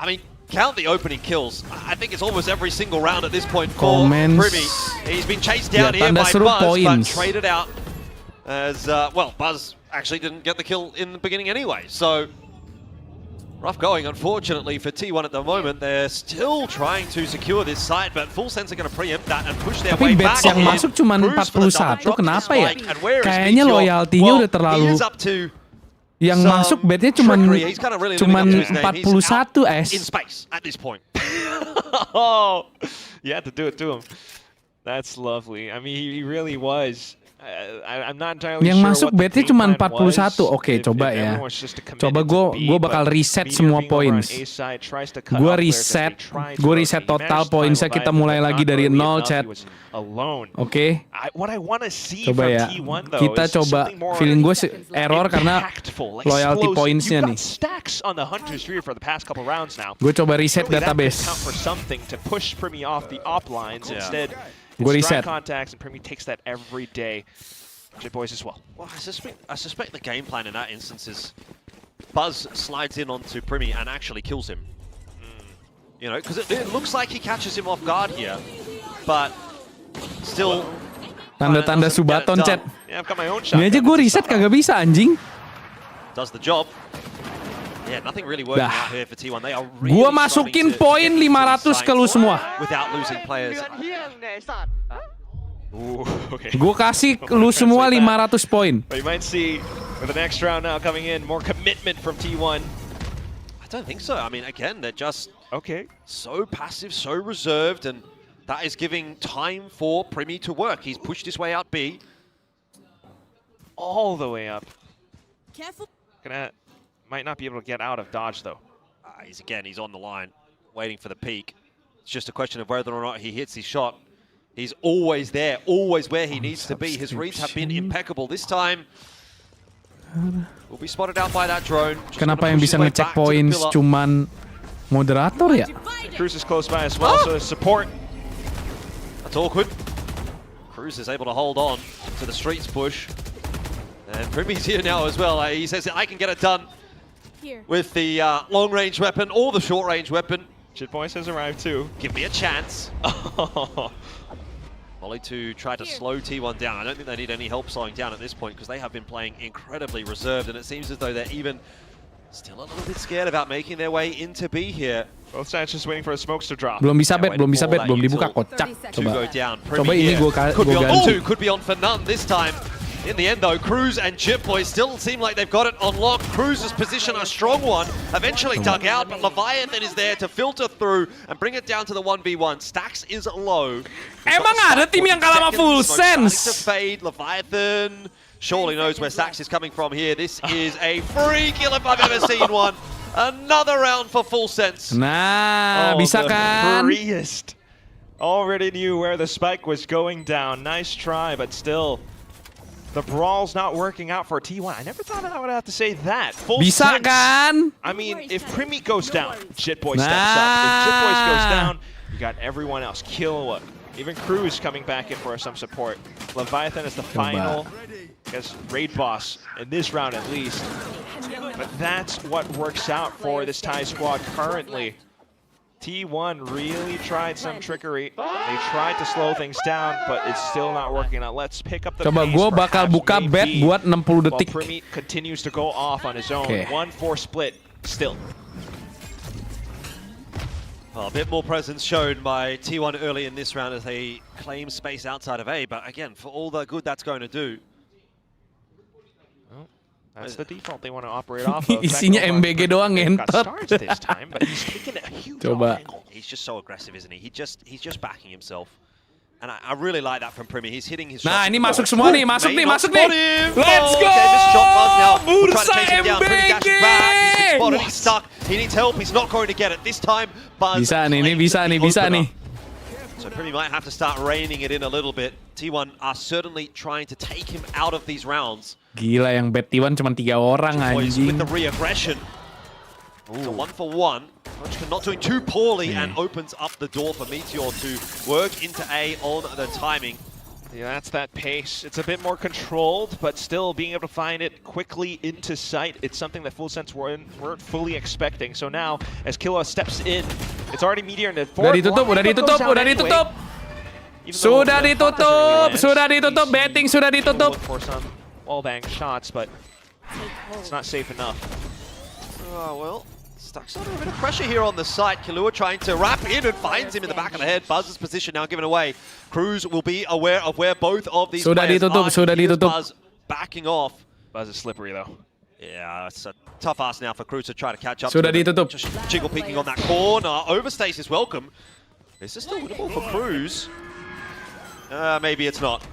I mean, count the opening kills. I think it's almost every single round at this point for Primi. He's been chased down here by Buzz, but traded out as, well, Buzz actually didn't get the kill in the beginning anyway. So Rough going, unfortunately, for T1 at the moment. They're still trying to secure this site, but Full Sense are going to preempt that and push their way Tapi back batch yang in. masuk cuma Cruz for the double 41, drop kenapa to ya? Spike, and where is Kayaknya Meteor? loyalty-nya Well, udah terlalu... he is up to Yang some masuk batch-nya cuma trickery. He's kind of really living up to his name. He's out 41 S. in space at this point. Oh, you had to do it to him. That's lovely. I mean, he really was. I'm not entirely Yang sure masuk what the batch-nya game cuma plan 41. was, Oke, if coba ya. everyone was just to commit Coba it to B, gue bakal but reset Meteor semua being over on points. A side tries to cut Gue off players reset, that they tried to gue rotate. reset He total managed to pointsnya, find kita Leviathan, mulai but lagi not dari early 0, enough. chat. He was alone. Oke. What I want to see Coba from ya, T1 though kita is coba, something more feeling gue error karena impactful, loyalty explosive. points-nya You've nih. got stacks on the Hunter's Rear for the past couple rounds now. Gue coba reset Surely that could database. count for something to push Primi off the op lines. Instead, Gue it's reset. strike contacts, and Primi takes that every day. Boys as well. Well, I suspect the game plan in that instance is Buzz slides in onto Primi and actually kills him. You know, because it looks like he catches him off guard here, but still. Tanda-tanda Subaton, chat. Yeah, I've got my own shot. Ini aja gue reset kagak bisa, anjing. Does the job. Yeah, nothing really working out here for T1. They are really Gua masukin poin 500 ke lu semua. Without losing players. Ooh, okay. Gue kasih lu semua 500 poin. But you might see with the next round now coming in, more commitment from T1. I don't think so. I mean, again, they're just so passive, so reserved, and that is giving time for Primi to work. He's pushed his way out B. All the way up. Careful. Might not be able to get out of dodge though. He's on the line, waiting for the peak. It's just a question of whether or not he hits his shot. He's always there, always where he needs to be. His reads have been impeccable. This time, will be spotted out by that drone. Kenapa yang bisa ngecek points cuman moderator ya? Cruz is close by as well, so support. That's awkward. Cruz is able to hold on to the streets push. And Primi's here now as well. He says, I can get it done with the long-range weapon or the short-range weapon. Boys has arrived too. Give me a chance. Molly to try to slow T1 down. I don't think they need any help slowing down at this point because they have been playing incredibly reserved, and it seems as though they're even still a little bit scared about making their way into B here. Both sides just waiting for the smokes to drop. Belum bisa bet, belum dibuka kocak. Coba. Coba ini gue ganti. Could be on for none this time. In the end, though, Cruz and Boys still seem like they've got it on lock. Cruz's position, a strong one, eventually dug out, but Leviathan is there to filter through and bring it down to the 1v1. Stacks is low. Emang ada tim yang kalah sama Full Sense? To fade, Leviathan surely knows where Stacks is coming from here. This is a free kill if I've ever seen one. Another round for Full Sense. Nah, bisa kan? Freest. Already knew where the spike was going down. Nice try, but still. The brawl's not working out for T1. I never thought I would have to say that. Full Bisa sense. kan? I mean, if Primi goes down, Boy steps up. If Boys goes down, you got everyone else. Killua, even Cruz coming back in for some support. Leviathan is the final, I guess, raid boss in this round at least. But that's what works out for this Thai squad currently. T1 really tried some trickery. They tried to slow things down, but it's still not working out. Let's pick up the Coba pace. gue bakal buka bet buat 60 detik. While Primi continues to go off on his own. 1-4 split still. Well, a bit more presence shown by T1 early in this round as they claim space outside of A, but again, for all the good that's going to do. That's the default they want to operate off of. Isinya MBG doang ngentot. Coba. He's just so aggressive, isn't he? He's just backing himself. And I really like that from Primi. He's hitting his shots. Nah, ini masuk semua nih, masuk nih. Let's go! Bursa MBG! He's stuck. He needs help. He's not going to get it. This time, Buzz. Bisa nih. So Primi might have to start reining it in a little bit. T1 are certainly trying to take him out of these rounds. Gila, yang bet T1 cuma 3 orang anjing. With the re-aggression. So 1-for-1. Not doing too poorly and opens up the door for Meteor to work into A on the timing. Yeah, that's that pace. It's a bit more controlled, but still being able to find it quickly into sight. It's something that Full Sense weren't fully expecting. So now, as Killua steps in, it's already Meteor in the fourth. Udah ditutup. Betting sudah ditutup. For some wall bang shots, but it's not safe enough. Oh, well, Stuck under a bit of pressure here on the site. Killua trying to wrap in and finds him in the back of the head. Buzz's position now given away. Cruz will be aware of where both of these players are. Here's Buzz backing off. Buzz is slippery though. Yeah, it's a tough ask now for Cruz to try to catch up. Sudah ditutup. Just jiggle peeking on that corner. Overstays is welcome. Is this still winnable for Cruz? Maybe it's not.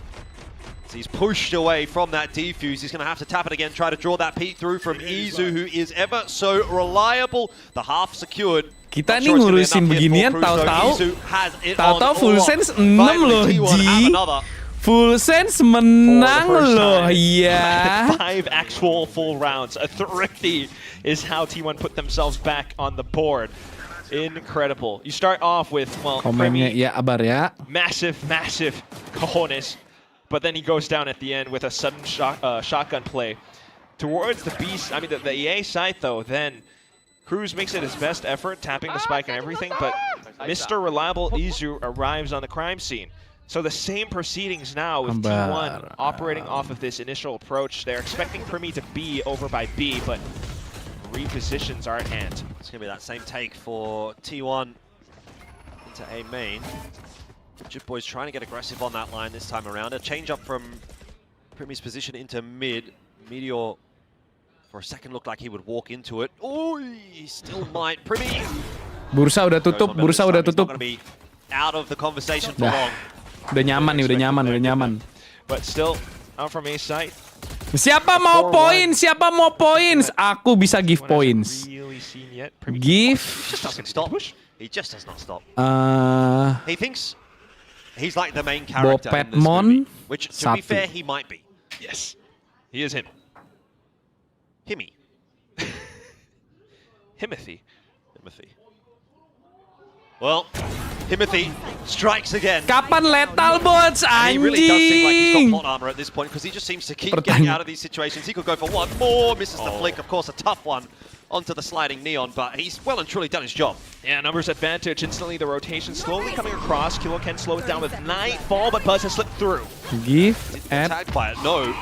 So he's pushed away from that defuse. He's going to have to tap it again, try to draw that peek through from Izu, who is ever so reliable. The half secured. Kita nih ngurusin beginian, tahu-tahu full sense 6 loh, Ji. Full sense menang loh, ya. 5 actual full rounds. A thrifty is how T1 put themselves back on the board. Incredible. You start off with, well, komennya ya abar ya. Massive cojones. But then he goes down at the end with a sudden shotgun play. Towards the beast, I mean the EA side though, then Cruz makes it his best effort, tapping the spike and everything, but Mr. Reliable Izu arrives on the crime scene. So the same proceedings now with T1 operating off of this initial approach. They're expecting Primi to be over by B, but repositions are at hand. It's going to be that same take for T1 into A main. Jip Boy's trying to get aggressive on that line this time around. A change up from Primi's position into mid. Meteor, for a second, looked like he would walk into it. Oh, he still might. Primi! Bursa udah tutup, bursa udah tutup. Not going to be out of the conversation for long. Udah nyaman nih, udah nyaman. But still, out from A side. Siapa mau poin? Siapa mau points? Aku bisa give points. Give. He just doesn't stop. He just does not stop. He thinks he's like the main character in this movie, which, to be fair, he might be. Yes, he is him. Himmy. Himothy. Well, Himothy strikes again. Kapan lethal bots, anjing? He really does seem like he's got plot armor at this point because he just seems to keep getting out of these situations. He could go for one more, misses the flick. Of course, a tough one onto the sliding Neon, but he's well and truly done his job. Yeah, numbers advantage. Instantly, the rotation slowly coming across. Kilo can slow it down with Nightfall, but Buzz has slipped through. Give tagged by it, no.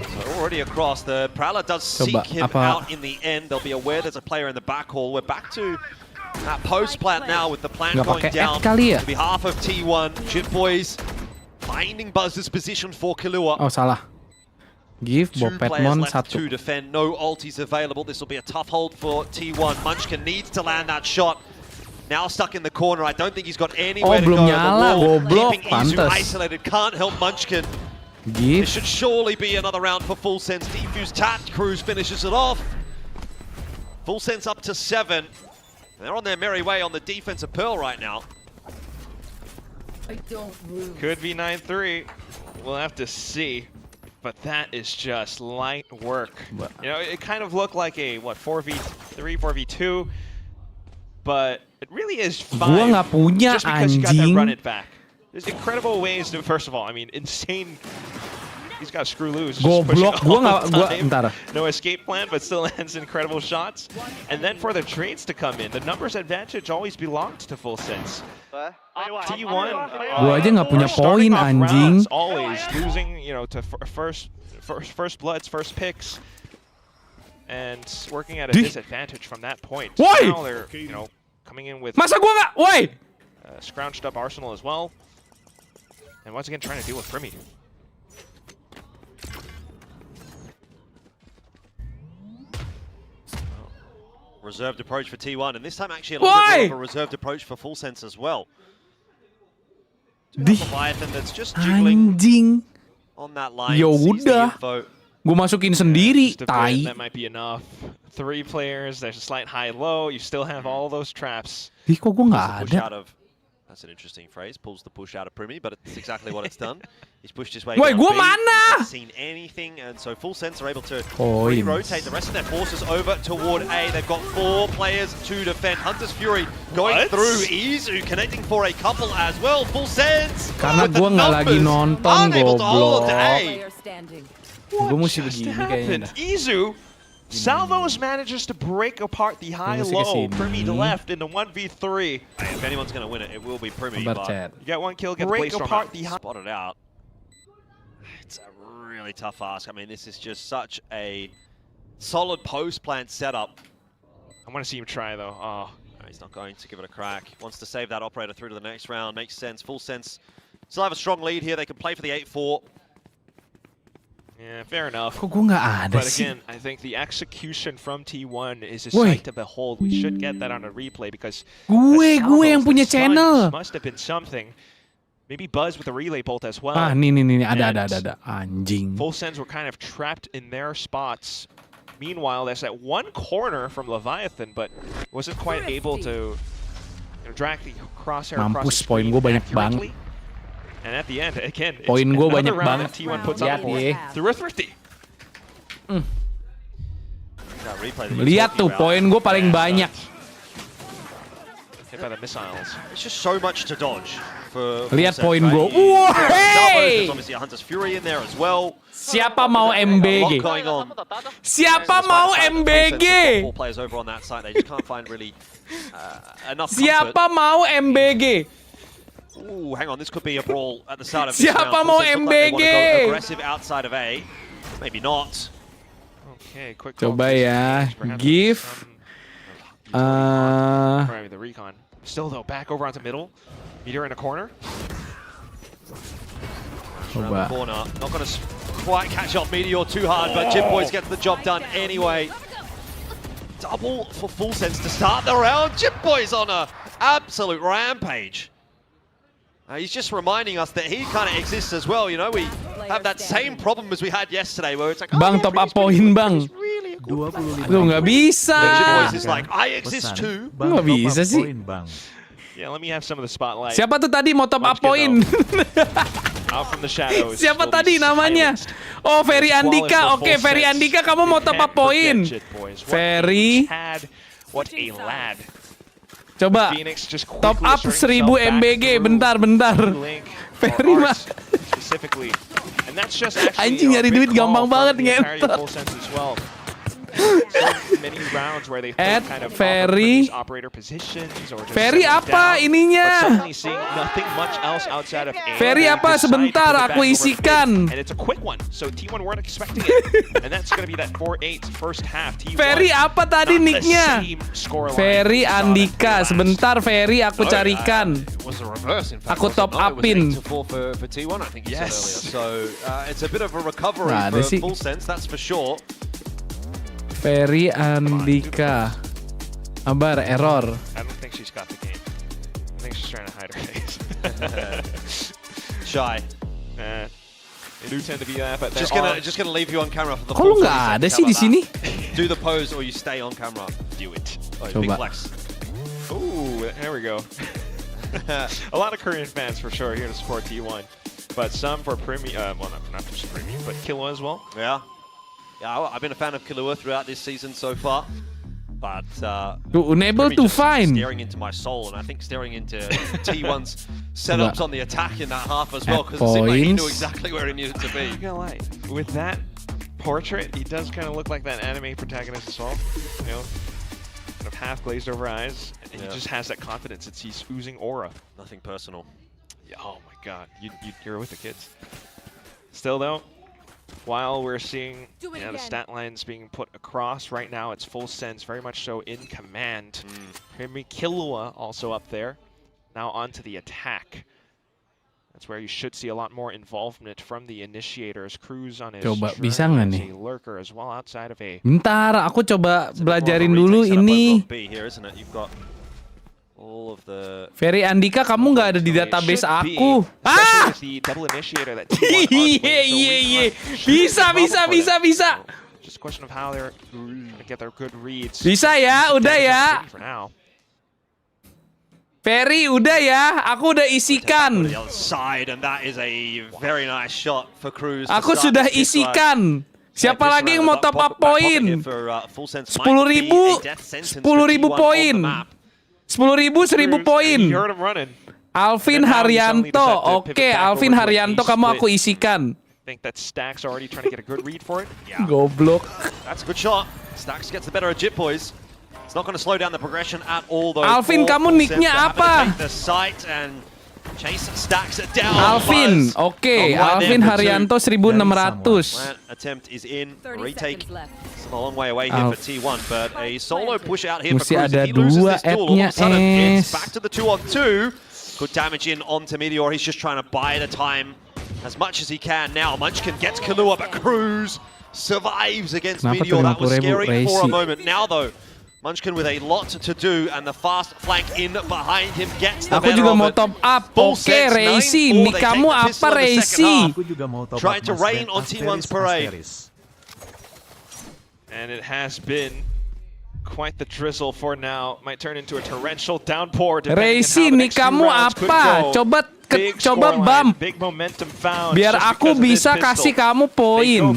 So already across, the Prowler does seek him out in the end. They'll be aware there's a player in the back hall. We're back to that post plant now with the plant going down on behalf of T1. Jit Boys finding Buzz's position for Killua. Oh, salah. Give Bopetmon left to defend. No ultis available. This will be a tough hold for T1. Munchkin needs to land that shot. Now stuck in the corner. I don't think he's got anywhere to go. Keeping Izu isolated. Can't help Munchkin. Give. This should surely be another round for Full Sense. Defuse tapped. Cruz finishes it off. Full Sense up to 7. They're on their merry way on the defensive Pearl right now. Could be 9-3. We'll have to see. But that is just light work. You know, it kind of looked like a, 4v3, 4v2. But it really is 5 just because you got that run it back. There's incredible ways to, first of all, I mean, insane. He's got screw loose. No escape plan, but still lands incredible shots. And then for the trades to come in, the numbers advantage always belonged to Full Sense. T1. Gua aja nggak punya poin, anjing. Always losing, you know, to first bloods, first picks, and working at a disadvantage from that point. Now they're, you know, coming in with Masa gua nggak? Woi! Scrounched up arsenal as well. And once again, trying to deal with Primi. Reserved approach for T1, and this time actually a little bit of a reserved approach for Full Sense as well. Leviathan that's just jiggling on that line. Ya udah, gue masukin sendiri, tai. That might be enough. 3 players, there's a slight high-low, you still have all those traps. Ih, kok gue nggak ada? That's an interesting phrase. Pulls the push out of Primi, but it's exactly what it's done. He's pushed his way Woi, down. Gue He mana? hasn't seen anything, and so Full Sense are able to re-rotate the rest of their forces over toward A. They've got 4 players to defend. Hunter's Fury going through. Izu connecting for a couple as well. Full Sense. Karena gue nggak lagi nonton, goblok. Gue mesti Just begini kayaknya. Izu Salvos manages to break apart the high-low. Primi to left in the 1v3. If anyone's going to win it, it will be Primi. You get 1 kill, get the place apart the spotted out. It's a really tough ask. I mean, this is just such a solid post-plant setup. I want to see him try though. Oh. He's not going to give it a crack. He wants to save that operator through to the next round. Makes sense. Full sense. Still have a strong lead here. They can play for the 8-4. Yeah, fair enough. Kok gue nggak ada But sih? again, I think the execution from T1 is a sight to behold. We should get that on a replay because Gue yang punya the channel. must have been something. Maybe Buzz with the relay bolt as well. Ah, nih, ada. Anjing. Full Sends were kind of trapped in their spots. Meanwhile, there's that one corner from Leviathan, but wasn't quite able to drag the crosshair across the Mampus, poin gue banyak banget. And at the end, again, it's Poin gue another banyak round banget. that T1 puts on the board through a thrifty. Lihat tuh, poin gue paling banyak. Hit by the missiles. It's just so much to dodge. Lihat poin gue. Wah, hey! There's obviously a Hunter's Fury in there as well. Siapa mau MBG? Siapa mau MBG? Four players over on that side. They just can't find really enough comfort. Siapa mau MBG? Ooh, hang on. This could be a brawl at the start of this Siapa round. mau Like they MBG? want to go aggressive outside of A. Maybe not. Okay, quick Coba ya, give. Probably the recon. Still though, back over onto middle. Meteor in a corner. Around the corner. Not going to quite catch up Meteor too hard, but Jim Boys gets the job done anyway. Double for Full Sense to start the round. Jim Boys on a absolute rampage. He's just reminding us that he kind of exists as well. You know, we have that same problem as we had yesterday, where it's like, Bang, top up poin, Bang. Lu nggak bisa. Jim Boys is like, I exist too. Nggak bisa sih. Yeah, let me have some of the spotlight. Siapa tuh tadi mau top up poin? Out from the shadows. Siapa tadi namanya? Oh, Ferry Andika. Oke, Ferry Andika, kamu mau top up poin. Ferry. What a lad. Coba top up 1000 MBG. Bentar. Ferry mah. Specifically. And that's just Anjing nyari duit gampang banget ngentot. Many rounds where they kind of Ferry. operator positions or just Ferry apa ininya? Ferry apa? Sebentar, aku isikan. And it's a quick one, so T1 weren't expecting it. And that's going to be that 4-8 first half. T1 Ferry apa tadi nicknya? Ferry Andika. Sebentar, Ferry aku carikan. Aku top upin. Yes. So it's a bit of a recovery for Full Sense, that's for sure. Ferry Andika. Abar, error. I don't think she's got the game. I think she's trying to hide her face. Shy. They do tend to be that, but just gonna leave you on camera for the Kok lu nggak ada sih di sini? Do the pose or you stay on camera. Do it. Oh, Coba. big flex. Ooh, there we go. A lot of Korean fans for sure here to support T1, but some for premium. Well, not just premium, but Killua as well. Yeah, I've been a fan of Killua throughout this season so far, but unable to find. Staring into my soul, and I think staring into T1's setups on the attack in that half as well, because it seemed like he knew exactly where he needed to be. I'm gonna lie, with that portrait, he does kind of look like that anime protagonist as well. You know, kind of half glazed over eyes, and he just has that confidence. He's oozing aura. Nothing personal. Yeah, oh my God, you're with the kids. Still though, while we're seeing the stat lines being put across right now, it's Full Sense very much so in command. Killua also up there. Now onto the attack. That's where you should see a lot more involvement from the initiators. Cruz on his Coba bisa nggak nih? lurker as well outside of A. Bentar, aku coba belajarin dulu ini. Ferry Andika, kamu nggak ada di database aku. Ah! Iya. Bisa. Just a question of how they're gonna get their good reads. Bisa ya, udah ya. Ferry, udah ya. Aku udah isikan. Aku sudah isikan. Siapa lagi yang mau top up poin? 10.000 poin. 10.000 poin. Alvin Haryanto. Oke, Alvin Haryanto, kamu aku isikan. Think that Stax already trying to get a good read for it. Goblok. That's a good shot. Stax gets the better of Jit Boys. It's not going to slow down the progression at all though. Alvin, kamu nicknya apa? The sight and Chase stacks it down. Alvin, oke. Alvin Haryanto 1600. Attempt is in. Retake. It's a long way away here for T1, but a solo push out here for Mesti Cruz. ada If he loses dua this duel, all of a sudden Ed-nya, it's back to the 2-on-2. Good damage in onto Meteor. He's just trying to buy the time as much as he can now. Munchkin gets Kahlua, but Cruz survives against Meteor. That was scary for a moment. Now though, Munchkin with a lot to do, and the fast flank in behind him gets the Aku juga mau top up. Oke, Reisi. Nih kamu apa, Reisi? Trying to rain on T1's parade. And it has been quite the drizzle for now. Might turn into a torrential downpour. Reisi, nih kamu apa? Coba bump. Biar aku bisa kasih kamu poin.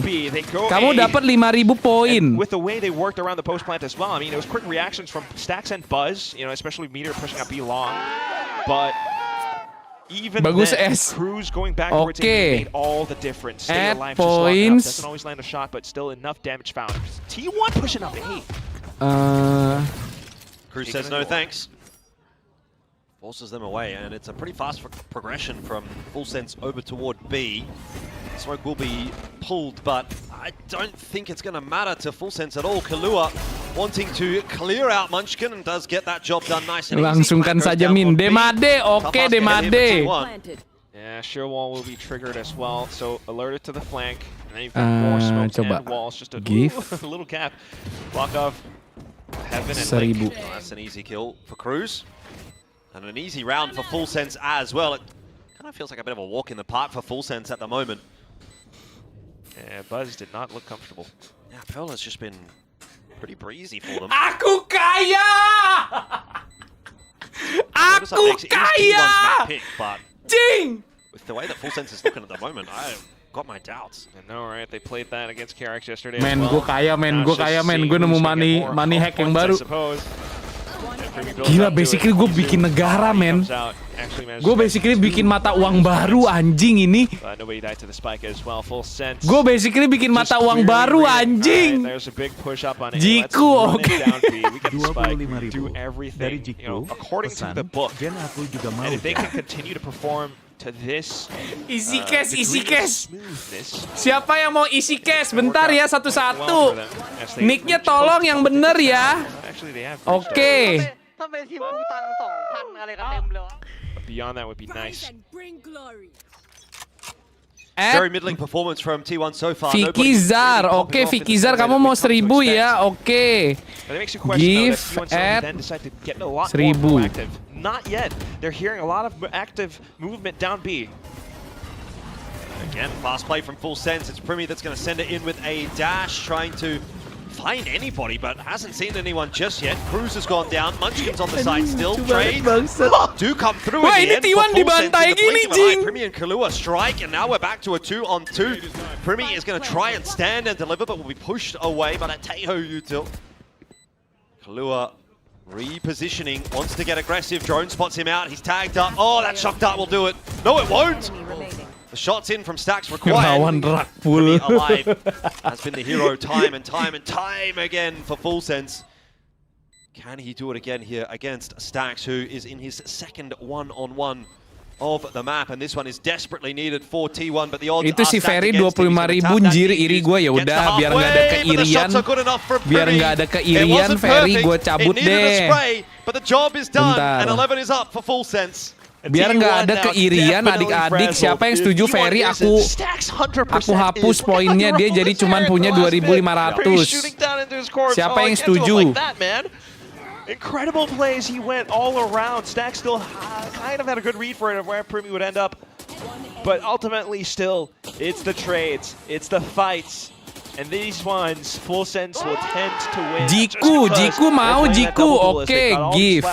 Kamu dapat 5.000 poin. With the way they worked around the post plant as well, I mean, it was quick reactions from Stax and Buzz, you know, especially Meteor pushing up B long. But even Bagus then, S. Cruz going backwards made all the difference. Stay alive, just points. doesn't always land a shot, but still enough damage found. T1 pushing up A. Cruz says no thanks. Forces them away, and it's a pretty fast progression from Full Sense over toward B. Smoke will be pulled, but I don't think it's going to matter to Full Sense at all. Kahlua wanting to clear out Munchkin and does get that job done nice and easy. Langsungkan saja min. Demade, oke Demade. Yeah, sheer wall will be triggered as well, so alerted to the flank. And then you've got more smokes and walls, just a little gap. Block off Heaven and Link. Oh, that's an easy kill for Cruz. And an easy round for Full Sense as well. It kind of feels like a bit of a walk in the park for Full Sense at the moment. Yeah, Buzz did not look comfortable. Yeah, Pearl has just been pretty breezy for them. Aku kaya! Aku kaya! Jing! With the way that Full Sense is looking at the moment, I've got my doubts. I know, right? They played that against KRX yesterday. Men, gue kaya, men. Gue nemu money hack yang baru. Gila, basically gue bikin negara, men. Gue basically bikin mata uang baru, anjing ini. Gue basically bikin mata uang baru, anjing. Jiku, oke. 25.000 dari Jiku. According to the book, and if they can continue to perform to this, isi cash. Siapa yang mau isi cash? Bentar ya, satu-satu. Nicknya tolong yang bener ya. Oke. Beyond that would be nice. Very middling performance from T1 so far. Vikizar, oke Vikizar kamu mau 1.000 ya, oke. Give at 1.000. Not yet. They're hearing a lot of active movement down B. Again, fast play from Full Sense. It's Primi that's going to send it in with a dash, trying to find anybody, but hasn't seen anyone just yet. Cruz has gone down. Munchkin's on the side still. Trade do come through in the end. Wah, ini T1 dibantai gini, Jing. Primi and Kahlua strike, and now we're back to a 2-on-2. Primi is going to try and stand and deliver, but will be pushed away by that Teho util. Kahlua repositioning, wants to get aggressive. Drone spots him out. He's tagged up. Oh, that shock dart will do it. No, it won't. The shots in from Stax required. Primi alive has been the hero time and time again for Full Sense. Can he do it again here against Stax, who is in his second one-on-one of the map, and this one is desperately needed for T1, but the odds itu si Ferry 25.000 jir iri gue, ya udah biar nggak ada keirian, Ferry gue cabut deh. Bentar. Biar nggak ada keirian adik-adik, siapa yang setuju Ferry aku hapus poinnya, dia jadi cuman punya 2.500. Siapa yang setuju? Incredible plays, he went all around. Stack still kind of had a good read for it of where Primi would end up. But ultimately still, it's the trades, it's the fights. And these ones, Full Sense will tend to win. Jiku mau Jiku, oke, give.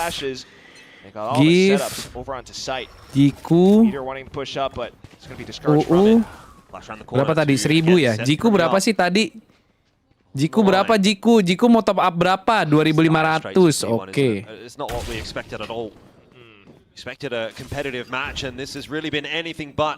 They got all the setups over onto site. Jiku. Peter wanting to push up, but it's going to be discouraged from it. Berapa tadi? 1.000 ya? Jiku berapa sih tadi? Jiku berapa Jiku? Jiku mau top up berapa? 2.500. Oke. It's not what we expected at all. Expected a competitive match, and this has really been anything but.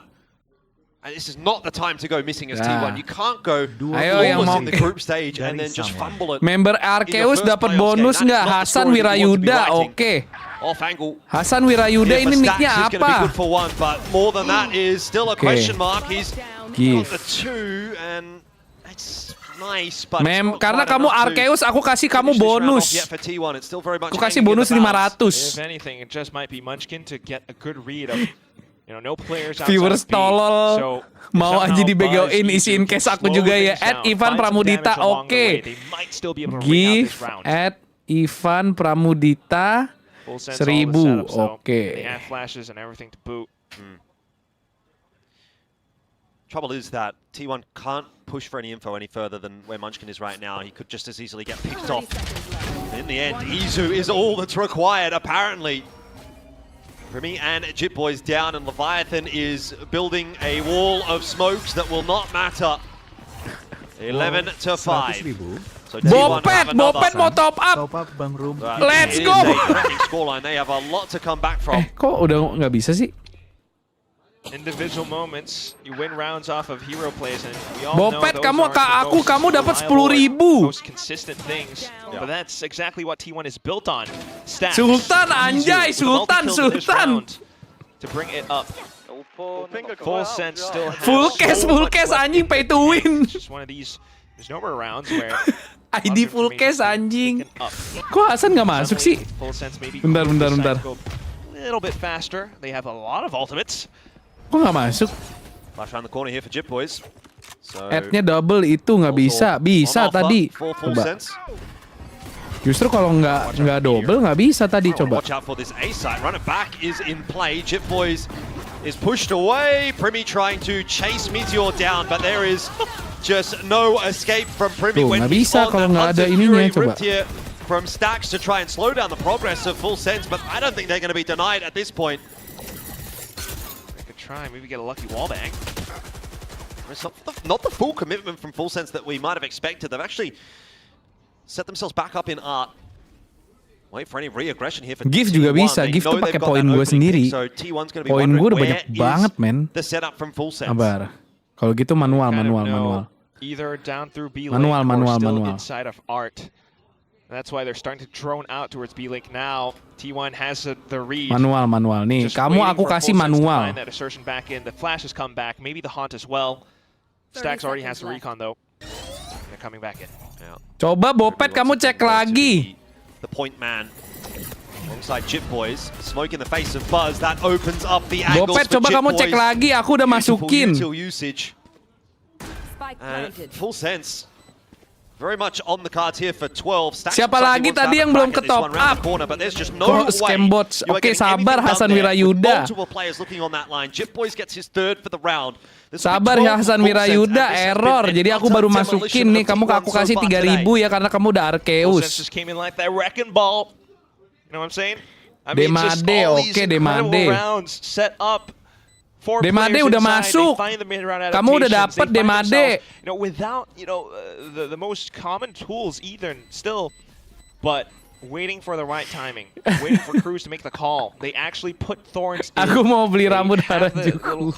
And this is not the time to go missing as T1. You can't go Ayo yang mau in the group stage and then just fumble it. Member Arceus dapat bonus nggak? Hasan Wirayuda, oke. Off angle. Hasan Wirayuda ini nicknya apa? But more than that is still a question mark. He's got the 2 and it's nice, but karena kamu Arceus, aku kasih kamu bonus. Aku kasih bonus 500. If anything, it just might be Munchkin to get a good read of no players outside viewers of B. tolol So, mau aja dibegoin, isiin case aku juga ya. @Ivan Pramudita, oke. Give @Ivan Pramudita 1000, oke. They have flashes and everything to boot. Trouble is that T1 can't push for any info any further than where Munchkin is right now. He could just as easily get picked off. In the end, Izu is all that's required, apparently. Primi and Jitboy's down, and Leviathan is building a wall of smokes that will not matter. 11 to 5. So Bopet mau top up. Bang Rum. Let's go. Scoreline. They have a lot to come back from. Kok udah nggak bisa sih? Individual moments, you win rounds off of hero plays, and we all know Bopet, those kamu dapat 10.000. Most consistent things, but that's exactly what T1 is built on. Stacks. Sultan anjay, Sultan. To bring it up. Full sense still has full case anjing, pay to win. Just one of these misnomer rounds where ID full case anjing. Kok Hasan nggak masuk sih? Bentar. A little bit faster. They have a lot of ultimates. Kok nggak masuk? Flash around the corner here for Jitboys. So Ad-nya double itu nggak bisa. Bisa tadi. Coba. Justru kalau nggak double nggak bisa tadi. Coba. Watch out for this A site. Run it back is in play. Jitboys is pushed away. Primi trying to chase Meteor down, but there is just no escape from Primi. Tuh, nggak bisa kalau nggak ada ininya. Coba. From Stacks to try and slow down the progress of Full Sense, but I don't think they're going to be denied at this point. Try, maybe get a lucky wallbang. It's not the full commitment from Full Sense that we might have expected. They've actually set themselves back up in art. Wait for any re-aggression here for Gift juga bisa. Gift tuh pakai poin gue sendiri. Poin gue udah banyak banget, men. The setup from Full Sense. Sabar. Kalau gitu manual. Either down through B lane manual. or still inside of art. That's why they're starting to drone out towards B Lake now. T1 has the read. Manual nih. Kamu aku kasih manual. That assertion back in. The flash has come back. Maybe the haunt as well. Stacks already has the recon though. They're coming back in. Yeah. Coba Bopet kamu cek lagi. The point man. Alongside Jitboys, smoke in the face of Buzz. That opens up the angles Bopet, for coba kamu cek lagi. Aku udah masukin. Usage. And Full Sense. Very much on the cards here for 12. Siapa lagi tadi yang belum ke top up? No scam bots. Oke, sabar Hasan Wirayuda. Sabar ya Hasan Wirayuda, error. Jadi aku baru masukin nih. Kamu aku kasih 3.000 ya karena kamu udah Arceus. Demade, oke Demade. Demade udah masuk. Kamu udah dapet Demade. Without the most common tools either still, but waiting for the right timing, waiting for crews to make the call. They actually put thorns in. Aku mau beli rambut Harajuku.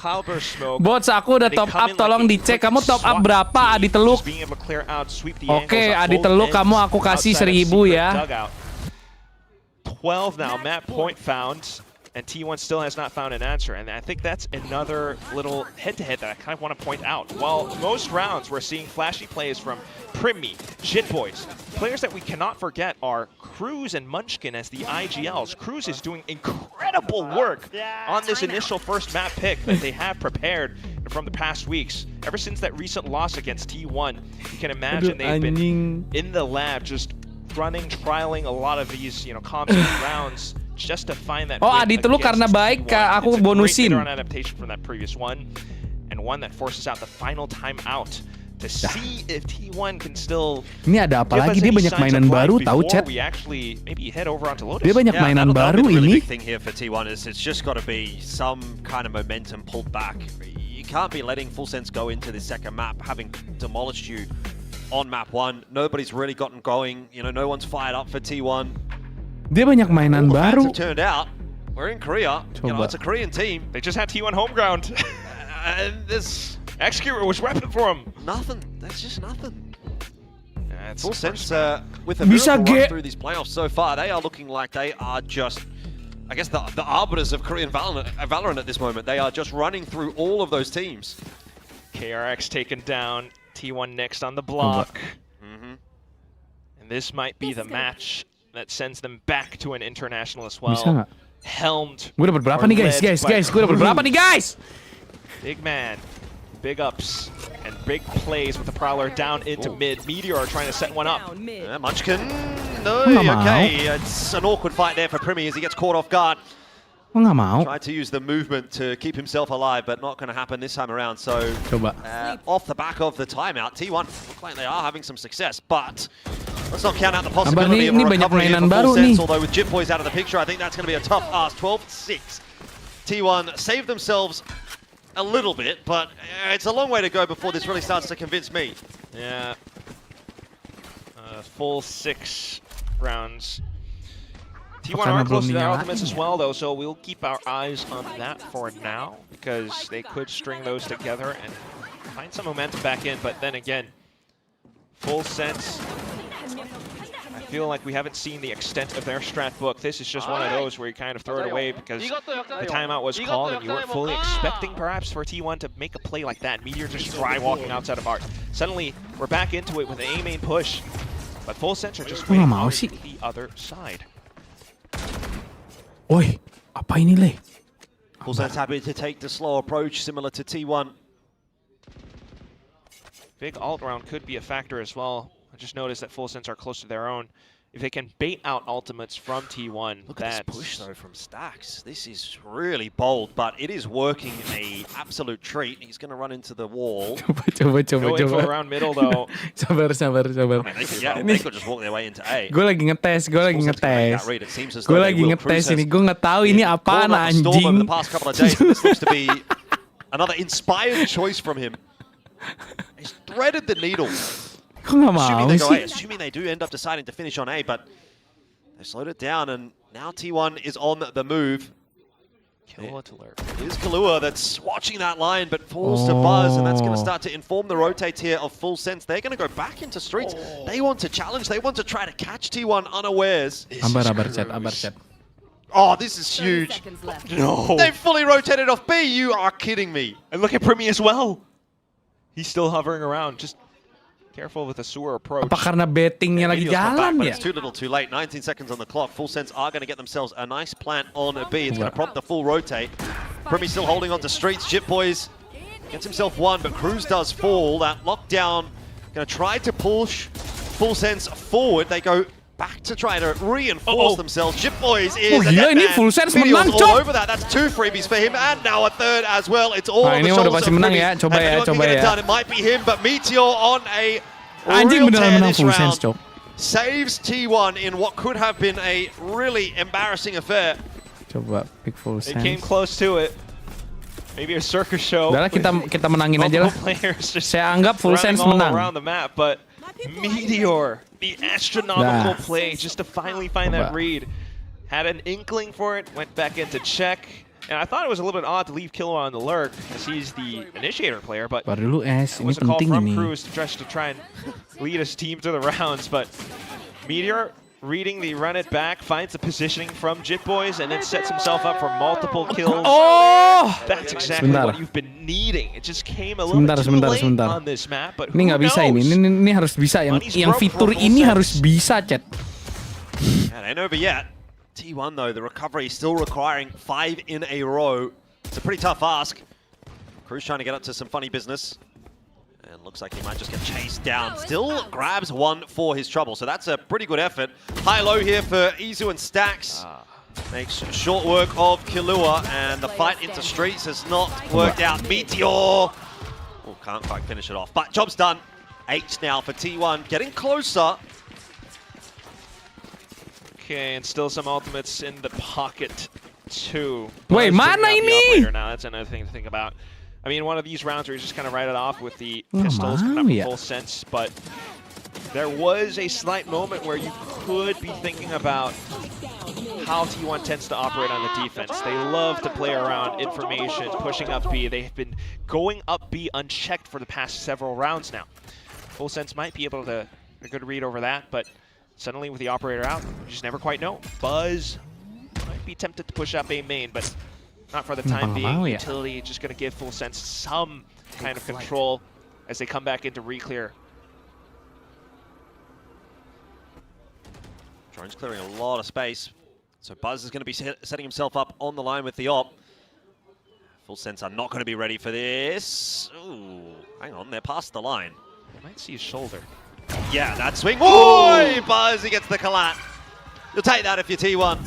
Bots, aku udah top up, tolong dicek. Kamu top up berapa, Adi Teluk? Oke, Adi Teluk, kamu aku kasih 1.000 ya. 12 now, map point found. And T1 still has not found an answer, and I think that's another little head-to-head that I kind of want to point out. While most rounds we're seeing flashy plays from Primi, Jitboys, players that we cannot forget are Cruz and Munchkin as the IGLs. Cruz is doing incredible work on this initial first map pick that they have prepared from the past weeks. Ever since that recent loss against T1, you can imagine they've been in the lab just running, trialing a lot of these, comps rounds. Just to find that Adi Teluk karena baik, aku bonusin. Adaptation from that previous one, and one that forces out the final time out to see if T1 can still. Ini ada apa lagi? Dia banyak mainan baru, tahu chat? Dia banyak mainan baru ini. Big thing here for T1 is it's just got to be some kind of momentum pulled back. You can't be letting Full Sense go into the second map having demolished you on map 1. Nobody's really gotten going. No one's fired up for T1. Dia banyak mainan baru. Turned out, we're in Korea. It's a Korean team. They just had T1 home ground. And this Executor was repping for him. Nothing. That's just nothing. That's Full sense with a miracle run through these playoffs so far, they are looking like they are just, I guess, the arbiters of Korean Valorant at this moment. They are just running through all of those teams. KRX taken down. T1 next on the block. And this might be the match that sends them back to an international as well. Helmed. Gue dapat berapa nih guys? Gue dapat berapa nih guys? Big man, big ups, and big plays with the Prowler down into mid. Meteor trying to set one up. Munchkin, no, okay. It's an awkward fight there for Primi as he gets caught off guard. Tried to use the movement to keep himself alive, but not going to happen this time around. So, off the back of the timeout, T1 look like they are having some success, but let's not count out the possibility of a recovery here for Full Sense, although with Jip Boys out of the picture, I think that's going to be a tough ask. 12-6. T1 saved themselves a little bit, but it's a long way to go before this really starts to convince me. Yeah. Full 6 rounds. T1 are close to their ultimates as well, though, so we'll keep our eyes on that for now, because they could string those together and find some momentum back in. But then again, Full Sense, I feel like we haven't seen the extent of their strat book. This is just one of those where you kind of throw it away because the timeout was called and you weren't fully expecting perhaps for T1 to make a play like that. Meteor just dry walking outside of Art. Suddenly, we're back into it with an A-main push, but Full Sense are just waiting on the other side. Oi, apa ini Le? Full Sense happy to take the slow approach, similar to T1. Big alt round could be a factor as well. I just noticed that Full Sense are close to their own. If they can bait out ultimates from T1, look at this push though from Stacks. This is really bold, but it is working a absolute treat. He's going to run into the wall. Coba. Around middle though. Sabar. I mean, they could just walk their way into A. Gue lagi ngetes. Gue lagi ngetes ini. Gue nggak tahu ini apaan anjing. Over the past couple of days, this looks to be another inspired choice from him. He's threaded the needle. Assuming they go A, assuming they do end up deciding to finish on A, but they slowed it down, and now T1 is on the move. Killua to lurk. It is Killua that's watching that line, but falls to Buzz, and that's going to start to inform the rotates here of Full Sense. They're going to go back into streets. They want to challenge. They want to try to catch T1 unawares. Abar. Oh, this is huge. No. They've fully rotated off B. You are kidding me. And look at Primi as well. He's still hovering around. Just careful with the sewer approach. Apa karena bettingnya lagi jalan ya? It's too little too late. 19 seconds on the clock. Full Sense are going to get themselves a nice plant on a B. It's going to prompt the full rotate. Primi still holding on to streets. Jip Boys gets himself one, but Cruz does fall. That lockdown going to try to push Full Sense forward. They go back to try to reinforce themselves. Jip Boys is Full Sense menang, all over that. That's 2 freebies for him, and now a 3rd as well. It's all ini the udah pasti menang ya. Coba ya. It might be him, but Meteor on a anjing beneran menang Full Sense, Cok. Saves T1 in what could have been a really embarrassing affair. Coba pick Full Sense. They came close to it. Maybe a circus show. Udah kita menangin aja lah. Saya anggap Full Sense menang. Around the map, but Meteor, the astronomical play just to finally find that read. Had an inkling for it, went back into check. And I thought it was a little bit odd to leave Killua on the lurk, as he's the initiator player, but it was a call from Cruz to try and lead his team to the rounds. But Meteor reading the run it back, finds the positioning from Jip Boys, and then sets himself up for multiple kills. Oh! That's exactly what you've been needing. It just came a little bit too late on this map, but ini nggak bisa ini harus bisa. Yang fitur ini harus bisa, chat. It ain't over yet. T1 though, the recovery still requiring 5 in a row. It's a pretty tough ask. Cruz trying to get up to some funny business. And looks like he might just get chased down. Still grabs one for his trouble, so that's a pretty good effort. High-low here for Izu and Stacks. Makes short work of Killua, and the fight into streets has not worked out. Meteor! Oh, can't quite finish it off, but job's done. 8 now for T1, getting closer. Okay, and still some ultimates in the pocket too. Wait, mana ini? Now that's another thing to think about. I mean, one of these rounds where you just kind of write it off with the pistols coming up in Full Sense, but there was a slight moment where you could be thinking about how T1 tends to operate on the defense. They love to play around information, pushing up B. They've been going up B unchecked for the past several rounds now. Full Sense might be able to a good read over that, but suddenly with the operator out, you just never quite know. Buzz might be tempted to push up A main, but not for the time being. Utility just going to give Full Sense some kind of control as they come back into reclear. Drone's clearing a lot of space, so Buzz is going to be setting himself up on the line with the op. Full Sense are not going to be ready for this. Ooh, hang on, they're past the line. I might see his shoulder. Yeah, that swing. Boy, Buzz, he gets the collat. You'll take that if you're T1.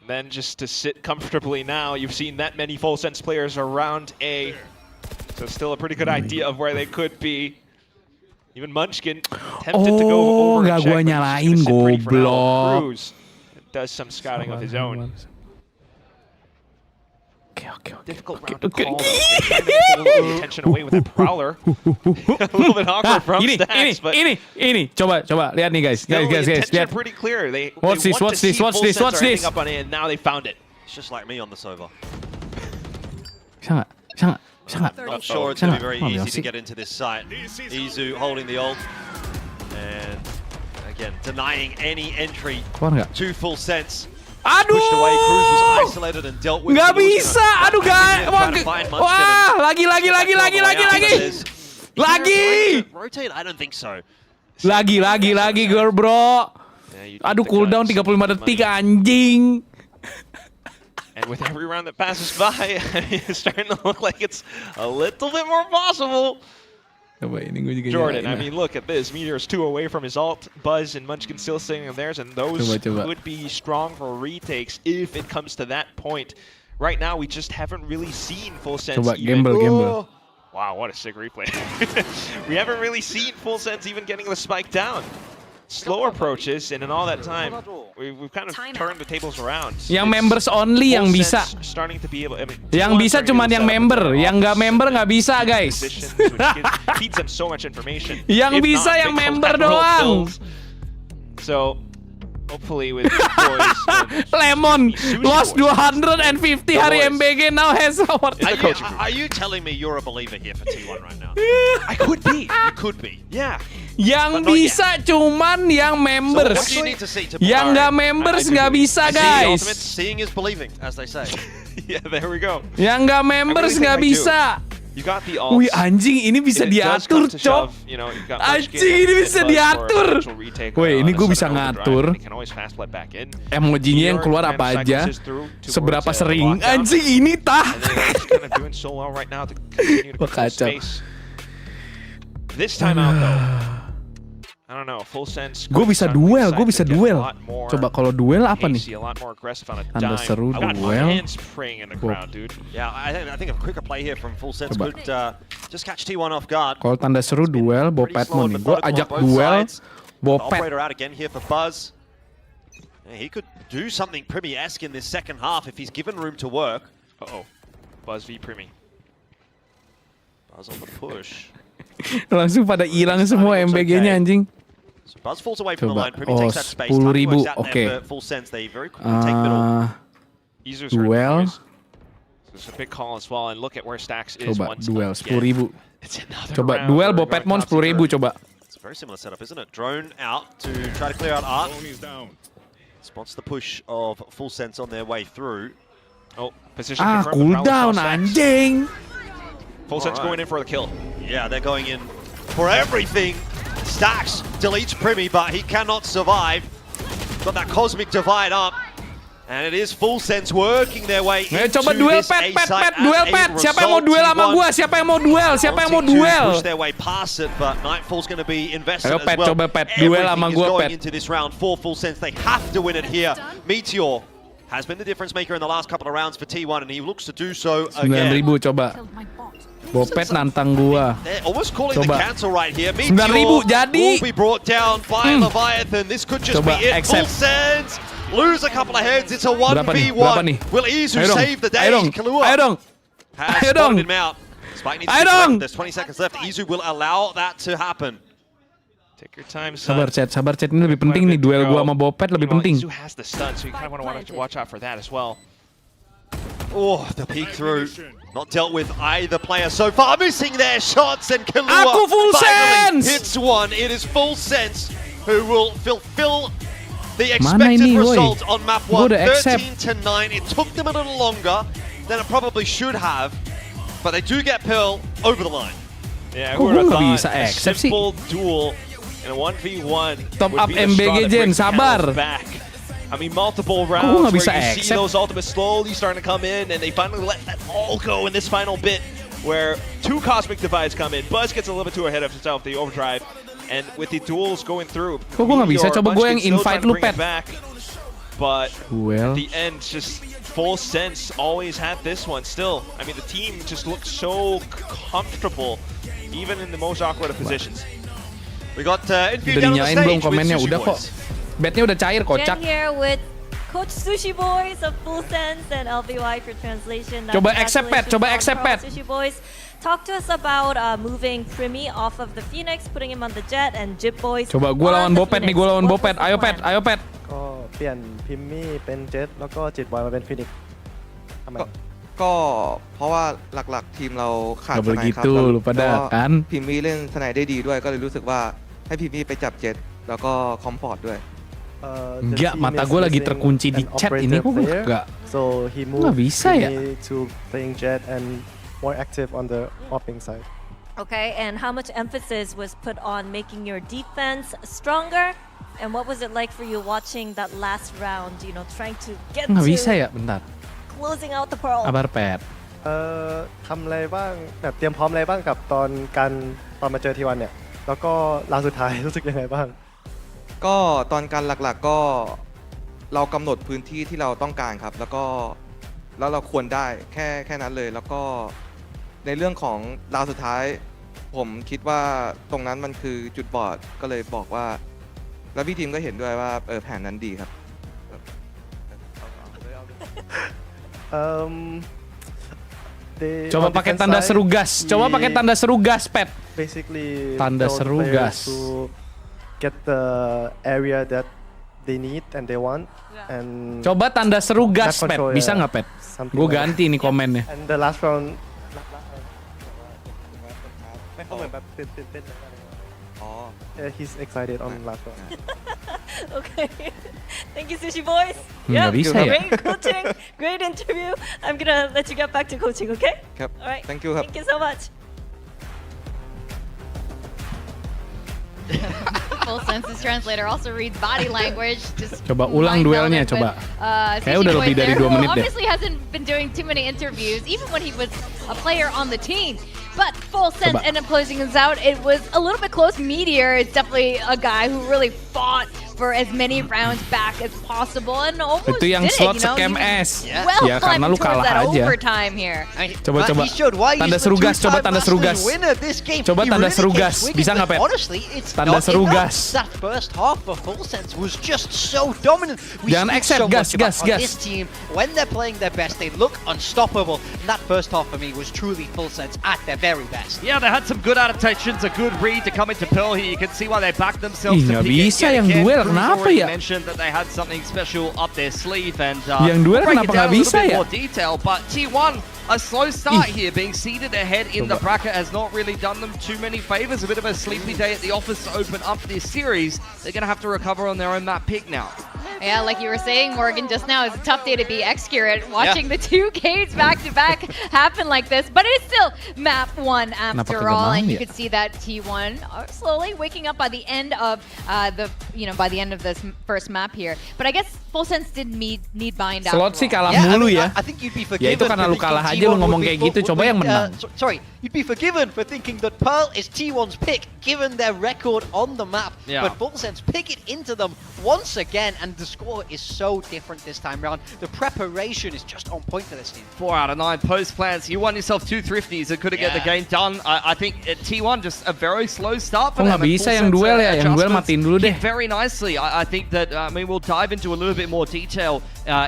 And then just to sit comfortably now, you've seen that many Full Sense players around A. So still a pretty good idea of where they could be. Even Munchkin tempted to go over and check, but he's just gonna sit pretty for now. Cruz does some scouting of his own. Okay. Difficult round to call. Trying to pull the attention away with that Prowler. A little bit awkward from Stacks, but ini. Coba, lihat nih guys. Guys, lihat. Pretty clear. They Watch this. Up on it, and now they found it. It's just like me on the Sova. Bisa nggak? Not sure it's going to be very easy to get into this site. Izu holding the ult. And again, denying any entry to Full Sense. Aduh! Pushed away, Cruz was isolated and dealt with. Nggak bisa, aduh guys. Wah, lagi. Rotate? I don't think so. Lagi, girl bro. Aduh, cooldown 35 detik, anjing. And with every round that passes by, it's starting to look like it's a little bit more possible. Jordan, I mean, look at this. Meteor's 2 away from his ult. Buzz and Munchkin still sitting in theirs, and those could be strong for retakes if it comes to that point. Right now, we just haven't really seen Full Sense gamble. Wow, what a sick replay. We haven't really seen Full Sense even getting the spike down. Slow approaches, and in all that time, we've kind of turned the tables around. Yang members only yang bisa. Starting to be able, I mean, yang bisa cuma yang member, yang nggak member nggak bisa, guys. Feeds them so much information. Yang bisa yang member doang. So, hopefully with boys, Lemon lost 250 hari MBG, now has our. Are you telling me you're a believer here for T1 right now? I could be. You could be. Yeah. Yang bisa cuman yang members. Yang nggak members nggak bisa, guys. Seeing is believing, as they say. Yeah, there we go. Yang nggak members nggak bisa. You got the ults. Wih, anjing, ini bisa diatur, Cok. Anjing, ini bisa diatur. Wih, ini gue bisa ngatur. Emojinya yang keluar apa aja, seberapa sering. Anjing, ini tah. Kacau. This time out though, I don't know, Full Sense. Gue bisa duel. Coba kalau duel apa nih? Tanda seru duel. Yeah, I think a quicker play here from Full Sense could just catch T1 off guard. Kalau tanda seru duel, Bopetmo nih. Gue ajak duel, Bopet. Operator out again here for Buzz. He could do something Primi-esque in this second half if he's given room to work. Buzz v Primi. Buzz on the push. Langsung pada hilang semua MBG-nya, anjing. So Buzz falls away from the line. Primi takes that space. 10.000, oke. Full Sense, they very quickly take middle. Duel. It's a big call as well, and look at where Stacks is. Coba duel 10.000. Coba duel Bopetmon 10.000 coba. It's a very similar setup, isn't it? Drone out to try to clear out Art. Spots the push of Full Sense on their way through. Position cooldown, anjing. Full Sense going in for the kill. Yeah, they're going in for everything. Stacks deletes Primi, but he cannot survive. Got that cosmic divide up. And it is Full Sense working their way into coba duel this pet. Duel pet. Siapa yang mau duel sama gua? Siapa yang mau duel? Push their way past it, but Nightfall's going to be invested as well. Coba pet. Duel sama Everything is gua, going pet. into this round for Full Sense. They have to win it here. Meteor has been the difference maker in the last couple of rounds for T1, and he looks to do so again. 9.000 coba. Bopet nantang gua. They're almost calling the cancel right here. 9.000 jadi. Will be brought down by Leviathan. This could just be it. Full Sense lose a couple of heads. It's a 1v1. Will Izu save the day? Kalua has spotted him out. Spike needs to be collected. There's 20 seconds left. Izu will allow that to happen. Take your time, son. Sabar chat, ini lebih penting nih, duel gua sama Bopet lebih penting. Zu has the stun, so you kind of want to watch out for that as well. Oh, the peek through. Not dealt with either player so far. Missing their shots, and Kahlua Aku full finally sense! hits one. It is Full Sense who will fulfill the expected result on map 1, 13-9. It took them a little longer than it probably should have, but they do get Pearl over the line. Yeah, who would have thought a simple duel in a 1v1 Top would up be the straw MBG that Jen, brings the sabar. cameras back. I mean, multiple rounds where you see those ultimates slowly starting to come in, and they finally let that all go in this final bit, where 2 Cosmic Divides come in. Buzz gets a little bit too ahead of himself, the overdrive, and with the duels going through, Kok gue nggak bisa? Coba gue yang invite lu, Pet. But at the end, just Full Sense always had this one still. I mean, the team just looked so comfortable, even in the most awkward of positions. We got interview down on the stage belum with komennya, Sushi udah kok. Boys. Betnya udah cair, kocak. Jen here with Coach Sushi Boys of Full Sense and LBY for translation. Coba accept Pet, coba accept Pet. Sushi Boys, talk to us about moving Primi off of the Phoenix, putting him on the Jet, and Jip Boys. Coba gue lawan Bopet nih, gue lawan Bopet. Ayo Pet, ayo Pet. ก็เปลี่ยนพิมมี่เป็นเจ็ตแล้วก็จิตบอยมาเป็นฟินิกซ์ทำไม ก็เพราะว่าหลักๆทีมเราขาด Gak สไนด์ครับ begitu, แล้ว lu pada ก็ kan. พิมมี่เล่นสไนด์ได้ดีด้วยก็เลยรู้สึกว่าให้พิมมี่ไปจับเจ็ตแล้วก็คอมฟอร์ตด้วย Enggak, mata gue lagi terkunci di chat ini kok enggak. So he moved Nggak bisa ya? Primi to playing jet and more active on the offing side. Okay, and how much emphasis was put on making your defense stronger? And what was it like for you watching that last round, you know, trying to get Nggak to bisa ya, bentar. closing out the pearl? Kabar Pet. ทำอะไรบ้างแบบเตรียมพร้อมอะไรบ้างกับตอนมาเจอทีวันเนี่ยแล้วก็ราวสุดท้าย รู้สึกยังไงบ้าง ก็ตอนการหลักๆก็เรากำหนดพื้นที่ที่เราต้องการครับแล้วเราควรได้แค่นั้นเลยแล้วก็ในเรื่องของราวสุดท้ายผมคิดว่าตรงนั้นมันคือจุดบอดก็เลยบอกว่าแล้วพี่ทีมก็เห็นด้วยว่าแผนนั้นดีครับ Coba pakai tanda seru gas. Coba pakai tanda seru gas, Pet. Basically, tanda tell the seru players gas. to get the area that they need and they want. And Coba tanda seru gas, map Pet. control, Bisa yeah. nggak, Pet? Something Gue like ganti nih komennya. And the last round ไม่เขาเหมือนแบบตื่นhe's excited on last round. Okay, thank you, Sushi Boys. Nggak bisa ya? Great coaching, great interview. I'm gonna let you get back to coaching, okay? ครับ All right. thank you ครับ Thank you so much. Full Senses translator also reads body language. Just Coba ulang duelnya, coba. Kayak udah lebih dari 2 menit deh. Obviously hasn't been doing too many interviews, even when he was a player on the team. But Full Sense ended up closing us out. It was a little bit close. Meteor is definitely a guy who really fought for as many rounds back as possible and almost Itu yang did slot it, you know? scam He was S. Well Ya karena lu climbing towards kalah that aja. overtime here. Coba. Tanda seru gas, coba tanda seru gas. Coba tanda seru gas. Bisa nggak, Pet? Honestly, it's Tanda not seru enough. gas. That first half for Full Sense was just so dominant. We Jangan speak accept so gas, much about gas. this team. When they're playing their best, they look unstoppable. And that first half for me was truly Full Sense at their very best. Yeah, they had some good adaptations, a good read to come into Pearl here. You can see why they backed themselves Ih, to nggak pick it bisa yet yang again. duel, Cruz kenapa already ya? mentioned that they had something special up their sleeve, and Yang duel we'll break kenapa it down nggak a little bisa bit ya? more detail. But T1, a slow start here, being seated ahead in the bracket has not really done them too many favors. A bit of a sleepy day at the office to open up this series. They're going to have to recover on their own map pick now. Yeah, like you were saying, Morgan, just now, it's a tough day to be X-Curate. Watching the 2 games back-to-back happen like this. But it's still map 1 after all. And you could see that T1 are slowly waking up by the end of by the end of this first map here. But I guess Full Sense didn't need bind out. Slot sih kalah mulu ya. I think you'd be Ya itu karena lu kalah aja lu ngomong kayak gitu. Coba yang menang. Sorry, you'd be forgiven for thinking that Pearl is T1's pick, given their record on the map. Yeah. But Full Sense pick it into them once again, and the score is so different this time round. The preparation is just on point for this team. 4 out of 9 post plans. You won yourself 2 thrifties that could have get the game done. I think at T1 just a very slow start for Kok them. nggak bisa yang duel ya? Yang duel matiin dulu deh. Very nicely. I think that we'll dive into a little bit more detail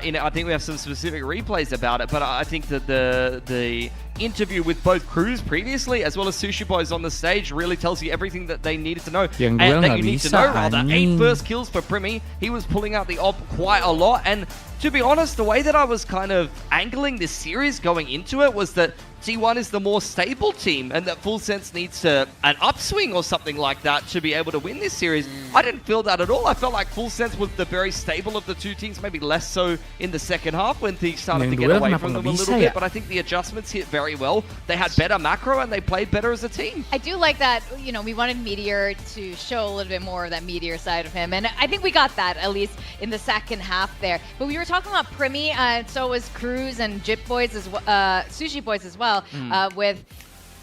in it. I think we have some specific replays about it, but I think that the interview with both crews previously, as well as Sushi Boys on the stage, really tells you everything that they needed to know. And that you need to know, rather. 8 first kills for Primi. He was pulling out the op quite a lot, and to be honest, the way that I was kind of angling this series going into it was that T1 is the more stable team, and that Full Sense needs an upswing or something like that to be able to win this series. I didn't feel that at all. I felt like Full Sense was the very stable of the two teams, maybe less so in the second half when things started to get away from them a little bit, but I think the adjustments hit very well. They had better macro, and they played better as a team. I do like that, you know, we wanted Meteor to show a little bit more of that Meteor side of him, and I think we got that, at least in the second half there. But we were talking about Primi, so was Cruz and Jip Boys, Sushi Boys as well, with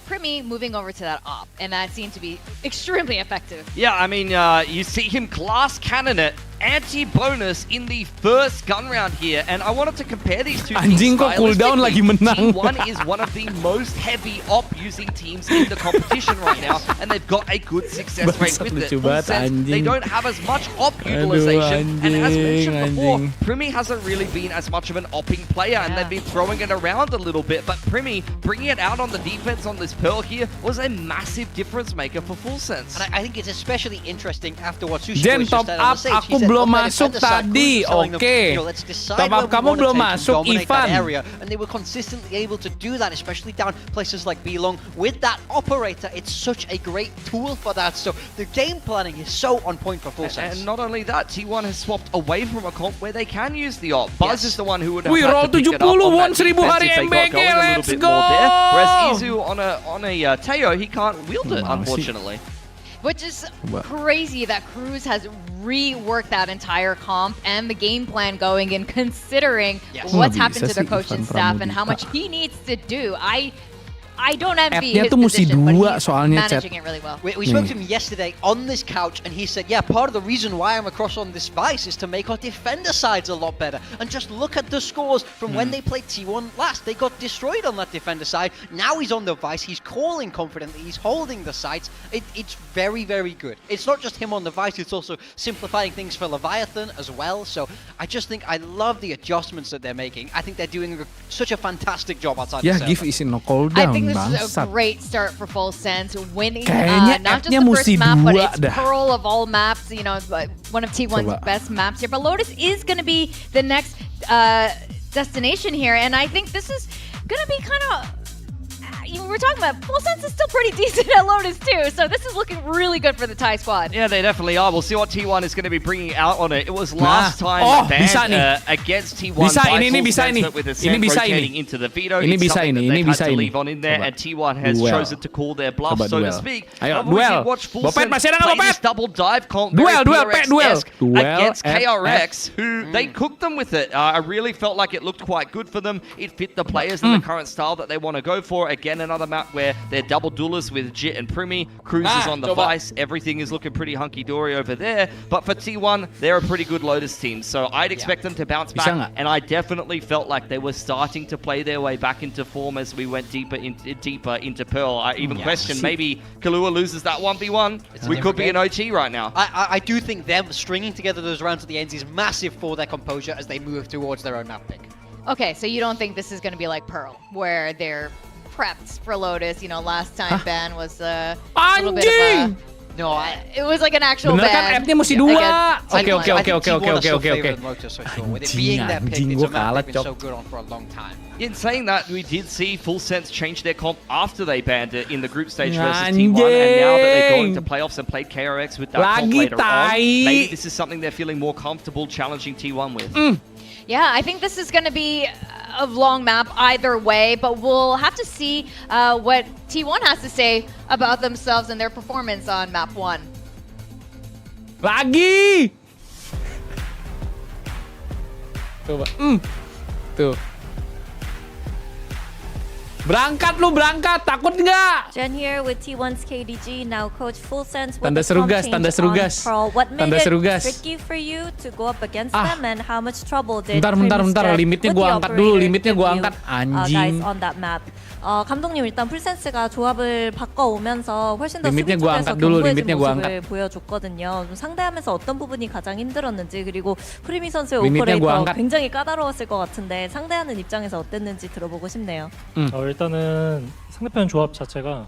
Primi moving over to that op, and that seemed to be extremely effective. Yeah, I mean, you see him glass cannon it, anti-bonus in the first gun round here, and I wanted to compare these two teams. Anjing kok cooldown lagi menang. T1 is one of the most heavy op using teams in the competition right now, and they've got a good success rate with it. Full Sense, they don't have as much op utilization, and as mentioned before, Primi hasn't really been as much of an opping player, and they've been throwing it around a little bit, but Primi bringing it out on the defense on this Pearl here was a massive difference maker for Full Sense. And I think it's especially interesting after what Sushi Jen, Boys just top said on up the stage. He aku said, belum "Okay, masuk defender side, tadi, Cruz is telling them, oke. you know, let's decide Top where up we kamu want to belum take and masuk, dominate that Ivan." area." And they were consistently able to do that, especially down places like Belong. With that operator, it's such a great tool for that. So the game planning is so on point for Full Sense. And not only that, T1 has swapped away from a comp where they can use the op. Buzz is the one who would have Wih, had roll to pick it up 70, on won that 1000 defense hari if they got MBG, going a little let's bit go! more there. Whereas Izu on a Teo, he can't wield it, unfortunately. Which is crazy that Cruz has reworked that entire comp and the game plan going in, considering what's happened to their coaching staff and how much he needs to do. I don't envy his position, but he's managing it really well. We spoke to him yesterday on this couch, and he said, yeah, part of the reason why I'm across on this Vice is to make our defender sides a lot better. And just look at the scores from when they played T1 last. They got destroyed on that defender side. Now he's on the Vice. He's calling confidently. He's holding the sides. It's very, very good. It's not just him on the Vice. It's also simplifying things for Leviathan as well. So I just think I love the adjustments that they're making. I think they're doing such a fantastic job outside the server. Give isin no cooldown. This is a great start for Full Sense, winning Kayaknya not just the first map, but it's Pearl of all maps, you know, one of T1's best maps here. But Lotus is going to be the next destination here, and I think this is going to be kind of... We're talking about Full Sense is still pretty decent at Lotus too, so this is looking really good for the Thai squad. Yeah, they definitely are. We'll see what T1 is going to be bringing out on it. It was last time banned against T1 by Full Sense, but with the sand rotating into the veto. It's something that they've had to leave on in there, and T1 has chosen to call their bluff, so to speak. We did watch Full Sense play this double dive comp against KRX, who they cooked them with it. I really felt like it looked quite good for them. It fit the players and the current style that they want to go for. Again, another map where they're double duelists with Jit and Primi. Cruz is on the Vice. Everything is looking pretty hunky-dory over there. But for T1, they're a pretty good Lotus team. So I'd expect them to bounce back. And I definitely felt like they were starting to play their way back into form as we went deeper into Pearl. I even questioned maybe Kahlua loses that 1v1. We could be in OT right now. I do think them stringing together those rounds at the ends is massive for their composure as they move towards their own map pick. Okay, so you don't think this is going to be like Pearl, where they're prepped for Lotus? You know, last time ban was a little bit of a... No, it was like an actual Bener ban. kan, F-nya mesti 2. Anjing, gua kalah, Cok. In saying that, we did see Full Sense change their comp after they banned it in the group stage versus T1, and now that they're going to playoffs and played KRX with that comp later on, maybe this is something they're feeling more comfortable challenging T1 with. Yeah, I think this is going to be a long map either way, but we'll have to see what T1 has to say about themselves and their performance on map 1. Lagi! Coba. Tuh. Berangkat lu, berangkat. Takut nggak? Jen here with T1's KDG, now coach Full Sense with tanda the seru comp gas, change tanda seru on gas. Pearl. What made Tanda it seru gas. tricky for you to go up against them, and how much trouble did Bentar, Primus limitnya get gua with angkat the dulu, operator limitnya gua give you, angkat. guys Anjing. on that map? 감독님 일단 풀센스가 조합을 바꿔오면서 훨씬 더 리밋nya 수비 gua 쪽에서 angkat dulu, 견고해진 limitnya gua 모습을 보여줬거든요. 좀 상대하면서 어떤 부분이 가장 힘들었는지 그리고 프리미 선수의 limitnya gua 오퍼레이터 angkat. 굉장히 까다로웠을 것 같은데 상대하는 입장에서 어땠는지 들어보고 싶네요. 일단은 상대편 조합 자체가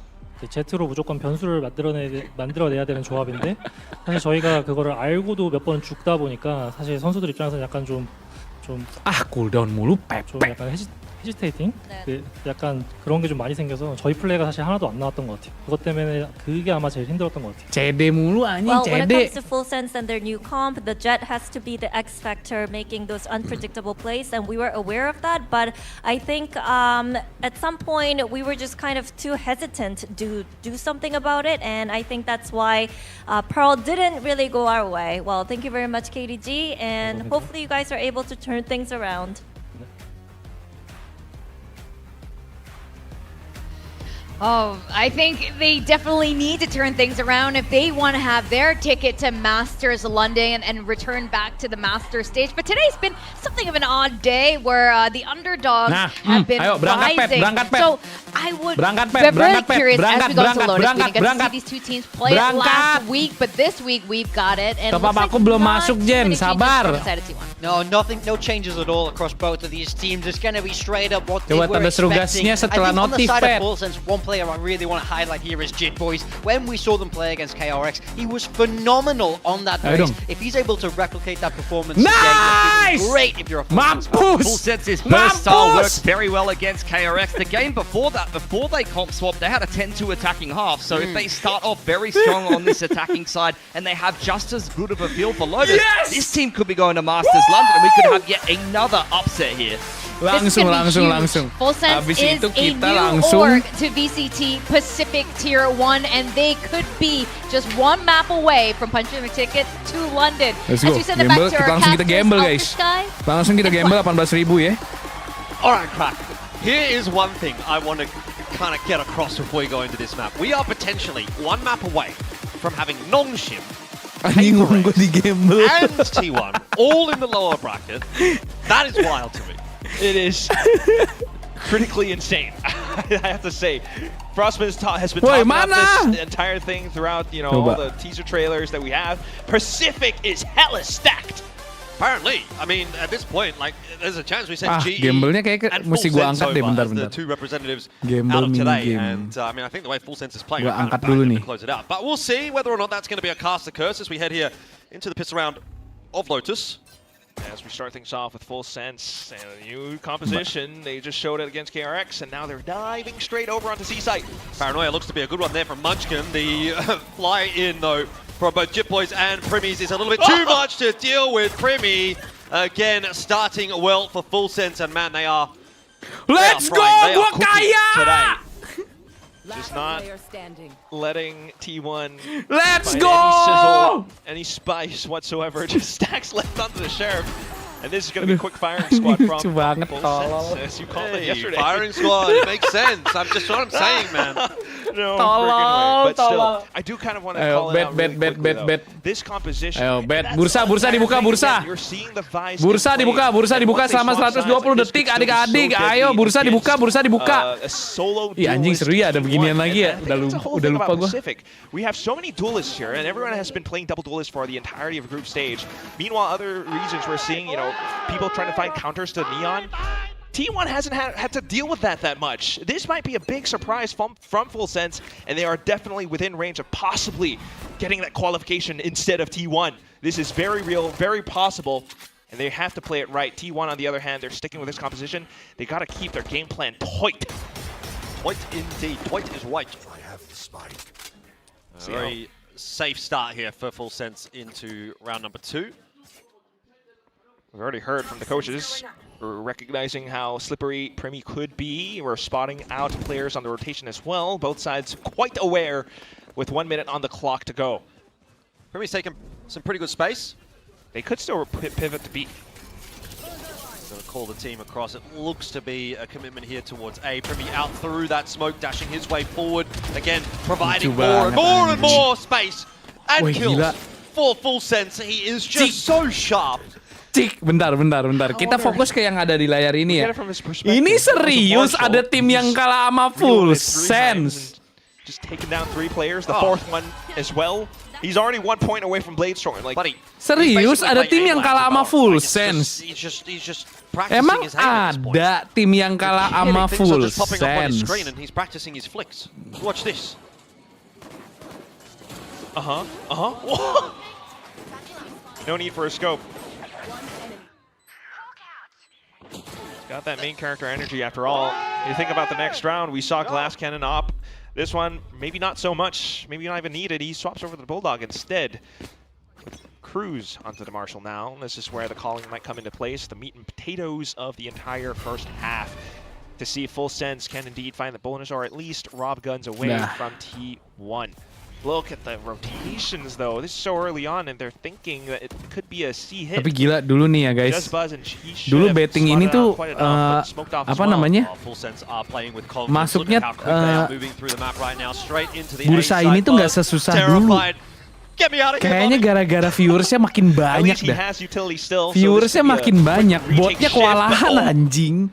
제트로 무조건 변수를 만들어내야 되는 조합인데 사실 저희가 그거를 알고도 몇 번 죽다 보니까 사실 선수들 입장에서 약간 좀 쿨다운 mulu 좀 pepek. 약간 헤지테이팅? 약간 그런 게 좀 많이 생겨서 저희 플레이가 사실 하나도 안 나왔던 것 같아요. 그것 때문에 그게 아마 제일 힘들었던 것 같아요. CD mulu anjing, Well, when it CD. comes to Full Sense and their new comp, the Jet has to be the X factor, making those unpredictable plays, and we were aware of that. But I think at some point we were just kind of too hesitant to do something about it, and I think that's why Pearl didn't really go our way. Well, thank you very much, KDG, and hopefully you guys are able to turn things around. Oh, I think they definitely need to turn things around if they want to have their ticket to Masters London and return back to the Masters stage. But today's been something of an odd day where the underdogs have been rising. So I would be very curious as we go to Lotus. We didn't get to see these two teams play it last week, but this week we've got it. And Top up aku belum masuk, Jen. Sabar. No, no changes at all across both of these teams. It's going to be straight up what they Coba were tanda seru expecting. gasnya setelah I think on the side notifed. of Full Sense, one player I really want to highlight here is Jid Boys. When we saw them play against KRX, he was phenomenal on that race. If he's able to replicate that performance today, it's great if you're a Full Sense. Full Sense's versatile works very well against KRX. The game before that, before they comp swap, they had a 10-2 attacking half. So if they start off very strong on this attacking side and they have just as good of a feel for Lotus, this team could be going to Masters London and we could have yet another upset here. Langsung. Full Sense Habis is itu a kita new langsung org to VCT Pacific Tier 1, and they could be just one map away from punching a ticket to London. Let's go. As we send it back Gamble, to our langsung kita casters gamble, of the guys. sky. Langsung kita gamble 18.000 ya. Alright, Crack. Here is one thing I want to kind of get across before we go into this map. We are potentially one map away from having Nongshim, Anjing gue di gamble. and T1 all in the lower bracket. That is wild to me. It is critically insane, I have to say. Frostman has been talking about this entire thing throughout, all the teaser trailers that we have. Pacific is hella stacked. Apparently, I mean, at this point, like, there's a chance we send GE gamblenya kayak and mesti Full gua Sense angkat deh, over as bentar. the two representatives Gamble out of today. mini game. And I mean, I think the way Full Sense is playing, Gua I kind angkat of dulu back them nih. to close it out. But we'll see whether or not that's going to be a cast of curse as we head here into the pistol round of Lotus. As we start things off with Full Sense and a new composition, they just showed it against KRX, and now they're diving straight over onto C-Site. Paranoia looks to be a good one there from Munchkin. The fly in, though, from both Jit Boys and Primmy's is a little bit too much to deal with. Primmy, again, starting well for Full Sense, and man, they are Let's go, gua kaya! Today. Just not letting T1 Let's find go! any sizzle, any spice whatsoever. Just stacks left onto the Sheriff. And this is going to be a quick firing squad from Lucu banget, Full tolol. Sense, as you called it Hey, yesterday. firing squad, it makes sense. I'm just what I'm saying, man. No Tolol, friggin' way. But still, tolol. I do kind of want to Ayo, call it bet, out really bet, quickly, bet, though. bet. This composition. Ayo, bet. that's Bursa, the bursa entire dibuka, thing. bursa. Again, You're seeing the Vice Bursa get dibuka, played, bursa and dibuka once they selama swap sides, 120 like, this detik could still be adik-adik. so Ayo, deadly bursa dibuka, against, bursa dibuka. A solo Ih, anjing duelist seru ya ada T1. beginian lagi ya. And I think that's the whole Udah thing lupa about gua. Pacific. We have so many duelists here, and everyone has been playing double duelist for the entirety of group stage. Meanwhile, other regions we're seeing, people trying to find counters to Neon. T1 hasn't had to deal with that much. This might be a big surprise from Full Sense, and they are definitely within range of possibly getting that qualification instead of T1. This is very real, very possible, and they have to play it right. T1, on the other hand, they're sticking with this composition. They got to keep their game plan tight. Tight indeed. Tight is right. I have the spike. Very safe start here for Full Sense into round number 2. We've already heard from the coaches, recognizing how slippery Primmy could be. We're spotting out players on the rotation as well. Both sides quite aware with 1 minute on the clock to go. Primmy's taking some pretty good space. They could still pivot to B. Gonna call the team across. It looks to be a commitment here towards A. Primmy out through that smoke, dashing his way forward. Again, providing more and more space and kills for Full Sense. He is just so sharp. Cik, bentar. Kita fokus ke yang ada di layar ini ya. Ini serius ada tim yang kalah sama Full Sense. Just taking down 3 players, the 4th one as well. He's already 1 point away from Bladestorm. Like, serius ada tim yang kalah sama Full Sense. Emang ada tim yang kalah sama Full Sense. Watch this. No need for a scope. Got that main character energy after all. You think about the next round, we saw Glass Cannon op. This one, maybe not so much. Maybe not even needed. He swaps over to the Bulldog instead. Cruz onto the Marshall now. This is where the calling might come into place. The meat and potatoes of the entire first half. To see if Full Sense can indeed find the bonus or at least rob guns away from T1. Look at the rotations though. This is so early on and they're thinking that it could be a C hit. Tapi gila dulu nih ya guys. Dulu betting ini tuh apa namanya? Masuknya bursa ini tuh nggak sesusah dulu. Kayaknya gara-gara viewersnya makin banyak dah. Viewersnya makin banyak, botnya kewalahan anjing.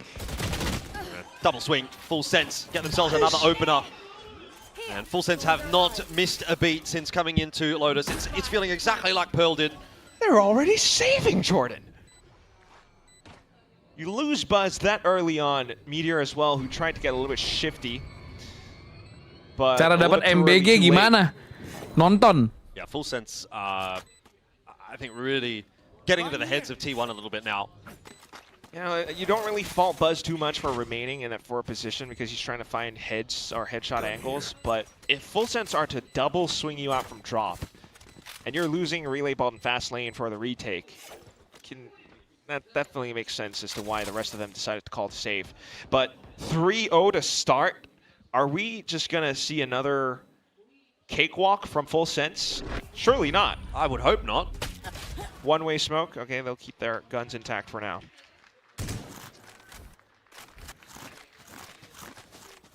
Double swing, Full Sense get themselves another opener. And Full Sense have not missed a beat since coming into Lotus. It's feeling exactly like Pearl did. They're already saving Jordan. You lose Buzz that early on. Meteor as well, who tried to get a little bit shifty. But cara dapat MBG gimana? Nonton. Yeah, Full Sense, I think really getting into the heads of T1 a little bit now. You know, you don't really fault Buzz too much for remaining in that 4 position because he's trying to find heads or headshot angles. But if Full Sense are to double swing you out from drop, and you're losing relay ball in fast lane for the retake, that definitely makes sense as to why the rest of them decided to call the save. But 3-0 to start, are we just gonna see another cakewalk from Full Sense? Surely not. I would hope not. One-way smoke. Okay, they'll keep their guns intact for now.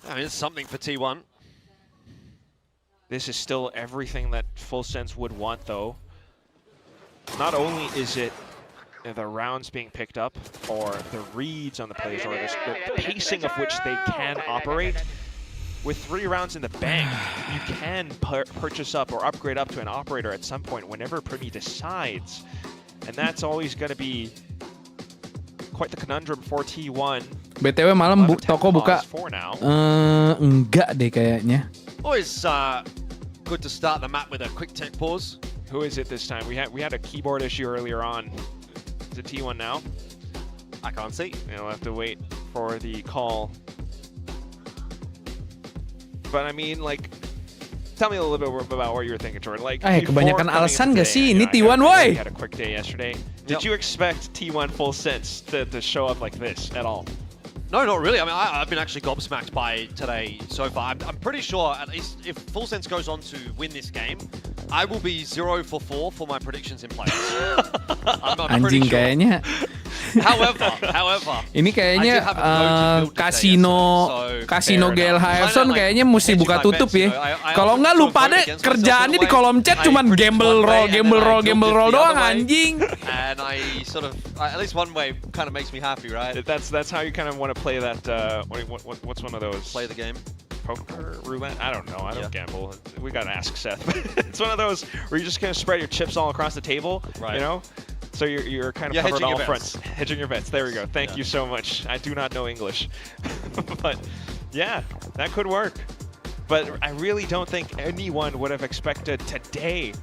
I mean, it's something for T1. This is still everything that Full Sense would want, though. Not only is it the rounds being picked up, or the reads on the plays, or the pacing of which they can operate. With 3 rounds in the bank, you can purchase up or upgrade up to an operator at some point whenever Primi decides. And that's always going to be quite the conundrum for T1. BTW malam toko buka enggak deh kayaknya. Always good to start the map with a quick tech pause. Who is it this time? We had a keyboard issue earlier on. Is it T1 now? I can't see. We'll have to wait for the call. But I mean, like, tell me a little bit about what you were thinking, Jordan. Like, kebanyakan alasan gak sih ini T1 woy? Had a quick day yesterday. Did you expect T1 Full Sense to show up like this at all? No, not really. I mean, I've been actually gobsmacked by today so far. I'm pretty sure, at least if Full Sense goes on to win this game, I will be 0 for 4 for my predictions in playoffs. I'm pretty Anjing sure. kayaknya. However, ini kayaknya kasino GLHFSon kayaknya mesti buka tutup ya. Kalau nggak lu pada kerjaannya di kolom chat cuman gamble roll doang anjing. And I sort of, at least one way, kind of makes me happy, right? That's how you kind of want to play that. What's one of those? Play the game. Poker, roulette? I don't know. I don't gamble. We gotta ask Seth. It's one of those where you're just gonna spread your chips all across the table. Right. You know. So you're kind of covered all fronts. Hedging your bets. There we go. Thank you so much. I do not know English. But yeah, that could work. But I really don't think anyone would have expected today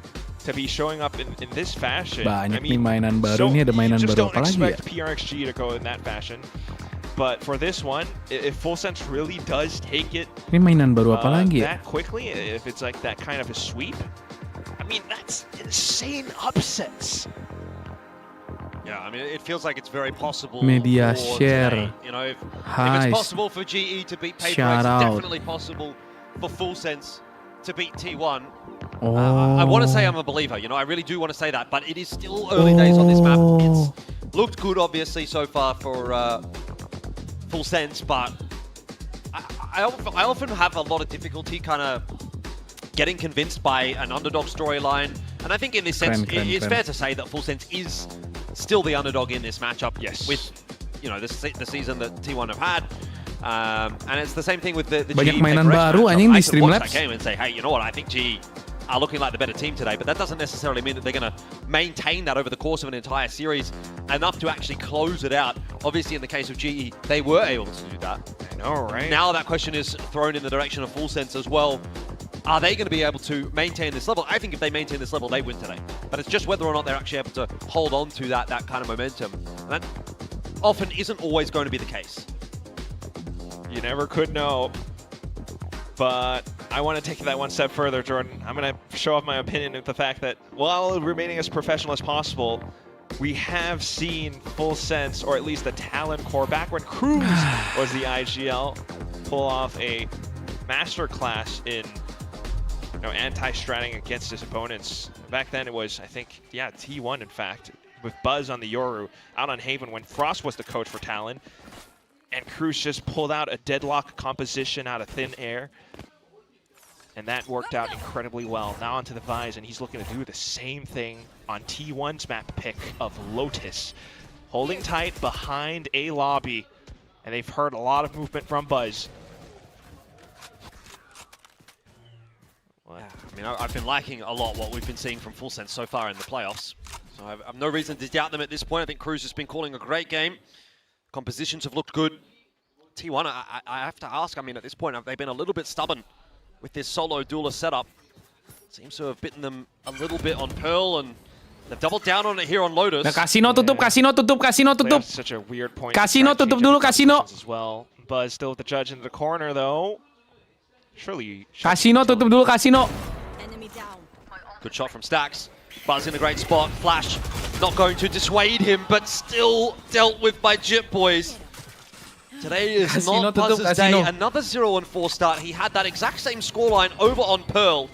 to be showing up in this fashion. Banyak nih mainan baru, nih ada mainan baru apa lagi ya? Just don't expect PRXG to go in that fashion. But for this one, if Full Sense really does take it ini mainan baru apa lagi ya? That quickly, if it's like that kind of a sweep, I mean, that's insane upsets. Yeah, I mean, it feels like it's very possible. Media share. Today. You know, if it's possible for GE to beat Paper X, it's definitely possible for Full Sense to beat T1. I want to say I'm a believer. You know, I really do want to say that, but it is still early days on this map. It's looked good, obviously, so far for Full Sense, but I often have a lot of difficulty kind of getting convinced by an underdog storyline. And I think in this sense, it's fair to say that Full Sense is still the underdog in this matchup. Yes. With, you know, the season that T1 have had. And it's the same thing with the Banyak GE mainan Paper X baru matchup. anjing di I could watch that Streamlabs. game and say, hey, you know what, I think GE are looking like the better team today, but that doesn't necessarily mean that they're going to maintain that over the course of an entire series enough to actually close it out. Obviously, in the case of GE, they were able to do that. I know, right? Now that question is thrown in the direction of Full Sense as well. Are they going to be able to maintain this level? I think if they maintain this level, they win today. But it's just whether or not they're actually able to hold on to that kind of momentum. And that often isn't always going to be the case. You never could know. But I want to take that one step further, Jordan. I'm going to show off my opinion with the fact that while remaining as professional as possible, we have seen Full Sense, or at least the Talon core, back when Cruz was the IGL, pull off a masterclass in anti-stratting against his opponents. Back then it was, I think, yeah, T1 in fact, with Buzz on the Yoru, out on Haven when Frost was the coach for Talon. And Cruz just pulled out a deadlock composition out of thin air. And that worked out incredibly well. Now onto the Vise, and he's looking to do the same thing on T1's map pick of Lotus. Holding tight behind a lobby. And they've heard a lot of movement from Buzz. Yeah, I mean, I've been liking a lot what we've been seeing from Full Sense so far in the playoffs. So I have no reason to doubt them at this point. I think Cruz has been calling a great game. Compositions have looked good. T1, I have to ask, I mean, at this point, have they been a little bit stubborn with this solo duelist setup? Seems to have bitten them a little bit on Pearl, and they've doubled down on it here on Lotus. Nah, Casino tutup, Casino tutup, Casino tutup. Such a weird point. Casino tutup dulu, Casino. As well. Buzz still with the judge in the corner, though. Surely. Casino tutup dulu, Casino. Good shot from Stax. Buzz in a great spot. Flash not going to dissuade him, but still dealt with by Jip Boys. Today is Casino not tutup, Buzz's Casino. day. Another 0-4 start. He had that exact same scoreline over on Pearl.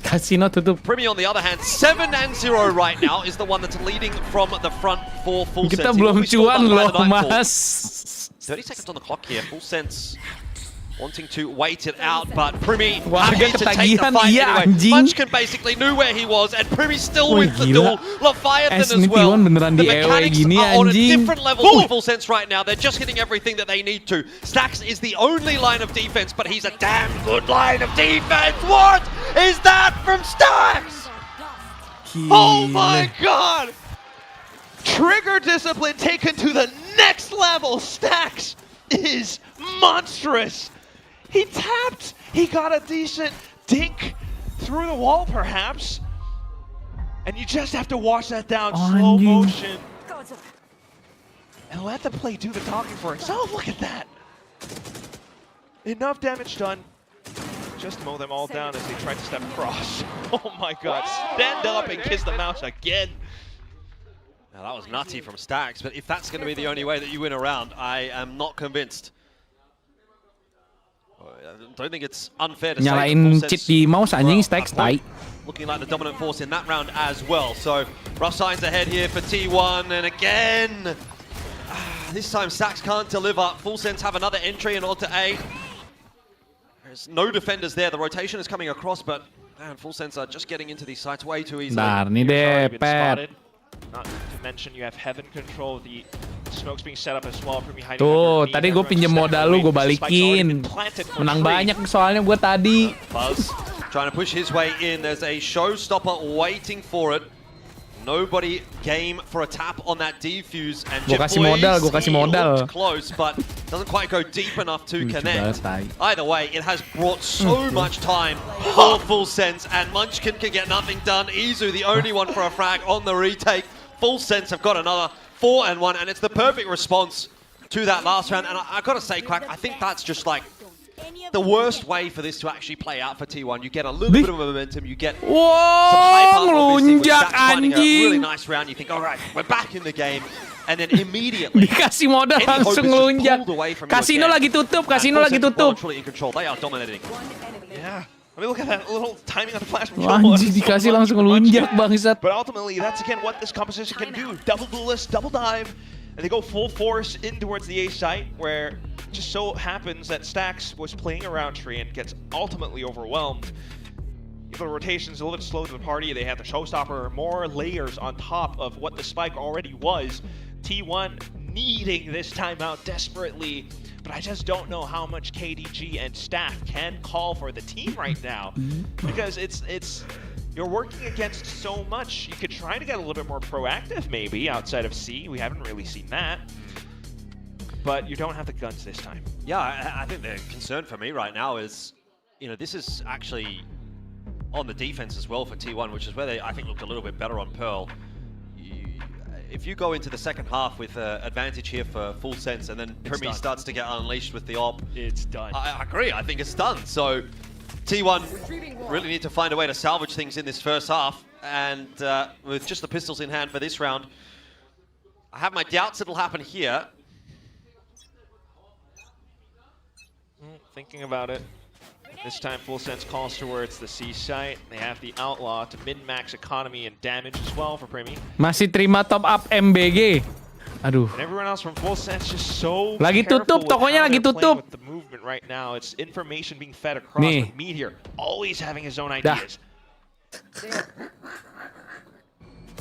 Casino tutup. Primi, on the other hand, 7-0 right now, is the one that's leading from the front for Full Sense. Kita belum cuan loh, Mas. 30 seconds on the clock here. Full Sense wanting to wait it out, but Primi Warga happy to take the ketagihan, fight iya, anyway. anjing. Munchkin basically knew where he was, and Primi still Wih, wins the gila. duel. Leviathan as Ini well. T1 beneran The di EW mechanics gini, are on a anjing. different level for Full Sense right now. They're just hitting everything that they need to. Stax is the only line of defense, but he's a damn good line of defense. What is that from Stax? Oh my god! Trigger discipline taken to the next level. Stax is monstrous. He tapped. He got a decent dink through the wall, perhaps. And you just have to watch that down slow motion. And let the play do the talking for itself. Look at that. Enough damage done. Just mow them all down as they try to step across. Oh my god. Stand up and kiss the mouse again. Now that was nutty from Stax, but if that's going to be the only way that you win a round, I am not convinced. I don't think it's unfair to say that Full Nyalain Sense cheat di mouse anjing, were Stax at point, tai. looking like the dominant force in that round as well. So rough signs ahead here for T1, and again, this time Stax can't deliver. Full Sense have another entry and onto A. There's no defenders there. The rotation is coming across, but man, Full Sense are just getting into these sites way too easily. Bentar, nih Been depet. spotted. Not to mention you have Heaven control, the smokes being set up as well from behind. Tuh, tadi gue pinjem modal lu, gue balikin. Menang banyak soalnya gue tadi. Buzz trying to push his way in. There's a showstopper waiting for it. Nobody game for a tap on that defuse, and Gue kasih modal, gue kasih modal. Close, but doesn't quite go deep enough to connect. Either way, it has brought so much time for Full Sense, and Munchkin can get nothing done. Izu, the only one for a frag on the retake. Full Sense have got another 4-1, and it's the perfect response to that last round. And I gotta say, Quack, I think that's just like the worst way for this to actually play out for T1. You get a little bit of momentum, you get some hype up, obviously, with Stax finding a really nice round. You think, all right, we're back in the game. And then immediately, dikasih modal langsung ngelunjak. Kasino lagi tutup, kasino lagi tutup. In control. They are dominating. Yeah. I mean, look at that little timing on the flash control. Anjing, dikasih langsung ngelunjak bangsat. But ultimately, that's again what this composition can do. Double duelist, double dive, and they go full force in towards the A site, where it just so happens that Stax was playing around tree and gets ultimately overwhelmed. bit of the rotations, a little bit slow to the party. They have the showstopper, more layers on top of what the spike already was. T1 needing this timeout desperately, but I just don't know how much KDG and staff can call for the team right now, because it's you're working against so much. You could try to get a little bit more proactive maybe outside of C. We haven't really seen that, but you don't have the guns this time. Yeah, I think the concern for me right now is, you know, this is actually on the defense as well for T1, which is where they, I think, looked a little bit better on Pearl. If you go into the second half with advantage here for Full Sense, and then Primi starts to get unleashed with the op, it's done. I agree, I think it's done. So T1 really need to find a way to salvage things in this first half, and with just the pistols in hand for this round, I have my doubts it'll happen here. Thinking about it. This time Full Sense calls towards the C site. They have the Outlaw to min-max economy and damage as well for Primi. Masih terima top up MBG. Aduh. And everyone else from Full Sense just so lagi tutup, tokonya lagi tutup. With the movement right now, it's information being fed across. With Meteor always having his own ideas.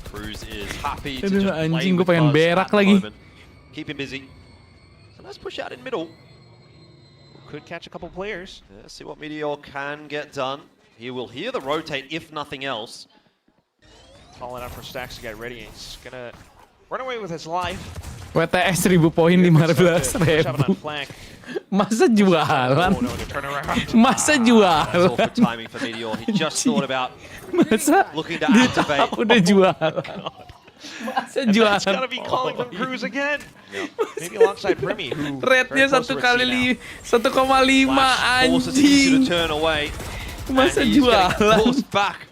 Cruz is happy to Aduh, just play anjing, gue with pengen Buzz berak at the lagi. moment. Keep him busy. So let's push out in middle. Could catch a couple players. Yeah, see what Meteor can get done. He will hear the rotate, if nothing else. Calling out for Stacks to get ready. He's gonna run away with his life. WTS 1000 poin 15.000. Masa jualan? Masa jualan? That's all for timing for Meteor. He just thought about looking to activate. Udah jualan. Masa jualan? It's gotta be calling from Cruz again. Maybe alongside Primi, who rate-nya 1,5 anjing. Masa jualan? Back.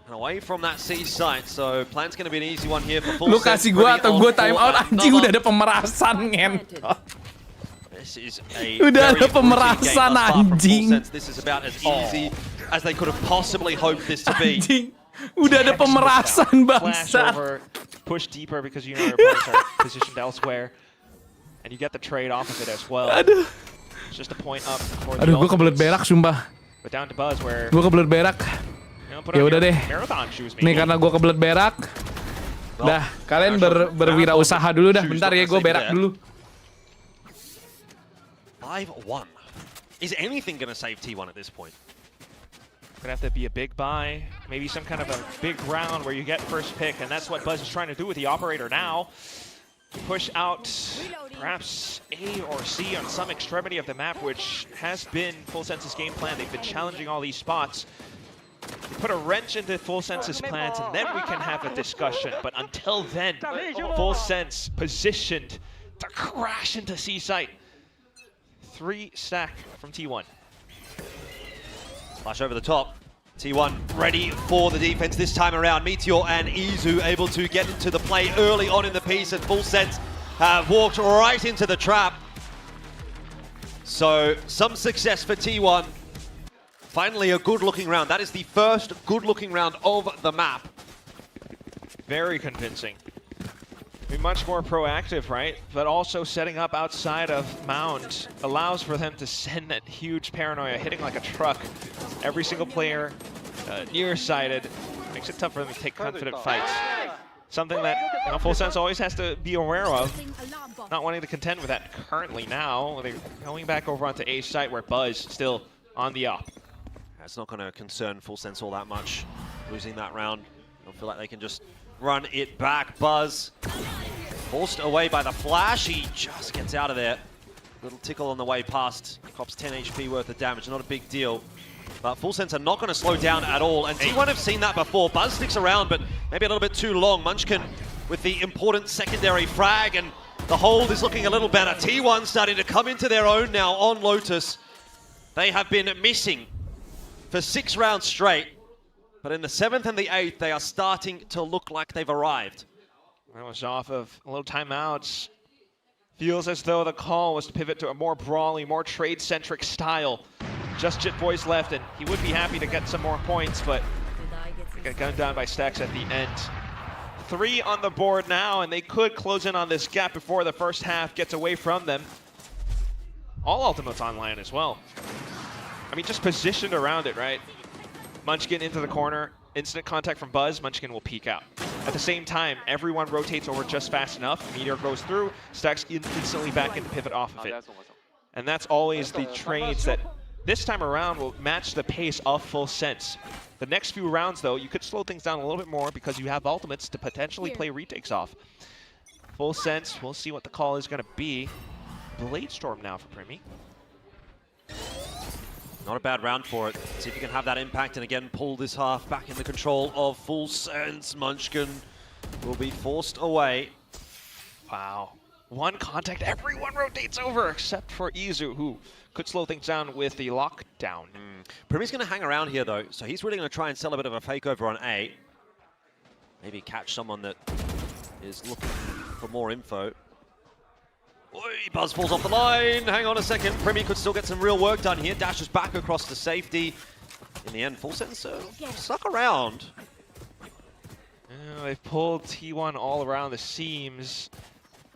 And away from that C site, so plan's gonna be an easy one here for Full Lu kasih gua atau gua time out, anjing udah ada pemerasan ngentot. This is a udah ada pemerasan anjing. This is about as easy as they could have possibly hoped this to be. Anjing. Udah ada pemerasan bangsat. Push deeper because you know your opponents are positioned elsewhere, and you get the trade off of it as well. Aduh. It's just a point up for the Aduh, gue kebelet berak sumpah. But down to Buzz where gue kebelet berak. Ya udah deh. Nih karena gue kebelet berak. Dah, kalian berwirausaha dulu dah. Bentar ya, gue berak dulu. 5-1. Is anything gonna save T1 at this point? Gonna have to be a big buy, maybe some kind of a big round where you get first pick, and that's what Buzz is trying to do with the operator now. Push out perhaps A or C on some extremity of the map, which has been Full Sense's game plan. They've been challenging all these spots. You put a wrench into Full Sense's plans, and then we can have a discussion. But until then, Full Sense positioned to crash into C site. 3 stack from T1. Flash over the top. T1 ready for the defense this time around. Meteor and Izu able to get into the play early on in the piece, and Full Sense have walked right into the trap. So some success for T1. Finally a good looking round. That is the first good looking round of the map. Very convincing. Be much more proactive, right? But also setting up outside of Mound allows for them to send that huge paranoia, hitting like a truck. Every single player nearsighted. Makes it tough for them to take confident fights. Something that Full Sense always has to be aware of. Not wanting to contend with that currently now. They're going back over onto A site where Buzz still on the op. That's not going to concern Full Sense all that much. Losing that round. I feel like they can just run it back. Buzz forced away by the flash. He just gets out of there. Little tickle on the way past. Cops 10 HP worth of damage. Not a big deal. But Full Sense are not going to slow down at all. And T1 have seen that before. Buzz sticks around, but maybe a little bit too long. Munchkin with the important secondary frag, and the hold is looking a little better. T1 starting to come into their own now on Lotus. They have been missing for 6 rounds straight. But in the 7th and the 8th, they are starting to look like they've arrived. That was off of a little timeouts. Feels as though the call was to pivot to a more brawly, more trade-centric style. Just Jit Boys left, and he would be happy to get some more points, but got gunned down by Stacks at the end. 3 on the board now, and they could close in on this gap before the first half gets away from them. All ultimates online as well. I mean, just positioned around it, right? Munchkin into the corner, instant contact from Buzz, Munchkin will peek out. At the same time, everyone rotates over just fast enough, Meteor goes through, Stacks instantly back into pivot off of it. And that's always the trades that this time around will match the pace of Full Sense. The next few rounds, though, you could slow things down a little bit more because you have ultimates to potentially play retakes off. Full Sense, we'll see what the call is going to be. Blade Storm now for Primi. Not a bad round for it. See if you can have that impact and again pull this half back in the control of Full Sense. Munchkin will be forced away. Wow. One contact, everyone rotates over except for Izu, who could slow things down with the lockdown. Primi's going to hang around here though, so he's really going to try and sell a bit of a fake over on A. Maybe catch someone that is looking for more info. Oi, Buzz falls off the line. Hang on a second. Primi could still get some real work done here. Dashes back across to safety. In the end, Full Sense stuck around. They've pulled T1 all around the seams.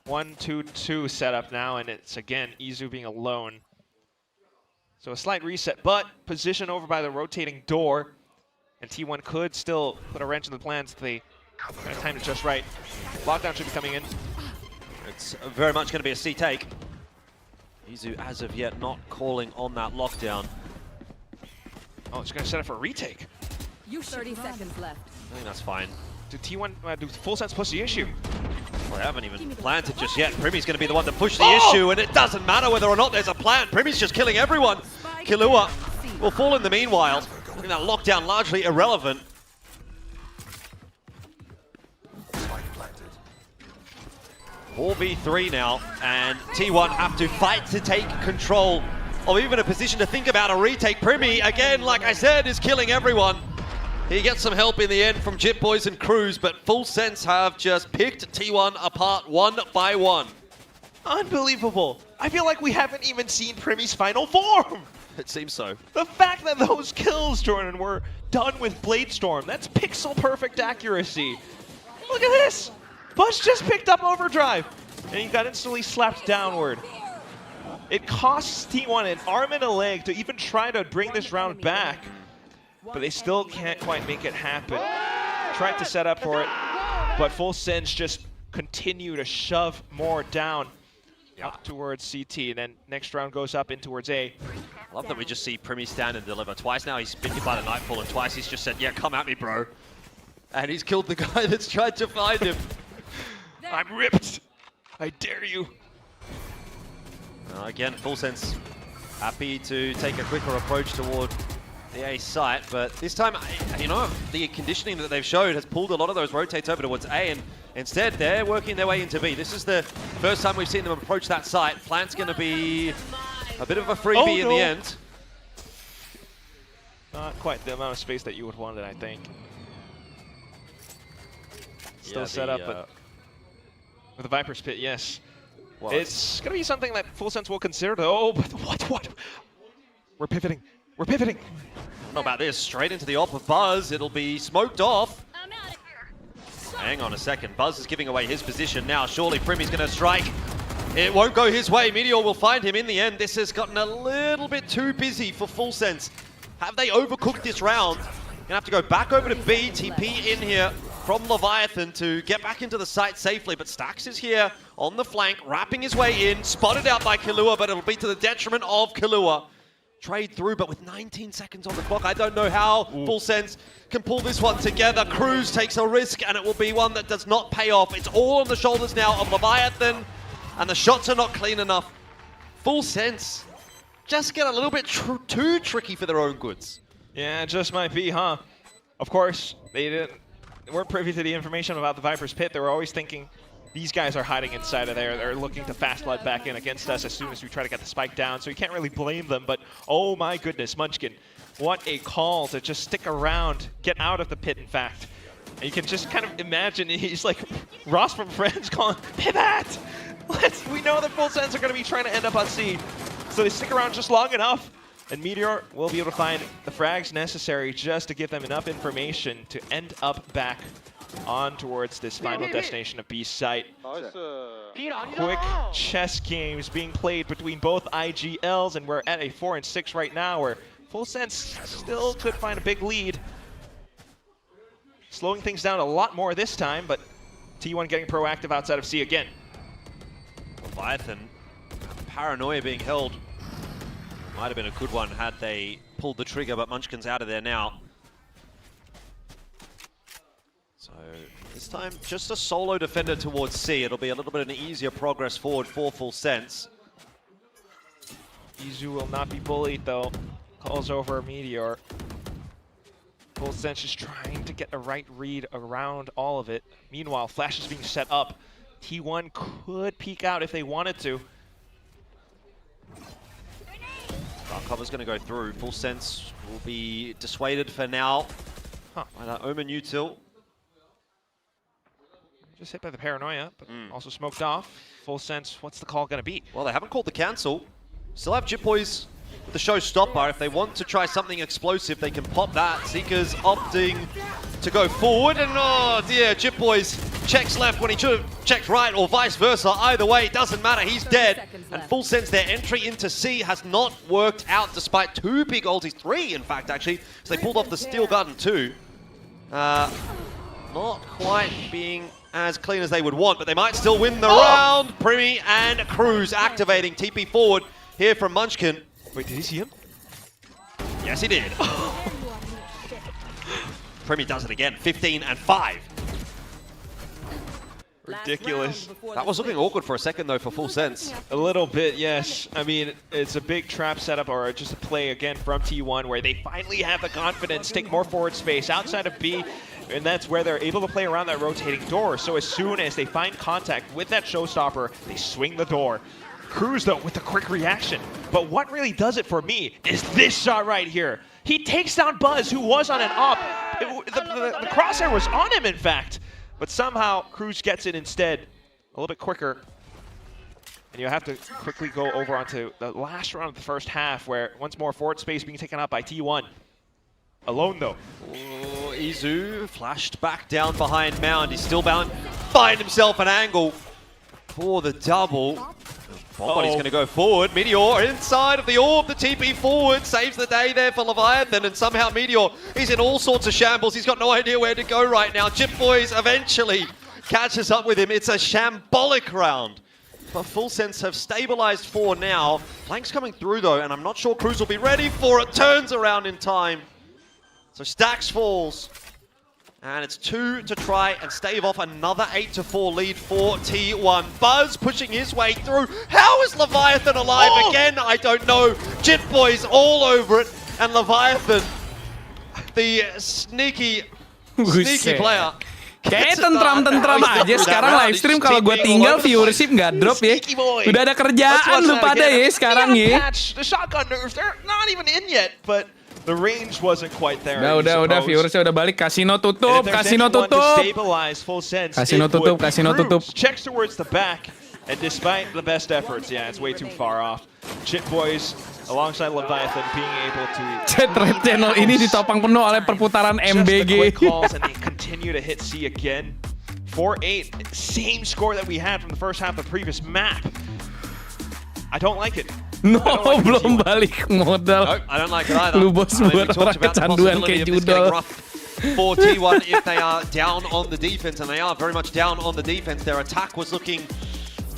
1-2-2 setup now, and it's again Izu being alone. So a slight reset, but position over by the rotating door. And T1 could still put a wrench in the plans if they kind of time it just right. Lockdown should be coming in. It's very much going to be a C take. Izu, as of yet, not calling on that lockdown. Oh, it's going to set up for a retake. 30 seconds left. I think that's fine. Do T1 do Full Sense push the issue? Well, they haven't even planted just yet. Primi's going to be the one to push the issue, and it doesn't matter whether or not there's a plant. Primi's just killing everyone. Killua will fall in the meanwhile. I think that lockdown largely irrelevant. 4v3 now, and T1 have to fight to take control of even a position to think about a retake. Primi, again, like I said, is killing everyone. He gets some help in the end from Jit Boys and Cruz, but Full Sense have just picked T1 apart one by one. Unbelievable. I feel like we haven't even seen Primi's final form. It seems so. The fact that those kills, Jordan, were done with Blade Storm, that's pixel perfect accuracy. Look at this. Buzz just picked up Overdrive, and he got instantly slapped downward. It costs T1 an arm and a leg to even try to bring this round back, but they still can't quite make it happen. Tried to set up for it, but Full Sense just continue to shove more down up towards CT, and then next round goes up in towards A. I love that we just see Primi stand and deliver. Twice now he's been hit by the Nightfall, and twice he's just said, yeah, come at me, bro. And he's killed the guy that's tried to find him. I'm ripped. I dare you. Again, Full Sense happy to take a quicker approach toward the A site, but this time, you know, the conditioning that they've showed has pulled a lot of those rotates over towards A, and instead they're working their way into B. This is the first time we've seen them approach that site. Plant's going to be a bit of a freebie in the end. Not quite the amount of space that you would want it, I think. Still set up, but with the Viper's Pit, yes. Well, it's going to be something that Full Sense will consider, though. Oh, but what? We're pivoting. We're pivoting. I don't know about this. Straight into the op of Buzz. It'll be smoked off. Hang on a second. Buzz is giving away his position now. Surely Primi's going to strike. It won't go his way. Meteor will find him in the end. This has gotten a little bit too busy for Full Sense. Have they overcooked this round? Going to have to go back over to B. TP in here from Leviathan to get back into the site safely, but Stax is here on the flank, wrapping his way in, spotted out by Killua, but it'll be to the detriment of Killua. Trade through, but with 19 seconds on the clock, I don't know how Full Sense can pull this one together. Cruz takes a risk, and it will be one that does not pay off. It's all on the shoulders now of Leviathan, and the shots are not clean enough. Full Sense just get a little bit too tricky for their own goods. Yeah, it just might be, huh? Of course, they weren't privy to the information about the Viper's Pit. They were always thinking these guys are hiding inside of there. They're looking to fast blood back in against us as soon as we try to get the spike down. So you can't really blame them. But oh my goodness, Munchkin, what a call to just stick around, get out of the pit, in fact. And you can just kind of imagine he's like Ross from Friends calling, pivot! We know that Full Sense are going to be trying to end up on C. So they stick around just long enough. And Meteor will be able to find the frags necessary just to give them enough information to end up back on towards this final destination of B site. Quick chess games being played between both IGLs, and we're at a 4-6 right now, where Full Sense still could find a big lead. Slowing things down a lot more this time, but T1 getting proactive outside of C again. Leviathan, paranoia being held. Might have been a good one had they pulled the trigger, but Munchkin's out of there now. So this time, just a solo defender towards C. It'll be a little bit of an easier progress forward for Full Sense. Izu will not be bullied though. Calls over Meteor. Full Sense is trying to get a right read around all of it. Meanwhile, Flash is being set up. T1 could peek out if they wanted to. Dark Cover's going to go through. Full Sense will be dissuaded for now by that Omen util. Just hit by the Paranoia, but also smoked off. Full Sense, what's the call going to be? Well, they haven't called the cancel. Still have Jit Boys with the showstopper. If they want to try something explosive, they can pop that. Seeker's opting to go forward, and oh dear, Jit Boys checks left when he should have checked right, or vice versa. Either way, it doesn't matter, he's dead. And Full Sense, their entry into C has not worked out despite 2 big ultis, 3 in fact actually, so they pulled off the Steel Garden too. Not quite being as clean as they would want, but they might still win the round. Primi and Cruz activating TP forward here from Munchkin. Wait, did he see him? Yes, he did. Primi does it again, 15 and 5. Ridiculous. That was looking awkward for a second though for Full Sense. A little bit, yes. I mean, it's a big trap setup or just a play again from T1 where they finally have the confidence, take more forward space outside of B, and that's where they're able to play around that rotating door. So as soon as they find contact with that showstopper, they swing the door. Cruz, though, with a quick reaction. But what really does it for me is this shot right here. He takes down Buzz, who was on an op. The crosshair was on him, in fact. But somehow, Cruz gets it instead a little bit quicker. And you have to quickly go over onto the last round of the first half, where once more forward space being taken up by T1. Alone, though. Oh, Izu flashed back down behind Mound. He's still bound. Find himself an angle for the double. Body's going to go forward. Meteor inside of the orb. The TP forward saves the day there for Leviathan, and somehow Meteor, he's in all sorts of shambles. He's got no idea where to go right now. Jit Boys eventually catches up with him. It's a shambolic round. But Full Sense have stabilized for now. Flank's coming through though, and I'm not sure Cruz will be ready for it. Turns around in time. So Stacks falls. And it's 2 to try and stave off another 8-4 lead for T1. Buzz pushing his way through. How is Leviathan alive again? I don't know. Jit Boys all over it. And Leviathan, the sneaky player. Kayak tentram-tentram aja sekarang live stream. Kalau gue tinggal viewership nggak drop ya. Udah ada kerjaan lu pada ya sekarang ya. The shotgun nerfs, they're not even in yet, but the range wasn't quite there. Udah viewersnya udah balik. Kasino tutup, kasino tutup. Kasino tutup. Checks towards the back, and despite the best efforts, yeah, it's way too far off. Jit Boys alongside Leviathan being able to chat red channel ini ditopang penuh oleh perputaran MBG. Calls, and they continue to hit C again. 4-8, same score that we had from the first half of the previous map. I don't like it. No, belum balik modal. No, I don't like it either. Lu bos buat orang kecanduan kayak judol. For T1, if they are down on the defense, and they are very much down on the defense, their attack was looking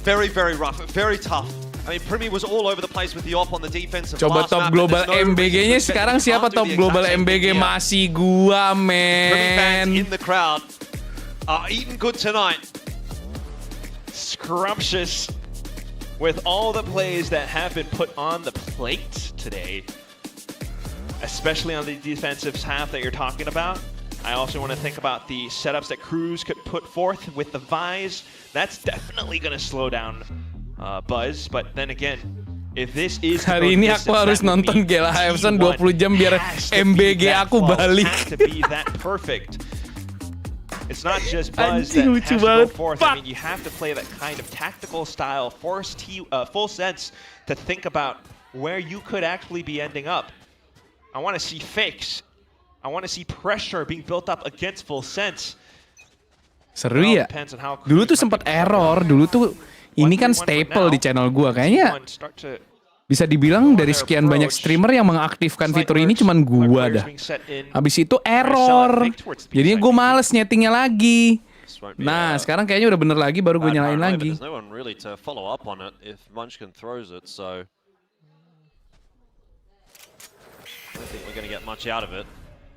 very, very rough, very tough. I mean, Primi was all over the place with the op on the defense. Coba top global MBG-nya sekarang siapa top global MBG? Masih gua, men. Primi fans in the crowd are eating good tonight. Scrumptious with all the plays that have been put on the plate today, especially on the defensive half that you're talking about. I also want to think about the setups that Cruz could put forth with the Vise. That's definitely going to slow down Buzz, but then again, if this is hari ini aku harus nonton GLHFSon 20 jam biar MBG aku balik. To be that perfect. It's not just Buzz that has to go forth. I mean, you have to play that kind of tactical style, force Full Sense to think about where you could actually be ending up. I want to see fakes. I want to see pressure being built up against Full Sense. Seru ya. Dulu tuh sempat error. Dulu tuh ini kan staple di channel gua kayaknya. Bisa dibilang dari sekian banyak streamer yang mengaktifkan fitur ini cuman gua dah. Habis itu error. Jadinya gue males nyetingnya lagi. Nah, sekarang kayaknya udah bener lagi, baru gue nyalain lagi.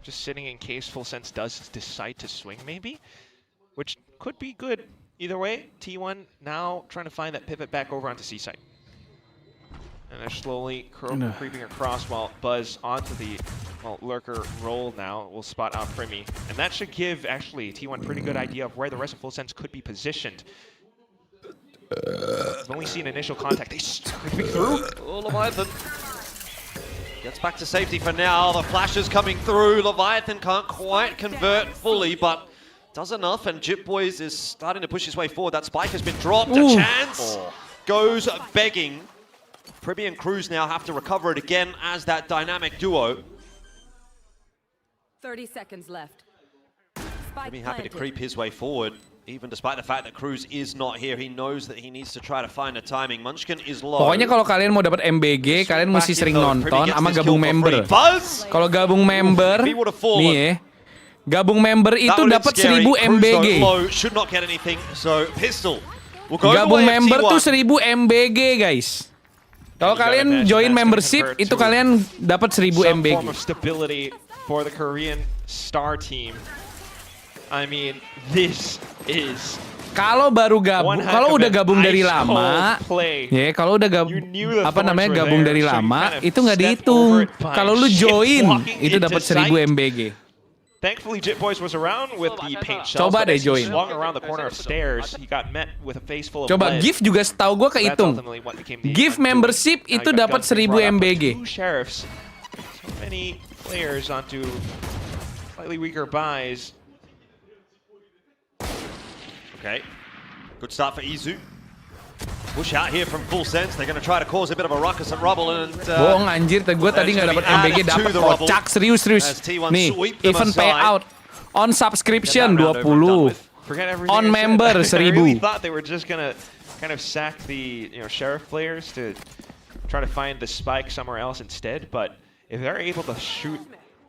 Just sitting in case Full Sense does decide to swing, maybe, which could be good either way. T1 now trying to find that pivot back over onto C-side. And they're slowly creeping across while Buzz onto the lurker roll now will spot out Primi. And that should give, actually, T1 pretty good idea of where the rest of Full Sense could be positioned. We've only seen initial contact. They creeping through. Oh, Leviathan gets back to safety for now. The flash is coming through. Leviathan can't quite convert fully, but does enough. And Jip Boys is starting to push his way forward. That spike has been dropped. A chance goes begging. Pribby and Cruz now have to recover it again as that dynamic duo. 30 seconds left. Pribby happy to creep his way forward, even despite the fact that Cruz is not here. He knows that he needs to try to find a timing. Munchkin is low. Pokoknya kalau kalian mau dapat MBG, kalian mesti sering nonton sama gabung member. Kalau gabung member, nih ya, gabung member itu dapat 1000 MBG. Gabung member tuh 1000 MBG, guys. Kalau kalian join membership, itu kalian dapat 1000 MBG. For the Korean star team. I mean, this is kalau baru gabung, kalau udah gabung dari lama, ya kalau udah gabung gabung dari lama, itu nggak dihitung. Kalau lu join, itu dapat 1000 MBG. Thankfully, Jit Boys was around with the paint shells. Coba deh join. Swung around the corner of stairs. He got met with a face full of Coba lead. gift juga setahu gue kehitung. Gift membership itu dapat 1000 MBG. Sheriffs. So many players onto slightly weaker buys. Okay, good start for Izu. Push out here from Full Sense. They're going to try to cause a bit of a ruckus and rubble. And bohong anjir, gue tadi nggak dapat MBG, dapat kocak serius. Nih, even payout on subscription 20, on member 1000. I really thought they were just going to kind of sack the sheriff players to try to find the spike somewhere else instead. But if they're able to shoot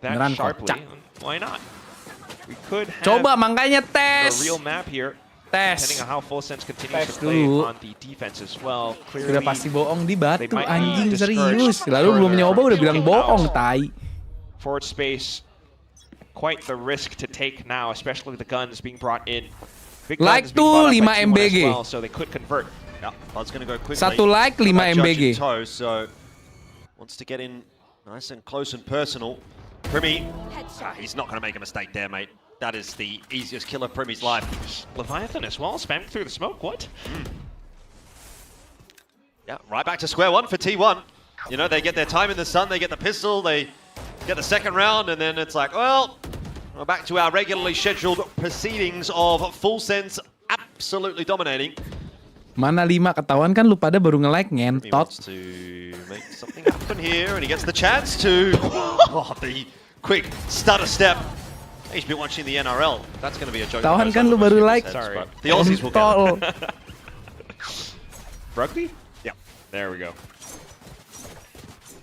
that sharply, why not? We could have coba makanya a tes. real map here. Depending on how Full Sense continues to play on the defense as well. Udah pasti bohong di batu, anjing serius. Lalu belum nyoba udah bilang bohong, tai. Forward space, quite the risk to take now, especially the guns being brought in. Big like tuh 5 MBG. Well, so they could convert. Yeah, Bud's gonna go quickly. Satu like 5 MBG. So wants to get in nice and close and personal. Primi, he's not gonna make a mistake there, mate. That is the easiest kill of Primi's life. Leviathan as well, spamming through the smoke, what? Yeah, right back to square one for T1. You know, they get their time in the sun, they get the pistol, they get the second round, and then it's like, well, we're back to our regularly scheduled proceedings of Full Sense absolutely dominating. Mana 5 ketahuan kan lu pada baru nge-like ngentot. To make something happen here, and he gets the chance to. The quick stutter step. He's been watching the NRL. That's going to be a joke. Tahan kan lu baru like. Sorry. The Aussies will get it. Rugby? Yeah. There we go.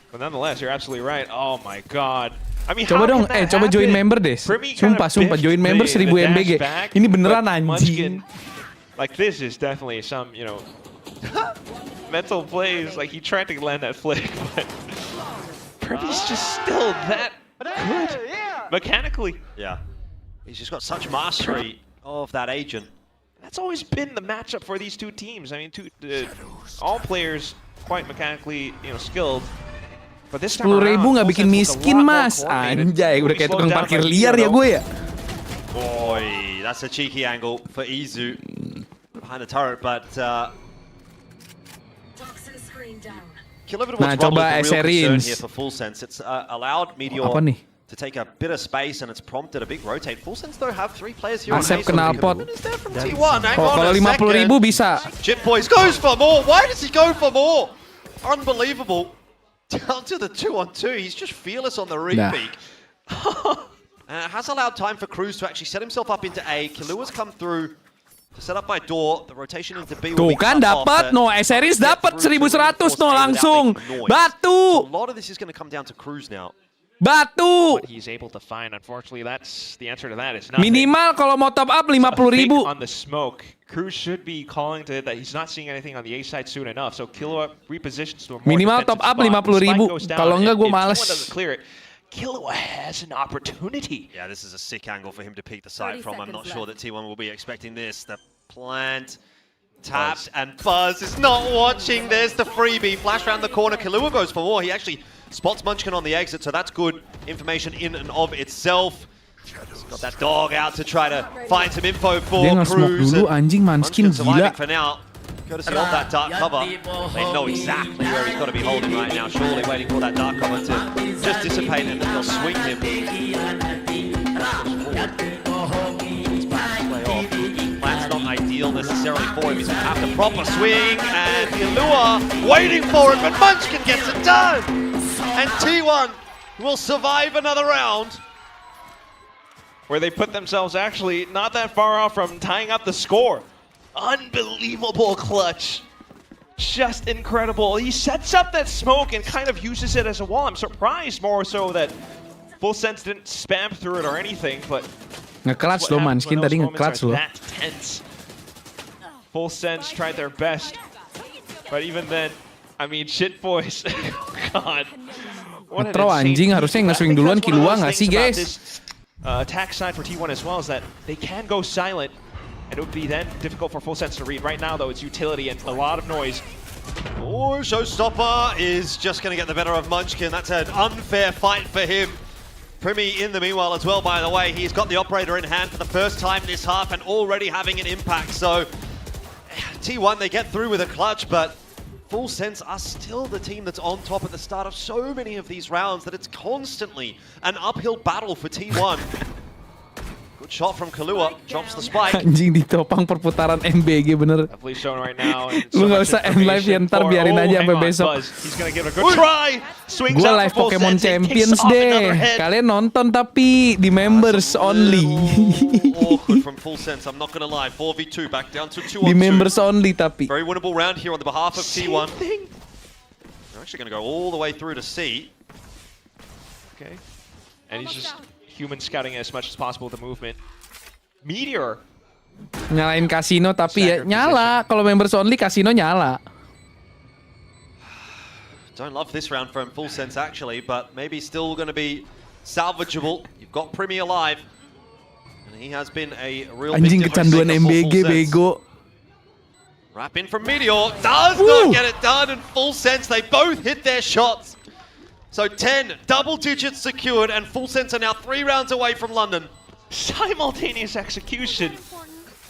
But nonetheless, you're absolutely right. Oh my god. I mean, coba dong, coba join member deh. Sumpah join member 1000 MBG. Ini beneran anjing. Like this is definitely some, mental plays. Like he tried to land that flick, but Primi's just still that good mechanically. Yeah, he's just got such mastery of that agent. That's always been the matchup for these two teams. I mean, all players quite mechanically, skilled. But this time 10.000 nggak bikin miskin, Mas. Anjay, udah kayak tukang parkir liar ya gue ya. Boy, that's a cheeky angle for Izu behind the turret, but nah, coba eserin. Here for Full Sense. It's allowed Meteor to take a bit of space, and it's prompted a big rotate. Full Sense though have 3 players here. Asep knalpot. Kalau 50.000 bisa. Jip Boys goes for more. Why does he go for more? Unbelievable. Down to the 2-on-2. He's just fearless on the repeat. Has allowed time for Cruz to actually set himself up into A. Killua's come through set up by door, the rotation into B Tuh will be kan cut off, dapat no series dapat 1100 no langsung. A Batu. lot of this is going to come down to Cruz now. Batu. What he's able to find, unfortunately, that's the answer to that. It's nothing. Minimal kalau mau top up 50.000. On the smoke, Cruz should be calling to it that he's not seeing anything on the A side soon enough. So Killua repositions to a more Minimal top up 50.000. Kalau enggak gue males. Clear it. Killua has an opportunity. Yeah, this is a sick angle for him to peek the side from. I'm not sure that T1 will be expecting this. The plant tapped and Buzz is not watching. There's the freebie. Flash around the corner. Killua goes for more. He actually spots Munchkin on the exit, so that's good information in and of itself. He's got that dog out to try to find some info for Dia nge-smoke Cruz. dulu anjing Munchkin gila. For now. Courtesy of that dark cover. They know exactly where he's got to be holding right now. Surely waiting for that dark cover to just dissipate and then they'll swing him. Plant's not ideal necessarily for him. He's going to have to proper swing and Killua waiting for it, but Munchkin gets it done! And T1 will survive another round. Where they put themselves actually not that far off from tying up the score. Unbelievable clutch. Just incredible. He sets up that smoke and kind of uses it as a wall. I'm surprised more so that Full Sense didn't spam through it or anything, but Nge-clutch loh Munchkin tadi nge-clutch loh. That tense. Full Sense tried their best. But even then, I mean, shit boys. God. Ngetro anjing, harusnya nge-swing duluan Killua nggak sih guys? Attack side for T1 as well is that they can go silent, and it would be then difficult for Full Sense to read. Right now, though, it's utility and a lot of noise. Oh, Showstopper is just going to get the better of Munchkin. That's an unfair fight for him. Primi in the meanwhile as well, by the way. He's got the operator in hand for the first time this half and already having an impact. So T1, they get through with a clutch, but Full Sense are still the team that's on top at the start of so many of these rounds that it's constantly an uphill battle for T1. Good shot from Killua, drops the spike. Anjing ditopang perputaran MBG bener. Definitely shown right now. Lu nggak usah end live ya, ntar biarin aja sampai besok. He's gonna give it a good try. Swings Gua out live for Full Pokemon Sense, Champions deh. Kalian nonton tapi di members only. Awkward from Full Sense, I'm not gonna lie. 4v2 back down to 2-on-2. Di members only tapi. Very winnable round here on the behalf of T1. They're actually gonna go all the way through to C. Okay. And he's just human scouting as much as possible with the movement. Meteor. Nyalain kasino tapi ya nyala. Kalau members only kasino nyala. Don't love this round from Full Sense actually, but maybe still going to be salvageable. You've got Primi alive. And he has been a real Anjing big difference kecanduan maker for MBG Full Sense. bego. Wrap in from Meteor. Does not get it done, and Full Sense, they both hit their shots. So 10 double digits secured, and Full Sense are now 3 rounds away from London. Simultaneous execution.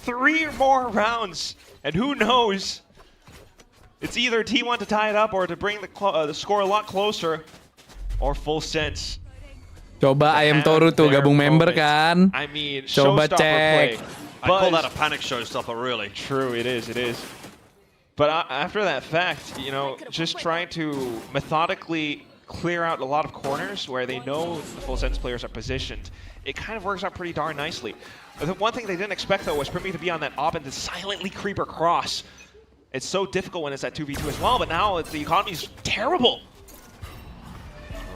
3 more rounds. And who knows? It's either T1 to tie it up or to bring the score a lot closer, or Full Sense. Coba Ayam Toru tuh gabung member kan? I mean, coba cek. I call that a panic showstopper, really. True, it is, it is. But after that fact, you know, just trying to methodically clear out a lot of corners where they know the Full Sense players are positioned, it kind of works out pretty darn nicely. The one thing they didn't expect, though, was Primi to be on that op and to silently creep across. It's so difficult when it's at 2v2 as well, but now the economy's terrible.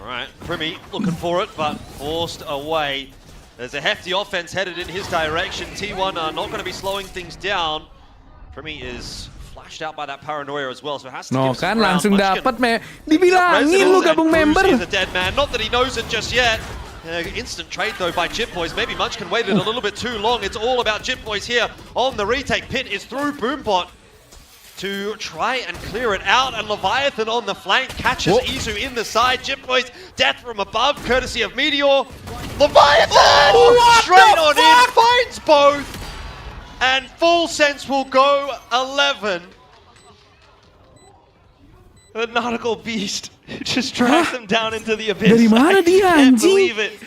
All right, Primi looking for it, but forced away. There's a hefty offense headed in his direction. T1 are not going to be slowing things down. Primi is flashed out by that paranoia as well, so it has to give some kan ground. langsung dapat dibilangin lu gabung member. He's a dead man. Not that he knows it just yet. Instant trade though by Jit Boys. Maybe Munchkin waited a little bit too long. It's all about Jit Boys here on the retake. Pit is through Boombot to try and clear it out, and Leviathan on the flank catches Izu in the side. Jit Boys death from above, courtesy of Meteor. Leviathan straight on in, finds both, and Full Sense will go 11. The nautical beast just drags them down into the abyss. Dari mana dia, I can't anjing? believe it.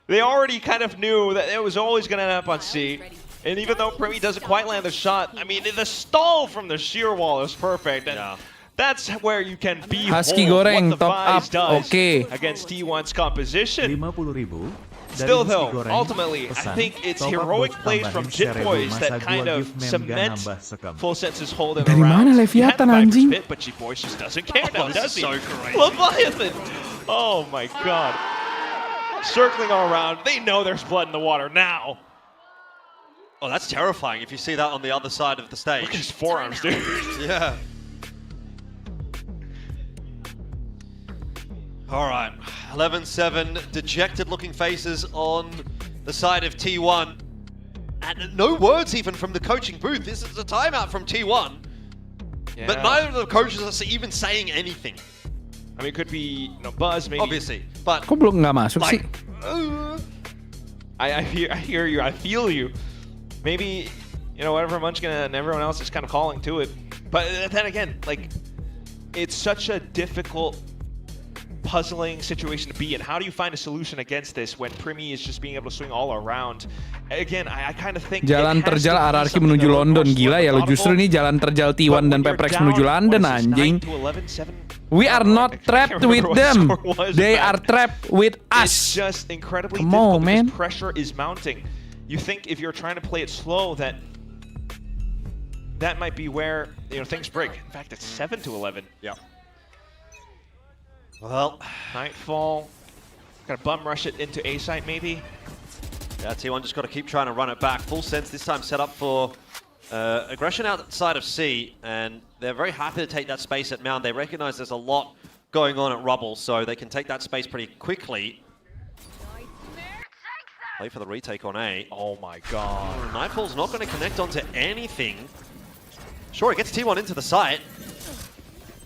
They already kind of knew that it was always going to end up on C. And even though Primi doesn't quite land the shot, I mean, the stall from the sheer wall is perfect. And that's where you can behold Husky goreng, what the top Vise up, does okay. against T1's composition. 50.000 Still though, ultimately, I think it's heroic plays from Jit Boys that kind of cement Full Sense's hold in the Dari round. mana He had the Leviathan, Viper's anjing? Pit, but Jit Boys just doesn't care now, does he? So great. Leviathan! Oh my god. Circling all around, they know there's blood in the water now. Oh, that's terrifying if you see that on the other side of the stage. Look at his forearms, dude. Yeah. All right, 11-7, dejected looking faces on the side of T1. And no words even from the coaching booth. This is a timeout from T1. Yeah. But neither of the coaches are even saying anything. I mean, it could be Buzz, maybe. Obviously, but... Kok belum nggak masuk sih? I hear you, I feel you. Maybe, whatever Munchkin and everyone else is kind of calling to it. But then again, it's such a difficult, puzzling situation to be in. How do you find a solution against this when Primi is just being able to swing all around? Again, I kind of think Jalan terjal RRQ menuju London. Gila ya lo, justru ini jalan terjal T1 dan Peprex menuju London, anjing. We are not trapped with them. They are trapped with us. It's just incredibly Come difficult on, man. because pressure is mounting. You think if you're trying to play it slow that might be where things break. In fact, it's 7-11. Yeah. Well, Nightfall. Got to bum rush it into A site maybe. Yeah, T1 just got to keep trying to run it back. Full Sense this time set up for aggression outside of C, and they're very happy to take that space at Mound. They recognize there's a lot going on at Rubble, so they can take that space pretty quickly. Play for the retake on A. Oh my god. Nightfall's not going to connect onto anything. Sure, it gets T1 into the site.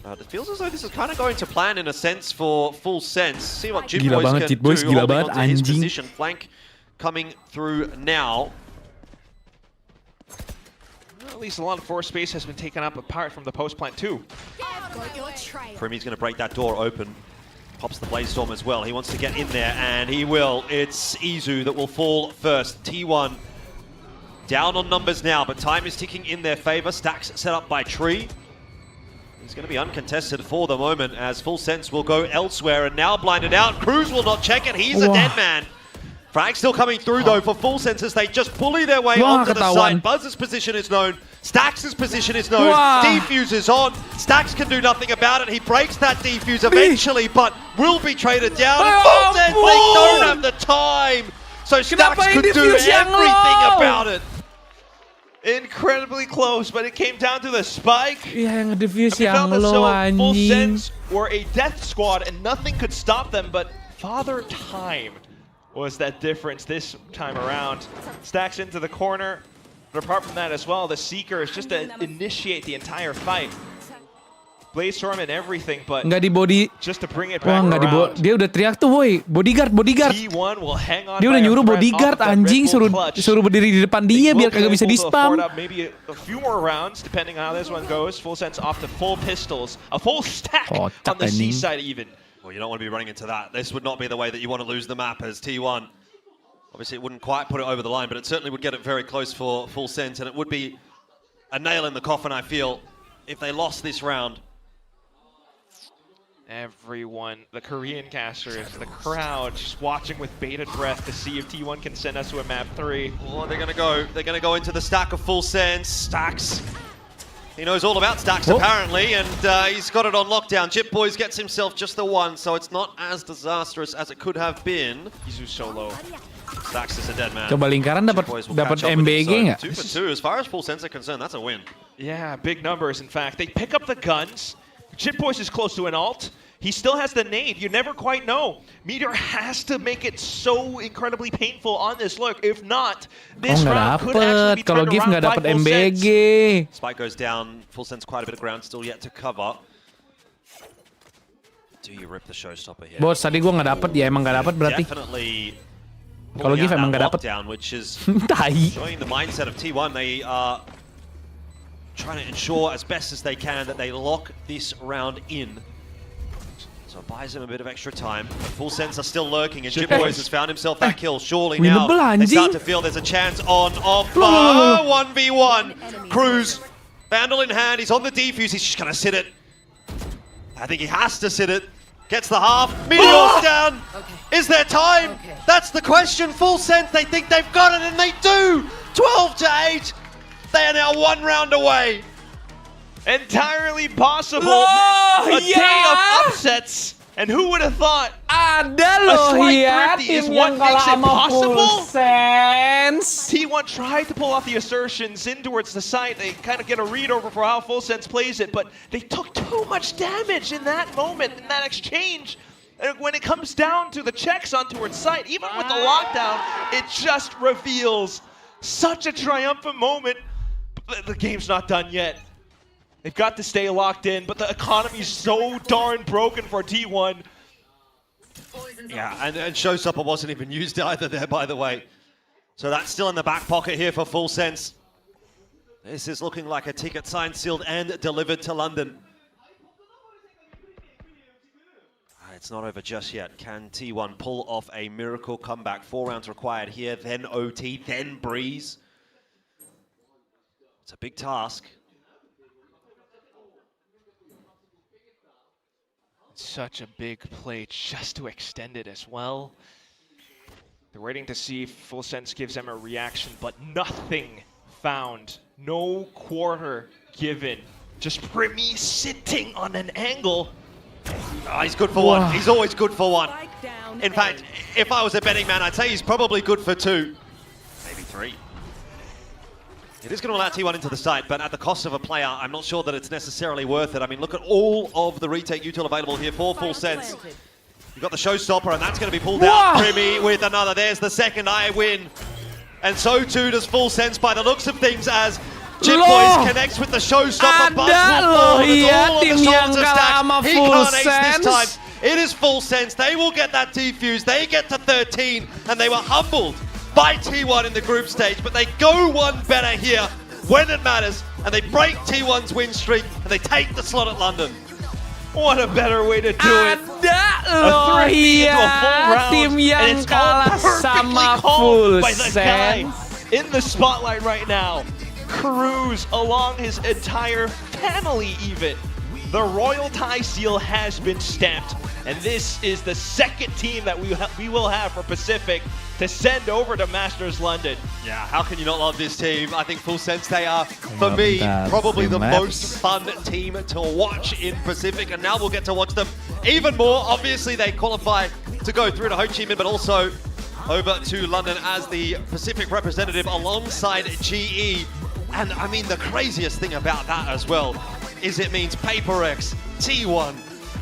It feels as though this is kind of going to plan in a sense for Full Sense. See what Jit Boys can do, holding onto his position. Flank coming through now. Well, at least a lot of floor space has been taken up apart from the post plant too. Primi's going to break that door open. Pops the Blaze Storm as well. He wants to get in there, and he will. It's Izu that will fall first. T1 down on numbers now, but time is ticking in their favor. Stacks set up by Tree. He's going to be uncontested for the moment as Full Sense will go elsewhere, and now blinded out. Cruz will not check it. He's a dead man. Frag still coming through though for Full Sense as they just bully their way onto the side. Buzz's position is known. Stacks' position is known. Defuse is on. Stacks can do nothing about it. He breaks that defuse eventually, but will be traded down. And Full Sense, they don't have the time. So Stacks could do everything about it. Incredibly close, but it came down to the spike. Yang defuse yang low, Full anjing. Sense were a death squad and nothing could stop them, but Father Time was that difference this time around. Stacks into the corner, but apart from that as well, the Seeker is just to initiate the entire fight. Blaze Storm and everything, but nggak di body. Just to bring it Wah, back nggak di around. Dia udah teriak tuh, woi. Bodyguard, bodyguard. T1 will hang on Dia udah by a nyuruh thread bodyguard, off of that anjing. Red Bull Suruh clutch. berdiri di depan dia biar kagak bisa di spam. Maybe a few more rounds, depending on how this one goes. Full Sense off to full pistols. A full stack on the C side even. Well, you don't want to be running into that. This would not be the way that you want to lose the map as T1. Obviously, it wouldn't quite put it over the line, but it certainly would get it very close for Full Sense, and it would be a nail in the coffin, I feel, if they lost this round. Everyone, the Korean casters, the crowd, just watching with bated breath to see if T1 can send us to a map 3. Oh, they're gonna go into the stack of Full Sense. Stacks. He knows all about Stacks apparently, and he's got it on lockdown. Jit Boys gets himself just the one, so it's not as disastrous as it could have been. Izu solo. Stacks is a dead man. Coba lingkaran dapat MBG nggak? 2 for 2. As far as Full Sense are concerned, that's a win. Yeah, big numbers. In fact, they pick up the guns. Jit Boys is close to an ult. He still has the nade. You never quite know. Meteor has to make it so incredibly painful on this look. If not, this round could actually be turned around by Full MBG. Spike goes down. Full Sense quite a bit of ground still yet to cover. Do you rip the showstopper here? Bos, tadi gua nggak dapet ya, emang nggak dapet berarti. Definitely. Kalau Gif emang nggak dapet. Which is Tai. showing the mindset of T1. They are trying to ensure as best as they can that they lock this round in. So it buys him a bit of extra time. But Full Sense are still lurking, and Jit Boys has found himself that kill. Surely now they start to feel there's a chance on offer. 1v1. Cruz, Vandal in hand. He's on the defuse. He's just going to sit it. I think he has to sit it. Gets the half. Meteor's down. Is there time? That's the question. Full sense. They think they've got it, and they do. 12-8. They are now 1 round away. Entirely possible. A day of upsets. And who would have thought? Ada loh ya is tim what yang makes kalah it sama possible. Full Sense. T1 tried to pull off the assertions in towards the site. They kind of get a read over for how Full Sense plays it, but they took too much damage in that moment, in that exchange. And when it comes down to the checks on towards site, even with the lockdown, it just reveals such a triumphant moment. But the game's not done yet. They've got to stay locked in, but the economy's so darn broken for T1. Yeah, and Showstopper wasn't even used either there, by the way. So that's still in the back pocket here for Full Sense. This is looking like a ticket signed, sealed, and delivered to London. It's not over just yet. Can T1 pull off a miracle comeback? 4 rounds required here, then OT, then Breeze. It's a big task. Such a big play just to extend it as well. They're waiting to see if Full Sense gives them a reaction, but nothing found. No quarter given. Just Primi sitting on an angle. Oh, he's good for one. He's always good for one. In fact, if I was a betting man, I'd say he's probably good for 2. Maybe 3. It is going to allow T1 into the site, but at the cost of a player, I'm not sure that it's necessarily worth it. I mean, look at all of the retake util available here for Full Sense. You've got the Showstopper, and that's going to be pulled out. Primi with another. There's the second I win. And so too does Full Sense by the looks of things as Chip Boys connects with the Showstopper. Buzz will fall. It's all on the shoulder stack. He can't ace this time. It is Full Sense. They will get that defuse. They get to 13, and they were humbled by T1 in the group stage, but they go one better here when it matters, and they break T1's win streak, and they take the slot at London. What a better way to do it. A 3 into a full round, tim yang and it's all kalah perfectly sama called by Full the guy Sense. in the spotlight right now. Cruise along his entire family even. The Royal Tie Seal has been stamped, and this is the second team that we will have for Pacific to send over to Masters London. Yeah, how can you not love this team? I think Full Sense, they are, for me, probably the most fun team to watch in Pacific, and now we'll get to watch them even more. Obviously, they qualify to go through to Ho Chi Minh, but also over to London as the Pacific representative alongside GE. And I mean, the craziest thing about that as well is it means PaperX, T1,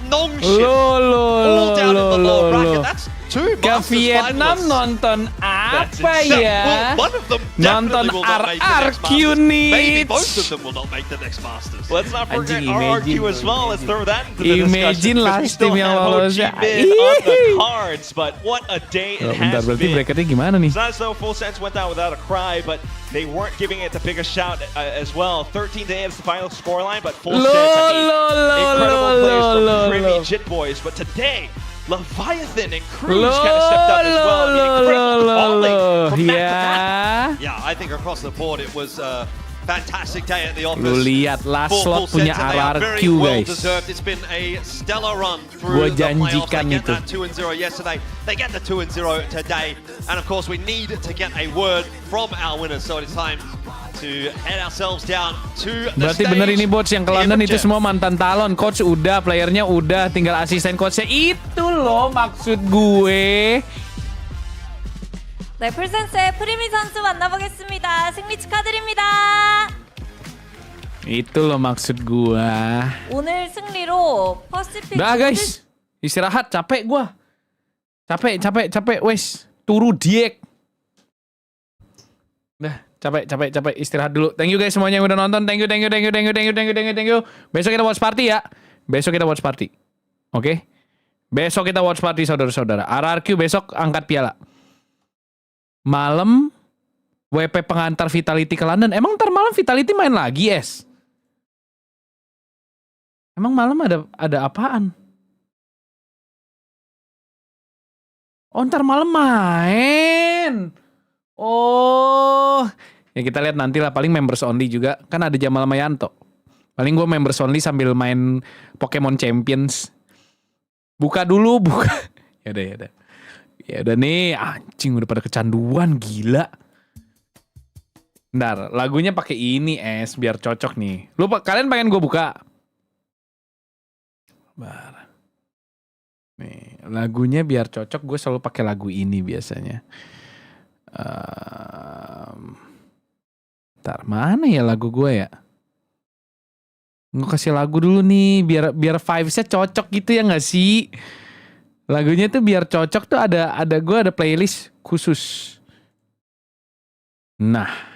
Nongship, all down in the lower bracket. That's 2 Ke Masters Vietnam finalists. nonton apa ya? Well, one of them Nonton definitely will not make the next RRQ Masters. Maybe nih. both of them will not make the next Masters. Let's not forget Anjing, RRQ as well. Let's throw that into the Imagine discussion. last because we still team yang have Ho lolos Chi ya. Minh on the cards, but what a day it Bentar, has berarti been. bracketnya gimana nih? It's not as though Full Sense went down without a cry, but they weren't giving it the biggest shout as well. 13-8 is the final scoreline, but Full Sense, incredible plays from Primi Jit Boys. But today, Leviathan and Cruz kind of stepped up as well. I mean, incredible calling from back to back. Yeah, I think across the board it was a fantastic day at the office. Lu lihat last for slot Full punya Sense, and they are very RRQ well guys. deserved. It's been a stellar run Gua through the playoffs. janjikan They get itu. that 2-0 yesterday. They get the 2-0 today. And of course, we need to get a word from our winners. So it's time to head ourselves down to the Berarti stage. bener ini Bots yang ke London itu semua mantan talon. Coach udah, playernya udah, tinggal asisten coachnya. Itu loh maksud gue. 네, 풀센스의 프리미 선수 만나보겠습니다. 승리 축하드립니다. Itu loh maksud gua. 오늘 승리로 퍼시픽 Udah guys, istirahat, capek gua. Capek, wes. Turu diek. Udah, capek, istirahat dulu. Thank you guys semuanya yang udah nonton. Thank you. Besok kita watch party ya. Oke? Besok kita watch party saudara-saudara. RRQ besok angkat piala. Malam WP pengantar Vitality ke London. Emang ntar malam Vitality main lagi, Es? Emang malam ada apaan? Oh, ntar malam main. Oh, ya kita lihat nanti lah. Paling members only juga. Kan ada Jamal Mayanto. Paling gue members only sambil main Pokemon Champions. Buka dulu, buka. Ya udah nih, anjing udah pada kecanduan, gila. Bentar, lagunya pakai ini biar cocok nih. Kalian pengen gue buka? Bentar. Nih, lagunya biar cocok gue selalu pakai lagu ini biasanya. Bentar, mana ya lagu gue ya? Gue kasih lagu dulu nih biar vibes-nya cocok gitu ya nggak sih? Lagunya tuh biar cocok tuh ada gue ada playlist khusus. Nah.